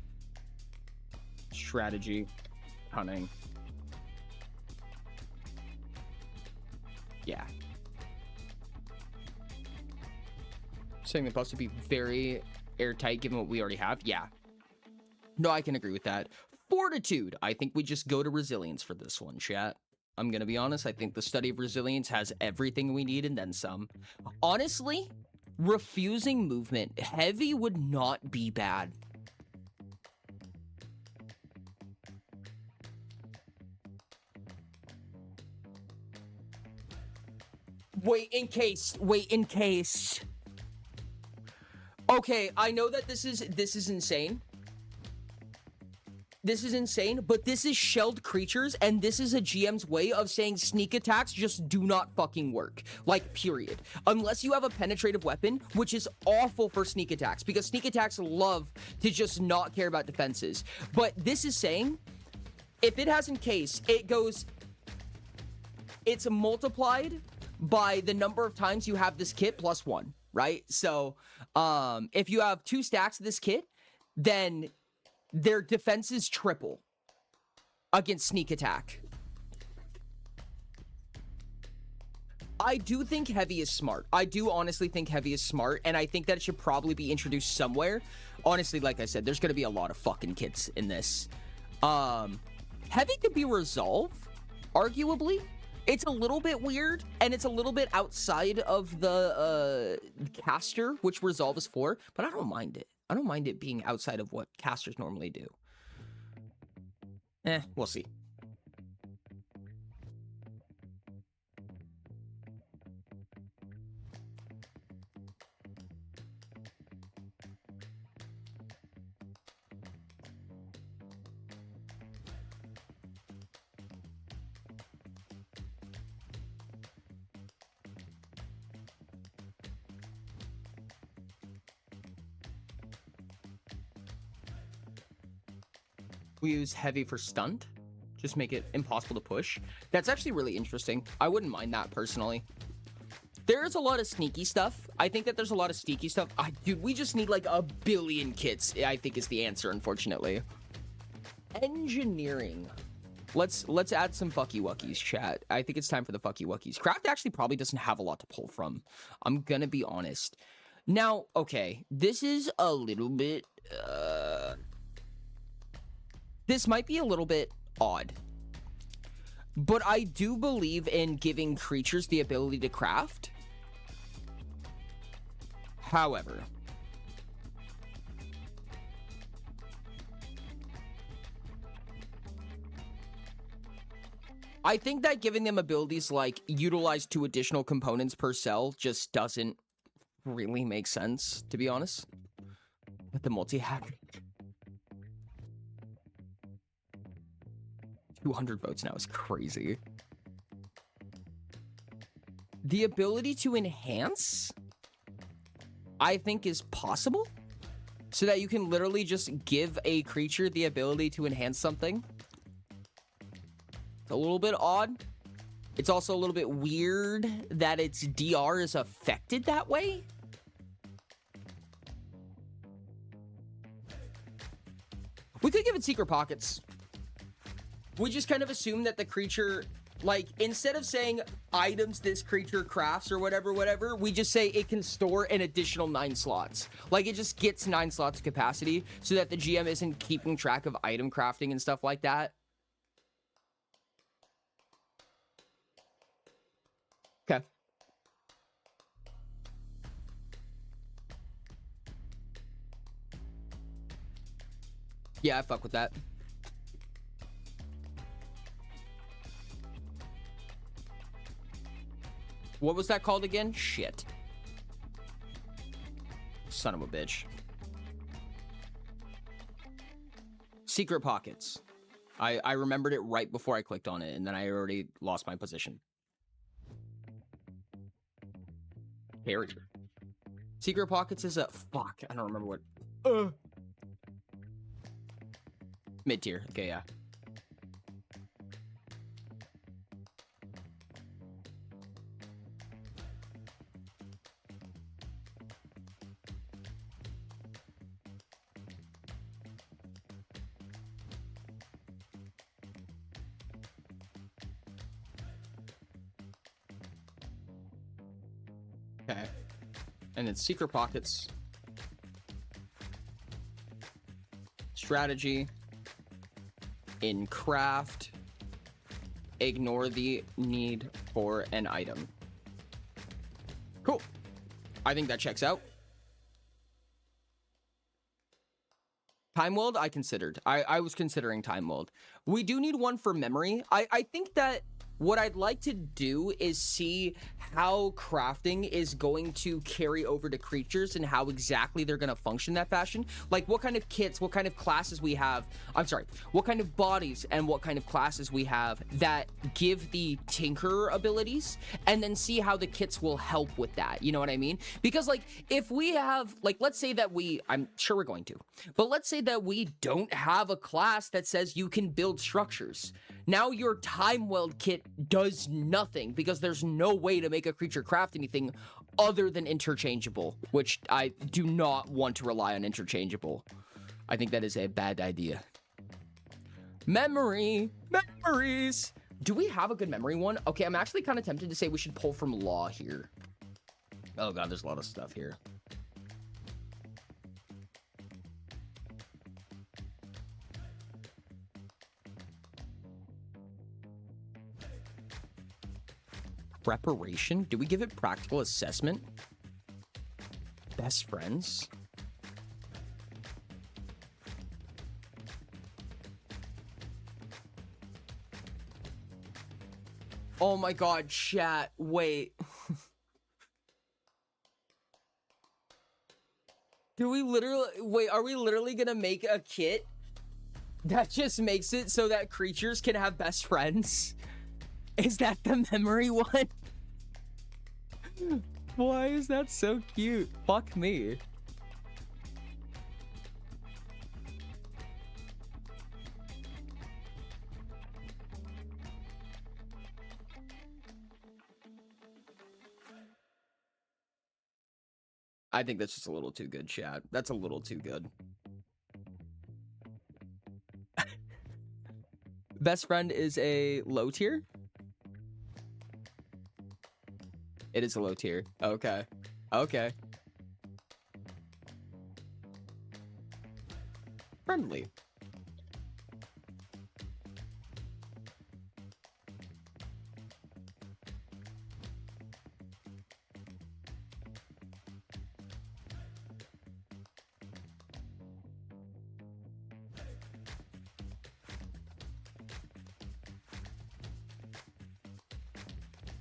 Strategy. Cunning. Yeah. Saying the buffs to be very airtight given what we already have. Yeah. No, I can agree with that. Fortitude. I think we just go to resilience for this one, chat. I'm gonna be honest. I think the study of resilience has everything we need and then some. Honestly, refusing movement. Heavy would not be bad. Wait, in case. Okay, I know that this is insane. This is insane, but this is shelled creatures, and this is a GM's way of saying sneak attacks just do not fucking work. Like, period. Unless you have a penetrative weapon, which is awful for sneak attacks, because sneak attacks love to just not care about defenses. But this is saying, if it has encase, it's multiplied by the number of times you have this kit plus 1, right? So, if you have 2 stacks of this kit, then their defenses triple against sneak attack. I do think heavy is smart. I do honestly think heavy is smart, and I think that it should probably be introduced somewhere. Honestly, like I said, there's going to be a lot of fucking kits in this. Heavy could be resolved, arguably. It's a little bit weird, and it's a little bit outside of the caster, which resolve is for, but I don't mind it. I don't mind it being outside of what casters normally do. We'll see. We use heavy for stunt. Just make it impossible to push. That's actually really interesting. I wouldn't mind that personally. There's a lot of sneaky stuff. I think that there's a lot of sneaky stuff. Dude, we just need like a billion kits, I think is the answer, unfortunately. Engineering. Let's add some fucky wuckies, chat. I think it's time for the fucky wuckies. Craft actually probably doesn't have a lot to pull from. I'm gonna be honest. Now, okay, this is a little bit this might be a little bit odd, but I do believe in giving creatures the ability to craft. However, I think that giving them abilities like utilize 2 additional components per cell just doesn't really make sense, to be honest. But the multi-hack. 200 votes now is crazy. The ability to enhance, I think, is possible. So that you can literally just give a creature the ability to enhance something. It's a little bit odd. It's also a little bit weird that its DR is affected that way. We could give it secret pockets. We just kind of assume that the creature, like, instead of saying items this creature crafts or whatever, we just say it can store an additional 9 slots. Like, it just gets 9 slots of capacity so that the GM isn't keeping track of item crafting and stuff like that. Okay. Yeah, I fuck with that. What was that called again? Shit. Son of a bitch. Secret pockets. I remembered it right before I clicked on it, and then I already lost my position. Character. Secret pockets is a... Fuck, I don't remember what... Mid-tier. Okay, yeah. Okay. And then secret pockets. Strategy. In craft. Ignore the need for an item. Cool. I think that checks out. Time World, I considered. I was considering Time World. We do need one for memory. I think that what I'd like to do is see how crafting is going to carry over to creatures and how exactly they're going to function that fashion. Like what kind of kits, what kind of classes we have. I'm sorry, what kind of bodies and what kind of classes we have that give the tinkerer abilities, and then see how the kits will help with that. You know what I mean? Because like if we have, like, let's say that I'm sure we're going to, but let's say that we don't have a class that says you can build structures. Now your Time Weld kit does nothing because there's no way to make a creature craft anything other than interchangeable, which I do not want to rely on interchangeable. I think that is a bad idea. Memories. Do we have a good memory one? Okay, I'm actually kind of tempted to say we should pull from law here. Oh god, there's a lot of stuff here. Preparation? Do we give it practical assessment? Best friends? Oh my god, chat, wait. Do we literally... Wait, are we literally gonna make a kit that just makes it so that creatures can have best friends? Is that the memory one? Why is that so cute? Fuck me. I think that's just a little too good, chat. That's a little too good. Best friend is a low tier? It is a low tier. Okay. Okay. Friendly.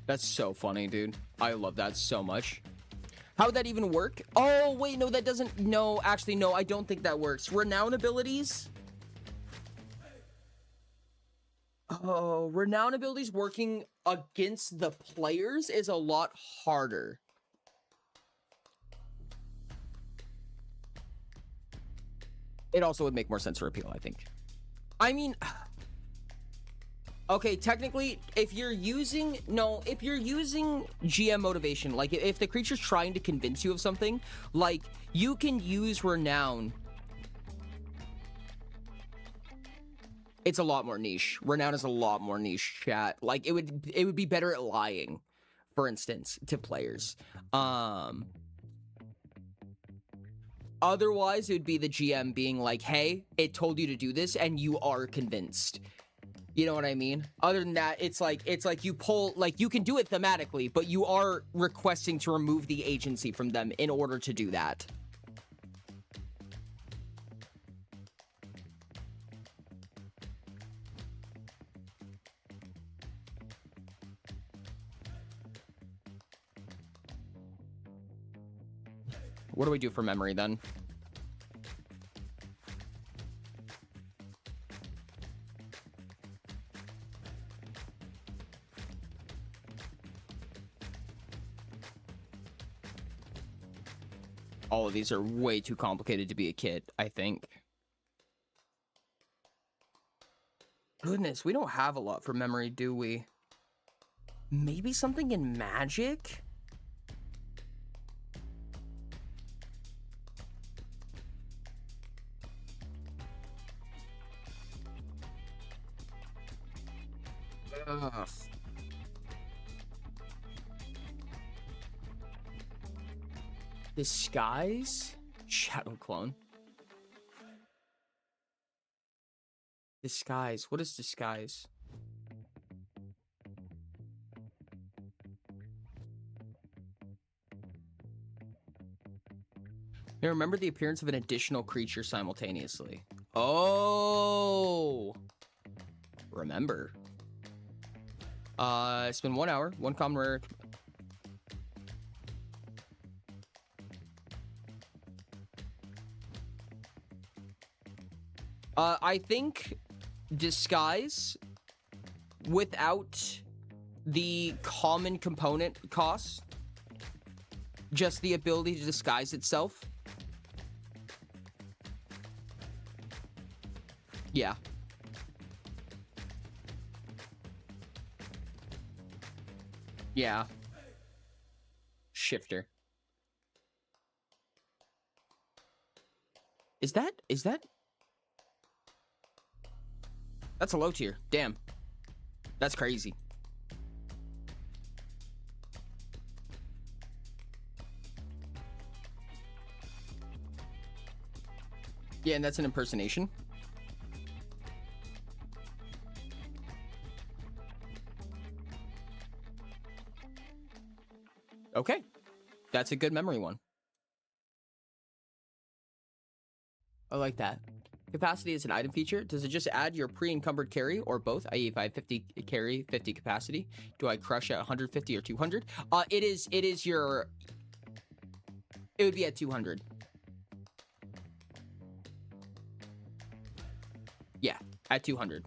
That's so funny, dude. I love that so much. How would that even work? Oh, wait, no, that doesn't... No, actually, no, I don't think that works. Renown abilities? Oh, renown abilities working against the players is a lot harder. It also would make more sense for appeal, I think. I mean... Okay, technically, if you're using GM motivation, like if the creature's trying to convince you of something, like you can use Renown. It's a lot more niche. Renown is a lot more niche, chat. Like it would be better at lying, for instance, to players. Otherwise, it would be the GM being like, hey, it told you to do this and you are convinced. You know what I mean? Other than that, it's like you pull, like you can do it thematically, but you are requesting to remove the agency from them in order to do that. What do we do for memory then? All of these are way too complicated to be a kid, I think. Goodness, we don't have a lot for memory, do we? Maybe something in magic? Ugh. Disguise? Shadow clone. Disguise. What is disguise? Now remember the appearance of an additional creature simultaneously. Oh! Remember. It's been 1 hour. One common rare. I think disguise without the common component cost, just the ability to disguise itself. Yeah. Yeah. Shifter. Is that? That's a low tier. Damn. That's crazy. Yeah, and that's an impersonation. Okay. That's a good memory one. I like that. Capacity is an item feature. Does it just add your pre-encumbered carry or both? I.e., if I have 50 carry, 50 capacity, do I crush at 150 or 200? It is your... It would be at 200. Yeah, at 200.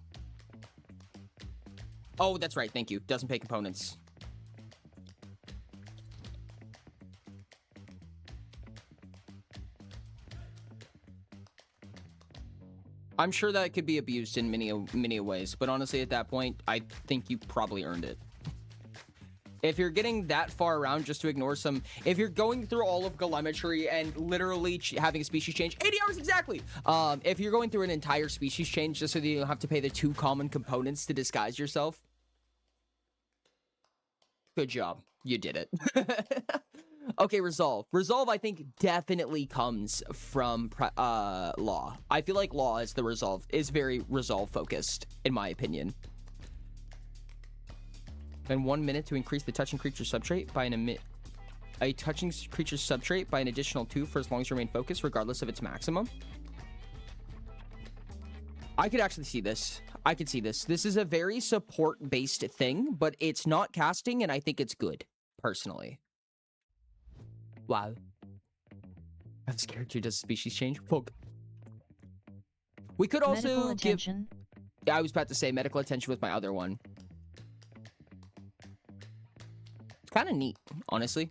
Oh, that's right. Thank you. Doesn't pay components. I'm sure that could be abused in many ways, but honestly, at that point, I think you probably earned it. If you're getting that far around just to ignore some... If you're going through all of Telemetry and literally having a species change... 80 hours exactly! If you're going through an entire species change just so that you don't have to pay the 2 common components to disguise yourself... Good job. You did it. Okay, Resolve. Resolve, I think, definitely comes from Law. I feel like Law is very Resolve-focused, in my opinion. And 1 minute to increase the touching creature subtrait by a touching creature subtrait by an additional 2 for as long as you remain focused, regardless of its maximum. I could actually see this. I could see this. This is a very support-based thing, but it's not casting, and I think it's good, personally. Wow. I'm scared you does species change. Fuck. We could also medical attention. Yeah, I was about to say medical attention with my other one. It's kind of neat, honestly.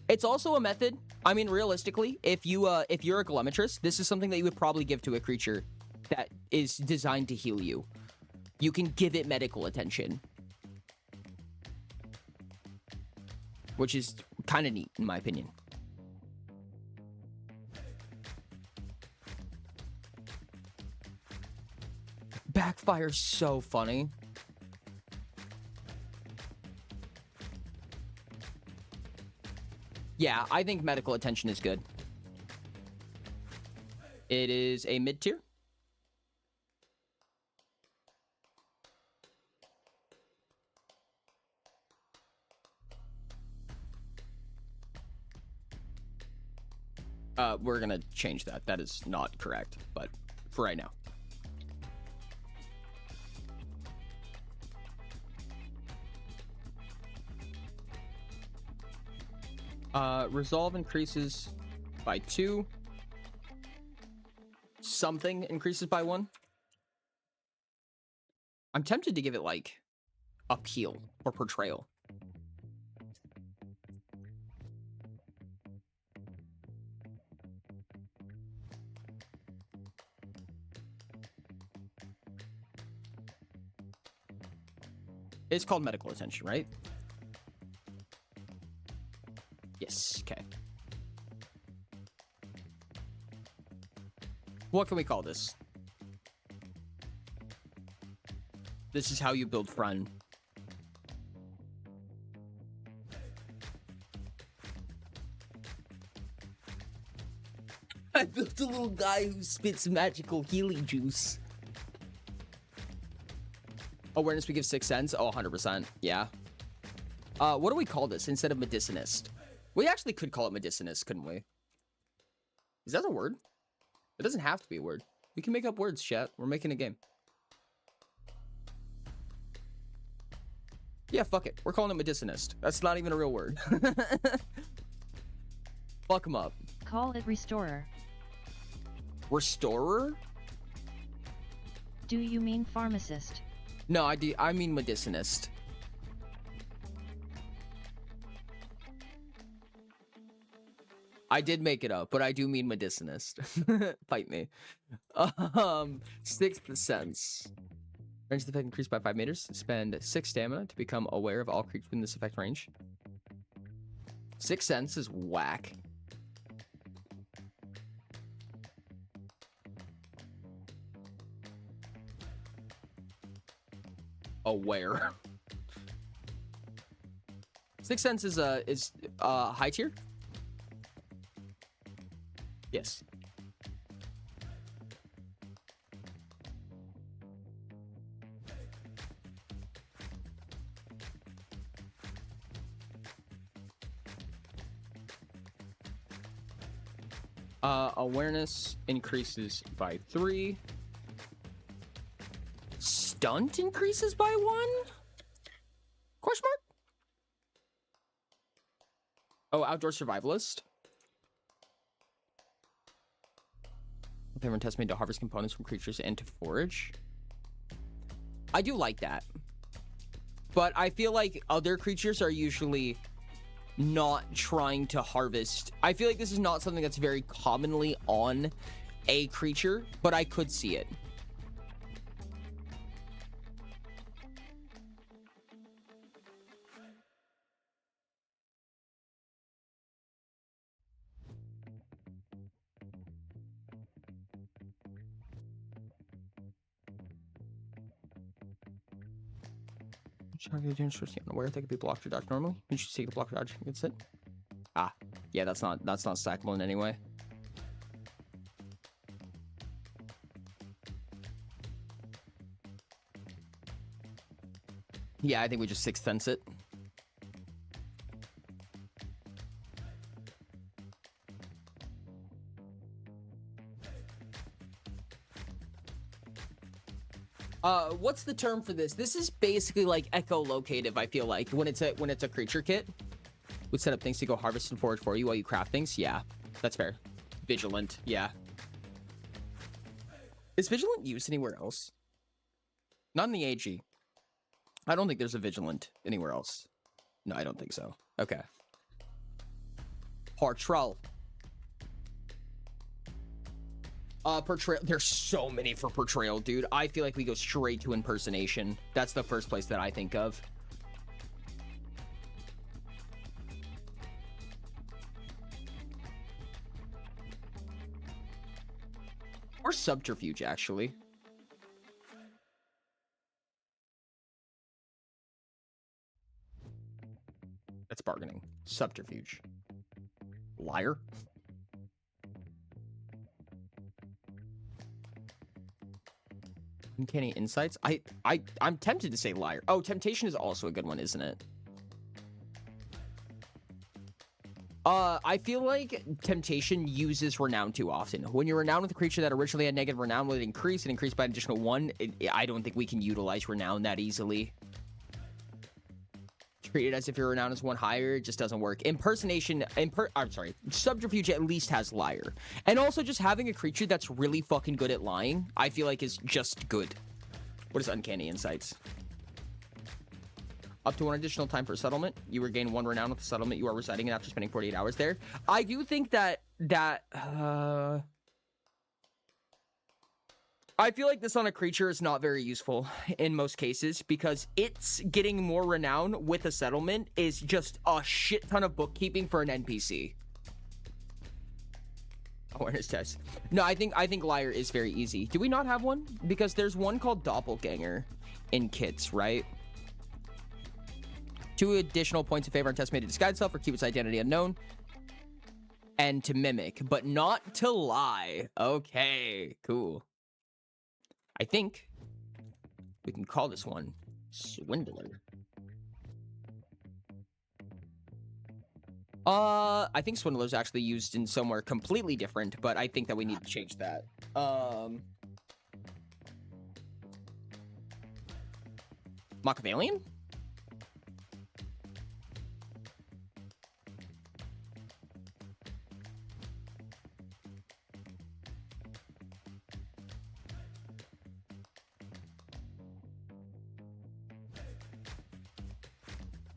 It's also a method. I mean, realistically, if you're a Telemetrist, this is something that you would probably give to a creature that is designed to heal you. You can give it medical attention, which is kind of neat, in my opinion. Backfire's so funny. Yeah, I think medical attention is good. It is a mid-tier. We're gonna change that. That is not correct, but for right now. Resolve increases by 2. Something increases by 1. I'm tempted to give it like appeal or portrayal. It's called medical attention, right? Yes, okay. What can we call this? This is how you build friend. I built a little guy who spits magical healing juice. Awareness we give 6 cents? Oh, 100%. Yeah. What do we call this instead of medicinist? We actually could call it medicinist, couldn't we? Is that a word? It doesn't have to be a word. We can make up words, chat. We're making a game. Yeah, fuck it. We're calling it medicinist. That's not even a real word. Fuck him up. Call it restorer. Restorer? Do you mean pharmacist? No, I mean medicinist. I did make it up, but I do mean medicinist. Fight me. 6th sense. Range of effect increased by 5 meters. Spend 6 stamina to become aware of all creatures in this effect range. 6 sense is whack. Aware. 6 sense is high tier. Yes. Awareness increases by 3. Stunt increases by 1? Question mark? Oh, outdoor survivalist. Favorite test made to harvest components from creatures and to forage. I do like that. But I feel like other creatures are usually not trying to harvest. I feel like this is not something that's very commonly on a creature, but I could see it. Unaware that could be blocked or dodged normally. You should seek the block or dodge against it. Ah, yeah, that's not stackable in any way. Yeah, I think we just 6th sense it. What's the term for this? This is basically like echolocative, I feel like, when it's a creature kit. Would set up things to go harvest and forage for you while you craft things. Yeah, that's fair. Vigilant, yeah. Is vigilant used anywhere else? Not in the AG. I don't think there's a vigilant anywhere else. No, I don't think so. Okay. Portrayal. Portrayal. There's so many for portrayal, dude. I feel like we go straight to impersonation. That's the first place that I think of. Or subterfuge, actually. That's bargaining. Subterfuge. Liar. Uncanny insights. I'm tempted to say liar. Oh, temptation is also a good one, isn't it? I feel like temptation uses renown too often. When you're renowned with a creature that originally had negative renown, will it increase? It increased by an additional 1. I don't think we can utilize renown that easily. treat it as if your renown is 1 higher. It just doesn't work. Impersonation, I'm sorry, subterfuge at least has liar. And also just having a creature that's really fucking good at lying, I feel like is just good. What is uncanny insights? Up to 1 additional time for settlement. You regain 1 renown with the settlement you are residing in after spending 48 hours there. I do think that I feel like this on a creature is not very useful in most cases because it's getting more renown with a settlement is just a shit ton of bookkeeping for an NPC. Awareness test. No, I think liar is very easy. Do we not have one? Because there's one called doppelganger in kits, right? 2 additional points in favor on test made to disguise itself or keep its identity unknown. And to mimic, but not to lie. Okay, cool. I think we can call this one Swindler. I think Swindler is actually used in somewhere completely different, but I think that we need to change that. Machiavellian?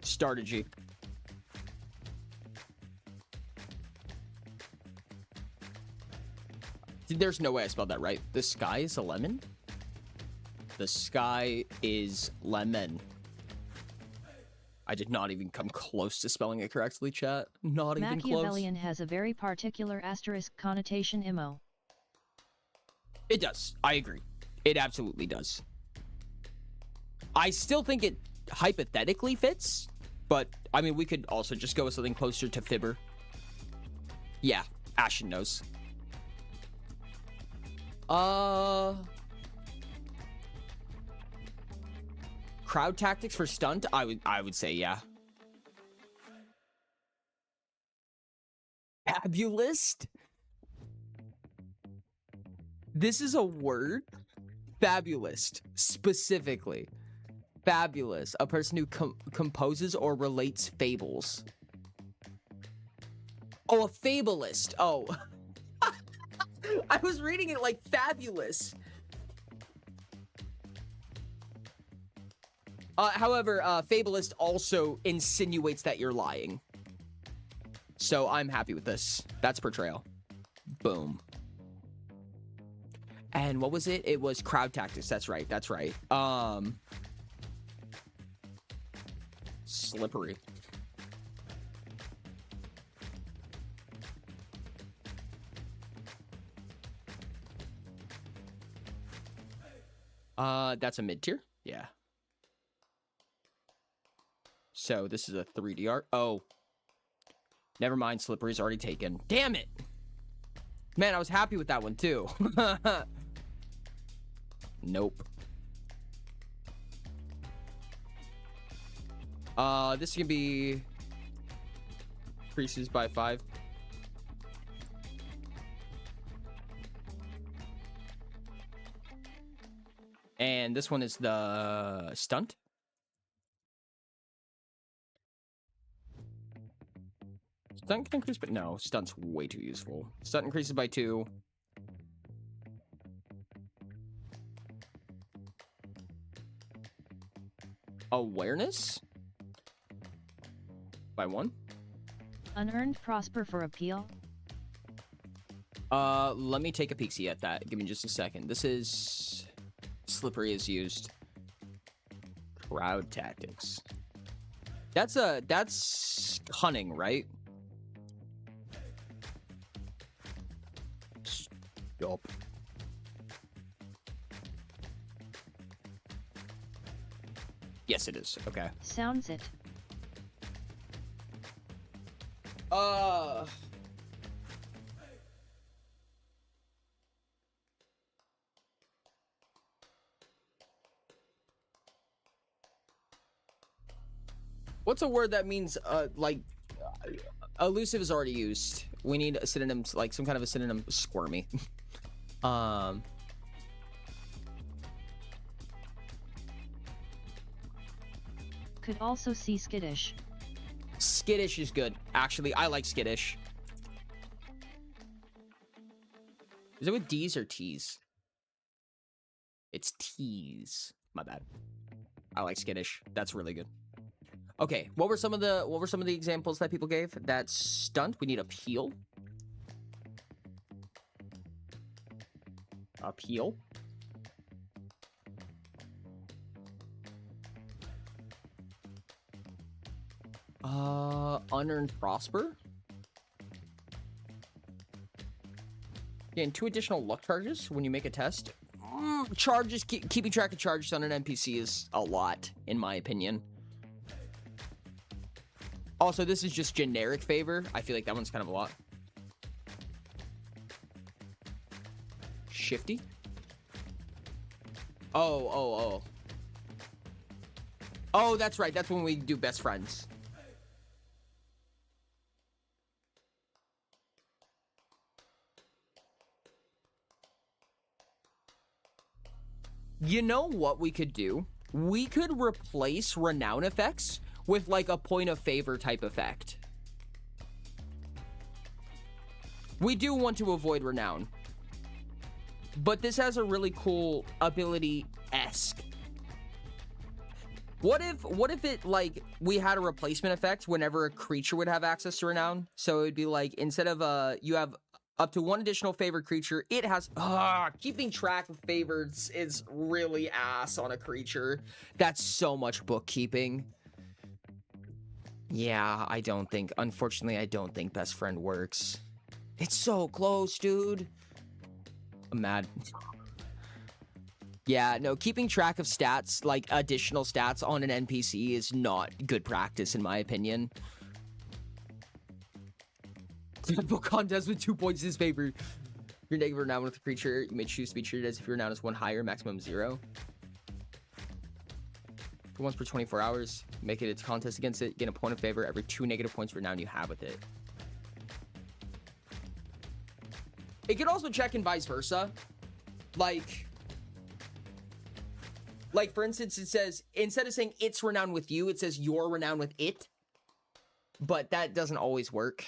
Strategy. There's no way I spelled that right. The sky is a lemon? The sky is lemon. I did not even come close to spelling it correctly, chat. Not even close. Machiavellian has a very particular asterisk connotation imo. It does. I agree. It absolutely does. I still think it hypothetically fits, but I mean, we could also just go with something closer to Fibber. Yeah, Ashen knows. Crowd tactics for stunt? I would say yeah. Fabulist? This is a word? Fabulist, specifically. Fabulous, a person who composes or relates fables. Oh, a fabulist. Oh. I was reading it like fabulous. However, fabulist also insinuates that you're lying. So I'm happy with this. That's portrayal. Boom. And what was it? It was crowd tactics. That's right. That's right. Slippery. That's a mid tier. Yeah. So this is a 3D art. Oh. Never mind. Slippery's already taken. Damn it. Man, I was happy with that one too. Nope. This can be increases by 5. And this one is the stunt. Stunt can increase, but no, stunt's way too useful. Stunt increases by 2. Awareness? By 1. Unearned prosper for appeal. Let me take a peek-see at that. Give me just a second. This is... Slippery is used. Crowd tactics. That's cunning, right? Yup. Yes, it is. Okay. Sounds it. What's a word that means, like, elusive is already used. We need a synonym, like, some kind of a synonym. Squirmy. Could also see skittish. Skittish is good. Actually, I like skittish. Is it with D's or T's? It's T's. My bad. I like skittish. That's really good. Okay, what were some of the examples that people gave? That's stunt. We need appeal. Appeal. Unearned prosper. Again, 2 additional luck charges when you make a test. Charges, keeping track of charges on an NPC is a lot, in my opinion. Also, this is just generic favor. I feel like that one's kind of a lot. Shifty. Oh, that's right. That's when we do best friends. You know what we could do? We could replace renown effects with like a point of favor type effect. We do want to avoid renown, but this has a really cool ability-esque. What if it, like, we had a replacement effect whenever a creature would have access to renown? So it would be like, instead of you have up to 1 additional favored creature, it has keeping track of favorites is really ass on a creature. That's so much bookkeeping. Yeah, unfortunately I don't think best friend works. It's so close, dude. I'm mad. Yeah, no, keeping track of stats, like additional stats on an NPC is not good practice in my opinion. Book contest with 2 points in his favor. You're negative renown with a creature. You may choose to be treated as if your renown is 1 higher, maximum 0. For once per 24 hours, make it a contest against it. Gain a point of favor every 2 negative points of renown you have with it. It could also check and vice versa. Like for instance, it says, instead of saying it's renowned with you, it says you're renowned with it. But that doesn't always work.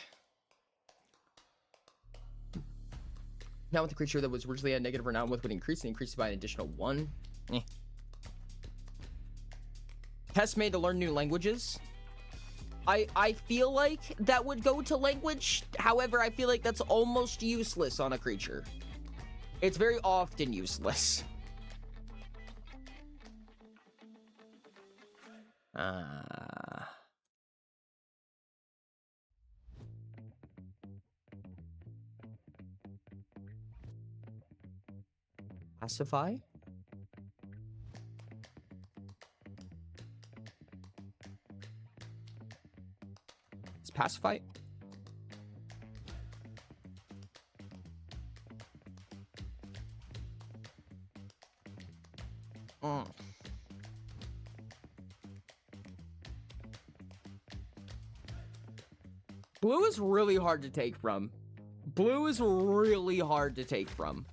Now with the creature that was originally a negative renown with would increase it by an additional 1. Test made to learn new languages. I feel like that would go to language. However, I feel like that's almost useless on a creature. It's very often useless. Pacify? It's pacify? Blue is really hard to take from. Blue is really hard to take from.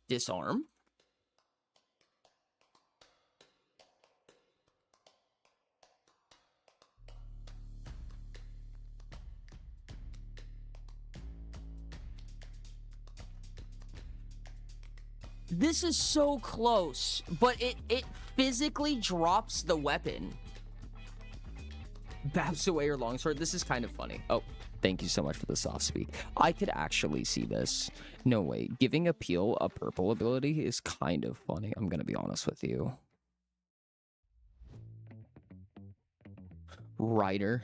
Disarm. This is so close, but it physically drops the weapon. Babs away your longsword. This is kind of funny. Oh, thank you so much for the soft speak. I could actually see this. No way. Giving Appeal a purple ability is kind of funny. I'm gonna be honest with you. Rider.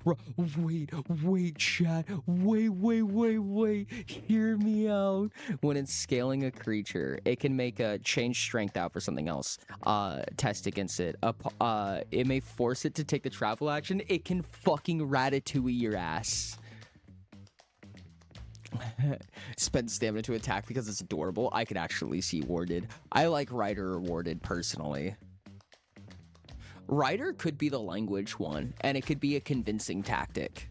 Wait, chat. Wait. Hear me out. When it's scaling a creature, it can make a change strength out for something else. Test against it. It may force it to take the travel action. It can fucking ratatouille your ass. Spend stamina to attack because it's adorable. I could actually see warded. I like Rider or warded personally. Writer could be the language one, and it could be a convincing tactic.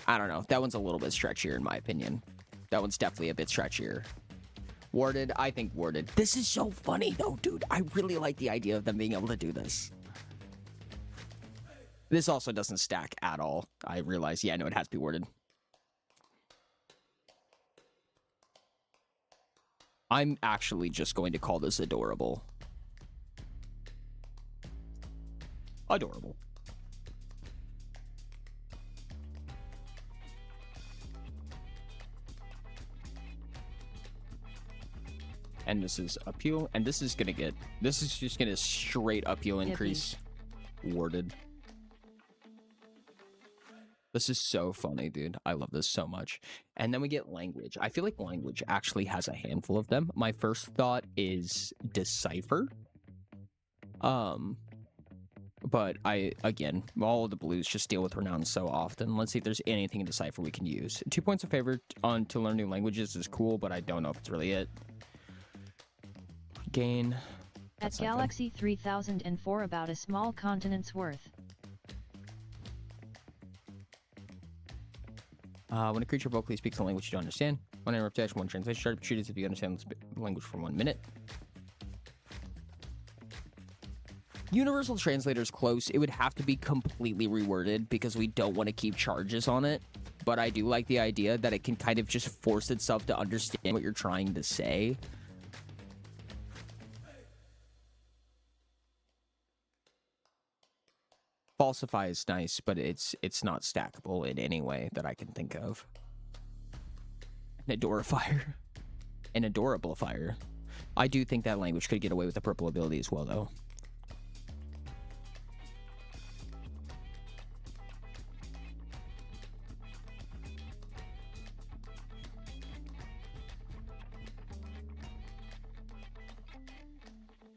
I don't know. That one's a little bit stretchier, in my opinion. That one's definitely a bit stretchier. Worded, I think worded. This is so funny, though, dude. I really like the idea of them being able to do this. This also doesn't stack at all. I realize, yeah, no, it has to be worded. I'm actually just going to call this adorable. Adorable. And this is appeal, and this is just gonna straight appeal increase. Worded. This is so funny, dude. I love this so much. And then we get language. I feel like language actually has a handful of them. My first thought is decipher. But again, all of the blues just deal with renown so often. Let's see if there's anything in decipher we can use. 2 points of favor on to learn new languages is cool, but I don't know if it's really it. Gain. At Galaxy 3004, about a small continent's worth. When a creature vocally speaks a language you don't understand, one interpretation, one translation, sharp shoot it if you understand the language for 1 minute. Universal Translator is close. It would have to be completely reworded because we don't want to keep charges on it. But I do like the idea that it can kind of just force itself to understand what you're trying to say. Falsify is nice, but it's not stackable in any way that I can think of. An Adorifier. An Adorablifier. I do think that language could get away with the purple ability as well, though.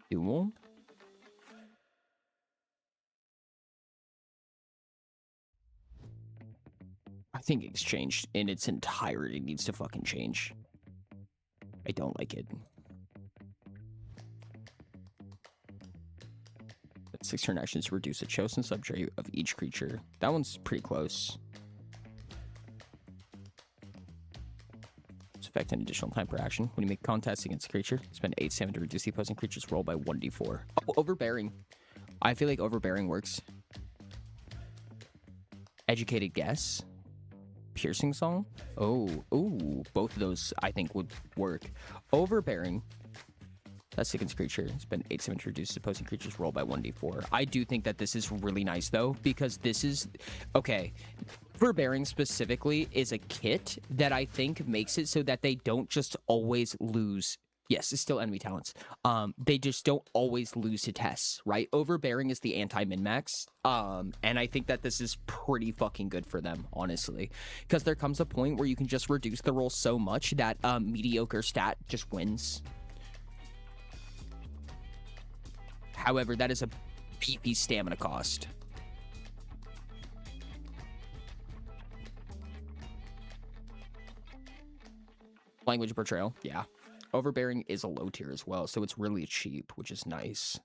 Dual. I think Exchange in its entirety needs to fucking change. I don't like it. 6 turn actions to reduce a chosen subject of each creature. That one's pretty close. It's affect an additional time per action. When you make contacts against a creature, spend 8 stamina to reduce the opposing creature's roll by 1d4. Oh, overbearing. I feel like overbearing works. Educated guess. Piercing song. Ooh, both of those I think would work. Overbearing. That's against creature. Spend 8 stamina to reduce opposing creature's roll by 1d4. I do think that this is really nice though, because this is okay. Overbearing specifically is a kit that I think makes it so that they don't just always lose. Yes, it's still enemy talents. They just don't always lose to tests, right? Overbearing is the anti-min-max. And I think that this is pretty fucking good for them, honestly. Because there comes a point where you can just reduce the roll so much that mediocre stat just wins. However, that is a beefy stamina cost. Language portrayal, yeah. Overbearing is a low tier as well, so it's really cheap, which is nice.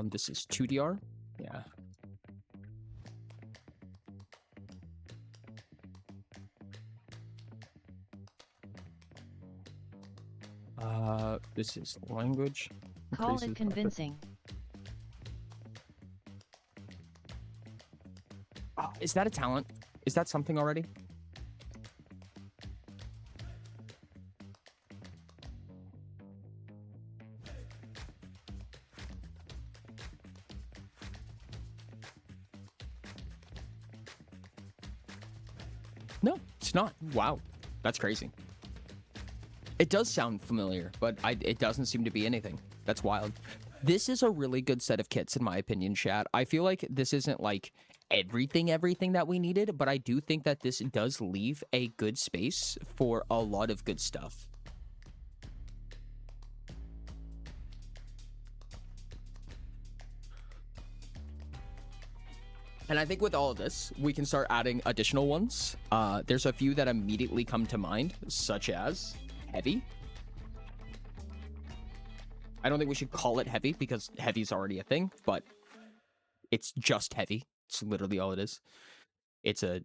This is 2DR? Yeah. This is language. Call it convincing. Oh, is that a talent? Is that something already? No, it's not. Wow. That's crazy. It does sound familiar, but it doesn't seem to be anything. That's wild. This is a really good set of kits, in my opinion, chat. I feel like this isn't like everything that we needed, but I do think that this does leave a good space for a lot of good stuff. And I think with all of this, we can start adding additional ones. There's a few that immediately come to mind, such as heavy. I don't think we should call it heavy because heavy's already a thing, but it's just heavy. It's literally all it is. It's a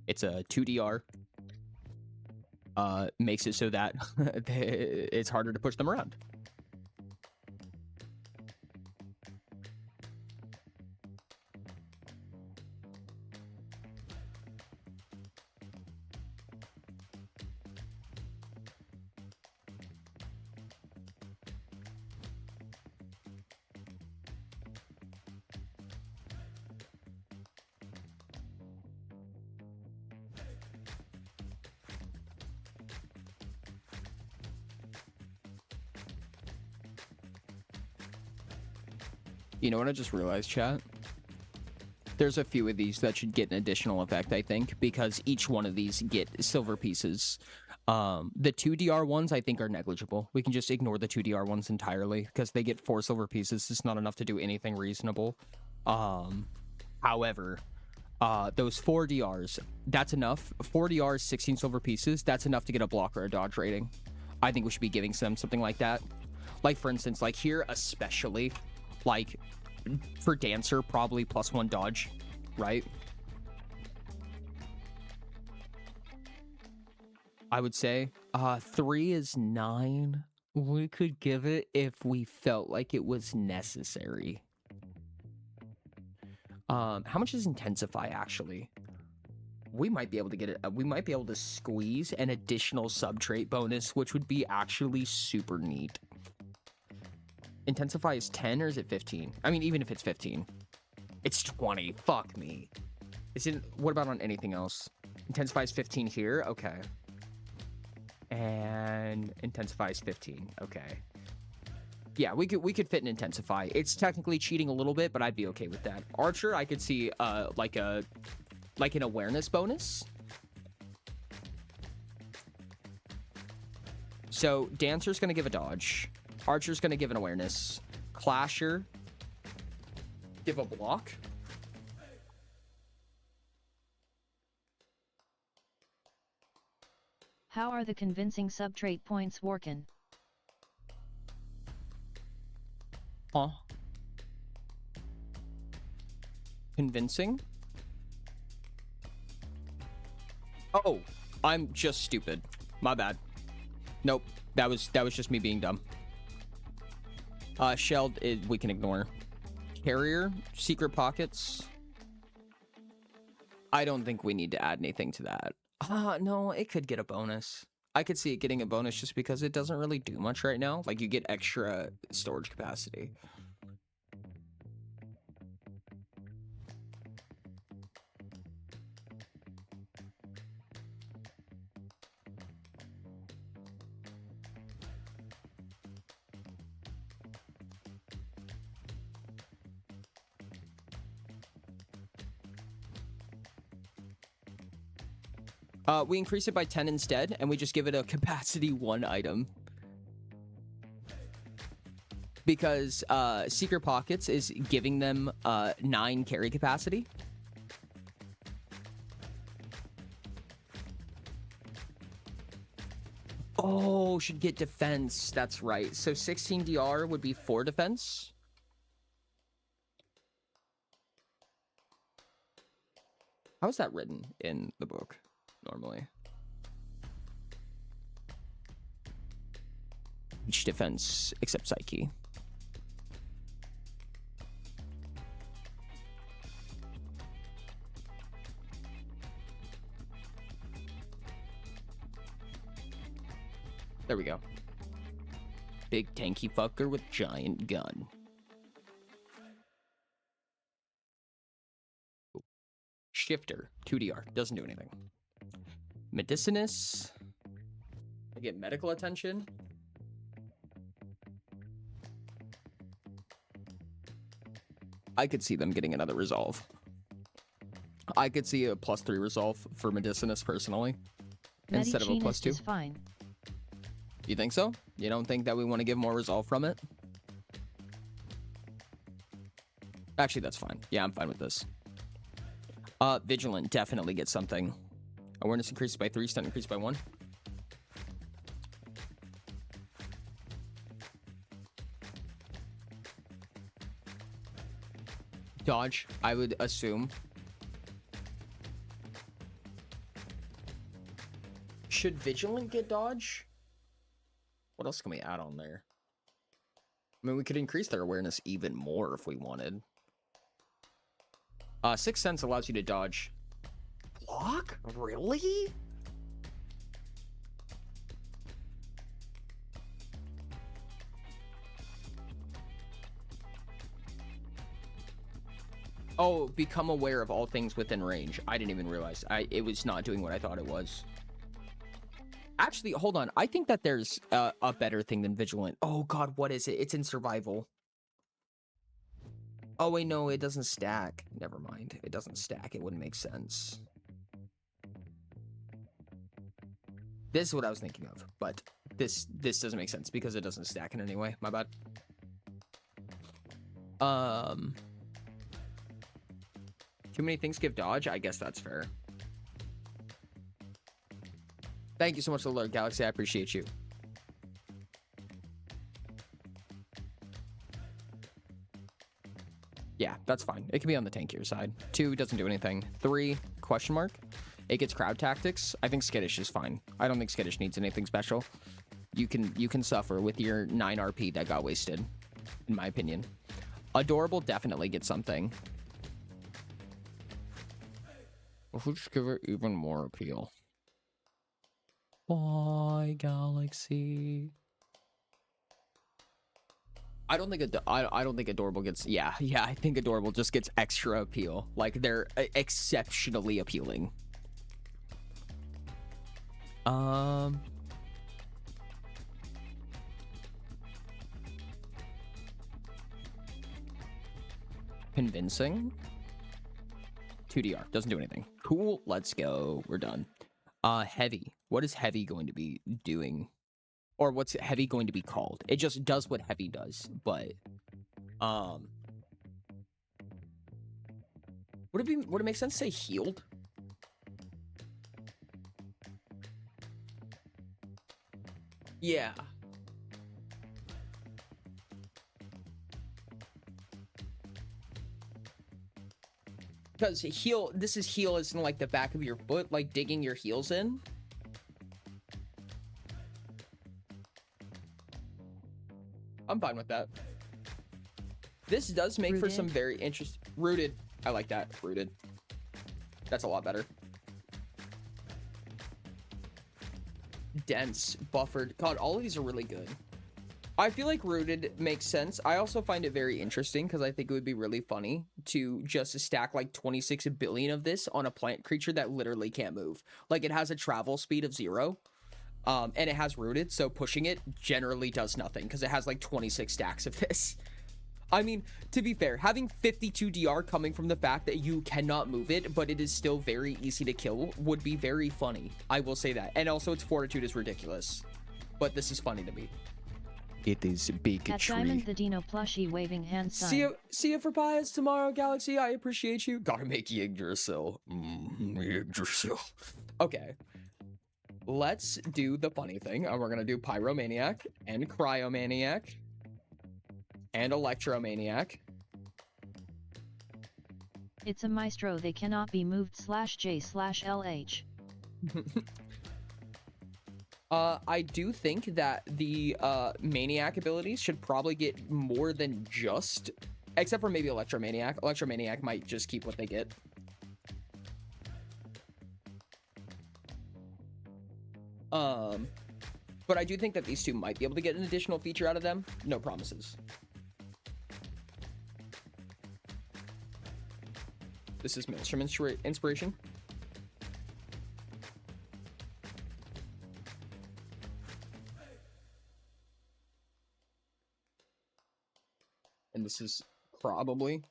2DR. Makes it so that it's harder to push them around. You know what I just realized, chat? There's a few of these that should get an additional effect, I think, because each one of these get silver pieces. The 2DR ones, I think, are negligible. We can just ignore the 2DR ones entirely, because they get 4 silver pieces. It's not enough to do anything reasonable. However, those 4 DRs, that's enough. 4 DRs, 16 silver pieces, that's enough to get a block or a dodge rating. I think we should be giving them something like that. Like, for instance, like here especially, like, for Dancer, probably +1 dodge, right? I would say 3 is 9. We could give it if we felt like it was necessary. How much is Intensify, actually? We might be able to get it. We might be able to squeeze an additional sub-trait bonus, which would be actually super neat. Intensify is 10 or is it 15? I mean, even if it's 15, it's 20. Fuck me. What about on anything else? Intensify is 15 here. Okay. And Intensify is 15. Okay. Yeah, we could fit an Intensify. It's technically cheating a little bit, but I'd be okay with that. Archer, I could see like an awareness bonus. So Dancer's gonna give a dodge. Archer's gonna give an awareness. Clasher, give a block. How are the convincing sub-trait points working? Huh? Convincing? Oh, I'm just stupid. My bad. Nope, that was just me being dumb. Shelled, we can ignore. Carrier, secret pockets. I don't think we need to add anything to that. No, it could get a bonus. I could see it getting a bonus just because it doesn't really do much right now. Like, you get extra storage capacity. We increase it by 10 instead, and we just give it a capacity 1 item. Because Secret Pockets is giving them 9 carry capacity. Oh, should get defense. That's right. So 16 DR would be 4 defense. How is that written in the book normally? Each defense except Psyche. There we go. Big tanky fucker with giant gun. Shifter, 2DR, doesn't do anything. Medicinus. I get medical attention. I could see them getting another resolve. I could see a +3 resolve for Medicinus personally, instead of a +2. Is fine. You think so? You don't think that we want to give more resolve from it? Actually, that's fine. Yeah, I'm fine with this. Vigilant definitely gets something. Awareness increases by 3, stun increases by 1. Dodge, I would assume. Should Vigilant get dodge? What else can we add on there? I mean, we could increase their awareness even more if we wanted. Sixth Sense allows you to dodge. Block? Really? Oh, become aware of all things within range. I didn't even realize. It was not doing what I thought it was. Actually, hold on. I think that there's a better thing than Vigilant. Oh, God, what is it? It's in Survival. Oh, wait, no, it doesn't stack. Never mind. It doesn't stack. It wouldn't make sense. This is what I was thinking of, but this doesn't make sense because it doesn't stack in any way. My bad. Too many things give dodge? I guess that's fair. Thank you so much for the alert, Galaxy. I appreciate you. Yeah, that's fine. It can be on the tankier side. 2 doesn't do anything. 3, question mark. It gets crowd tactics. I think Skittish is fine. I don't think Skittish needs anything special. You can suffer with your 9 RP that got wasted, in my opinion. Adorable definitely gets something. We'll just give it even more appeal. Bye, Galaxy. I don't think I don't think Adorable gets. Yeah. I think Adorable just gets extra appeal. Like they're exceptionally appealing. Convincing. 2DR doesn't do anything. Cool. Let's go. We're done. Heavy. What is Heavy going to be doing? Or what's Heavy going to be called? It just does what Heavy does, but would it make sense to say healed? Yeah. Because heal, this is heal as in like the back of your foot, like digging your heels in. I'm fine with that. This does make for some very interesting... Rooted. I like that. Rooted. That's a lot better. Dense. Buffered. God, all of these are really good. I feel like Rooted makes sense. I also find it very interesting because I think it would be really funny to just stack like 26 billion of this on a plant creature that literally can't move. Like it has a travel speed of 0. And it has Rooted, so pushing it generally does nothing because it has like 26 stacks of this. I mean, to be fair, having 52 DR coming from the fact that you cannot move it, but it is still very easy to kill would be very funny. I will say that. And also its Fortitude is ridiculous. But this is funny to me. It is big At tree. Diamond the Dino plushie waving hand sign. See you for bias tomorrow, Galaxy. I appreciate you. Gotta make Yggdrasil. Yggdrasil. Okay. Let's do the funny thing. And we're gonna do Pyromaniac and Cryomaniac and Electromaniac. It's a maestro, they cannot be moved /J/LH. I do think that the Maniac abilities should probably get more than just, except for maybe Electromaniac. Electromaniac might just keep what they get. But I do think that these two might be able to get an additional feature out of them. No promises. This is Maelstrom Inspiration. And this is probably...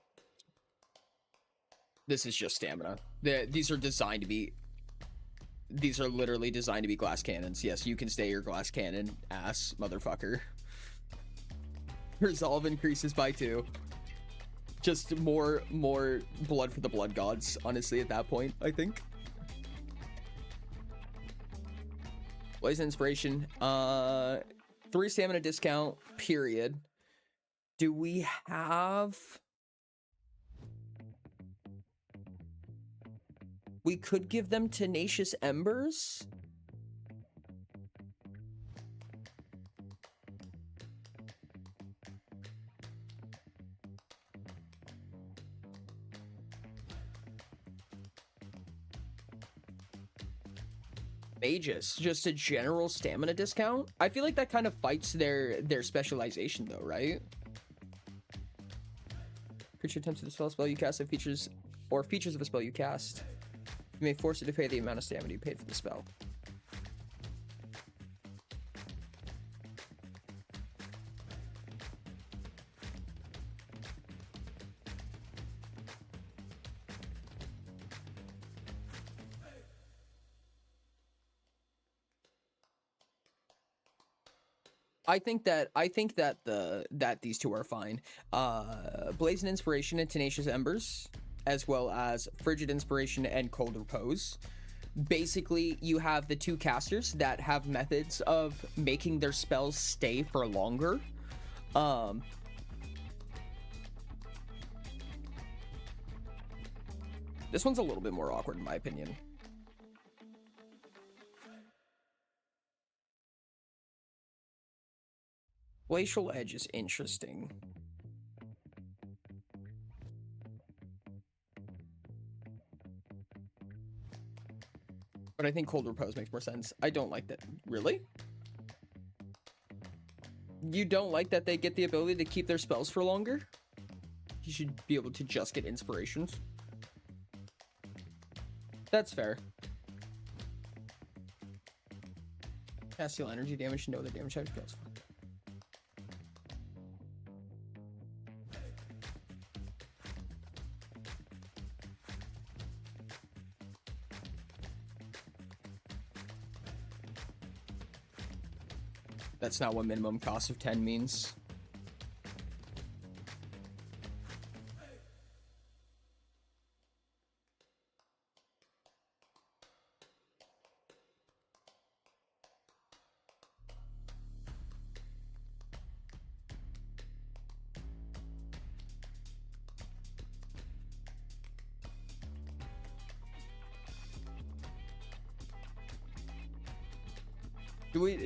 This is just stamina. These are designed to be... These are literally designed to be glass cannons. Yes, you can stay your glass cannon, ass motherfucker. Resolve increases by 2. Just more blood for the blood gods, honestly, at that point, I think. Blaze Inspiration. 3 stamina discount, period. Do we have... We could give them Tenacious Embers. Mages, just a general stamina discount. I feel like that kind of fights their specialization though, right? Creature attempts to dispel a spell you cast that features of a spell you cast. You may force it to pay the amount of stamina you paid for the spell. I think that these two are fine. Blazing Inspiration and Tenacious Embers, as well as Frigid Inspiration and Cold Repose. Basically, you have the two casters that have methods of making their spells stay for longer. This one's a little bit more awkward in my opinion. Glacial Edge is interesting. But I think Cold Repose makes more sense. I don't like that. Really? You don't like that they get the ability to keep their spells for longer? You should be able to just get inspirations. That's fair. Cast heal energy damage, no other damage type goes. That's not what minimum cost of 10 means.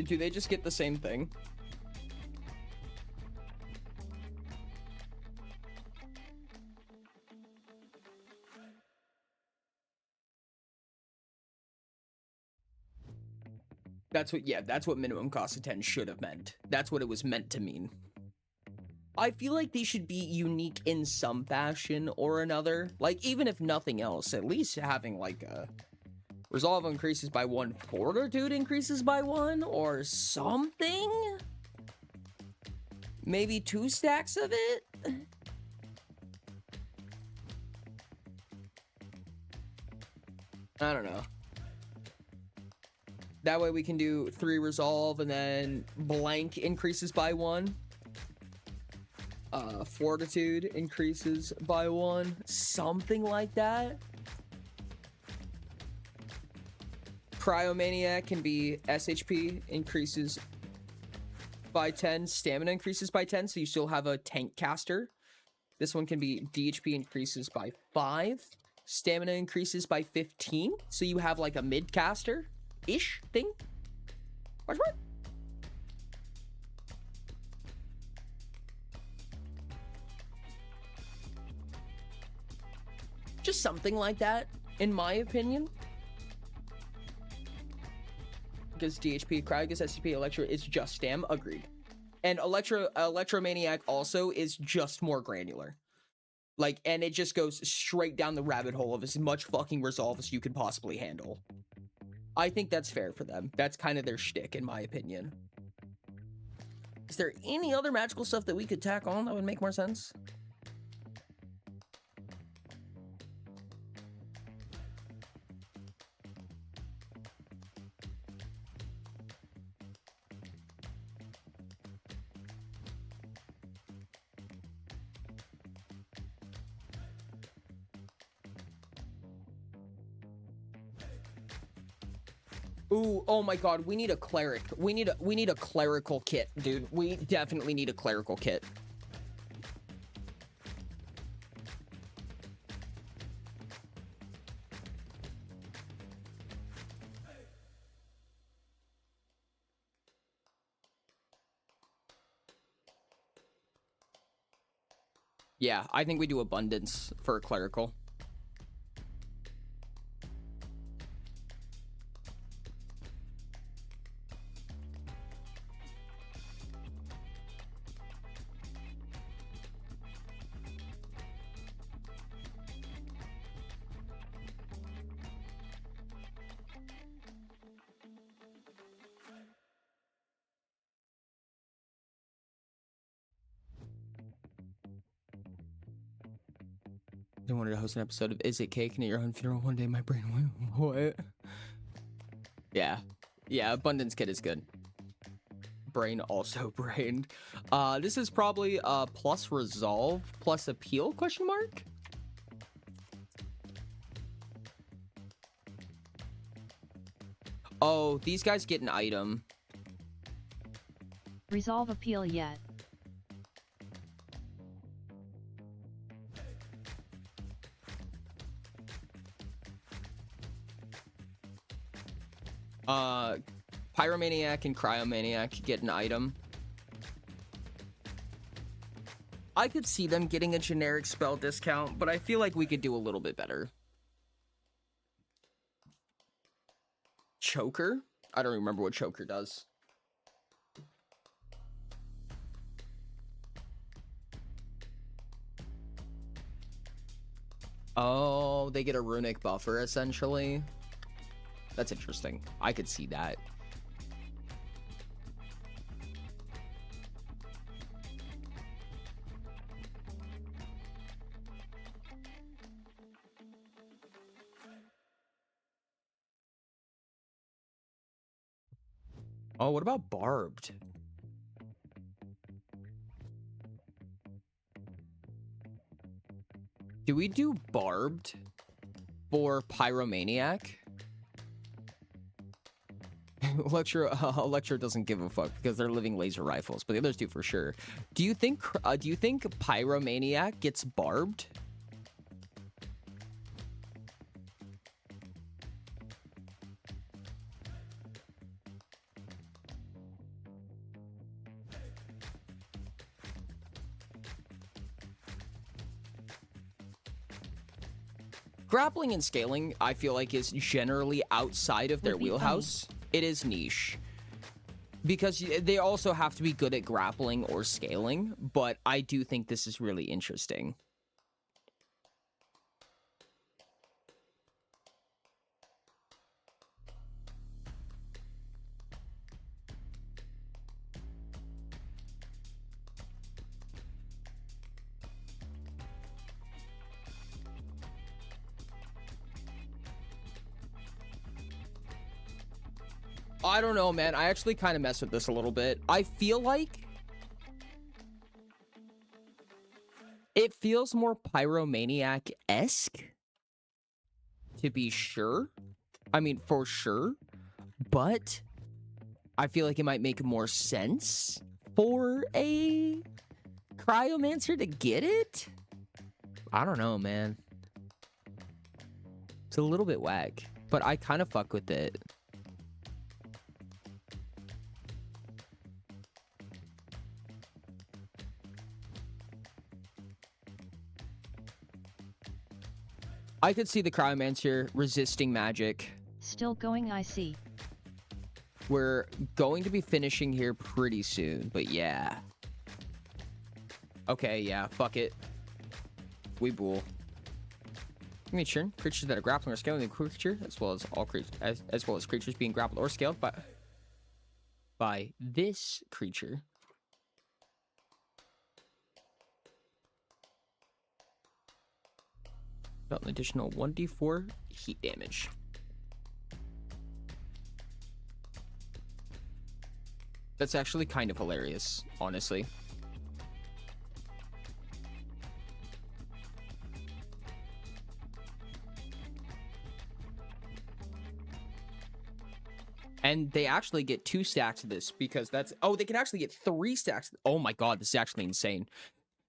Do they just get the same thing? That's what minimum cost of 10 should have meant. That's what it was meant to mean. I feel like these should be unique in some fashion or another. Like, even if nothing else, at least having like a resolve increases by 1, fortitude increases by 1, or something? Maybe 2 stacks of it? I don't know. That way we can do 3 resolve and then blank increases by 1. Fortitude increases by 1. Something like that. Cryomaniac can be SHP increases by 10, stamina increases by 10, so you still have a tank caster. This one can be DHP increases by 5, stamina increases by 15, so you have like a mid caster-ish thing. Watch what? Just something like that, in my opinion. Because DHP, Cryogus, SCP, Electro is just stam. Agreed. And Electromaniac also is just more granular. Like, and it just goes straight down the rabbit hole of as much fucking resolve as you can possibly handle. I think that's fair for them. That's kind of their shtick, in my opinion. Is there any other magical stuff that we could tack on that would make more sense? Ooh, oh my god, we need a cleric. We need a clerical kit, dude. We definitely need a clerical kit. Yeah, I think we do abundance for a clerical. I wanted to host an episode of Is It Cake and at your own funeral one day my brain went, what? Yeah. Yeah, abundance kit is good. Brain also brained. This is probably plus resolve plus appeal question mark? Oh, these guys get an item. Resolve appeal yet. Pyromaniac and Cryomaniac get an item. I could see them getting a generic spell discount, but I feel like we could do a little bit better. Choker? I don't remember what Choker does. Oh, they get a runic buffer, essentially. That's interesting. I could see that. Oh, what about barbed? Do we do barbed for Pyromaniac? Electro doesn't give a fuck because they're living laser rifles, but the others do for sure. Do you think Pyromaniac gets barbed? Grappling and scaling, I feel like, is generally outside of their Would be wheelhouse. It is niche. Because they also have to be good at grappling or scaling, but I do think this is really interesting. I don't know, man. I actually kind of mess with this a little bit. I feel like it feels more Pyromaniac-esque, to be sure. I mean, for sure. But I feel like it might make more sense for a Cryomancer to get it. I don't know, man. It's a little bit whack, but I kind of fuck with it. I could see the Cryomancer resisting magic. Still going, I see. We're going to be finishing here pretty soon, but yeah. Okay, yeah, fuck it. We bull. Give me a turn. Creatures that are grappling or scaling the creature, as well as all creatures, as well as creatures being grappled or scaled by this creature. About an additional 1d4 heat damage. That's actually kind of hilarious, honestly. And they actually get 2 stacks of this because that's... Oh, they can actually get 3 stacks. Oh my god, this is actually insane.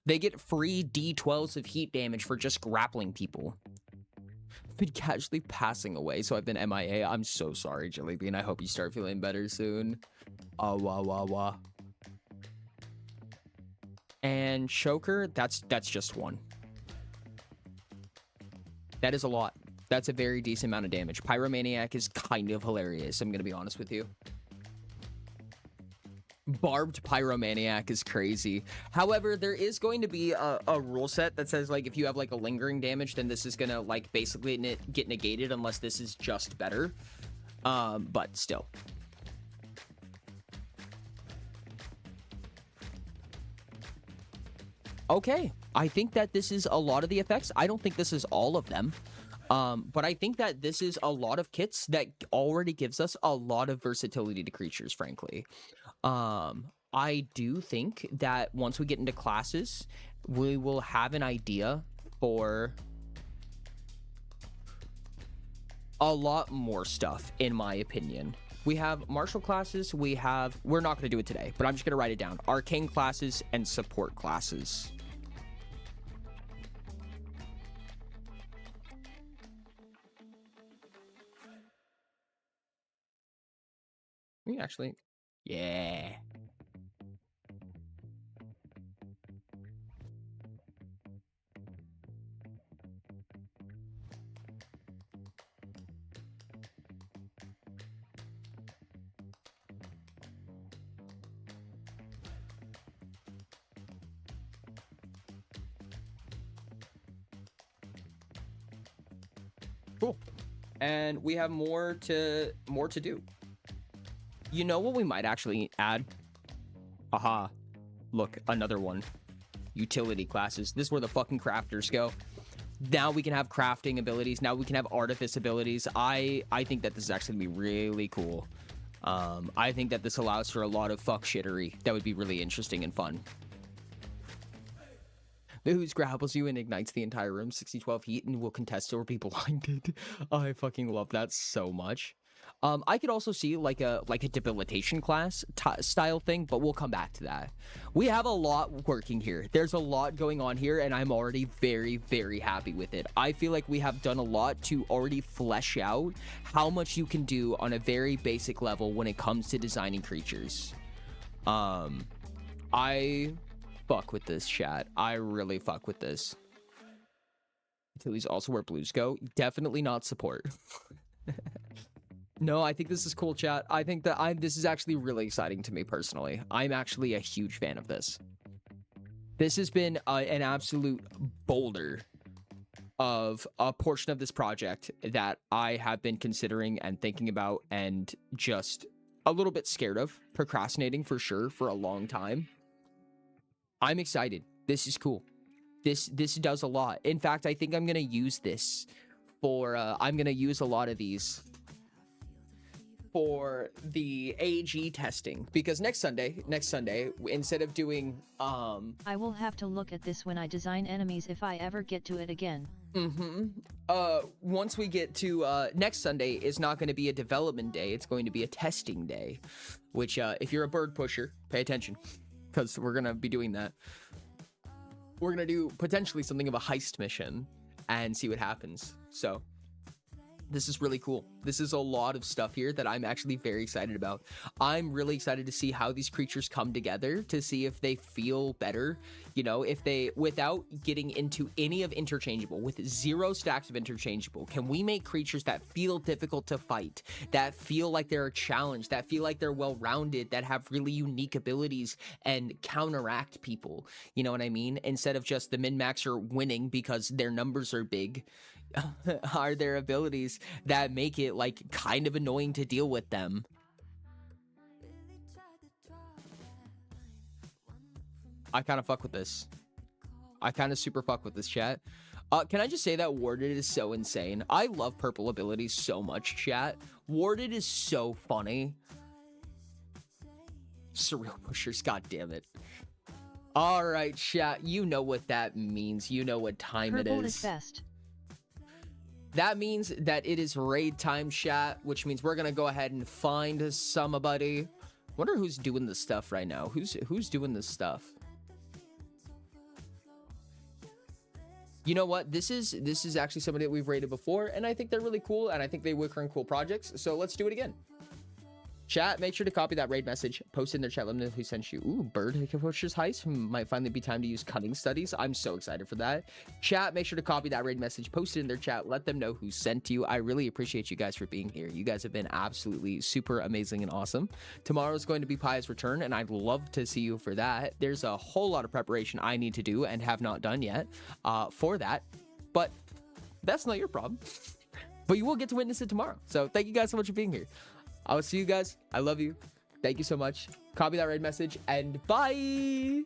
They get free D12s of heat damage for just grappling people. I've been casually passing away, so I've been MIA. I'm so sorry, Jellybean. I hope you start feeling better soon. Wah, wah, wah. And Choker, that's just 1. That is a lot. That's a very decent amount of damage. Pyromaniac is kind of hilarious, I'm gonna be honest with you. Barbed Pyromaniac is crazy. However, there is going to be a rule set that says, like, if you have, like, a lingering damage, then this is gonna, like, basically get negated unless this is just better. But still. Okay, I think that this is a lot of the effects. I don't think this is all of them. But I think that this is a lot of kits that already gives us a lot of versatility to creatures, frankly. I do think that once we get into classes, we will have an idea for a lot more stuff, in my opinion. We have martial classes, we're not going to do it today, but I'm just going to write it down. Arcane classes and support classes. Actually, yeah. Cool. And we have more to do. You know what we might actually add? Aha. Look, another one. Utility classes. This is where the fucking crafters go. Now we can have crafting abilities. Now we can have artifice abilities. I think that this is actually going to be really cool. I think that this allows for a lot of fuck shittery. That would be really interesting and fun. The Who's grapples you and ignites the entire room. 60-12 heat and will contest or be blinded. I fucking love that so much. I could also see like a debilitation class style thing, but we'll come back to that. We have a lot working here. There's a lot going on here, and I'm already very, very happy with it. I feel like we have done a lot to already flesh out how much you can do on a very basic level when it comes to designing creatures. I fuck with this, chat. I really fuck with this. Utilities also where blues go. Definitely not support. No, I think this is cool, chat. I think that this is actually really exciting to me personally. I'm actually a huge fan of this. This has been an absolute boulder of a portion of this project that I have been considering and thinking about and just a little bit scared of, procrastinating for sure for a long time. I'm excited. This is cool. This does a lot. In fact, I think I'm going to use this for, I'm going to use a lot of these for the AG testing, because next Sunday, instead of doing, I will have to look at this when I design enemies if I ever get to it again. Once we get to, next Sunday is not going to be a development day, it's going to be a testing day, which, if you're a bird pusher, pay attention, because we're going to be doing that. We're going to do potentially something of a heist mission and see what happens, so this is really cool. This is a lot of stuff here that I'm actually very excited about. I'm really excited to see how these creatures come together, to see if they feel better, you know, if they, without getting into any of interchangeable, with 0 stacks of interchangeable, can we make creatures that feel difficult to fight, that feel like they're a challenge, that feel like they're well-rounded, that have really unique abilities and counteract people, you know what I mean? Instead of just the min-maxer winning because their numbers are big. Are there abilities that make it like kind of annoying to deal with them? I kind of fuck with this. I kind of super fuck with this, chat. Can I just say that Warded is so insane? I love purple abilities so much, chat. Warded is so funny. Surreal pushers, god damn it. All right, chat. You know what that means. You know what time Purple it is best. that means that it is raid time, chat, which means we're gonna go ahead and find somebody. Wonder who's doing this stuff right now. Who's doing this stuff? You know what? This is actually somebody that we've raided before, and I think they're really cool, and I think they work on cool projects. So let's do it again. Chat, make sure to copy that raid message, post it in their chat, let them know who sent you. Ooh, bird poacher's heist. Might finally be time to use cutting studies. I'm so excited for that. Chat, make sure to copy that raid message, post it in their chat, let them know who sent you. I really appreciate you guys for being here. You guys have been absolutely super amazing and awesome. Tomorrow's going to be Pi's return, and I'd love to see you for that. There's a whole lot of preparation I need to do and have not done yet for that, but that's not your problem. But you will get to witness it tomorrow. So thank you guys so much for being here. I will see you guys. I love you. Thank you so much. Copy that raid message and bye.